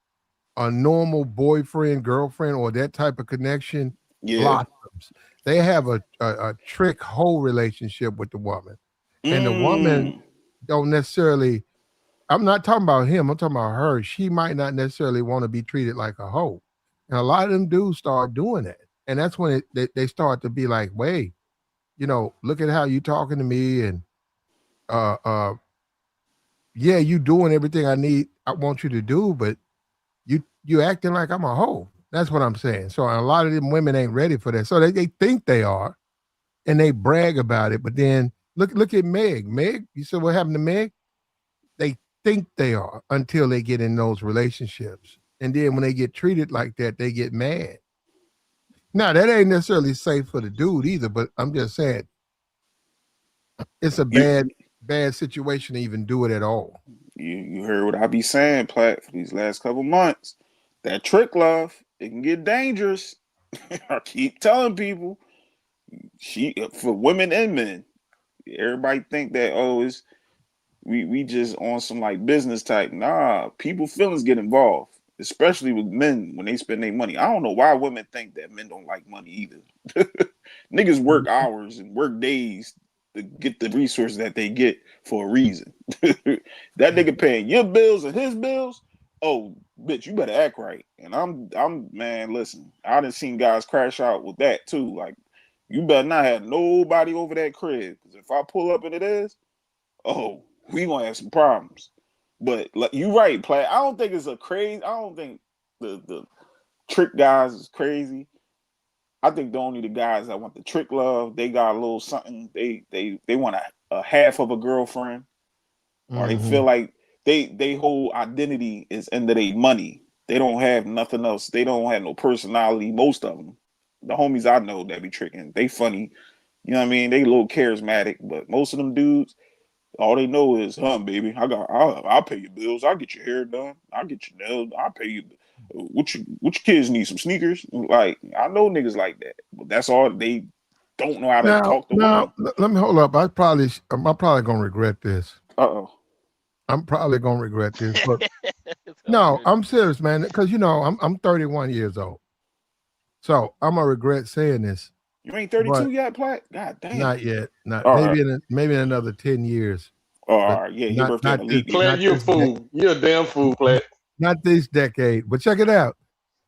Speaker 1: a normal boyfriend, girlfriend, or that type of connection
Speaker 7: Yeah.
Speaker 1: blossoms. They have a trick whole relationship with the woman. And the woman
Speaker 7: Mm.
Speaker 1: don't necessarily, I'm not talking about him, I'm talking about her. She might not necessarily want to be treated like a hoe. And a lot of them dudes start doing that. And that's when they start to be like, wait, look at how you talking to me and uh uh yeah, you doing everything I want you to do, but you acting like I'm a hoe. That's what I'm saying. So a lot of them women ain't ready for that. So they think they are and they brag about it. But then look at Meg. Meg, you said what happened to Meg? They think they are until they get in those relationships. And then when they get treated like that, they get mad. Now that ain't necessarily safe for the dude either, but I'm just saying it's a
Speaker 7: You
Speaker 1: bad situation to even do it at all.
Speaker 7: you heard what I be saying, Plat, for these last couple months. That trick love, it can get dangerous. I keep telling people, she for women and men. Everybody think that it's we just on some like business type. Nah, people feelings get involved, especially with men when they spend their money. I don't know why women think that men don't like money either. Niggas work hours and work days to get the resources that they get for a reason. That nigga paying your bills and his bills. Oh, bitch, you better act right. And I'm man, listen, I done seen guys crash out with that too. Like, you better not have nobody over that crib. Because if I pull up and it is, oh, we gonna have some problems. But like you right, Play. I don't think it's a crazy. I don't think the trick guys is crazy. I think only the guys that want the trick love, they got a little something. They want a half of a girlfriend, or they feel
Speaker 1: Mm-hmm.
Speaker 7: like they whole identity is into their money. They don't have nothing else. They don't have no personality. Most of them, the homies I know that be tricking, they funny. You know what I mean? They a little charismatic, but most of them dudes, all they know is, baby, I'll pay your bills. I'll get your hair done. I'll get your nails. I'll pay you. Which kids need some sneakers? Like, I know niggas like that, but that's all they don't know how to talk to women.
Speaker 1: Let me hold up. I'm probably gonna regret this.
Speaker 7: Uh-oh.
Speaker 1: I'm probably gonna regret this, but
Speaker 8: Oh,
Speaker 1: no,
Speaker 8: goodness.
Speaker 1: I'm serious, man. Because I'm 31 years old, so I'm gonna regret saying this,
Speaker 7: You ain't
Speaker 1: but
Speaker 7: 32 yet, Platt? God damn.
Speaker 1: not yet. Not
Speaker 7: All right.
Speaker 1: maybe in another 10 years,
Speaker 7: Oh,
Speaker 1: but
Speaker 7: all right. Yeah, your birthday on the leap year.
Speaker 6: Plant, you're a fool. You're a damn fool, Plant.
Speaker 1: not this decade. But check it out.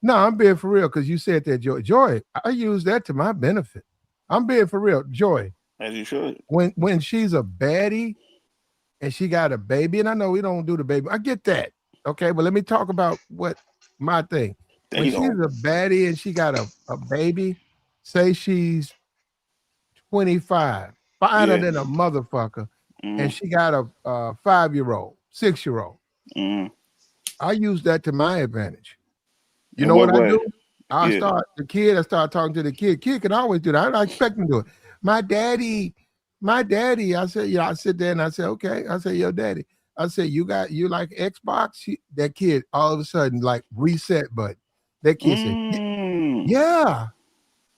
Speaker 1: No, I'm being for real because you said that, Joy. Joy, I use that to my benefit. I'm being for real, Joy.
Speaker 7: As you should.
Speaker 1: When she's a baddie and she got a baby, and I know we don't do the baby. I get that. Okay, but let me talk about what my thing. When
Speaker 7: They
Speaker 1: she's
Speaker 7: don't.
Speaker 1: a baddie and she got a baby, say she's 25, finer
Speaker 7: Yeah.
Speaker 1: than a motherfucker, and
Speaker 7: Mm,
Speaker 1: she got a 5-year-old, 6-year-old.
Speaker 7: mm.
Speaker 1: I use that to my advantage. You
Speaker 7: In
Speaker 1: know
Speaker 7: what
Speaker 1: what I
Speaker 7: way?
Speaker 1: do? I
Speaker 7: Yeah.
Speaker 1: start talking to the kid. Kid can always do that. I don't expect him to do it. My daddy, I said, I sit there and I said, okay. I said, yo, daddy. I said, you like Xbox? That kid all of a sudden like reset button. That kid said,
Speaker 7: Mm.
Speaker 1: yeah.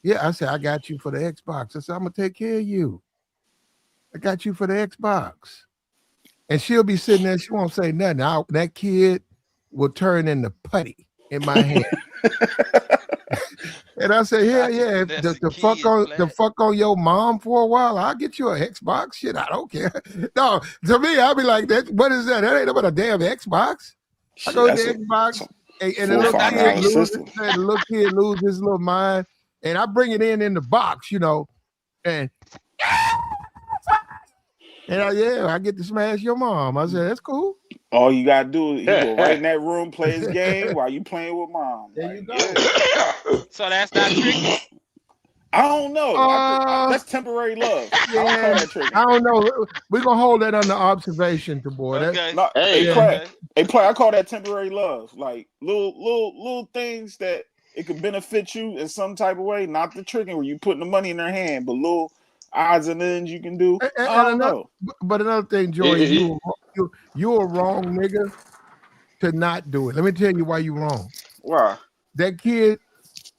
Speaker 1: Yeah. I said, I got you for the Xbox. I said, I'm gonna take care of you. I got you for the Xbox. And she'll be sitting there, she won't say nothing. That kid will turn into putty in my hand. And I said,
Speaker 3: Not
Speaker 1: hell
Speaker 3: you
Speaker 1: yeah,
Speaker 3: finessing
Speaker 1: the
Speaker 3: kids,
Speaker 1: fuck on your mom for a while, I'll get you a Xbox. Shit, I don't care. No, to me, I'll be like, that. What is that? That ain't about a damn Xbox. I
Speaker 7: Shit,
Speaker 1: go to
Speaker 7: that's
Speaker 1: the
Speaker 7: a
Speaker 1: Xbox, and the
Speaker 7: $4 or
Speaker 3: I'm
Speaker 1: little
Speaker 3: not
Speaker 1: kid
Speaker 7: $5
Speaker 3: tricking.
Speaker 1: loses,
Speaker 7: system.
Speaker 1: the little kid loses his little mind, and I bring it in the box, and I get to smash your mom. I said, that's cool.
Speaker 7: All you gotta do is he go right in that room, play his game while you playing with mom.
Speaker 1: There
Speaker 7: Like,
Speaker 1: you go.
Speaker 7: yeah.
Speaker 3: So that's not tricking.
Speaker 7: I don't know. That's temporary love. I don't call that tricking.
Speaker 1: I don't know. We're gonna hold that under observation, to boy. That
Speaker 3: Okay.
Speaker 7: No,
Speaker 6: Hey,
Speaker 3: Okay.
Speaker 7: I call that temporary love. Like little things that it could benefit you in some type of way. Not the tricking where you putting the money in their hand, but little odds and ends you can do. I don't know.
Speaker 1: but another thing, Joy, you're a wrong nigga to not do it. Let me tell you why you're wrong.
Speaker 7: Why?
Speaker 1: That kid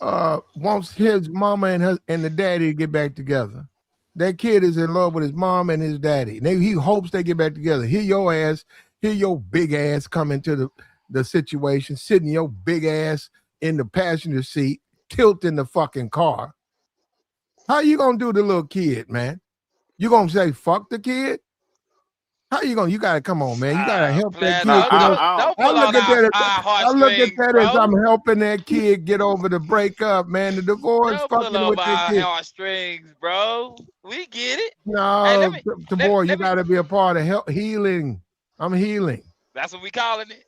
Speaker 1: wants his mama and the daddy to get back together. That kid is in love with his mom and his daddy. He hopes they get back together. Here your big ass come into the situation, sitting your big ass in the passenger seat, tilting the fucking car. How you gonna do the little kid, man? You gonna say fuck the kid? How you gonna? You gotta come on, man. You gotta help that
Speaker 3: Plaid,
Speaker 1: kid
Speaker 7: Nah,
Speaker 1: get over.
Speaker 3: don't
Speaker 1: I
Speaker 3: pull
Speaker 1: look
Speaker 3: on
Speaker 1: at that.
Speaker 3: our
Speaker 1: I look at
Speaker 3: heartstrings,
Speaker 1: that as
Speaker 3: bro.
Speaker 1: I'm helping that kid get over the breakup, man. The divorce,
Speaker 3: Don't pull
Speaker 1: fucking
Speaker 3: on
Speaker 1: with that
Speaker 3: our
Speaker 1: kid.
Speaker 3: heartstrings, bro. We get it. Hey,
Speaker 1: No, the boy, you
Speaker 3: let me.
Speaker 1: gotta be a part of healing. I'm healing
Speaker 3: That's what we calling it.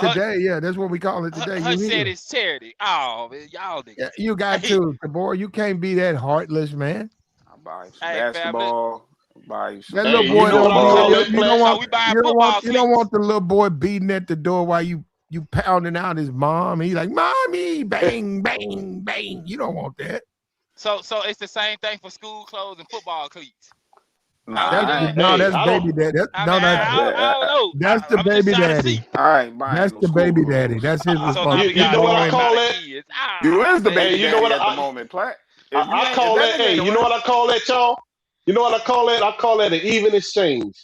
Speaker 1: today. Yeah, that's what we call it today. You
Speaker 3: Hush said
Speaker 1: healing.
Speaker 3: it's charity. Oh, man, y'all
Speaker 1: Yeah,
Speaker 3: niggas.
Speaker 1: you got
Speaker 3: Hey,
Speaker 1: to, the boy. You can't be that heartless, man.
Speaker 7: I'll buy you some
Speaker 3: hey, family.
Speaker 7: basketball. Buy you some
Speaker 1: That
Speaker 6: hey,
Speaker 1: little
Speaker 6: you
Speaker 1: boy
Speaker 6: know what
Speaker 1: don't
Speaker 6: I
Speaker 1: be.
Speaker 6: call
Speaker 7: football.
Speaker 6: that,
Speaker 1: You don't
Speaker 6: Plat?
Speaker 3: So
Speaker 1: want.
Speaker 3: we buying
Speaker 1: You don't want.
Speaker 3: football
Speaker 1: You don't
Speaker 3: cleats.
Speaker 1: want the little boy beating at the door while you pounding out his mom. And he's like, "Mommy, bang, bang, bang." You don't want that.
Speaker 3: So it's the same thing for school clothes and football cleats. Don't do
Speaker 7: Nah,
Speaker 3: that.
Speaker 6: Hey,
Speaker 1: That's
Speaker 6: I
Speaker 1: baby
Speaker 6: don't.
Speaker 1: daddy.
Speaker 3: I mean, I don't know.
Speaker 1: That's the
Speaker 3: I'm just
Speaker 1: baby
Speaker 3: trying to see.
Speaker 1: daddy.
Speaker 7: I ain't buying
Speaker 1: That's
Speaker 7: no
Speaker 1: the
Speaker 7: school
Speaker 1: baby daddy.
Speaker 7: clothes.
Speaker 1: That's his
Speaker 3: So now we
Speaker 1: responsibility.
Speaker 6: You
Speaker 3: got
Speaker 6: know
Speaker 3: to
Speaker 6: what I
Speaker 3: worry about
Speaker 6: call
Speaker 3: the
Speaker 6: that?
Speaker 3: kids.
Speaker 7: You is the
Speaker 3: Man.
Speaker 6: Hey,
Speaker 7: baby
Speaker 6: you know what
Speaker 7: daddy at the moment, Platt. If
Speaker 6: I
Speaker 7: if
Speaker 6: call
Speaker 7: that
Speaker 6: that?
Speaker 7: nigga
Speaker 6: Hey,
Speaker 7: ain't
Speaker 6: you know
Speaker 7: around,
Speaker 6: what I call that, y'all? You know what I call that? I call that an even exchange.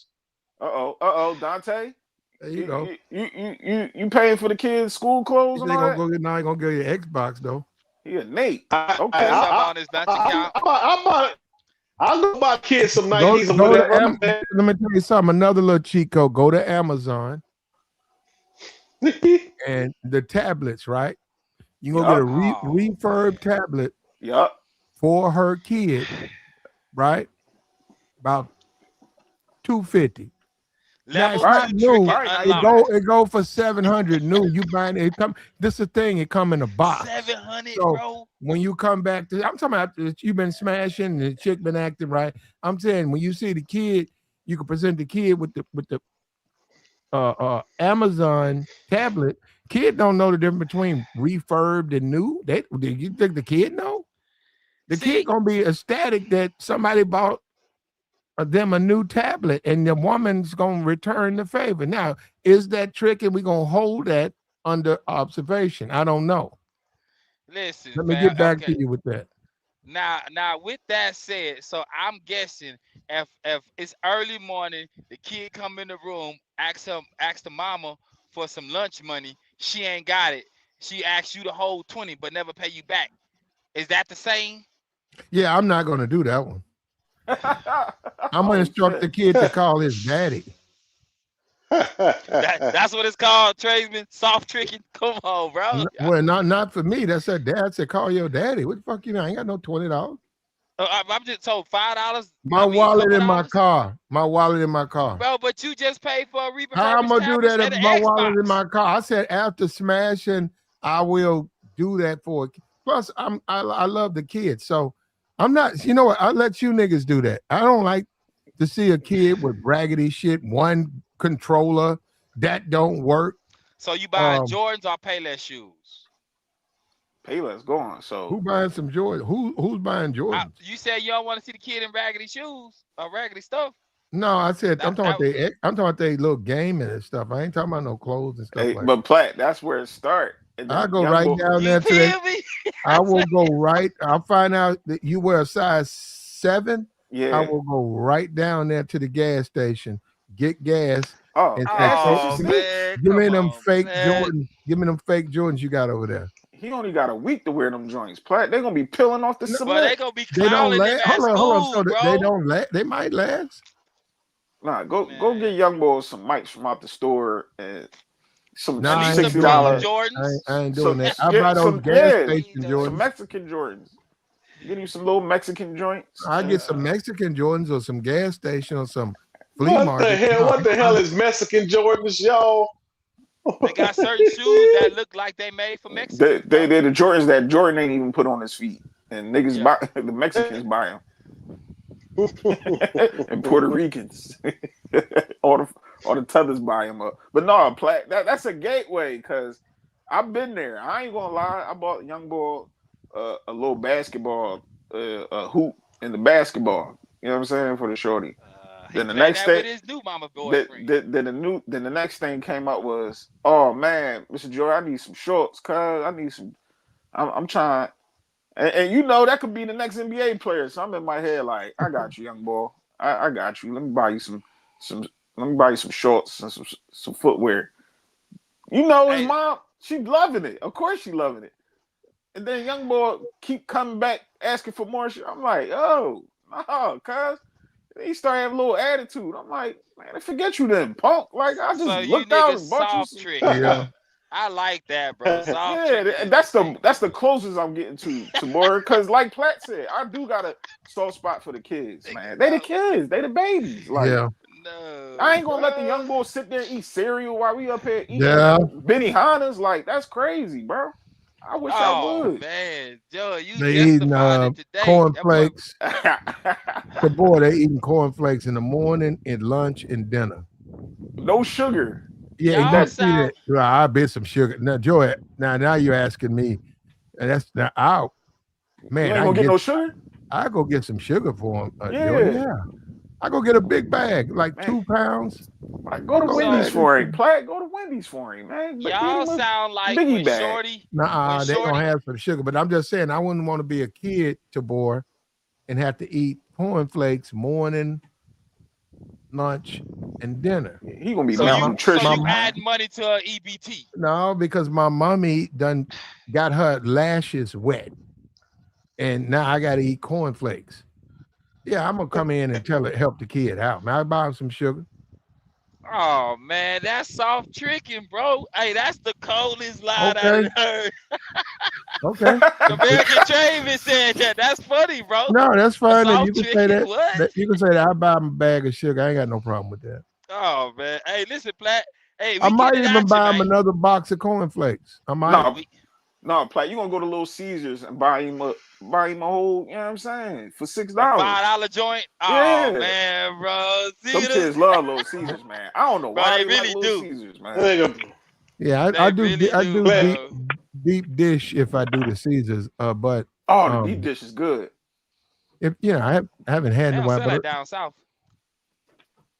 Speaker 7: Dante,
Speaker 1: There you go.
Speaker 7: you paying for the kids' school
Speaker 1: He
Speaker 7: clothes
Speaker 1: said
Speaker 7: and
Speaker 1: he
Speaker 7: all
Speaker 1: gonna
Speaker 7: that?
Speaker 1: go get now. He gonna get your Xbox though.
Speaker 7: Yeah, Nate.
Speaker 6: I,
Speaker 3: Put
Speaker 7: Okay.
Speaker 3: something
Speaker 6: I,
Speaker 3: on his lunch account.
Speaker 6: I go buy kids some
Speaker 1: Go
Speaker 6: Nikes or
Speaker 1: go to
Speaker 6: whatever,
Speaker 1: Am.
Speaker 6: man.
Speaker 1: Let me tell you something. Another little cheat code. Go to Amazon and the tablets. Right. You gonna get a
Speaker 7: Yup.
Speaker 3: Oh,
Speaker 1: refurb
Speaker 3: man.
Speaker 1: tablet
Speaker 7: Yup.
Speaker 1: for her kid. Right. About $250. Now
Speaker 3: Level
Speaker 1: it's
Speaker 7: Right.
Speaker 1: not
Speaker 3: 2
Speaker 1: new.
Speaker 3: tricking
Speaker 7: All right. Now you
Speaker 3: unlocked.
Speaker 7: back.
Speaker 1: It go for 700 new. You buying it come. This the thing. It come in a box.
Speaker 3: 700,
Speaker 1: So
Speaker 3: bro.
Speaker 1: when you come back to, I'm talking about you've been smashing and the chick been acting right. I'm saying when you see the kid, you can present the kid with the Amazon tablet. Kid don't know the difference between refurbed and new. You think the kid know? The kid
Speaker 3: See,
Speaker 1: gonna be ecstatic that somebody bought them a new tablet, and the woman's gonna return the favor. Now, is that trick, and we gonna hold that under observation? I don't know.
Speaker 3: listen,
Speaker 1: Let me
Speaker 3: fam.
Speaker 1: get back
Speaker 3: Okay.
Speaker 1: to you with that.
Speaker 3: Now, with that said, so I'm guessing if it's early morning, the kid come in the room, ask the mama for some lunch money. She ain't got it. She asks you to hold 20, but never pay you back. Is that the same?
Speaker 1: Yeah, I'm not gonna do that one. I'm gonna
Speaker 7: Oh
Speaker 1: instruct the
Speaker 7: shit.
Speaker 1: kid to call his daddy.
Speaker 3: That's what it's called, tradesman. Soft tricking. Come on, bro.
Speaker 1: Well, not for me. That's her dad said, call your daddy. What the fuck you know? I ain't got no $20.
Speaker 3: I'm just told $5.
Speaker 1: My
Speaker 3: I mean, a
Speaker 1: wallet
Speaker 3: couple
Speaker 1: in my
Speaker 3: dollars,
Speaker 1: car. My wallet in my car.
Speaker 3: bro. But you just paid for a
Speaker 1: How I'm
Speaker 3: refurbished
Speaker 1: gonna do
Speaker 3: tablets
Speaker 1: that if
Speaker 3: and an
Speaker 1: my wallet in
Speaker 3: Xbox.
Speaker 1: my car? I said after smashing, I will do that for it. Plus, I love the kids, so I'm not. You know what? I let you niggas do that. I don't like to see a kid with raggedy shit, one controller that don't work.
Speaker 3: So you buying
Speaker 1: Um,
Speaker 3: Jordans or Payless shoes?
Speaker 7: Payless gone. So
Speaker 1: who buying some Jordan? Who's buying Jordans?
Speaker 3: You said you don't want to see the kid in raggedy shoes or raggedy stuff.
Speaker 1: No, I said I'm
Speaker 3: That
Speaker 1: talking
Speaker 3: that
Speaker 1: about I'm talking about they little gaming and stuff. I ain't talking about no clothes and stuff
Speaker 7: hey,
Speaker 1: like
Speaker 7: but Platt, that's where it start. And
Speaker 1: that. I
Speaker 7: then
Speaker 1: go
Speaker 7: young
Speaker 1: right
Speaker 7: boy
Speaker 1: down
Speaker 3: you
Speaker 1: there to that.
Speaker 3: feel me?
Speaker 1: I will go right. I'll find out that you wear a size 7. I
Speaker 7: yeah.
Speaker 1: will go right down there to the gas station, get gas,
Speaker 7: Oh,
Speaker 1: and say,
Speaker 7: gas
Speaker 1: "Hey,
Speaker 7: station
Speaker 3: Oh
Speaker 7: snitch.
Speaker 3: man,
Speaker 1: give me
Speaker 3: come
Speaker 1: them
Speaker 3: on,
Speaker 1: fake
Speaker 3: man.
Speaker 1: Jordan. Give me them fake Jordans you got over there."
Speaker 7: He only got a week to wear them joints. Platt, they gonna be peeling off the
Speaker 3: Well, they
Speaker 7: cement.
Speaker 3: gonna be
Speaker 1: They don't
Speaker 3: clowning him
Speaker 1: last.
Speaker 3: at
Speaker 1: Hold on.
Speaker 3: school,
Speaker 1: So they
Speaker 3: bro.
Speaker 1: don't last. They might last.
Speaker 7: Nah, go
Speaker 3: Man.
Speaker 7: get young boys some mics from out the store and some
Speaker 1: No,
Speaker 3: At
Speaker 1: I
Speaker 3: least some
Speaker 1: ain't
Speaker 3: team
Speaker 1: doing
Speaker 7: $60.
Speaker 1: that.
Speaker 3: Jordans.
Speaker 1: I ain't doing
Speaker 7: So
Speaker 1: that. I buy those
Speaker 7: some
Speaker 1: gas station
Speaker 3: Jesus.
Speaker 7: some
Speaker 1: Jordans.
Speaker 7: Mexican Jordans. Get him some little Mexican joints.
Speaker 1: I get
Speaker 7: And,
Speaker 1: some Mexican Jordans or some gas station or some flea
Speaker 6: What the
Speaker 1: market.
Speaker 6: hell?
Speaker 1: No,
Speaker 6: What the hell is Mexican Jordans, y'all?
Speaker 3: They got certain shoes that look like they made for Mexicans, bro.
Speaker 7: they're the Jordans that Jordan ain't even put on his feet, and niggas
Speaker 3: Yeah.
Speaker 7: buy the Mexicans buy them, and Puerto Ricans, all the tethers buy them up. But no, that's a gateway because I've been there. I ain't gonna lie. I bought young boy a little basketball a hoop in the basketball. You know what I'm saying, for the shorty.
Speaker 3: He
Speaker 7: Then the
Speaker 3: playing
Speaker 7: next
Speaker 3: that
Speaker 7: day,
Speaker 3: with his new mama
Speaker 7: then
Speaker 3: boyfriend.
Speaker 7: the next thing came up was, oh man, Mr. Joy, I need some shorts, cuz I need some. I'm trying, and you know that could be the next NBA player. So I'm in my head like, I got you, young boy. I got you. Let me buy you some. Let me buy you some shorts and some footwear. You know his
Speaker 3: Hey,
Speaker 7: mom, she loving it. Of course she loving it. And then young boy keep coming back asking for more shit. I'm like, oh, no, cuz. He started having a little attitude. I'm like, man, I forget you then, punk. Like, I just
Speaker 3: so you
Speaker 7: looked out
Speaker 3: niggas
Speaker 7: and bought you
Speaker 3: soft
Speaker 7: some.
Speaker 3: tricking.
Speaker 1: yeah.
Speaker 3: I like that, bro. Soft
Speaker 7: Yeah,
Speaker 3: tricking is the
Speaker 7: that's
Speaker 3: thing.
Speaker 7: the closest I'm getting to more. Cause like Platt said, I do got a soft spot for the kids,
Speaker 3: Nigga,
Speaker 7: man. They the
Speaker 3: no,
Speaker 7: kids, they the babies. Like,
Speaker 1: Yeah.
Speaker 3: no,
Speaker 7: I ain't gonna let the
Speaker 3: bro.
Speaker 7: young boys sit there and eat cereal while we up here eating
Speaker 1: Yeah.
Speaker 7: Benihana's. Like, that's crazy, bro. I wish I
Speaker 3: Oh
Speaker 7: would.
Speaker 3: man, Joe, you
Speaker 1: They eating
Speaker 3: justified it today. That boy.
Speaker 1: cornflakes. The boy, they eating cornflakes in the morning, at lunch, and dinner.
Speaker 7: No sugar.
Speaker 1: Yeah,
Speaker 7: Ain't
Speaker 1: you
Speaker 3: Y'all
Speaker 7: that
Speaker 1: see that?
Speaker 3: sound.
Speaker 1: Well, I bet some sugar. Now, Joy, now you're asking me, and that's now out.
Speaker 7: you
Speaker 1: Man,
Speaker 7: ain't gonna get no sugar?
Speaker 1: I go get some sugar for him, Joy.
Speaker 7: Yeah,
Speaker 1: Yeah, I go get a big bag, like
Speaker 7: man.
Speaker 1: 2 pounds.
Speaker 7: Like, go
Speaker 1: I
Speaker 7: to
Speaker 1: go
Speaker 7: Wendy's
Speaker 3: So
Speaker 1: bag of
Speaker 7: for him.
Speaker 1: sugar.
Speaker 7: Platt, go to Wendy's for him, man. But get
Speaker 3: y'all
Speaker 7: him a
Speaker 3: sound like
Speaker 7: biggie bag.
Speaker 3: when
Speaker 1: Nah, they gonna
Speaker 3: Shorty.
Speaker 1: have some sugar, but I'm just saying I wouldn't want to be a kid to boy and have to eat cornflakes morning, lunch, and dinner.
Speaker 7: He gonna be
Speaker 3: So
Speaker 1: Because my
Speaker 3: you
Speaker 7: malnutrition, man.
Speaker 3: add money to a EBT.
Speaker 1: no, because my mommy done got her lashes wet, and now I got to eat cornflakes. Yeah, I'm gonna come in and tell her help the kid out. Man, I buy him some sugar.
Speaker 3: Oh man, that's soft tricking, bro. Hey, that's the coldest line I
Speaker 1: Okay,
Speaker 3: done heard.
Speaker 1: okay.
Speaker 3: American Travis said that. That's funny, bro.
Speaker 1: No, that's
Speaker 3: A
Speaker 1: fine. That you
Speaker 3: soft
Speaker 1: can say
Speaker 3: tricking,
Speaker 1: that.
Speaker 3: what?
Speaker 1: That you can say that I buy him a bag of sugar. I ain't got no problem with that.
Speaker 3: Oh man. Hey, listen, Platt. Hey,
Speaker 1: I
Speaker 3: we
Speaker 1: might
Speaker 3: getting it
Speaker 1: even
Speaker 3: at you,
Speaker 1: buy him
Speaker 3: man.
Speaker 1: another box of cornflakes. I might.
Speaker 7: no,
Speaker 3: We
Speaker 7: no, Platt, you gonna go to Little Caesars and buy him a whole, you know what I'm saying, for
Speaker 3: a
Speaker 7: $6.
Speaker 3: $5 joint. Oh
Speaker 7: Yeah.
Speaker 3: man, bro. See
Speaker 7: Some
Speaker 3: this?
Speaker 7: kids love Little Caesars, man. I don't know
Speaker 3: Bro,
Speaker 7: why
Speaker 3: they
Speaker 7: they like
Speaker 3: really
Speaker 7: Little
Speaker 3: do.
Speaker 7: Caesars, man.
Speaker 6: Nigga,
Speaker 1: Yeah,
Speaker 3: They really
Speaker 1: I
Speaker 3: do,
Speaker 1: do
Speaker 6: Platt,
Speaker 3: bro.
Speaker 1: deep dish if I do the Caesars. But
Speaker 7: Oh, the deep dish is good.
Speaker 1: if I haven't had
Speaker 3: They
Speaker 1: in a
Speaker 3: don't
Speaker 1: while,
Speaker 3: sell that
Speaker 1: but
Speaker 3: down south.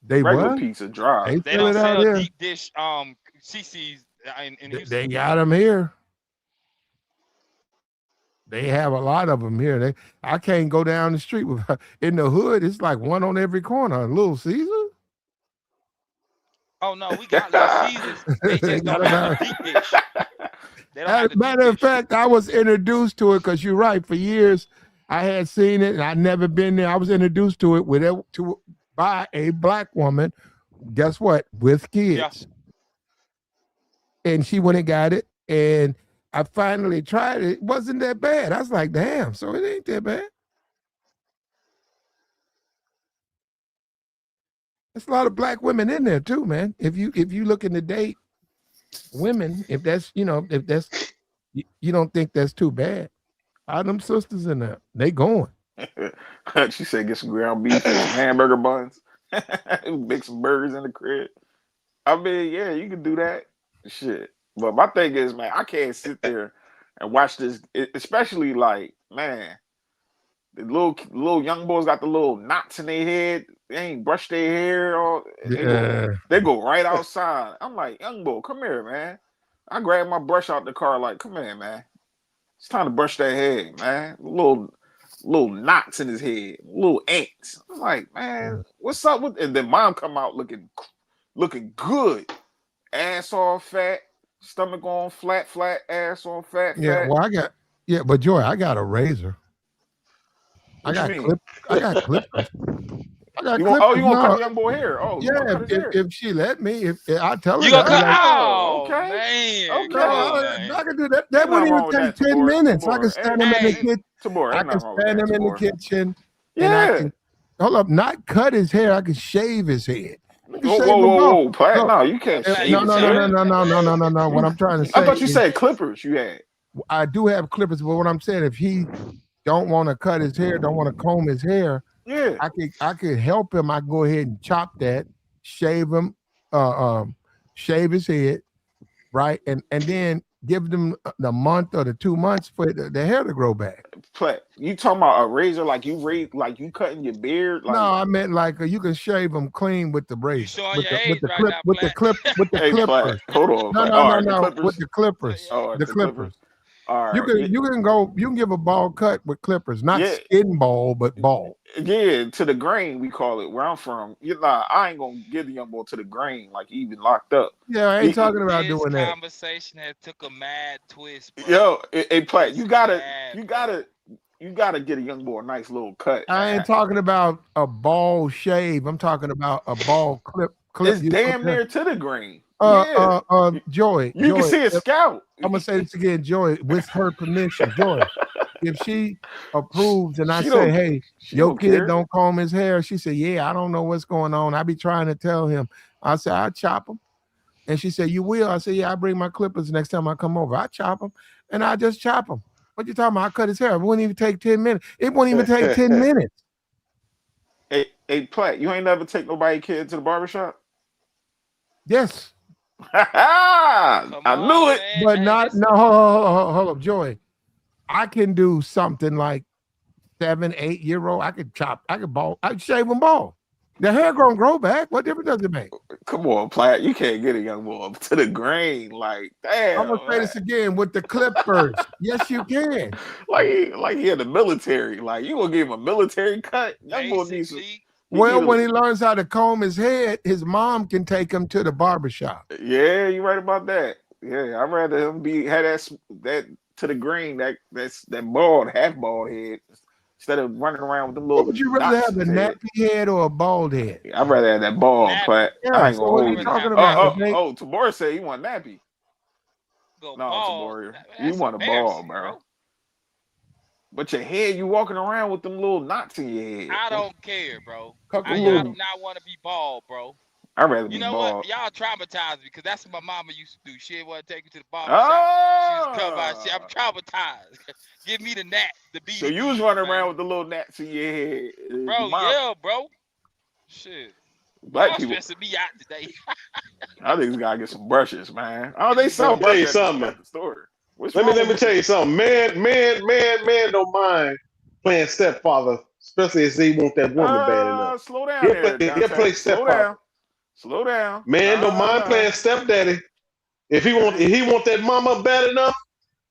Speaker 1: they
Speaker 7: Regular
Speaker 1: what?
Speaker 7: pizza dry.
Speaker 1: They
Speaker 3: They
Speaker 1: sell
Speaker 3: don't
Speaker 1: it out
Speaker 3: sell
Speaker 1: here.
Speaker 3: deep dish CC's in Houston.
Speaker 1: They got them here. They have a lot of them here. I can't go down the street with in the hood. It's like one on every corner. A Little Caesar.
Speaker 3: Oh no, we got Little Caesars. They
Speaker 1: They
Speaker 3: just
Speaker 1: got
Speaker 3: don't
Speaker 1: them
Speaker 3: have the
Speaker 1: out.
Speaker 3: deep dish. They don't have
Speaker 1: As
Speaker 3: the
Speaker 1: a
Speaker 3: deep
Speaker 1: matter of
Speaker 3: dish.
Speaker 1: fact, I was introduced to it because you're right. For years, I had seen it and I'd never been there. I was introduced to it by a black woman. Guess what? With
Speaker 3: Yeah.
Speaker 1: kids, and she went and got it, and I finally tried it. It wasn't that bad. I was like, damn. So it ain't that bad. There's a lot of black women in there too, man. If you looking to date women, if that's if that's you don't think that's too bad. All them sisters in there, they going.
Speaker 7: She said get some ground beef and some hamburger buns. Make some burgers in the crib. I mean, yeah, you can do that. Shit. But my thing is, man, I can't sit there and watch this, especially like, man, the little young boys got the little knots in their head. They ain't brushed their hair or
Speaker 1: Yeah.
Speaker 7: they go right outside. I'm like, young boy, come here, man. I grab my brush out the car, like, come here, man. It's time to brush that hair, man. Little knots in his head, little ants. I'm like, man, what's up with? And then mom come out looking good, ass all fat, stomach on flat, ass on fat.
Speaker 1: Yeah, well, but Joy, I got a razor. I
Speaker 7: What you
Speaker 1: got
Speaker 7: mean?
Speaker 1: clippers. I got
Speaker 7: You
Speaker 1: clippers.
Speaker 7: want to cut
Speaker 1: No,
Speaker 7: the young boy hair? Oh, you
Speaker 1: yeah,
Speaker 7: want to cut his hair?
Speaker 1: if she let me, if I tell her
Speaker 3: You gonna
Speaker 1: that, I'm
Speaker 3: cut?
Speaker 1: like,
Speaker 7: Oh,
Speaker 3: Oh
Speaker 7: okay.
Speaker 3: man,
Speaker 1: no,
Speaker 3: come on,
Speaker 1: I
Speaker 3: man.
Speaker 1: can do that. That
Speaker 7: Ain't
Speaker 1: wouldn't
Speaker 7: nothing
Speaker 1: even
Speaker 7: wrong with
Speaker 1: take
Speaker 7: that,
Speaker 1: 10
Speaker 7: Tabor.
Speaker 1: minutes. I can
Speaker 7: Tabor,
Speaker 1: stand him in the
Speaker 3: Hey,
Speaker 1: kitchen.
Speaker 7: Tabor,
Speaker 1: I
Speaker 7: ain't
Speaker 1: can
Speaker 7: nothing wrong with
Speaker 1: stand
Speaker 7: that,
Speaker 1: him in the
Speaker 7: Tabor.
Speaker 1: kitchen, and I
Speaker 7: Yeah.
Speaker 1: can hold up, not cut his hair. I can shave his head. I can
Speaker 7: Whoa,
Speaker 1: shave him bald.
Speaker 7: whoa, Platt.
Speaker 1: Look,
Speaker 7: No, you can't
Speaker 3: Black,
Speaker 1: no,
Speaker 3: you
Speaker 7: shave his
Speaker 1: no, no, no,
Speaker 7: hair.
Speaker 3: serious?
Speaker 1: no, no, no, no, no, no. What
Speaker 7: You,
Speaker 1: I'm trying to
Speaker 7: I
Speaker 1: say
Speaker 7: thought you
Speaker 1: is,
Speaker 7: said clippers. You had.
Speaker 1: I do have clippers, but what I'm saying, if he don't want to cut his hair, don't want to comb his hair,
Speaker 7: Yeah.
Speaker 1: I could help him. I can go ahead and chop that, shave him, shave his head, right, and then give them the month or the 2 months for the hair to grow back.
Speaker 7: Platt, you talking about a razor like you cutting your beard?
Speaker 1: No,
Speaker 7: Like,
Speaker 1: I meant like you can shave them clean with the
Speaker 3: You
Speaker 1: razor,
Speaker 3: showing
Speaker 1: with
Speaker 3: your
Speaker 1: the
Speaker 3: age right now, Black?
Speaker 1: with the
Speaker 7: hey, Platt,
Speaker 1: clippers.
Speaker 7: hold on,
Speaker 1: No,
Speaker 7: Platt.
Speaker 1: no,
Speaker 7: All
Speaker 1: no,
Speaker 7: right, the
Speaker 1: no, with
Speaker 7: clippers.
Speaker 1: the clippers,
Speaker 7: All right,
Speaker 1: the
Speaker 7: the clippers.
Speaker 1: clippers.
Speaker 7: All
Speaker 1: You
Speaker 7: right.
Speaker 1: can you can give a bald cut with clippers, not
Speaker 7: Yeah.
Speaker 1: skin bald, but bald.
Speaker 7: Yeah, to the grain, we call it where I'm from. You know, I ain't gonna give the young boy to the grain like he even locked up.
Speaker 1: Yeah, I ain't talking about
Speaker 3: This
Speaker 1: doing that.
Speaker 3: conversation has took a mad twist, bro.
Speaker 7: Yo, hey, Platt,
Speaker 3: It's mad, bro.
Speaker 7: you gotta get a young boy a nice little cut,
Speaker 1: I ain't
Speaker 7: man.
Speaker 1: talking about a bald shave. I'm talking about a bald clip.
Speaker 7: It's
Speaker 1: You know what
Speaker 7: damn
Speaker 1: I'm saying?
Speaker 7: near to the grain. Yeah,
Speaker 1: Joy,
Speaker 7: you can see his
Speaker 1: if,
Speaker 7: scalp.
Speaker 1: I'm gonna say this again, Joy, with her permission, Joy. If she approves and I say, hey,
Speaker 7: She
Speaker 1: your
Speaker 7: don't
Speaker 1: kid
Speaker 7: care.
Speaker 1: don't comb his hair, she said, yeah, I don't know what's going on. I be trying to tell him. I said, I chop him. And she said, you will? I said, yeah, I bring my clippers next time I come over. I chop him and I just chop him. What you talking about? I cut his hair. It wouldn't even take 10 minutes. It wouldn't even take 10 minutes.
Speaker 7: Hey, Platt, you ain't never take nobody kid to the barbershop?
Speaker 1: Yes.
Speaker 3: Come
Speaker 7: I knew
Speaker 3: on,
Speaker 7: it.
Speaker 3: man.
Speaker 1: But
Speaker 3: Hey,
Speaker 1: not,
Speaker 3: listen.
Speaker 1: no, hold up, Joy. I can do something like 7, 8 year old. I could bald, I could shave them bald. The hair gonna grow back. What difference does it make?
Speaker 7: Come on, Platt. You can't get a young boy to the grain. Like,
Speaker 1: I'm gonna
Speaker 7: damn,
Speaker 1: say
Speaker 7: man.
Speaker 1: this again with the clippers. Yes, you can.
Speaker 7: Like he in the military. Like, you gonna give him a military cut? Young boy needs to.
Speaker 3: Basically,
Speaker 7: He
Speaker 1: Well,
Speaker 7: need
Speaker 1: when
Speaker 7: a,
Speaker 1: he learns how to comb his head, his mom can take him to the barbershop.
Speaker 7: yeah, you right about that. Yeah, I'd rather him had that to the grain, that bald, half bald head, instead of running around with them
Speaker 1: What
Speaker 7: little
Speaker 1: would you rather
Speaker 7: knots
Speaker 1: have,
Speaker 7: in
Speaker 1: a
Speaker 7: his head.
Speaker 1: nappy head or a bald head?
Speaker 7: I'd rather have that bald,
Speaker 3: nappy.
Speaker 7: Platt. I
Speaker 1: Yeah.
Speaker 7: ain't
Speaker 1: So
Speaker 7: gonna
Speaker 1: what are
Speaker 3: I
Speaker 1: you
Speaker 7: hold
Speaker 3: rather
Speaker 7: you.
Speaker 3: have
Speaker 1: talking
Speaker 3: a
Speaker 1: about?
Speaker 3: nappy.
Speaker 7: Tabor said he want nappy.
Speaker 3: Go
Speaker 7: No,
Speaker 3: bald.
Speaker 7: Tabor, you
Speaker 3: That's
Speaker 7: want a bald,
Speaker 3: embarrassing,
Speaker 7: bro.
Speaker 3: bro.
Speaker 7: But your head, you walking around with them little knots in your head.
Speaker 3: I don't care, bro.
Speaker 7: Couple
Speaker 3: I do
Speaker 7: little.
Speaker 3: not want to be bald, bro.
Speaker 7: I'd rather
Speaker 3: You
Speaker 7: be
Speaker 3: know what?
Speaker 7: bald.
Speaker 3: Y'all traumatized me because that's what my mama used to do. She didn't want to take me to the barber shop. She used to cut my shit. I'm
Speaker 7: Ah,
Speaker 3: traumatized. Give me the gnat, the
Speaker 7: so
Speaker 3: beady
Speaker 7: you was
Speaker 3: beads,
Speaker 7: running
Speaker 3: man.
Speaker 7: around with the little gnats in your head. Your
Speaker 3: Bro,
Speaker 7: mom,
Speaker 3: yeah, bro. Shit.
Speaker 7: black
Speaker 3: Y'all
Speaker 7: people.
Speaker 3: stressing me out today.
Speaker 7: I think we gotta get some brushes, man. Oh, they
Speaker 6: Let
Speaker 7: sell
Speaker 6: me tell you
Speaker 7: brushes
Speaker 6: something.
Speaker 7: at the store. What's
Speaker 6: Let me
Speaker 7: wrong
Speaker 6: let me
Speaker 7: with
Speaker 6: tell you something. Man don't mind playing stepfather, especially if he want that woman bad enough.
Speaker 7: slow down there,
Speaker 6: He'll
Speaker 7: Dante.
Speaker 6: play stepfather.
Speaker 7: Slow down.
Speaker 6: Man don't mind
Speaker 7: Nah.
Speaker 6: playing stepdaddy. If he want that mama bad enough,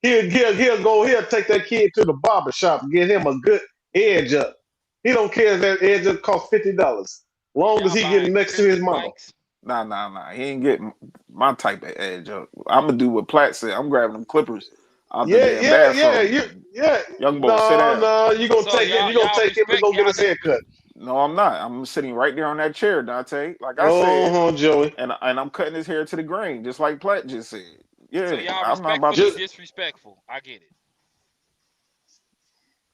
Speaker 6: he'll take that kid to the barber shop and get him a good edge up. He don't care if that edge up costs $50. Long as
Speaker 3: Y'all
Speaker 6: he getting
Speaker 3: buying
Speaker 6: next to his
Speaker 3: Christmas
Speaker 6: mama.
Speaker 3: bikes?
Speaker 7: Nah. He ain't getting my type of edge up. I'm gonna do what Platt said. I'm grabbing them clippers out the damn bathroom.
Speaker 6: Yeah.
Speaker 7: Young boy, sit
Speaker 6: No,
Speaker 7: down.
Speaker 6: no, you gonna
Speaker 3: So
Speaker 6: take him.
Speaker 3: y'all
Speaker 6: You gonna
Speaker 3: y'all
Speaker 6: take him to
Speaker 3: respect
Speaker 6: go get
Speaker 3: y'all
Speaker 6: his hair cut.
Speaker 7: No, I'm not. I'm sitting right there on that chair, Dante. Like I said,
Speaker 6: Oh, Joey.
Speaker 7: and I'm cutting his hair to the grain, just like Platt just said.
Speaker 3: so
Speaker 7: Yeah,
Speaker 3: y'all
Speaker 7: I'm not about
Speaker 3: respectfully
Speaker 7: to.
Speaker 6: Just
Speaker 3: disrespectful. I get it.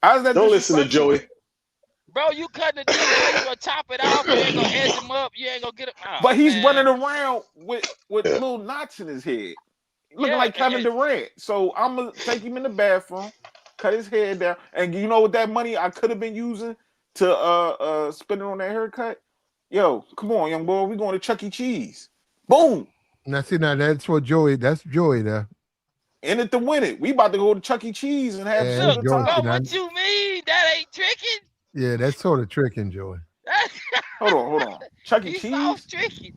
Speaker 7: How's that
Speaker 6: don't listen to
Speaker 7: disrespectful?
Speaker 6: Joey.
Speaker 3: Bro, you cutting the dude's hair, you gonna chop it off, you ain't gonna edge him up, you ain't gonna get him.
Speaker 7: But
Speaker 3: Oh
Speaker 7: he's running
Speaker 3: man.
Speaker 7: around with
Speaker 6: Yeah.
Speaker 7: little knots in his head, looking
Speaker 3: Yeah,
Speaker 7: like Kevin Durant. So I'm gonna take him in the bathroom, cut his head down, and you know what? That money I could have been using to spend it on that haircut. Yo, come on, young boy, we going to Chuck E. Cheese. Boom,
Speaker 1: Now, see, now that's what Joey. That's Joey there.
Speaker 7: in it to win it. We about to go to Chuck E. Cheese and have a
Speaker 1: And
Speaker 3: look,
Speaker 7: good
Speaker 1: Joey, see,
Speaker 3: bro,
Speaker 7: time.
Speaker 1: now,
Speaker 3: what you mean? That ain't tricking?
Speaker 1: yeah, that's sort of tricking Joey.
Speaker 7: Hold on. Chuck E.
Speaker 3: He sounds
Speaker 7: Cheese?
Speaker 3: tricky.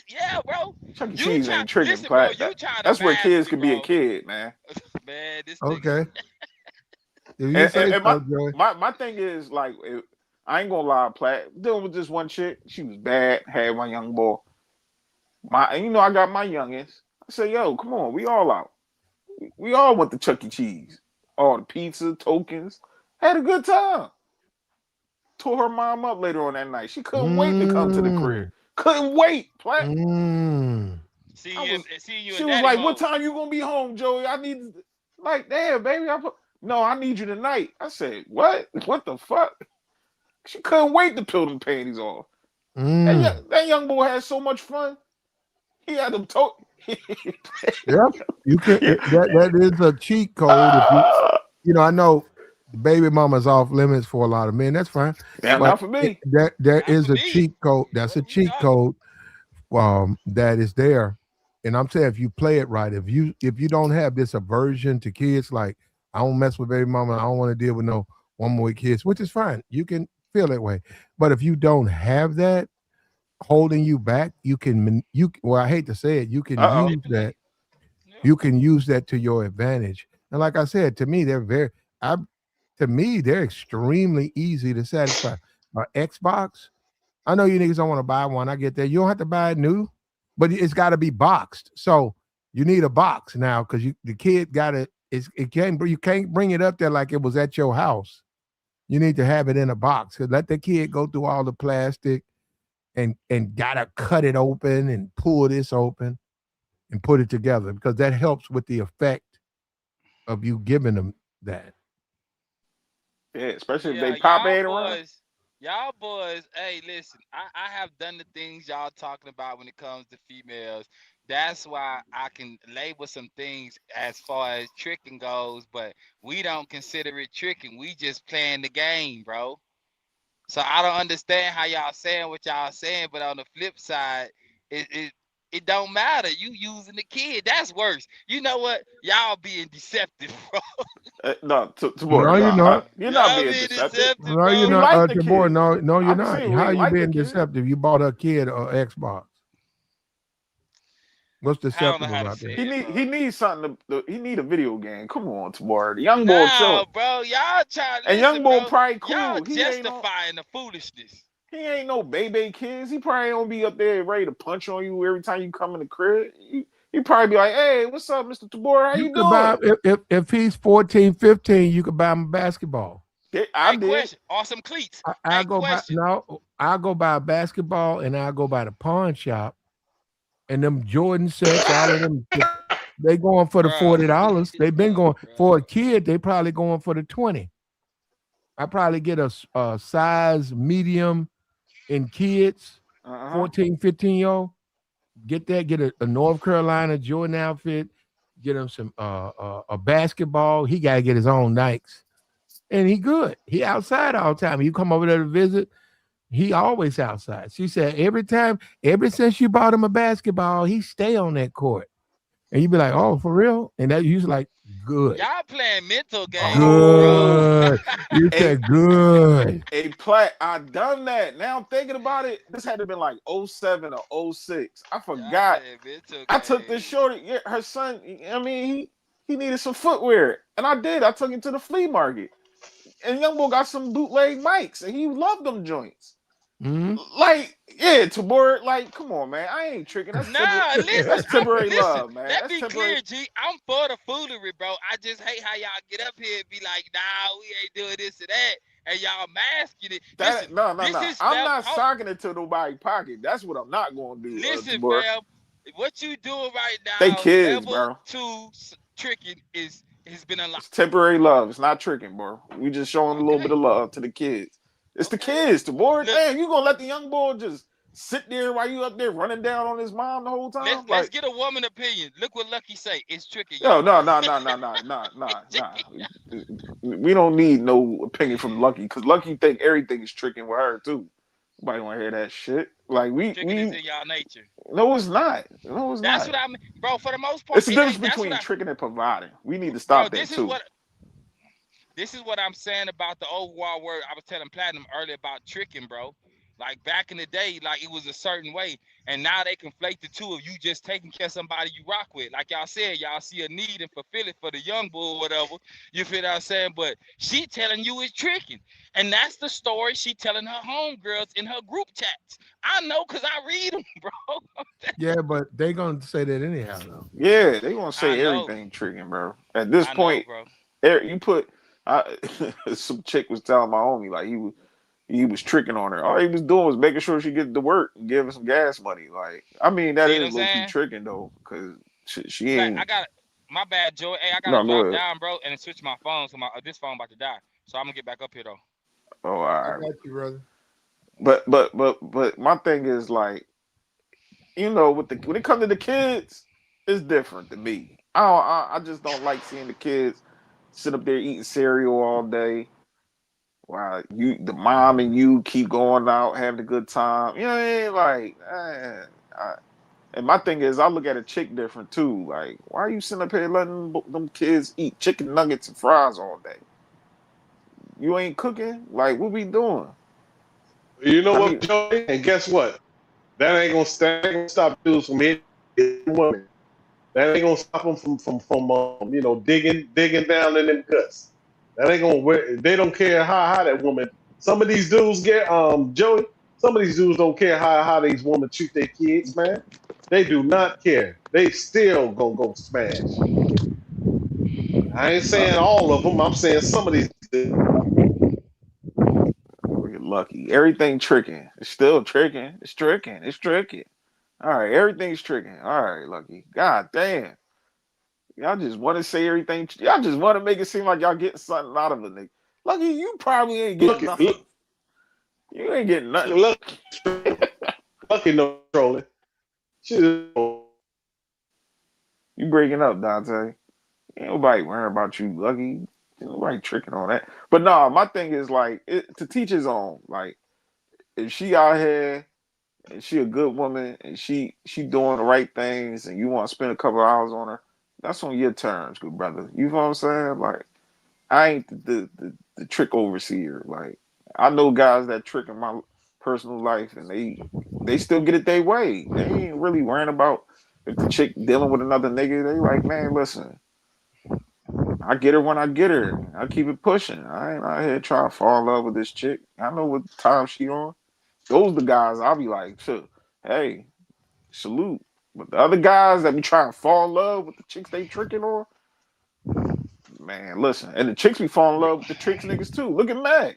Speaker 3: Yeah, bro.
Speaker 7: Chuck E.
Speaker 3: You
Speaker 7: Cheese
Speaker 3: try
Speaker 7: ain't tricking,
Speaker 3: listen, bro,
Speaker 7: Platt.
Speaker 3: you trying to
Speaker 7: That's where
Speaker 3: mask
Speaker 7: kids
Speaker 3: me,
Speaker 7: can be a
Speaker 3: bro.
Speaker 7: kid, man.
Speaker 3: Man, this nigga.
Speaker 1: Okay, if you
Speaker 7: And,
Speaker 1: say
Speaker 7: and
Speaker 1: so, Joey.
Speaker 7: my thing is like, I ain't gonna lie, Platt. Dealing with this one chick, she was bad. Had my young boy. I got my youngins. I said, yo, come on, we all out. We all went to Chuck E. Cheese. All the pizza, tokens. Had a good time. Tore her mom up later on that night. She couldn't wait to come to the crib.
Speaker 1: Mm,
Speaker 7: Couldn't wait.
Speaker 1: mm.
Speaker 3: Seeing you
Speaker 7: She
Speaker 3: in
Speaker 7: was
Speaker 3: daddy
Speaker 7: like, what
Speaker 3: mode.
Speaker 7: time you gonna be home, Joey? I need like, damn, baby. No, I need you tonight. I said, what? What the fuck? She couldn't wait to peel them panties off.
Speaker 1: Mm.
Speaker 7: That young boy had so much fun. He had them
Speaker 1: Yep. You can that is a cheat code if I know baby mama's off limits for a lot of men. That's fine.
Speaker 7: Damn,
Speaker 1: But
Speaker 7: not for me.
Speaker 1: there
Speaker 3: Not
Speaker 1: is
Speaker 3: for
Speaker 1: a
Speaker 3: me.
Speaker 1: cheat code. That's a
Speaker 3: What we
Speaker 1: cheat
Speaker 3: talking?
Speaker 1: code that is there. And I'm saying if you play it right, if you don't have this aversion to kids, like I don't mess with baby mama, I don't want to deal with no one more kids, which is fine. You can feel that way. But if you don't have that holding you back, well, I hate to say it, you can use that
Speaker 3: Manipulate. Yeah.
Speaker 1: you can use that to your advantage. And like I said, to me, they're extremely easy to satisfy. Xbox, I know you niggas don't want to buy one. I get that. You don't have to buy it new, but it's got to be boxed. So you need a box now because the kid got it. You can't bring it up there like it was at your house. You need to have it in a box. Cause let the kid go through all the plastic and gotta cut it open and pull this open and put it together because that helps with the effect of you giving them that.
Speaker 7: Yeah, especially if
Speaker 3: Yeah,
Speaker 7: they pop ain't around.
Speaker 3: y'all boys, hey, listen, I have done the things y'all talking about when it comes to females. That's why I can label some things as far as tricking goes, but we don't consider it tricking. We just playing the game, bro. So I don't understand how y'all saying what y'all saying, but on the flip side, it don't matter. You using the kid. That's worse. You know what? Y'all being deceptive, bro.
Speaker 7: No,
Speaker 1: No,
Speaker 7: tomorrow,
Speaker 1: you're not.
Speaker 7: you're not
Speaker 3: Y'all
Speaker 7: being
Speaker 3: being
Speaker 7: deceptive.
Speaker 3: deceptive,
Speaker 1: No, you're
Speaker 3: bro.
Speaker 7: We
Speaker 1: not.
Speaker 7: like the
Speaker 1: Tabor,
Speaker 7: kid.
Speaker 1: no, you're
Speaker 7: I can
Speaker 1: not.
Speaker 7: see
Speaker 1: How
Speaker 7: we
Speaker 1: you
Speaker 7: like the
Speaker 1: being
Speaker 7: kid.
Speaker 1: deceptive? You bought a kid an Xbox. What's
Speaker 3: I don't know
Speaker 1: deceptive
Speaker 3: how to
Speaker 1: about
Speaker 3: say
Speaker 1: that?
Speaker 3: it, bro.
Speaker 7: He needs something he need a video game. Come on, tomorrow. The young boy
Speaker 3: Nah,
Speaker 7: chilling.
Speaker 3: bro. Y'all try to
Speaker 7: And
Speaker 3: listen,
Speaker 7: young boy
Speaker 3: bro.
Speaker 7: probably
Speaker 3: Y'all
Speaker 7: cool.
Speaker 3: justifying the foolishness.
Speaker 7: He ain't no baby kids. He probably don't be up there ready to punch on you every time you come in the crib. He probably be like, hey, what's up, Mr. Tabor? How
Speaker 1: You
Speaker 7: you
Speaker 1: could buy
Speaker 7: doing?
Speaker 1: if he's 14, 15, you could buy him a basketball.
Speaker 7: I
Speaker 3: Hey,
Speaker 7: did.
Speaker 3: question. Awesome cleats.
Speaker 1: I
Speaker 3: Hey,
Speaker 1: go buy
Speaker 3: question.
Speaker 1: no, I go buy a basketball and I go by the pawn shop and them Jordan sets, all of them they going for the
Speaker 3: Bro.
Speaker 1: $40. They've been
Speaker 3: Oh,
Speaker 1: going
Speaker 3: bro.
Speaker 1: for a kid, they probably going for the 20. I probably get a size medium in kids,
Speaker 7: Uh-huh.
Speaker 1: 14, 15-year-old. Get that, get a North Carolina Jordan outfit, get him some a basketball. He gotta get his own Nikes. And he good. He outside all the time. You come over there to visit, he always outside. She said ever since you bought him a basketball, he stay on that court. And you be like, oh, for real? And that you like, good.
Speaker 3: Y'all playing mental games, bro.
Speaker 7: Oh,
Speaker 1: Good. You
Speaker 7: a
Speaker 1: said good.
Speaker 7: a plat. I done that. Now I'm thinking about it. This had to have been like '07 or '06. I
Speaker 3: Y'all
Speaker 7: forgot.
Speaker 3: playing mental
Speaker 7: I took this
Speaker 3: games.
Speaker 7: shorty, yeah, her son. I mean, he needed some footwear, and I did. I took him to the flea market, and young boy got some bootleg mics, and he loved them joints.
Speaker 1: Mhm.
Speaker 7: Like, yeah, Tabor, like, come on, man. I ain't tricking. That's temporary.
Speaker 3: Nah, listen,
Speaker 7: That's temporary
Speaker 3: listen.
Speaker 7: love, man.
Speaker 3: Let
Speaker 7: That's
Speaker 3: be
Speaker 7: temporary.
Speaker 3: clear, G. I'm for the foolery, bro. I just hate how y'all get up here and be like, nah, we ain't doing this or that. And y'all masking it. Listen,
Speaker 7: That no, no,
Speaker 3: this
Speaker 7: no.
Speaker 3: is
Speaker 7: I'm
Speaker 3: level.
Speaker 7: not socking it to nobody's pocket. That's what I'm not gonna do,
Speaker 3: Listen,
Speaker 7: Tabor.
Speaker 3: fam. What you doing right
Speaker 7: They
Speaker 3: now,
Speaker 7: kids,
Speaker 3: level
Speaker 7: bro.
Speaker 3: 2 tricking has been
Speaker 7: It's
Speaker 3: unlocked.
Speaker 7: temporary love. It's not tricking, bro. We just showing a little bit
Speaker 3: Okay.
Speaker 7: of love to the kids. It's the
Speaker 3: Okay.
Speaker 7: kids, Tabor.
Speaker 3: Look,
Speaker 7: Damn, you gonna let the young boy just sit there while you up there running down on his mom the whole time?
Speaker 3: let's
Speaker 7: Like,
Speaker 3: get a woman opinion. Look what Lucky say. It's tricking,
Speaker 7: yo,
Speaker 3: y'all.
Speaker 7: no, no, no, no, no, no, no, no. We don't need no opinion from Lucky because Lucky think everything is tricking with her too. Nobody want to hear that shit. Like
Speaker 3: Tricking is
Speaker 7: we
Speaker 3: in y'all nature.
Speaker 7: no, it's not. No, it's
Speaker 3: That's
Speaker 7: not.
Speaker 3: what I mean, bro. For the most part,
Speaker 7: It's the
Speaker 3: it
Speaker 7: difference
Speaker 3: ain't. That's what
Speaker 7: between
Speaker 3: I,
Speaker 7: tricking and providing. We need to
Speaker 3: bro.
Speaker 7: stop that too.
Speaker 3: This is what I'm saying about the overall word. I was telling Platinum earlier about tricking, bro. Like back in the day, like it was a certain way, and now they conflate the two of you just taking care of somebody you rock with. Like y'all said, y'all see a need and fulfill it for the young bull, or whatever. You feel what I'm saying? But she telling you it's tricking, and that's the story she telling her homegirls in her group chats. I know, cause I read them, bro.
Speaker 1: Yeah, but they gonna say that anyhow, though.
Speaker 7: Yeah, they gonna
Speaker 3: I
Speaker 7: say
Speaker 3: know,
Speaker 7: everything tricking, bro. At this
Speaker 3: I know,
Speaker 7: point,
Speaker 3: bro.
Speaker 7: you put. I, some chick was telling my homie like he was tricking on her. All he was doing was making sure she get to work and give her some gas money. Like, I mean, that
Speaker 3: See what
Speaker 7: is
Speaker 3: I'm
Speaker 7: low key
Speaker 3: saying?
Speaker 7: tricking though, because she
Speaker 3: Flat, I
Speaker 7: ain't.
Speaker 3: got my bad, Joey. Hey, I gotta
Speaker 7: No, go
Speaker 3: drop
Speaker 7: ahead.
Speaker 3: down, bro, and switch my phone. So my this phone about to die. So I'm gonna get back up here though.
Speaker 7: Oh, all
Speaker 1: I
Speaker 7: right.
Speaker 1: got you, brother.
Speaker 7: But my thing is like, with when it comes to the kids, it's different to me. I just don't like seeing the kids sit up there eating cereal all day while the mom and you keep going out having a good time. You know what I mean? Like, and my thing is, I look at a chick different too. Like, why are you sitting up here letting them kids eat chicken nuggets and fries all day? You ain't cooking. Like, what we doing?
Speaker 6: You know
Speaker 7: I
Speaker 6: what,
Speaker 7: mean,
Speaker 6: Joey? And guess what? That ain't gonna stop dudes from hitting women. That ain't gonna stop them from digging down in them guts. That ain't gonna. They don't care how that woman. Some of these dudes get Joey. Some of these dudes don't care how these women treat their kids, man. They do not care. They still gonna go smash. I ain't saying all of them. I'm saying some of these.
Speaker 7: we're lucky. Everything tricking. It's still tricking. It's tricking. It's tricking. All right, everything's tricking. All right, lucky. God damn. Y'all just want to say everything. Y'all just want to make it seem like y'all getting something out of a nigga. Lucky, you probably ain't getting
Speaker 6: Lucky,
Speaker 7: nothing. You ain't getting nothing.
Speaker 6: lucky, lucky, no trolling. Shit.
Speaker 7: You breaking up, Dante. Ain't nobody worrying about you, Lucky. Ain't nobody tricking on that. But no, my thing is like to teach his own. Like if she out here and she a good woman and she doing the right things and you want to spend a couple of hours on her, that's on your terms, good brother. You know what I'm saying? Like I ain't the trick overseer. Like I know guys that trick in my personal life and they still get it their way. They ain't really worrying about if the chick dealing with another nigga. They like, man, listen, I get her when I get her. I keep it pushing. I ain't out here trying to fall in love with this chick. I know what time she on. Those the guys I'll be like, sure, hey, salute. But the other guys that be trying to fall in love with the chicks they tricking on, man, listen. And the chicks be falling in love with the tricks niggas too. Look at Meg.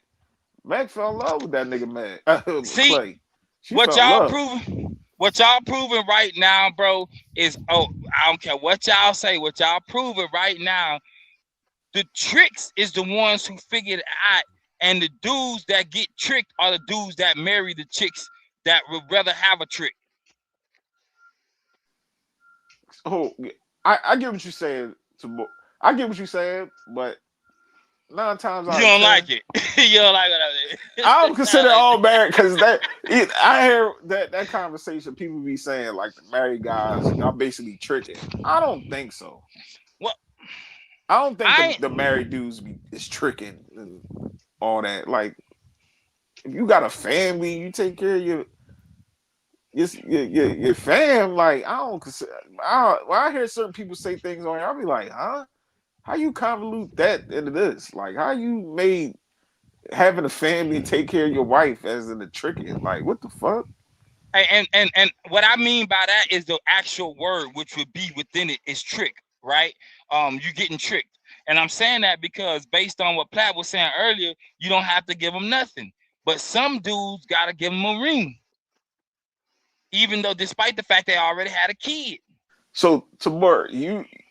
Speaker 7: Meg fell in love with that nigga Meg.
Speaker 3: See
Speaker 7: Clay. She
Speaker 3: what
Speaker 7: fell in
Speaker 3: y'all
Speaker 7: love.
Speaker 3: proving? What y'all proving right now, bro, is I don't care what y'all say. What y'all proving right now, the tricks is the ones who figured it out, and the dudes that get tricked are the dudes that marry the chicks that would rather have a trick.
Speaker 7: Oh, I get what you're saying. I get what you're saying, but 9 times
Speaker 3: You
Speaker 7: out of
Speaker 3: don't
Speaker 7: 10,
Speaker 3: like it. You don't like it.
Speaker 7: I don't consider all married because I hear that conversation. People be saying like the married guys, y'all basically tricking. I don't think so.
Speaker 3: Well,
Speaker 7: I don't think
Speaker 3: I
Speaker 7: the married dudes is tricking and all that. Like if you got a family, you take care of your fam. Like I don't consider. When I hear certain people say things on here, I'll be like, huh? How you convolute that into this? Like how you made having a family and take care of your wife as in the tricking? Like what the fuck?
Speaker 3: and what I mean by that is the actual word, which would be within it, is trick, right? You getting tricked, and I'm saying that because based on what Platt was saying earlier, you don't have to give them nothing, but some dudes gotta give them a ring, even though despite the fact they already had a kid.
Speaker 7: So Tamur,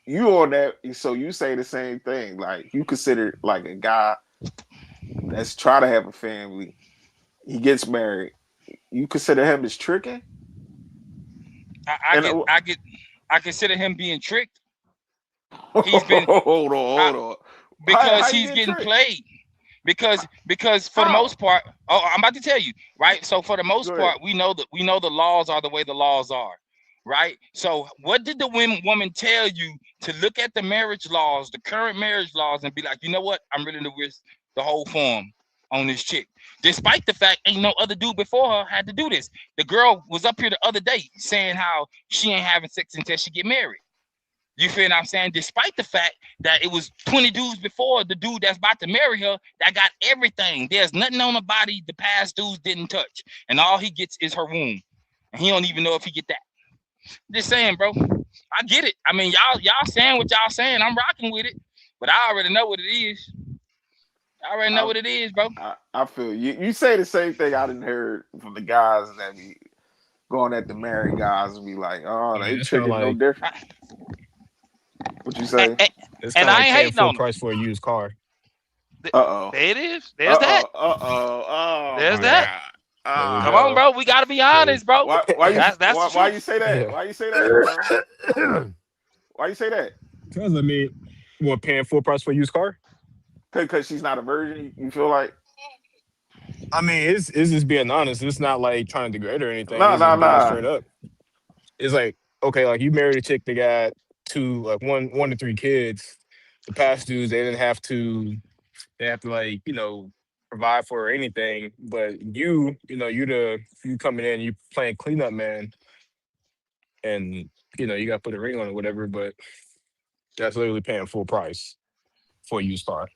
Speaker 7: you on that? So you say the same thing? Like you consider like a guy that's trying to have a family, he gets married. You consider him as tricking?
Speaker 3: I, I
Speaker 7: And
Speaker 3: get, I get, I consider him being tricked. He's been I,
Speaker 7: hold on. How
Speaker 3: because
Speaker 7: you
Speaker 3: he's
Speaker 7: get
Speaker 3: getting
Speaker 7: tricked?
Speaker 3: played. Because for the
Speaker 7: How?
Speaker 3: most part, I'm about to tell you, right? So for the
Speaker 7: Go
Speaker 3: most
Speaker 7: ahead.
Speaker 3: part, we know the laws are the way the laws are, right? So what did the woman tell you to look at the marriage laws, the current marriage laws, and be like, you know what? I'm ready to risk the whole form on this chick, despite the fact ain't no other dude before her had to do this. The girl was up here the other day saying how she ain't having sex until she get married. You feel what I'm saying? Despite the fact that it was 20 dudes before the dude that's about to marry her that got everything. There's nothing on the body the past dudes didn't touch. And all he gets is her womb. And he don't even know if he get that. Just saying, bro. I get it. I mean, y'all saying what y'all saying. I'm rocking with it. But I already know what it is. I already know
Speaker 7: I,
Speaker 3: what it is, bro.
Speaker 7: I feel you. You say the same thing I didn't heard from the guys that be going at the married guys and be like, oh,
Speaker 8: I mean,
Speaker 7: they
Speaker 8: it's kind of
Speaker 7: chicken no
Speaker 8: like
Speaker 7: different. What you say?
Speaker 3: And I ain't
Speaker 8: paying
Speaker 3: hating
Speaker 8: full
Speaker 3: on them.
Speaker 8: price for a used car.
Speaker 7: Uh-oh.
Speaker 3: There it is. There's that.
Speaker 7: Uh-oh. Oh
Speaker 3: There's
Speaker 7: my
Speaker 3: that.
Speaker 8: Yeah,
Speaker 7: God.
Speaker 8: there we
Speaker 3: Come on,
Speaker 8: go.
Speaker 3: bro. We gotta be
Speaker 8: See?
Speaker 3: honest, bro. That's the
Speaker 7: Why
Speaker 3: truth.
Speaker 7: you say that?
Speaker 8: Yeah,
Speaker 7: Why you say that, bro? Why you say that?
Speaker 8: because I mean, what paying full price for a used car?
Speaker 7: Because she's not a virgin, you feel like?
Speaker 8: I mean, it's just being honest. It's not like trying to degrade or anything.
Speaker 7: Nah,
Speaker 8: It's
Speaker 7: nah,
Speaker 8: just being
Speaker 7: nah.
Speaker 8: straight up. It's like, okay, like you married a chick that got one to three kids. The past dudes, they have to like, provide for her or anything. But you coming in, you playing cleanup man, and you got to put a ring on it, whatever. But that's literally paying full price for a used car.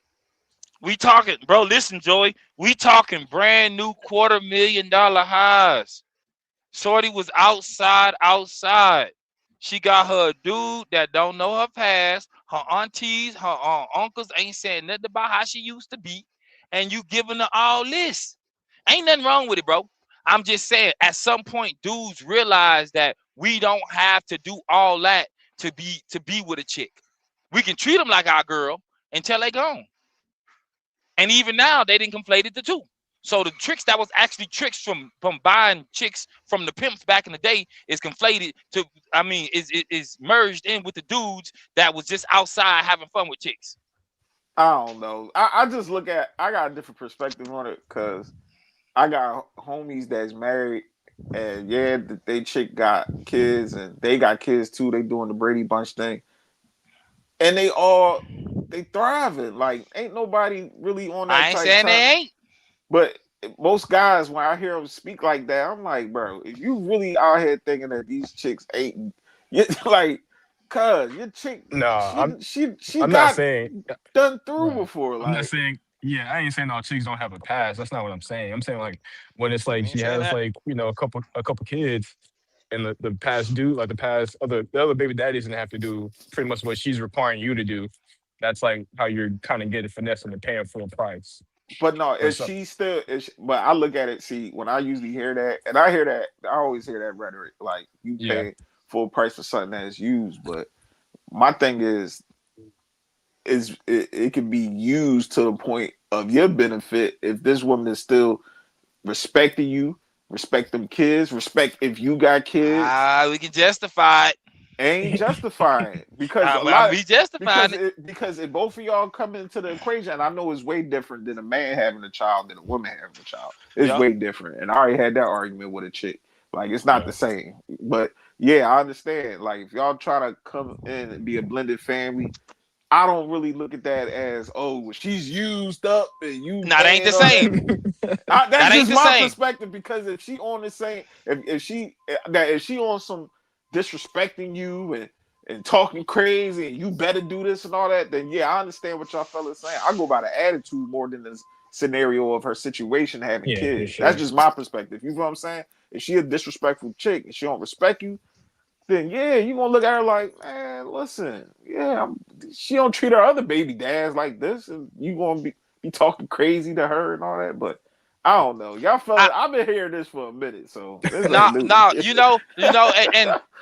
Speaker 3: We talking, bro. Listen, Joey. We talking brand new $250,000 highs. Shorty was outside. She got her a dude that don't know her past. Her aunties, her uncles ain't saying nothing about how she used to be. And you giving her all this. Ain't nothing wrong with it, bro. I'm just saying, at some point, dudes realize that we don't have to do all that to be with a chick. We can treat them like our girl until they gone. And even now, they didn't conflated the two. So the tricks that was actually tricks from buying chicks from the pimps back in the day is conflated to, I mean, is merged in with the dudes that was just outside having fun with chicks.
Speaker 7: I don't know. I just look at, I got a different perspective on it because I got homies that's married and yeah, they chick got kids and they got kids too. They doing the Brady Bunch thing. And they thriving. Like ain't nobody really on that
Speaker 3: I ain't
Speaker 7: type
Speaker 3: saying
Speaker 7: time.
Speaker 3: they ain't.
Speaker 7: But most guys, when I hear them speak like that, I'm like, bro, if you really out here thinking that these chicks ain't, you, like, cuz your chick,
Speaker 8: No,
Speaker 7: she
Speaker 8: I'm not
Speaker 7: got
Speaker 8: saying
Speaker 7: done through
Speaker 8: right.
Speaker 7: before.
Speaker 8: I'm not
Speaker 7: Like,
Speaker 8: saying yeah. I ain't saying all chicks don't have a past. That's not what I'm saying. I'm saying like when it's
Speaker 3: I
Speaker 8: like
Speaker 3: ain't
Speaker 8: she
Speaker 3: saying
Speaker 8: has
Speaker 3: that.
Speaker 8: like a couple kids and the past dude, like the other baby daddies gonna have to do pretty much what she's requiring you to do. That's like how you're kind of getting finesse and paying full price.
Speaker 7: but no,
Speaker 8: But
Speaker 7: if
Speaker 8: so
Speaker 7: she still, but I look at it, see, when I usually hear that, and I hear that, I always hear that rhetoric, like you
Speaker 8: yeah,
Speaker 7: pay full price for something that's used. But my thing is it can be used to the point of your benefit if this woman is still respecting you, respect them kids, respect if you got kids,
Speaker 3: We can justify it.
Speaker 7: ain't justifying because a
Speaker 3: I'm
Speaker 7: lot
Speaker 3: be justifying it.
Speaker 7: because if both of y'all come into the equation, and I know it's way different than a man having a child than a woman having a child. It's
Speaker 3: Yep.
Speaker 7: way different, and I already had that argument with a chick. Like it's not
Speaker 8: yeah.
Speaker 7: the same, but yeah, I understand. Like if y'all try to come in and be a blended family, I don't really look at that as well, she's used up and you
Speaker 3: Now that ain't the
Speaker 7: paying all that.
Speaker 3: same.
Speaker 7: That's
Speaker 3: That ain't
Speaker 7: just
Speaker 3: the
Speaker 7: my
Speaker 3: same.
Speaker 7: perspective because if she on the same, if she on some disrespecting you and talking crazy and you better do this and all that, then yeah, I understand what y'all fellas saying. I go by the attitude more than the scenario of her situation having
Speaker 8: Yeah, for
Speaker 7: kids. That's
Speaker 8: sure.
Speaker 7: just my perspective. You know what I'm saying? If she a disrespectful chick and she don't respect you, then yeah, you gonna look at her like, man, listen, yeah, she don't treat her other baby dads like this, and you gonna be talking crazy to her and all that. But I don't know, y'all
Speaker 3: I
Speaker 7: fellas, I've been hearing this for a minute, so this
Speaker 3: now
Speaker 7: ain't new.
Speaker 3: now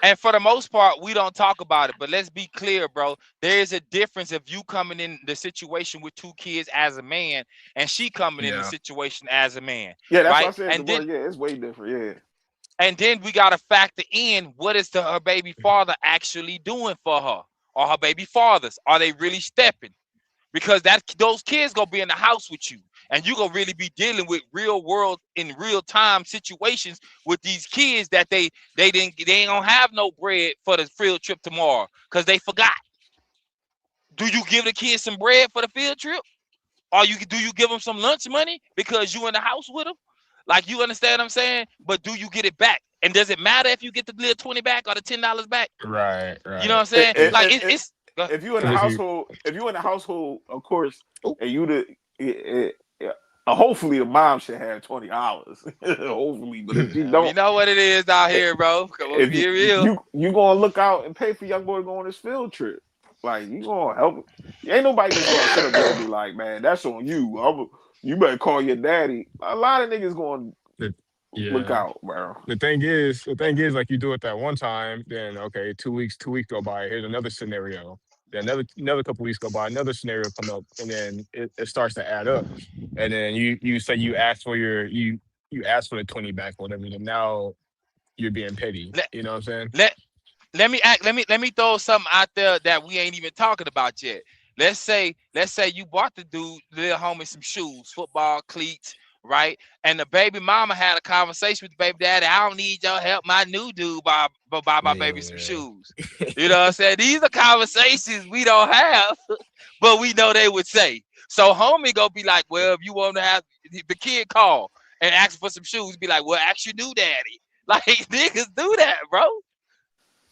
Speaker 3: and for the most part we don't talk about it. But let's be clear, bro. There is a difference of you coming in the situation with two kids as a man, and she coming in the
Speaker 8: Yeah,
Speaker 3: situation as a man,
Speaker 7: Yeah, that's why I
Speaker 3: right?
Speaker 7: said the
Speaker 3: And then
Speaker 7: word. Yeah, it's way different. Yeah,
Speaker 3: we gotta factor in what is her baby father actually doing for her, or her baby fathers. Are they really stepping? Because those kids gonna be in the house with you, and you gonna really be dealing with real world in real time situations with these kids that they ain't gonna have no bread for the field trip tomorrow because they forgot. Do you give the kids some bread for the field trip? Or you give them some lunch money because you in the house with them? Like, you understand what I'm saying? But do you get it back? And does it matter if you get the little 20 back or the $10 back?
Speaker 8: Right,
Speaker 3: You know what
Speaker 8: right.
Speaker 3: I'm saying? Like, it's
Speaker 7: If you in the
Speaker 8: Because if you,
Speaker 7: household, of course,
Speaker 8: oh,
Speaker 7: and you hopefully the mom should have $20. Hopefully, but if she
Speaker 3: we
Speaker 7: don't,
Speaker 3: know what it is out
Speaker 7: i-
Speaker 3: here, bro. Come on,
Speaker 7: if
Speaker 3: be real.
Speaker 7: you gonna look out and pay for young boy going on this field trip, like you gonna help. Ain't nobody just gonna sit up there and be like, man, that's on you. You better call your daddy. A lot of niggas gonna
Speaker 8: the,
Speaker 7: look
Speaker 8: yeah.
Speaker 7: out, bro.
Speaker 8: The thing is, like you do it that one time, then okay, 2 weeks go by. Here's another scenario. Then another couple weeks go by, another scenario come up, and then it starts to add up. And then you say you ask for the 20 back or whatever. And now you're being petty.
Speaker 3: Let,
Speaker 8: You know what I'm saying?
Speaker 3: let let me throw something out there that we ain't even talking about yet. Let's say you bought the little homie some shoes, football cleats, right? And the baby mama had a conversation with the baby daddy. I don't need your help. My new dude buy my baby some
Speaker 8: Yeah.
Speaker 3: shoes. You know what I'm saying? These are conversations we don't have, but we know they would say. So homie gonna be like, well, if you want to have the kid call and ask for some shoes, be like, well, ask your new daddy. Like, niggas do that, bro.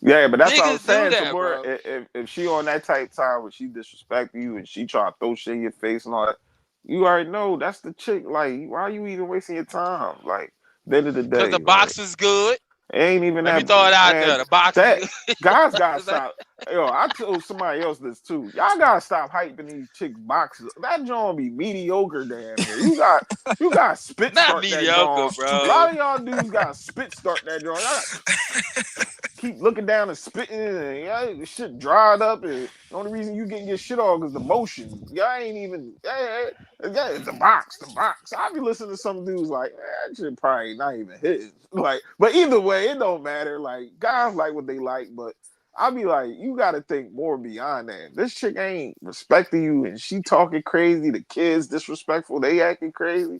Speaker 7: Yeah, but that's what I was
Speaker 3: Niggas do
Speaker 7: saying to
Speaker 3: that,
Speaker 7: her.
Speaker 3: bro.
Speaker 7: If she on that type time where she disrespect you and she try to throw shit in your face and all that, you already know that's the chick. Like, why are you even wasting your time? Like, at the end of the
Speaker 3: Cause the
Speaker 7: day, like,
Speaker 3: box is good.
Speaker 7: it ain't even
Speaker 3: Let me
Speaker 7: that,
Speaker 3: throw it out there.
Speaker 7: man.
Speaker 3: The box is
Speaker 7: That
Speaker 3: good.
Speaker 7: guys gotta stop. Yo, I told somebody else this too. Y'all gotta stop hyping these chicks boxes. That joint be mediocre, damn near. You got spit
Speaker 3: Not
Speaker 7: start that
Speaker 3: mediocre,
Speaker 7: joint. A
Speaker 3: bro.
Speaker 7: lot of y'all dudes got spit start that joint. Y'all got keep looking down and spitting, and yeah, shit dried up. And the only reason you getting your shit off is the motion. Y'all ain't even. Yeah, it's the box, the box. I be listening to some dudes like, man, that shit probably not even his. Like, but either way, it don't matter. Like, guys like what they like, but I be like, you got to think more beyond that. This chick ain't respecting you, and she talking crazy. The kids disrespectful. They acting crazy.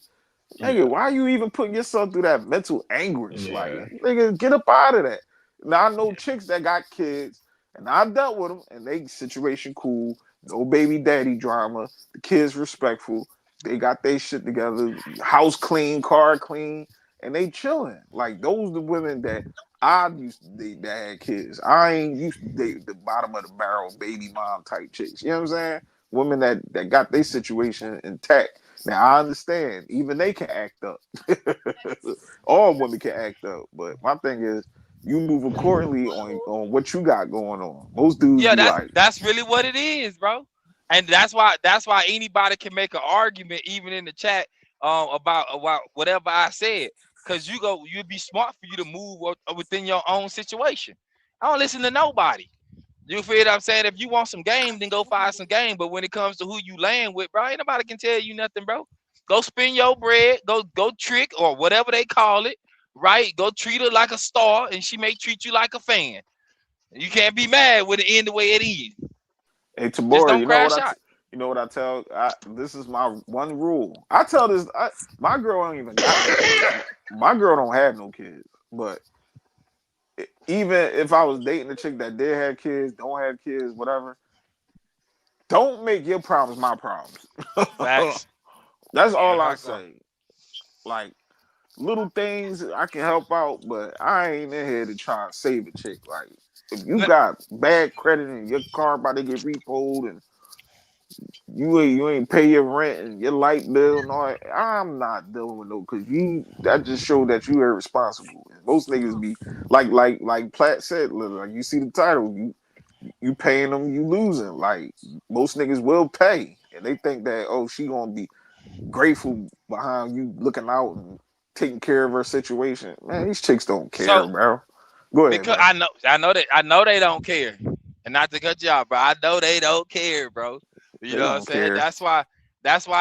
Speaker 8: Yeah.
Speaker 7: Nigga, why you even putting yourself through that mental anguish? Like,
Speaker 8: Yeah.
Speaker 7: nigga, get up out of that. Now I know chicks that got kids, and I dealt with them, and they situation cool, no baby daddy drama. The kids respectful. They got their shit together, house clean, car clean, and they chilling. Like those the women that I used to date that had kids. I ain't used to date the bottom of the barrel baby mom type chicks. You know what I'm saying? Women that got their situation intact. Now I understand, even they can act up. All women can act up, but my thing is, you move accordingly on what you got going on. Most dudes
Speaker 3: Yeah,
Speaker 7: be
Speaker 3: that's
Speaker 7: like,
Speaker 3: that's really what it is, bro. And that's why anybody can make an argument, even in the chat, about whatever I said. Cause you'd be smart for you to move within your own situation. I don't listen to nobody. You feel what I'm saying? If you want some game, then go find some game. But when it comes to who you laying with, bro, ain't nobody can tell you nothing, bro. Go spend your bread, go trick or whatever they call it, right? Go treat her like a star, and she may treat you like a fan. You can't be mad when it end the way it is.
Speaker 7: "Hey,
Speaker 3: Just
Speaker 7: Tabora,
Speaker 3: don't crash out.
Speaker 7: you know what I tell? This is my one rule. I tell this. My girl ain't even got no kids. My girl don't have no kids. But even if I was dating a chick that did have kids, don't have kids, whatever, don't make your problems my problems.
Speaker 3: Facts.
Speaker 7: That's all
Speaker 3: That's how
Speaker 7: I
Speaker 3: it go.
Speaker 7: say. Like little things I can help out, but I ain't in here to try and save a chick. Like if you
Speaker 3: Let,
Speaker 7: got bad credit and your car about to get repoed and you ain't pay your rent and your light bill and all that, I'm not dealing with no because that just showed that you irresponsible. And most niggas be like Platt said, like you see the title, you paying them, you losing. Like most niggas will pay. And they think that, oh, she gonna be grateful behind you looking out and taking care of her situation. Man, these chicks don't care,
Speaker 3: so
Speaker 7: bro. Go ahead,
Speaker 3: because
Speaker 7: man.
Speaker 3: I know they don't care. And not to cut you off, but I know they don't care, bro. You
Speaker 7: They
Speaker 3: know what I'm
Speaker 7: don't
Speaker 3: saying?
Speaker 7: care.
Speaker 3: That's why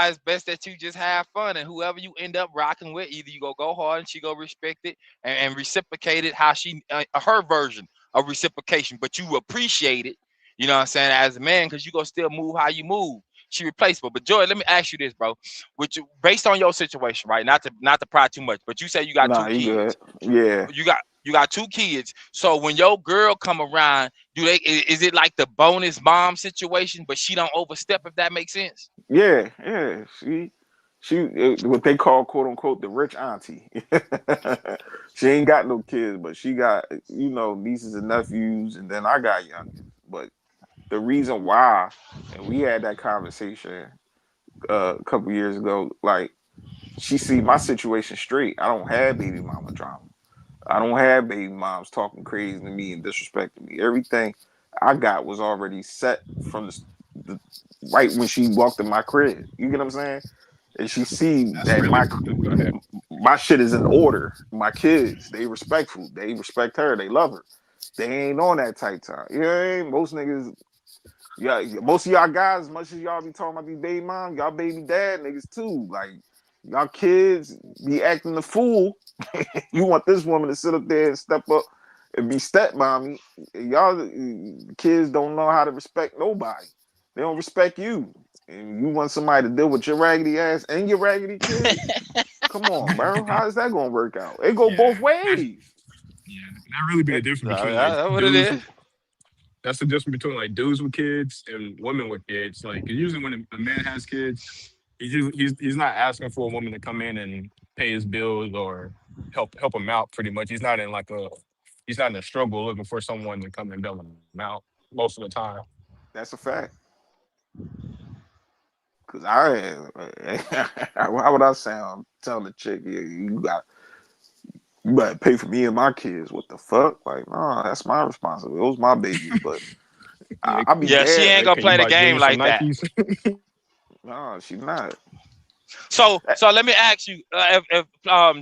Speaker 3: it's best that you just have fun, and whoever you end up rocking with, either you go hard and she go respect it and reciprocate it how she her version of reciprocation, but you appreciate it. You know what I'm saying, as a man, because you go still move how you move. She replaceable. But Joy, let me ask you this, bro. Which based on your situation, right? Not to pry too much, but you say you got
Speaker 7: Nah,
Speaker 3: two
Speaker 7: you good.
Speaker 3: kids.
Speaker 7: Yeah.
Speaker 3: You got You got 2 kids. So when your girl come around, is it like the bonus mom situation, but she don't overstep, if that makes sense?
Speaker 7: Yeah, yeah. She what they call quote unquote the rich auntie. She ain't got no kids, but she got nieces and nephews, and then I got youngins. But the reason why, and we had that conversation a couple years ago, like she see my situation straight. I don't have baby mama drama. I don't have baby moms talking crazy to me and disrespecting me. Everything I got was already set from the right when she walked in my crib. You get what I'm saying? And she see
Speaker 8: That's
Speaker 7: that
Speaker 8: really go ahead.
Speaker 7: my shit is in order. My kids, they respectful. They respect her. They love her. They ain't on that tight time. You know what I mean? Most niggas, yeah, most of y'all guys, as much as y'all be talking about these baby mom, y'all baby dad niggas too. Like y'all kids be acting the fool. You want this woman to sit up there and step up and be stepmommy. Y'all kids don't know how to respect nobody. They don't respect you. And you want somebody to deal with your raggedy ass and your raggedy kids? Come on, bro. How is that gonna work out? It go
Speaker 8: Yeah,
Speaker 7: both ways.
Speaker 8: yeah. That really be the difference between like
Speaker 3: That's what it
Speaker 8: dudes.
Speaker 3: is.
Speaker 8: That's the difference between like dudes with kids and women with kids. Like 'cause usually when a man has kids, he's not asking for a woman to come in and pay his bills or help him out. Pretty much, he's not in a struggle looking for someone to come and bail him out most of the time.
Speaker 7: That's a fact. Cause how would I sound telling the chick, yeah, you gotta pay for me and my kids? What the fuck? Like, nah, that's my responsibility. Those my babies. But
Speaker 8: Yeah,
Speaker 7: I'll be
Speaker 3: Yeah, she ain't
Speaker 7: damned.
Speaker 3: gonna
Speaker 8: can you
Speaker 3: play the
Speaker 8: buy
Speaker 3: game
Speaker 8: Junior some
Speaker 3: like that.
Speaker 8: Nikes?
Speaker 7: No, she's not.
Speaker 3: So let me ask you, if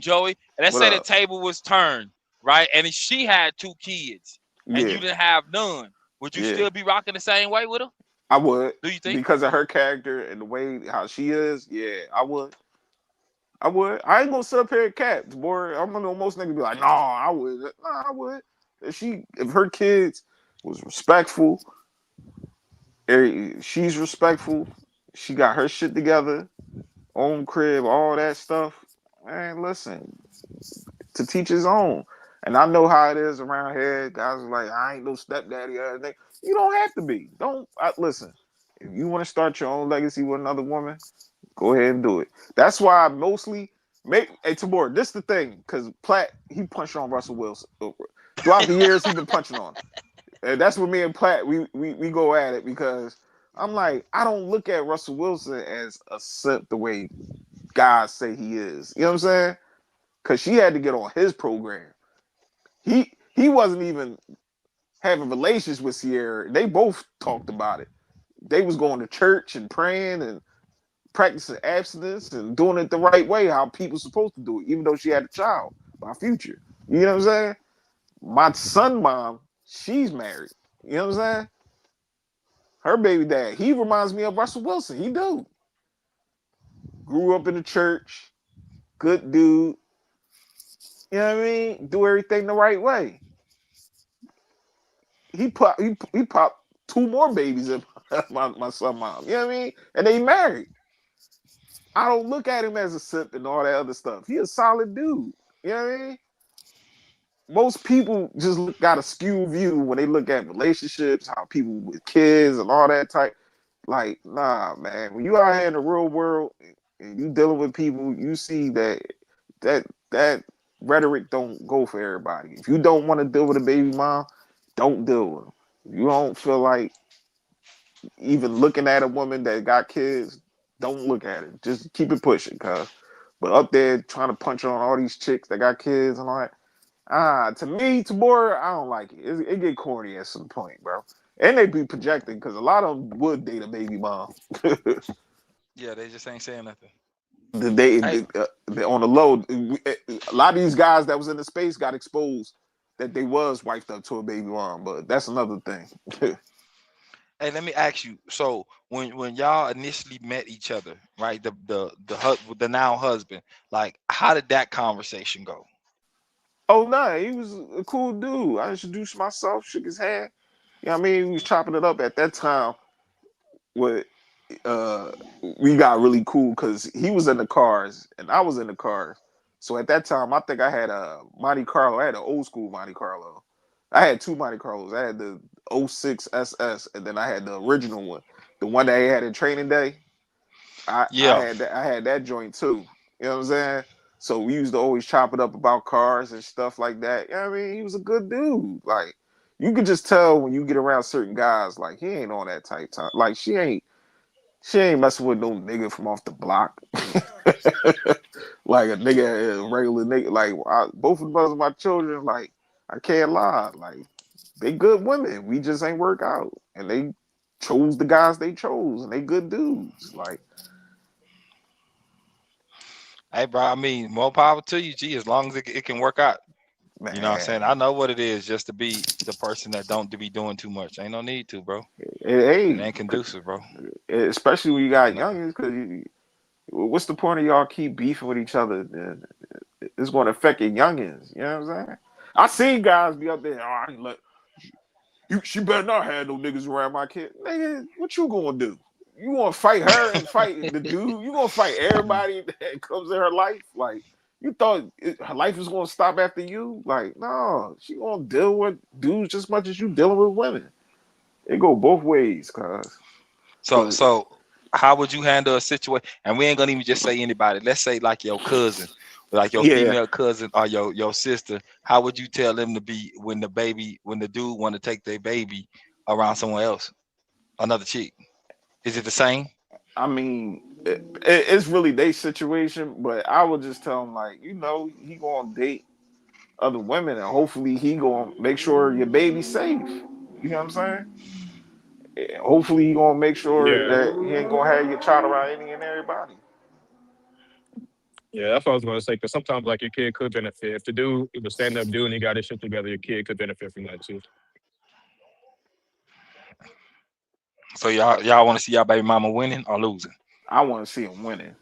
Speaker 3: Joey, let's
Speaker 7: What
Speaker 3: say the
Speaker 7: up?
Speaker 3: table was turned, right, and she had 2 kids, and you
Speaker 7: Yeah,
Speaker 3: didn't have none, would you
Speaker 7: yeah.
Speaker 3: still be rocking the same way with her?
Speaker 7: I would
Speaker 3: Do you think?
Speaker 7: because of her character and the way how she is. Yeah, I would. I would. I ain't gonna sit up here and cap, boy. I'm gonna most niggas be like, no, I would. No, I would. If her kids was respectful, she's respectful. She got her shit together, own crib, all that stuff. Man, listen, to teach his own. And I know how it is around here. Guys are like, I ain't no stepdaddy or anything. You don't have to be. Listen. If you want to start your own legacy with another woman, go ahead and do it. That's why I mostly make. Hey, Tabor, this the thing, because Platt he punched on Russell Wilson throughout the years. He been punching on him, and that's what me and Platt we go at it because I'm like I don't look at Russell Wilson as a simp the way guys say he is. You know what I'm saying? Because she had to get on his program. He wasn't even having relations with Sierra. They both talked about it. They was going to church and praying and practicing abstinence and doing it the right way, how people supposed to do it, even though she had a child, my future. You know what I'm saying? My son mom, she's married. You know what I'm saying? Her baby dad, he reminds me of Russell Wilson. He do. Grew up in the church, good dude. You know what I mean? Do everything the right way. He popped 2 more babies in my son mom. You know what I mean? And they married. I don't look at him as a simp and all that other stuff. He a solid dude. You know what I mean? Most people just got a skew view when they look at relationships, how people with kids and all that type. Like, nah, man. When you out here in the real world and you dealing with people, you see that rhetoric don't go for everybody. If you don't want to deal with a baby mom, don't deal with them. If you don't feel like even looking at a woman that got kids, don't look at it. Just keep it pushing, cuz. But up there trying to punch on all these chicks that got kids and all that. To me, Tabora, I don't like it. It get corny at some point, bro. And they be projecting because a lot of them would date a baby mom.
Speaker 3: Yeah, they just ain't saying nothing. Hey,
Speaker 7: They on the low. A lot of these guys that was in the space got exposed that they was wiped up to a baby mom, but that's another thing.
Speaker 3: hey, let me ask you. So when y'all initially met each other, right? The now husband, like, how did that conversation go?
Speaker 7: Oh no, he was a cool dude. I introduced myself, shook his hand. You know what I mean? We was chopping it up at that time. With uh, we got really cool because he was in the cars and I was in the cars. So at that time, I think I had a Monte Carlo. I had an old school Monte Carlo. I had two Monte Carlos. I had the '06 SS, and then I had the original one, the one that I had in training day. I
Speaker 3: Yeah.
Speaker 7: had that. I had that joint too. You know what I'm saying? So we used to always chop it up about cars and stuff like that. You know what I mean, he was a good dude. Like you could just tell when you get around certain guys, like he ain't on that type time. Like she ain't messing with no nigga from off the block. Like a nigga, a regular nigga. Like both of us, my children, like I can't lie. Like they good women. We just ain't work out, and they chose the guys they chose, and they good dudes. Like
Speaker 3: Hey, bro. I mean, more power to you, G. As long as it can work out. You know what I'm saying? I
Speaker 7: man,
Speaker 3: know what it is just to be the person that don't to be doing too much. Ain't no need to, bro. It
Speaker 7: hey,
Speaker 3: ain't conducive, bro.
Speaker 7: especially when you got
Speaker 3: You know.
Speaker 7: youngins, because what's the point of y'all keep beefing with each other? It's going to affect your youngins. You know what I'm saying? I seen guys be up there. Oh, I ain't let she better not have no niggas around my kid. Nigga, what you gonna do? You gonna fight her and fight the dude? You gonna fight everybody that comes in her life? Like you thought her life is gonna stop after you? Like no, she gonna deal with dudes just as much as you dealing with women. It go both ways, cause
Speaker 3: So how would you handle a situation? And we ain't gonna even just say anybody. Let's say like your cousin, like your
Speaker 7: yeah,
Speaker 3: female cousin or your sister. How would you tell them to be when the dude want to take their baby around someone else, another chick? Is it the same?
Speaker 7: I mean, it's really their situation, but I would just tell him like, he gonna date other women, and hopefully he gonna make sure your baby's safe. You know what I'm saying? Hopefully he gonna make sure
Speaker 8: Yeah,
Speaker 7: that he ain't gonna have your child around any and everybody.
Speaker 8: yeah, that's what I was gonna say. Because sometimes, like, your kid could benefit if the dude, if a stand up dude, and he got his shit together. Your kid could benefit from that too.
Speaker 3: So y'all want to see y'all baby mama winning or losing?
Speaker 7: I want to see him winning.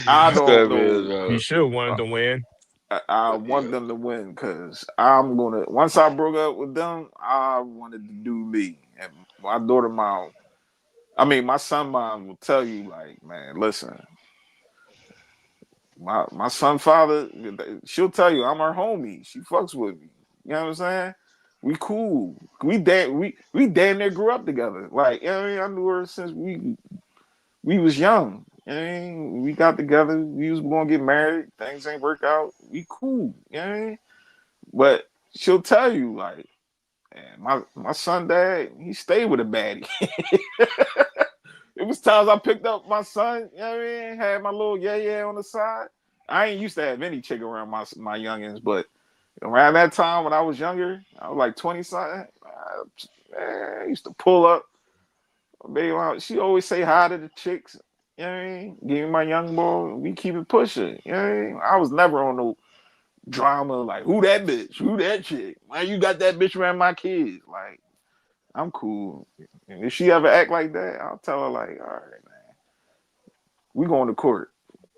Speaker 7: I don't
Speaker 3: That is,
Speaker 7: know.
Speaker 8: You
Speaker 3: bro.
Speaker 8: should want to win.
Speaker 7: I want them to win because I'm gonna. Once I broke up with them, I wanted to do me and my daughter mom. I mean, my son mom will tell you like, man, listen, my son father, she'll tell you I'm her homie. She fucks with me. You know what I'm saying? We cool. We damn near grew up together. Like, you know what I mean? I knew her since we was young. You know what I mean? We got together. We was gonna get married. Things ain't work out. We cool. You know what I mean? But she'll tell you like, man, my son dad, he stayed with a baddie. It was times I picked up my son, you know what I mean? Had my little yeah on the side. I ain't used to have any chick around my youngins, but around that time when I was younger, I was like 20 something. I used to pull up. Baby, she always say hi to the chicks. You know what I mean? Give me my young boy. We keep it pushing. You know what I mean? I was never on no drama like who that bitch, who that chick. Why you got that bitch around my kids? Like, I'm cool. And if she ever act like that, I'll tell her like, all right, man, we going to court.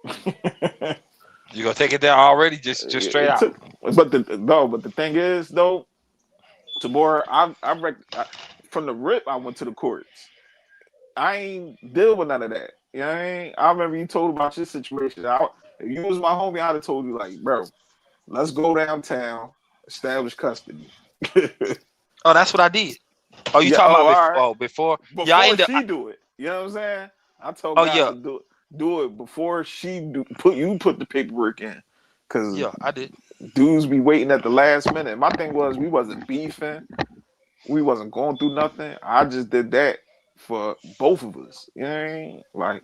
Speaker 3: You gonna take it there already? Just straight
Speaker 7: It
Speaker 3: out.
Speaker 7: took, but the thing is though, Tabor, from the rip, I went to the courts. I ain't deal with none of that. You know what I mean? I remember you told about your situation. If you was my homie, I'd have told you like, bro, let's go downtown, establish custody.
Speaker 3: Oh, that's what I did. Oh, you
Speaker 7: Yeah.
Speaker 3: talking
Speaker 7: Oh,
Speaker 3: about
Speaker 7: all
Speaker 3: before?
Speaker 7: right.
Speaker 3: Oh, before? Yeah, I
Speaker 7: Before
Speaker 3: ain't.
Speaker 7: she do it, you know what I'm saying? I tell
Speaker 3: Oh
Speaker 7: guys
Speaker 3: yeah,
Speaker 7: to do it before she put the paperwork in, because
Speaker 3: yeah, I did.
Speaker 7: dudes be waiting at the last minute. My thing was we wasn't beefing, we wasn't going through nothing. I just did that for both of us. You know what I mean? Like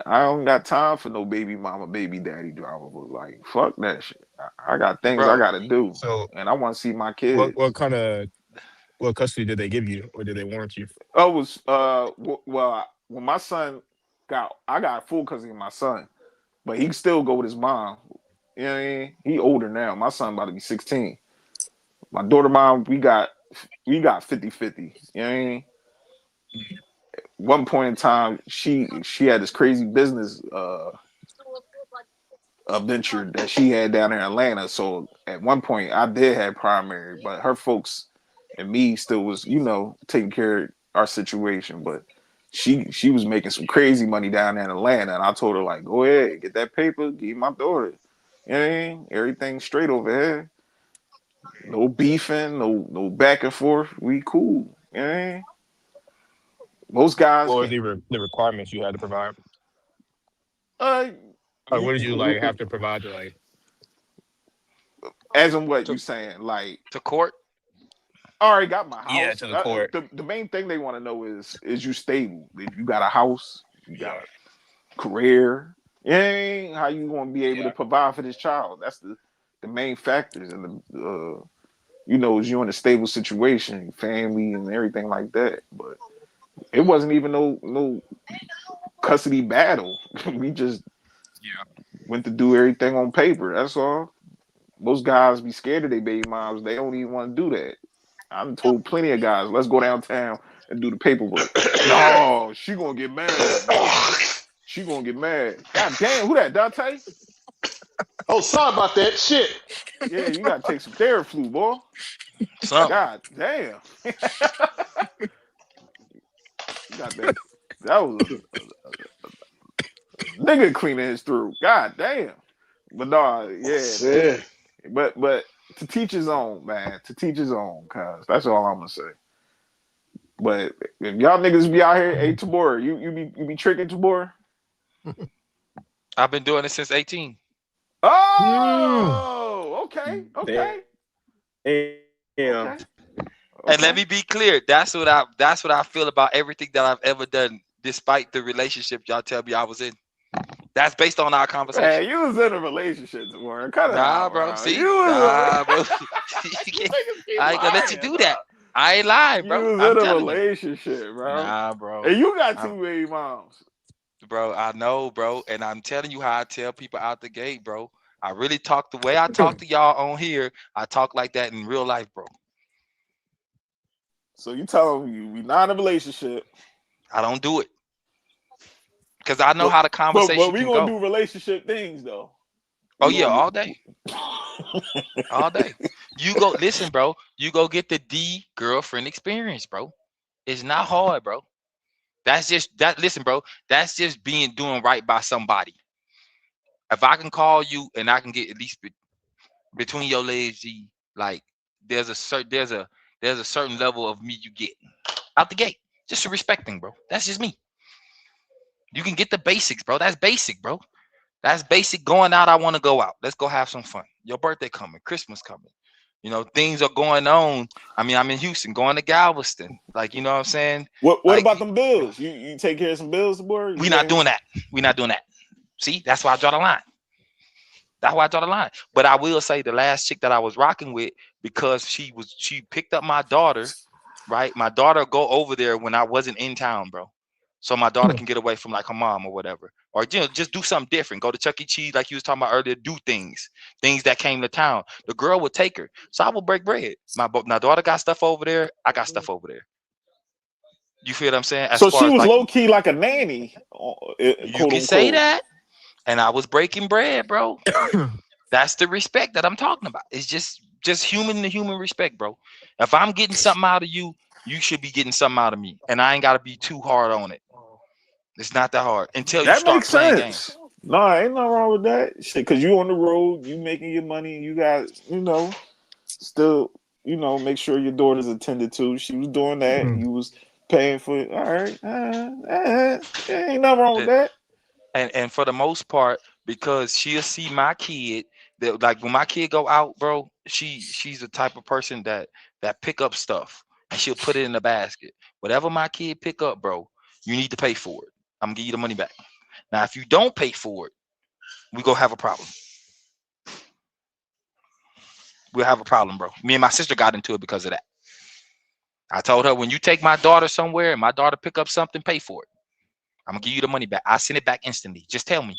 Speaker 7: I don't got time for no baby mama, baby daddy drama. But like fuck that shit. I got things I
Speaker 3: Bro,
Speaker 7: gotta do,
Speaker 8: So,
Speaker 7: and I want to see my
Speaker 8: what
Speaker 7: kids.
Speaker 8: kind of what custody did they give you, or did they warrant you?
Speaker 7: I was well when my son I got full custody of my son, but he can still go with his mom. You know what I mean? He older now. My son about to be 16. My daughter mom, we got 50-50. You know what I mean? One point in time, she had this crazy business venture that she had down in Atlanta. So at one point I did have primary, but her folks and me still was, taking care of our situation. But she was making some crazy money down there in Atlanta, and I told her like, go ahead, get that paper, give my daughter. You know what I mean? Everything straight over here. No beefing, no back and forth. We cool. You know what I mean? Most guys
Speaker 8: What were
Speaker 7: can.
Speaker 8: the requirements you had to provide?
Speaker 7: Uh,
Speaker 8: Like, what did you like
Speaker 7: you
Speaker 8: have to provide to like
Speaker 7: as in what
Speaker 3: to,
Speaker 7: you saying? Like,
Speaker 3: to court.
Speaker 7: I already got my
Speaker 8: yeah
Speaker 7: house.
Speaker 8: to the court?
Speaker 7: The main thing they want to know is you stable? If you got a house, you got
Speaker 8: Yeah,
Speaker 7: a career. You know what I mean? How you gonna be able to
Speaker 8: yeah.
Speaker 7: provide for this child? That's the main factors, and is you in a stable situation, family, and everything like that. But it wasn't even no custody battle. We just
Speaker 8: Yeah.
Speaker 7: went to do everything on paper. That's all. Most guys be scared of their baby moms. They don't even want to do that. I've told plenty of guys, let's go downtown and do the paperwork. No, she gonna get mad. She gonna get mad. God damn, who that, Dante?
Speaker 6: Oh, sorry about that shit.
Speaker 7: Yeah, you gotta take some Theraflu, boy.
Speaker 3: Something.
Speaker 7: God damn. You got that. That was a nigga cleaning his throat. God damn. But no, yeah.
Speaker 6: Yeah.
Speaker 7: But to teach his own, man. To teach his own, cuz. That's all I'm gonna say. But if y'all niggas be out here, hey Tabor, you be tricking Tabor?
Speaker 3: I've been doing it since 18.
Speaker 1: Mm.
Speaker 7: Oh, okay, okay,
Speaker 8: Damn.
Speaker 7: okay,
Speaker 3: And let
Speaker 7: okay.
Speaker 3: me be clear, that's what I feel about everything that I've ever done, despite the relationship y'all tell me I was in. That's based on our conversation.
Speaker 7: Man, you was in a relationship, Tabor. Cut it
Speaker 3: Nah,
Speaker 7: out,
Speaker 3: bro.
Speaker 7: bro.
Speaker 3: See?
Speaker 7: You was
Speaker 3: Nah, bro.
Speaker 7: you niggas keep
Speaker 3: I ain't gonna let you
Speaker 7: lying,
Speaker 3: do that.
Speaker 7: dog.
Speaker 3: I ain't lying,
Speaker 7: You
Speaker 3: bro.
Speaker 7: was
Speaker 3: I'm
Speaker 7: in a
Speaker 3: telling you.
Speaker 7: relationship, bro.
Speaker 3: Nah, bro.
Speaker 7: And you got
Speaker 3: I'm,
Speaker 7: two baby moms.
Speaker 3: bro, I know, bro. And I'm telling you how I tell people out the gate, bro. I really talk the way I talk to y'all on here. I talk like that in real life, bro.
Speaker 7: So you tell them you we not in a relationship.
Speaker 3: I don't do it because I know
Speaker 7: But
Speaker 3: how the
Speaker 7: but
Speaker 3: conversation
Speaker 7: we
Speaker 3: can
Speaker 7: gonna
Speaker 3: go.
Speaker 7: do relationship things though.
Speaker 3: Oh
Speaker 7: We
Speaker 3: yeah,
Speaker 7: gonna
Speaker 3: all day, all day. You go listen, bro. You go get the D girlfriend experience, bro. It's not hard, bro. That's just that. Listen, bro. That's just doing right by somebody. If I can call you and I can get at least between your legs, G, like there's a certain level of me you get out the gate. Just a respecting, bro. That's just me. You can get the basics, bro. That's basic, bro. That's basic going out. I want to go out. Let's go have some fun. Your birthday coming, Christmas coming. Things are going on. I mean, I'm in Houston, going to Galveston. Like, you know what I'm saying?
Speaker 7: what
Speaker 3: Like,
Speaker 7: about them bills? You take care of some bills, boy?
Speaker 3: we
Speaker 7: You
Speaker 3: not
Speaker 7: ain't
Speaker 3: doing that. We not doing that. See, that's why I draw the line. That's why I draw the line. But I will say the last chick that I was rocking with, because she picked up my daughter, right? My daughter go over there when I wasn't in town, bro. So my daughter can get away from like her mom or whatever. Or just do something different. Go to Chuck E. Cheese, like you was talking about earlier, do things that came to town. The girl would take her. So I would break bread. My daughter got stuff over there. I got stuff over there. You feel what I'm saying? As
Speaker 7: so
Speaker 3: far
Speaker 7: she
Speaker 3: as
Speaker 7: was
Speaker 3: like,
Speaker 7: low key like a nanny,
Speaker 3: you
Speaker 7: quote
Speaker 3: can say
Speaker 7: unquote.
Speaker 3: that. And I was breaking bread, bro. That's the respect that I'm talking about. It's just human to human respect, bro. If I'm getting something out of you, you should be getting something out of me. And I ain't gotta be too hard on it. It's not that hard until you
Speaker 7: That
Speaker 3: start
Speaker 7: makes
Speaker 3: playing
Speaker 7: sense.
Speaker 3: games.
Speaker 7: No, ain't nothing wrong with that. Shit, cause you on the road, you making your money, you got, still, make sure your daughter's attended to. She was doing that. You was paying for it. All right. Ain't nothing wrong with
Speaker 3: The-
Speaker 7: that.
Speaker 3: and for the most part, because she'll see my kid, that like when my kid go out, bro, she's the type of person that pick up stuff and she'll put it in the basket. Whatever my kid pick up, bro, you need to pay for it. I'm gonna give you the money back. Now, if you don't pay for it, we gonna have a problem. We'll have a problem, bro. Me and my sister got into it because of that. I told her, when you take my daughter somewhere and my daughter pick up something, pay for it. I'm gonna give you the money back. I send it back instantly. Just tell me.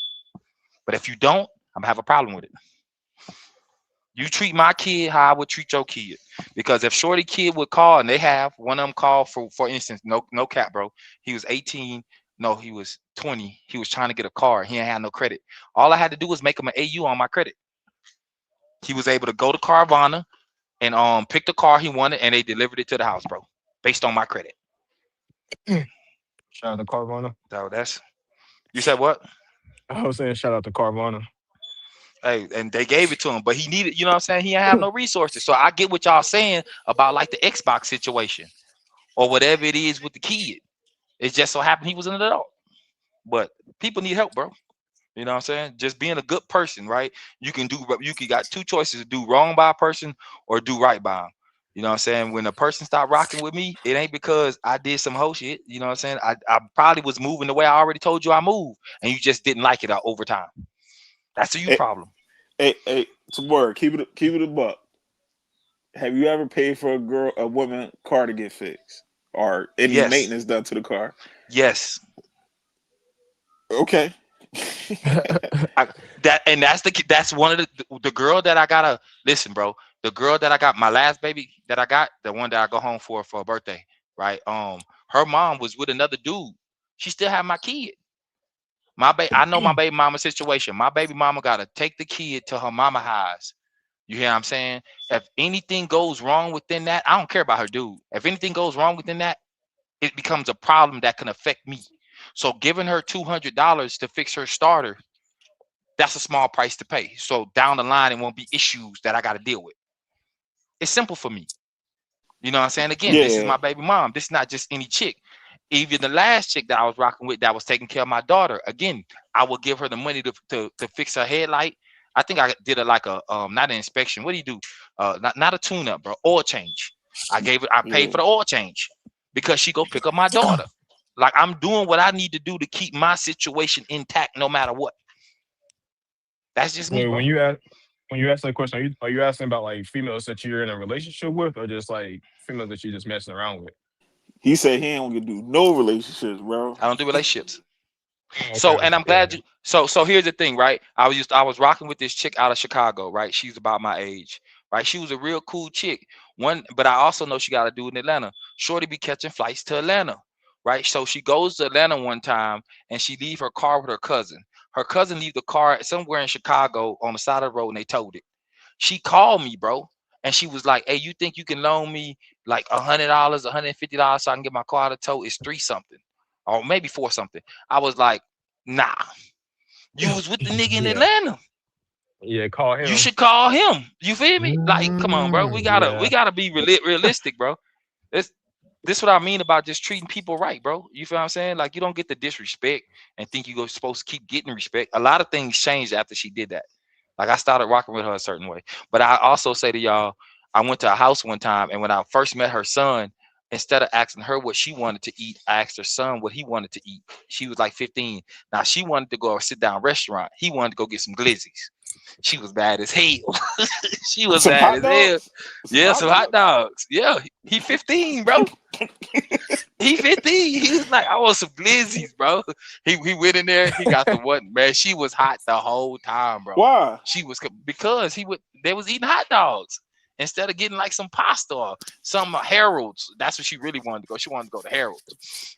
Speaker 3: But if you don't, I'm gonna have a problem with it. You treat my kid how I would treat your kid. Because if Shorty kid would call, and they have one of them call, for instance, no cap, bro. He was 18. No, he was 20. He was trying to get a car. He ain't had no credit. All I had to do was make him an AU on my credit. He was able to go to Carvana and pick the car he wanted, and they delivered it to the house, bro, based on my credit.
Speaker 8: Shout out to Carvana.
Speaker 3: So that's you said what?
Speaker 8: I was saying shout out to Carvana.
Speaker 3: Hey, and they gave it to him, but he needed, you know what I'm saying? He didn't have no resources. So I get what y'all saying about like the Xbox situation or whatever it is with the kid. It just so happened he was an adult. But people need help, bro. You know what I'm saying? Just being a good person, right? You can got two choices to do wrong by a person or do right by him. You know what I'm saying? When a person stopped rocking with me, it ain't because I did some whole shit. You know what I'm saying? I probably was moving the way I already told you I moved, and you just didn't like it over time. That's a you problem.
Speaker 7: Hey, tomorrow, keep it a buck. Have you ever paid for a woman car to get fixed or any
Speaker 3: Yes.
Speaker 7: maintenance done to the car?
Speaker 3: Yes.
Speaker 7: Okay.
Speaker 3: That's one of the girl that I gotta listen, bro. The girl that I got, my last baby that I got, the one that I go home for a birthday, right? Her mom was with another dude. She still had my kid. I know my baby mama situation. My baby mama gotta take the kid to her mama house. You hear what I'm saying? If anything goes wrong within that, I don't care about her dude. If anything goes wrong within that, it becomes a problem that can affect me. So giving her $200 to fix her starter, that's a small price to pay. So down the line, it won't be issues that I got to deal with. It's simple for me. You know what I'm saying? Again, this is
Speaker 7: Yeah.
Speaker 3: my baby mom. This is not just any chick. Even the last chick that I was rocking with that was taking care of my daughter. Again, I would give her the money to fix her headlight. I think I did like a not an inspection. What do you do? Not a tune up, bro. Oil change. I paid for the oil change because she go pick up my daughter. Like I'm doing what I need to do to keep my situation intact no matter what. That's just me,
Speaker 8: Wait,
Speaker 3: bro.
Speaker 8: when you ask that question, are you asking about like females that you're in a relationship with, or just like females that you're just messing around with?
Speaker 7: He said he ain't gonna do no relationships, bro.
Speaker 3: I don't do relationships.
Speaker 8: Oh,
Speaker 3: So,
Speaker 8: okay,
Speaker 3: and I'm
Speaker 8: yeah.
Speaker 3: glad you. So here's the thing, right? I was rocking with this chick out of Chicago, right? She's about my age, right? She was a real cool chick. But I also know she got to do in Atlanta. Shorty be catching flights to Atlanta, right? So she goes to Atlanta one time and she leave her car with her cousin. Her cousin leave the car somewhere in Chicago on the side of the road and they towed it. She called me, bro, and she was like, "Hey, you think you can loan me like $100, $150 so I can get my car out of tow? It's three something, or maybe four something." I was like, "Nah, you was with the nigga in
Speaker 8: Yeah,
Speaker 3: Atlanta.
Speaker 8: yeah. Call
Speaker 3: You
Speaker 8: him.
Speaker 3: should call him. You feel me? Like, come on, bro. We gotta
Speaker 8: Yeah.
Speaker 3: we gotta be realistic, bro. It's this what I mean about just treating people right, bro. You feel what I'm saying? Like you don't get the disrespect and think you're supposed to keep getting respect. A lot of things changed after she did that. Like I started rocking with her a certain way. But I also say to y'all, I went to a house one time and when I first met her son, instead of asking her what she wanted to eat, I asked her son what he wanted to eat. She was like 15. Now she wanted to go sit down restaurant. He wanted to go get some glizzies. She was bad as hell. She was
Speaker 7: Some
Speaker 3: bad
Speaker 7: hot
Speaker 3: as hell.
Speaker 7: dogs? Some
Speaker 3: Yeah,
Speaker 7: hot
Speaker 3: some hot
Speaker 7: dogs?
Speaker 3: dogs. Yeah, he 15, bro. He 15. He was like, I want some glizzies, bro. He went in there. He got the one, man. She was hot the whole time, bro.
Speaker 7: Why?
Speaker 3: She was because they was eating hot dogs instead of getting like some pasta or some Harold's. That's what she really wanted to go. She wanted to go to Harold's.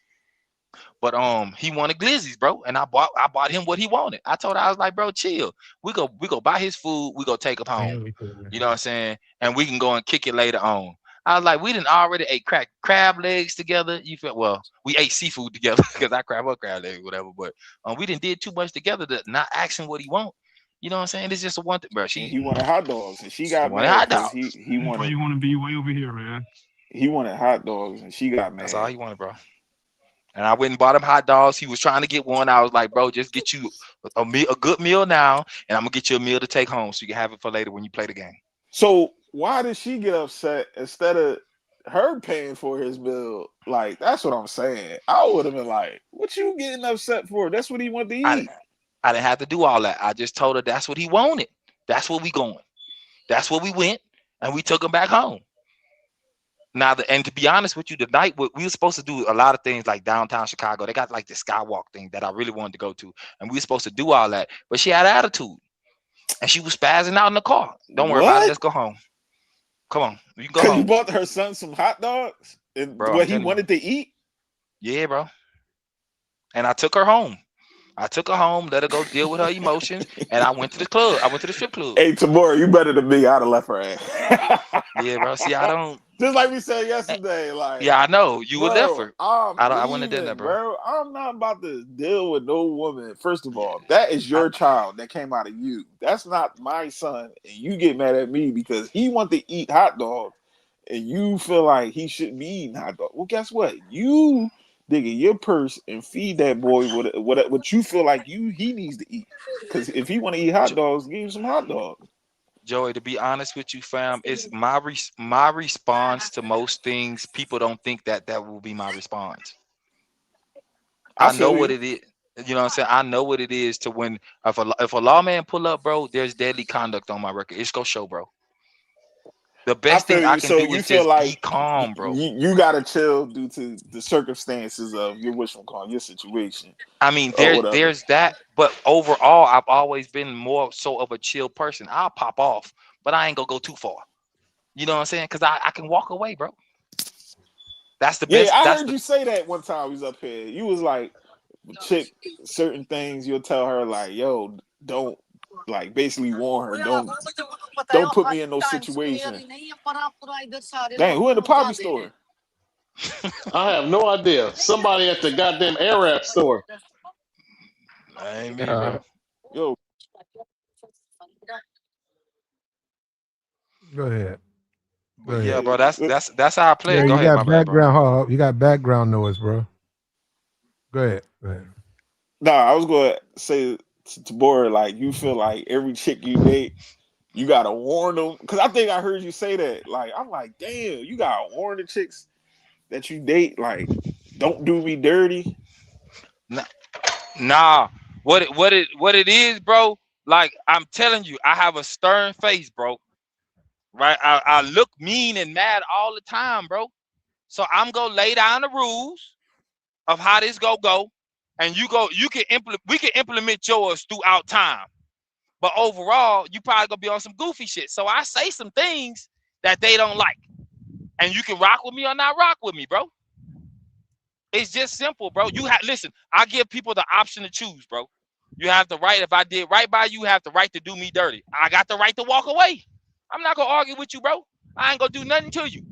Speaker 3: But he wanted glizzies, bro, and I bought him what he wanted. I told her, I was like, bro, chill. We go buy his food. We go take him home. You know what I'm saying? And we can go and kick it later on. I was like, we didn't already ate crab legs together. You feel well? We ate seafood together because I crab legs, whatever. But we didn't did too much together to not asking what he want. You know what I'm saying? It's just a one thing, bro.
Speaker 7: And
Speaker 3: She
Speaker 7: he wanted hot dogs, and she got
Speaker 3: wanted
Speaker 7: mad
Speaker 3: hot
Speaker 7: because
Speaker 3: dogs.
Speaker 7: he
Speaker 8: Why
Speaker 7: wanted
Speaker 8: you want to be way over here, man?
Speaker 7: hot dogs, and she got
Speaker 3: That's all
Speaker 7: mad.
Speaker 3: he wanted, bro. And I went and bought him hot dogs. He was trying to get one. I was like, bro, just get you a good meal now, and I'm gonna get you a meal to take home so you can have it for later when you play the game.
Speaker 7: So why did she get upset instead of her paying for his bill? Like that's what I'm saying. I would have been like, "What you getting upset for? That's what he wanted to
Speaker 3: I
Speaker 7: eat."
Speaker 3: I didn't have to do all that. I just told her that's what he wanted. That's where we going. That's where we went, and we took him back home. Now, and to be honest with you, the night we were supposed to do a lot of things like downtown Chicago. They got like the skywalk thing that I really wanted to go to, and we were supposed to do all that. But she had attitude, and she was spazzing out in the car. Don't worry about it.
Speaker 7: What?
Speaker 3: Let's go home. Come on, you can go
Speaker 7: Because you
Speaker 3: home,
Speaker 7: bought her son some hot dogs and
Speaker 3: bro. I'm
Speaker 7: what he
Speaker 3: telling you,
Speaker 7: wanted to eat.
Speaker 3: yeah, bro. And I took her home. I took her home, let her go deal with her emotions, and I went to the club. I went to the strip club.
Speaker 7: Hey, Tamora, you better than me. I'd have left her ass.
Speaker 3: Yeah, bro. See, I don't.
Speaker 7: Just like we said
Speaker 3: eh,
Speaker 7: yesterday, like,
Speaker 3: Yeah, I know you would left
Speaker 7: bro,
Speaker 3: her.
Speaker 7: I'm
Speaker 3: I wouldn't have done that,
Speaker 7: leaving,
Speaker 3: bro.
Speaker 7: bro. I'm not about to deal with no woman. First of all, that is
Speaker 3: I,
Speaker 7: your child that came out of you. That's not my son, and you get mad at me because he want to eat hot dogs, and you feel like he shouldn't be eating hot dogs. Well, guess what? You dig in your purse and feed that boy what you feel like he needs to eat. Because if he want to eat hot
Speaker 3: Jo-
Speaker 7: dogs, give him some hot dogs.
Speaker 3: Joey, to be honest with you, fam, it's my response to most things. People don't think that will be my response.
Speaker 7: I
Speaker 3: I know
Speaker 7: feel
Speaker 3: what
Speaker 7: you.
Speaker 3: it is. You know what I'm saying? I know what it is to when if a lawman pull up, bro, there's deadly conduct on my record. It's gonna show, bro. The
Speaker 7: I
Speaker 3: best thing
Speaker 7: feel
Speaker 3: I
Speaker 7: you.
Speaker 3: can
Speaker 7: So
Speaker 3: do
Speaker 7: you
Speaker 3: is
Speaker 7: feel
Speaker 3: just be
Speaker 7: like
Speaker 3: calm, bro.
Speaker 7: you gotta chill due to the circumstances of your your situation
Speaker 3: I mean,
Speaker 7: or whatever.
Speaker 3: there's that, but overall, I've always been more so of a chill person. I'll pop off, but I ain't gonna go too far. You know what I'm saying? Because I can walk away, bro. That's the
Speaker 7: Yeah,
Speaker 3: best.
Speaker 7: I
Speaker 3: That's
Speaker 7: heard
Speaker 3: the
Speaker 7: you say that one time we was up here. You was like, chick, certain things you'll tell her like, yo, don't like basically warn her, don't put me in no situation. Dang, who in the poppy store?
Speaker 6: I have no idea. Somebody at the goddamn Arab store.
Speaker 3: that ain't me,
Speaker 1: Uh,
Speaker 3: bro.
Speaker 7: Yo,
Speaker 1: go ahead. Go
Speaker 3: But yeah,
Speaker 1: ahead.
Speaker 3: bro, that's how I play
Speaker 1: Yeah,
Speaker 3: it. Go
Speaker 1: you
Speaker 3: ahead,
Speaker 1: got
Speaker 3: my bad, bro.
Speaker 1: background. Hold up. You got background noise, bro. Go ahead. Go ahead.
Speaker 7: nah, I was gonna say to Bora, like you feel like every chick you date, you gotta warn them. Cause I think I heard you say that. Like, I'm like, damn, you gotta warn the chicks that you date, like, don't do me dirty.
Speaker 3: Nah, nah. What it is, bro? Like I'm telling you, I have a stern face, bro. Right? I look mean and mad all the time, bro. So I'm gonna lay down the rules of how this go, and you can implement. We can implement yours throughout time, but overall, you probably gonna be on some goofy shit. So I say some things that they don't like, and you can rock with me or not rock with me, bro. It's just simple, bro. You have listen. I give people the option to choose, bro. You have the right. If I did right by you, you have the right to do me dirty. I got the right to walk away. I'm not gonna argue with you, bro. I ain't gonna do nothing to you.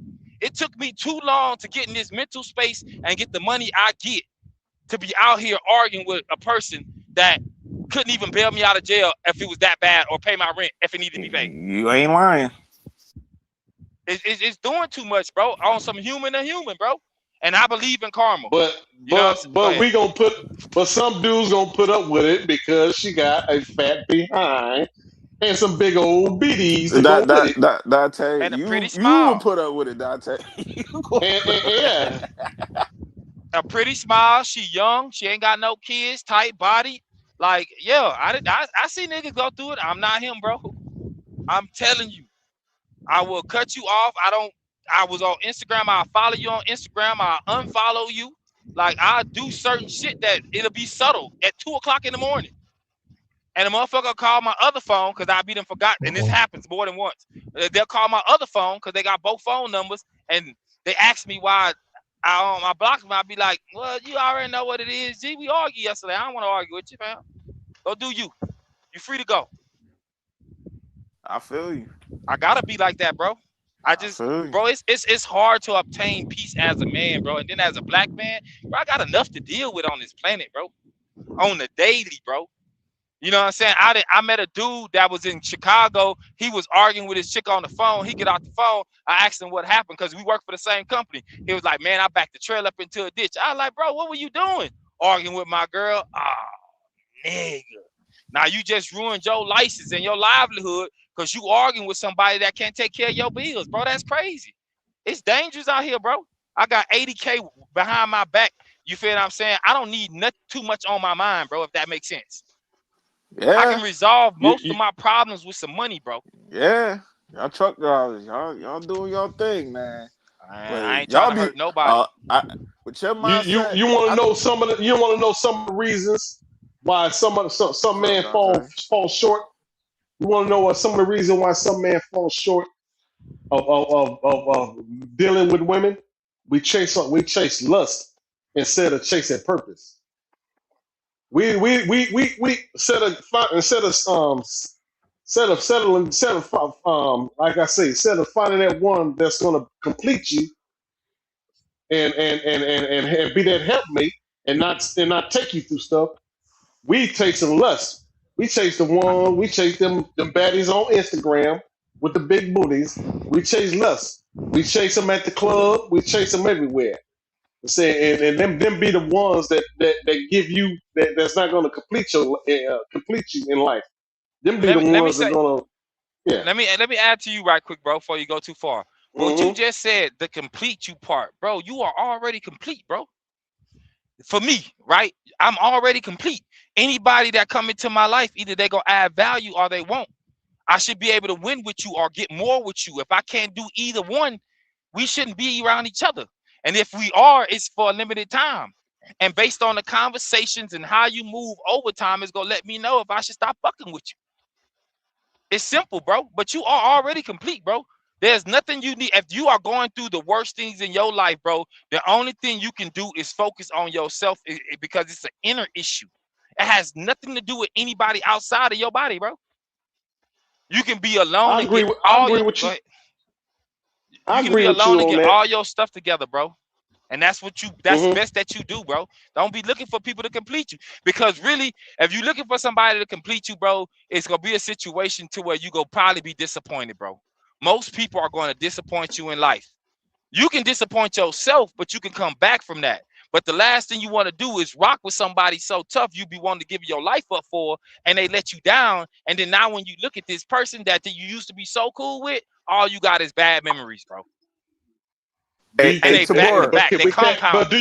Speaker 3: It took me too long to get in this mental space and get the money I get to be out here arguing with a person that couldn't even bail me out of jail if it was that bad or pay my rent if it needed to be paid.
Speaker 7: You ain't lying.
Speaker 3: It's doing too much, bro. On some human to human, bro. And I believe in karma.
Speaker 6: But
Speaker 3: You know what I'm
Speaker 6: but
Speaker 3: saying? Go
Speaker 6: but
Speaker 3: ahead.
Speaker 6: we gonna put but some dudes gonna put up with it because she got a fat behind and some big old bitties to go with it.
Speaker 7: Dante,
Speaker 3: And a pretty
Speaker 7: you would
Speaker 3: smile.
Speaker 7: put up with it, Dante. You go put
Speaker 6: And
Speaker 7: up with
Speaker 6: yeah,
Speaker 7: that.
Speaker 3: A pretty smile. She young. She ain't got no kids. Tight body. Like, yeah, I see niggas go through it. I'm not him, bro. I'm telling you. I will cut you off. I was on Instagram. I'll follow you on Instagram. I'll unfollow you. Like I do certain shit that it'll be subtle at 2 o'clock in the morning. And the motherfucker call my other phone because I be them forgot. And this
Speaker 1: Uh-oh.
Speaker 3: happens more than once. They'll call my other phone because they got both phone numbers. And they ask me why I blocked them. I'll be like, well, you already know what it is. Gee, we argued yesterday. I don't want to argue with you, fam. Go do you. You free to go.
Speaker 7: I feel you.
Speaker 3: I gotta be like that, bro.
Speaker 7: I feel you.
Speaker 3: Bro, it's hard to obtain peace as a man, bro, and then as a black man, bro, I got enough to deal with on this planet, bro, on the daily, bro. You know what I'm saying? I met a dude that was in Chicago. He was arguing with his chick on the phone. He get off the phone. I asked him what happened because we work for the same company. He was like, "Man, I backed the trail up into a ditch." I was like, "Bro, what were you doing? Arguing with my girl?" Ah, nigga. Now you just ruined your license and your livelihood because you arguing with somebody that can't take care of your bills, bro. That's crazy. It's dangerous out here, bro. I got 80K behind my back. You feel what I'm saying? I don't need nothing too much on my mind, bro, if that makes sense. I
Speaker 7: Yeah.
Speaker 3: can resolve
Speaker 6: you,
Speaker 3: most
Speaker 6: you
Speaker 3: of my problems with some money, bro.
Speaker 7: Yeah. Y'all truck drivers, y'all doing your thing, man.
Speaker 3: I
Speaker 7: But
Speaker 3: ain't trying
Speaker 7: y'all
Speaker 3: to
Speaker 7: be
Speaker 3: hurt nobody.
Speaker 7: with your
Speaker 6: you
Speaker 7: mindset,
Speaker 6: you want to
Speaker 7: I
Speaker 6: know some of the you want to know some of the reasons why some
Speaker 7: what's up,
Speaker 6: man
Speaker 7: Dante?
Speaker 6: fall short. You want to know what some of the reasons why some man fall short of dealing with women? We chase lust instead of chasing purpose. We like I say, instead of finding that one that's gonna complete you and be that helpmate and not take you through stuff. We chasing lust. We chase we chase them baddies on Instagram with the big booties. We chase lust. We chase them at the club. We chase them everywhere. And them be the ones that give you that's not going to complete you in life. Them be the
Speaker 3: Let me
Speaker 6: ones that
Speaker 3: say.
Speaker 6: gonna yeah.
Speaker 3: Let me add to you right quick, bro, before you go too far. What you
Speaker 6: Mm-hmm.
Speaker 3: just said, the complete you part, bro. You are already complete, bro. For me, right? I'm already complete. Anybody that come into my life, either they gonna add value or they won't. I should be able to win with you or get more with you. If I can't do either one, we shouldn't be around each other. And if we are, it's for a limited time. And based on the conversations and how you move over time, is gonna let me know if I should stop fucking with you. It's simple, bro. But you are already complete, bro. There's nothing you need. If you are going through the worst things in your life, bro, the only thing you can do is focus on yourself because it's an inner issue. It has nothing to do with anybody outside of your body, bro. You can be alone and get
Speaker 6: I
Speaker 3: all
Speaker 6: agree
Speaker 3: your.
Speaker 6: with
Speaker 3: Go
Speaker 6: you.
Speaker 3: ahead.
Speaker 6: I
Speaker 3: You can
Speaker 6: agree
Speaker 3: be
Speaker 6: with
Speaker 3: alone
Speaker 6: you
Speaker 3: and
Speaker 6: on
Speaker 3: get
Speaker 6: that.
Speaker 3: all your stuff together, bro. And that's what you. That's
Speaker 6: Mm-hmm.
Speaker 3: best that you do, bro. Don't be looking for people to complete you because really, if you're looking for somebody to complete you, bro, it's gonna be a situation to where you go probably be disappointed, bro. Most people are going to disappoint you in life. You can disappoint yourself, but you can come back from that. But the last thing you want to do is rock with somebody so tough you be wanting to give your life up for, and they let you down. And then now when you look at this person that you used to be so cool with, all you got is bad memories, bro.
Speaker 6: Do
Speaker 7: Hey,
Speaker 6: you
Speaker 3: And
Speaker 7: hey,
Speaker 3: they
Speaker 6: think that?
Speaker 3: back to
Speaker 7: Tabor.
Speaker 6: But
Speaker 3: back.
Speaker 6: can
Speaker 3: They
Speaker 6: we can't? But
Speaker 3: compounding.
Speaker 6: do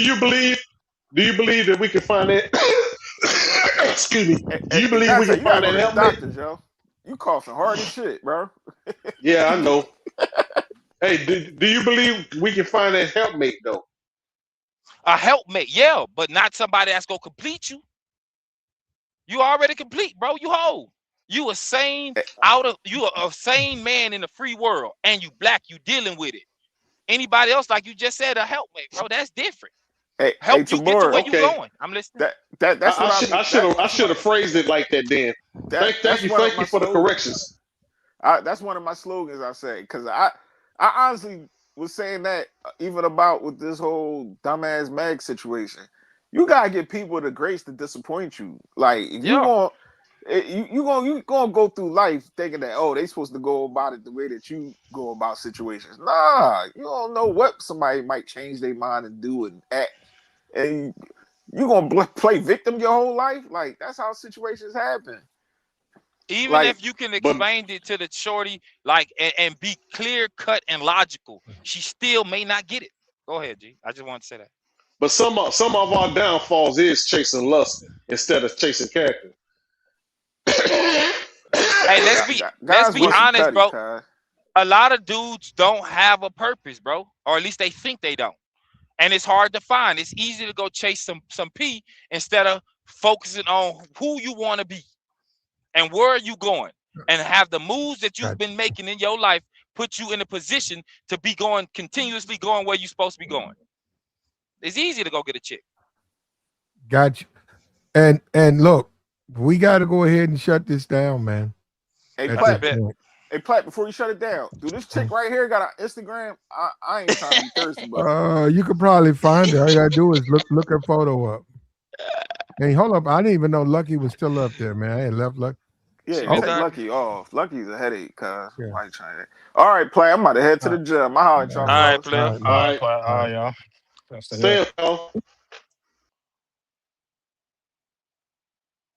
Speaker 6: you believe that we can find that? Excuse me. Do you
Speaker 7: Hey,
Speaker 6: believe we
Speaker 7: Dante,
Speaker 6: can
Speaker 7: you gotta
Speaker 6: find
Speaker 7: go
Speaker 6: that
Speaker 7: to the
Speaker 6: helpmate?
Speaker 7: doctor, Joe. You coughing hard as shit, bro.
Speaker 6: Yeah, I know. Hey, do you believe we can find that helpmate though?
Speaker 3: A helpmate, yeah, but not somebody that's gonna complete you. You already complete, bro. You whole. You a sane you a sane man in the free world, and you black. You dealing with it. Anybody else, like you just said, a helpmate, bro. That's different.
Speaker 7: Hey,
Speaker 3: Help you get to where
Speaker 7: Tabor.
Speaker 3: you
Speaker 6: Okay.
Speaker 3: going. I'm listening.
Speaker 7: That's what I be.
Speaker 6: I should have phrased it like that then.
Speaker 7: That's one of
Speaker 6: Thank
Speaker 7: my
Speaker 6: you for the
Speaker 7: slogans.
Speaker 6: corrections.
Speaker 7: That's one of my slogans. I say because I honestly was saying that even about with this whole dumbass Meg situation. You gotta get people the grace to disappoint you. Like if you
Speaker 3: Yeah.
Speaker 7: want. You gonna go through life thinking that they supposed to go about it the way that you go about situations. Nah, you don't know what somebody might change their mind and do and act, and you gonna play victim your whole life. Like that's how situations happen.
Speaker 3: Even
Speaker 7: Like
Speaker 3: if you can
Speaker 6: But
Speaker 3: explain it to the shorty, like, and be clear cut and logical, she still may not get it. Go ahead, G. I just want to say that.
Speaker 6: some of our downfalls is chasing lust instead of chasing character.
Speaker 3: Hey, let's
Speaker 7: guys
Speaker 3: be
Speaker 7: want some
Speaker 3: honest,
Speaker 7: cutty,
Speaker 3: bro.
Speaker 7: cuz.
Speaker 3: A lot of dudes don't have a purpose, bro, or at least they think they don't. And it's hard to find. It's easy to go chase some P instead of focusing on who you want to be and where are you going, and have the moves that you've
Speaker 1: Got
Speaker 3: been making in your life put you in a position to be going continuously going where you're supposed to be going. It's easy to go get a chick.
Speaker 1: got you. And look, we got to go ahead and shut this down, man.
Speaker 7: Hey,
Speaker 1: At
Speaker 3: That's a
Speaker 1: this
Speaker 7: Platt.
Speaker 3: bet.
Speaker 1: point,
Speaker 7: Hey, Platt. Before you shut it down, dude, this chick right here got an Instagram. I ain't trying to be thirsty, but
Speaker 1: you could probably find her. All you gotta do is look her photo up. Hey, hold up! I didn't even know Lucky was still up there, man. I ain't left Lucky.
Speaker 7: yeah,
Speaker 3: She
Speaker 1: Oh,
Speaker 3: missed
Speaker 7: take
Speaker 3: her.
Speaker 7: Lucky off. Lucky's a headache, cuz.
Speaker 1: yeah.
Speaker 7: Why you trying to? All right, Platt. I'm about to head to
Speaker 1: All
Speaker 7: the
Speaker 1: right,
Speaker 7: gym. I holler at
Speaker 1: all
Speaker 7: y'all
Speaker 3: All
Speaker 1: right,
Speaker 3: right,
Speaker 7: fellas.
Speaker 3: player.
Speaker 1: all right,
Speaker 2: All
Speaker 1: man.
Speaker 2: right,
Speaker 6: All right,
Speaker 1: All right.
Speaker 8: y'all. That's the
Speaker 6: stay up, y'all.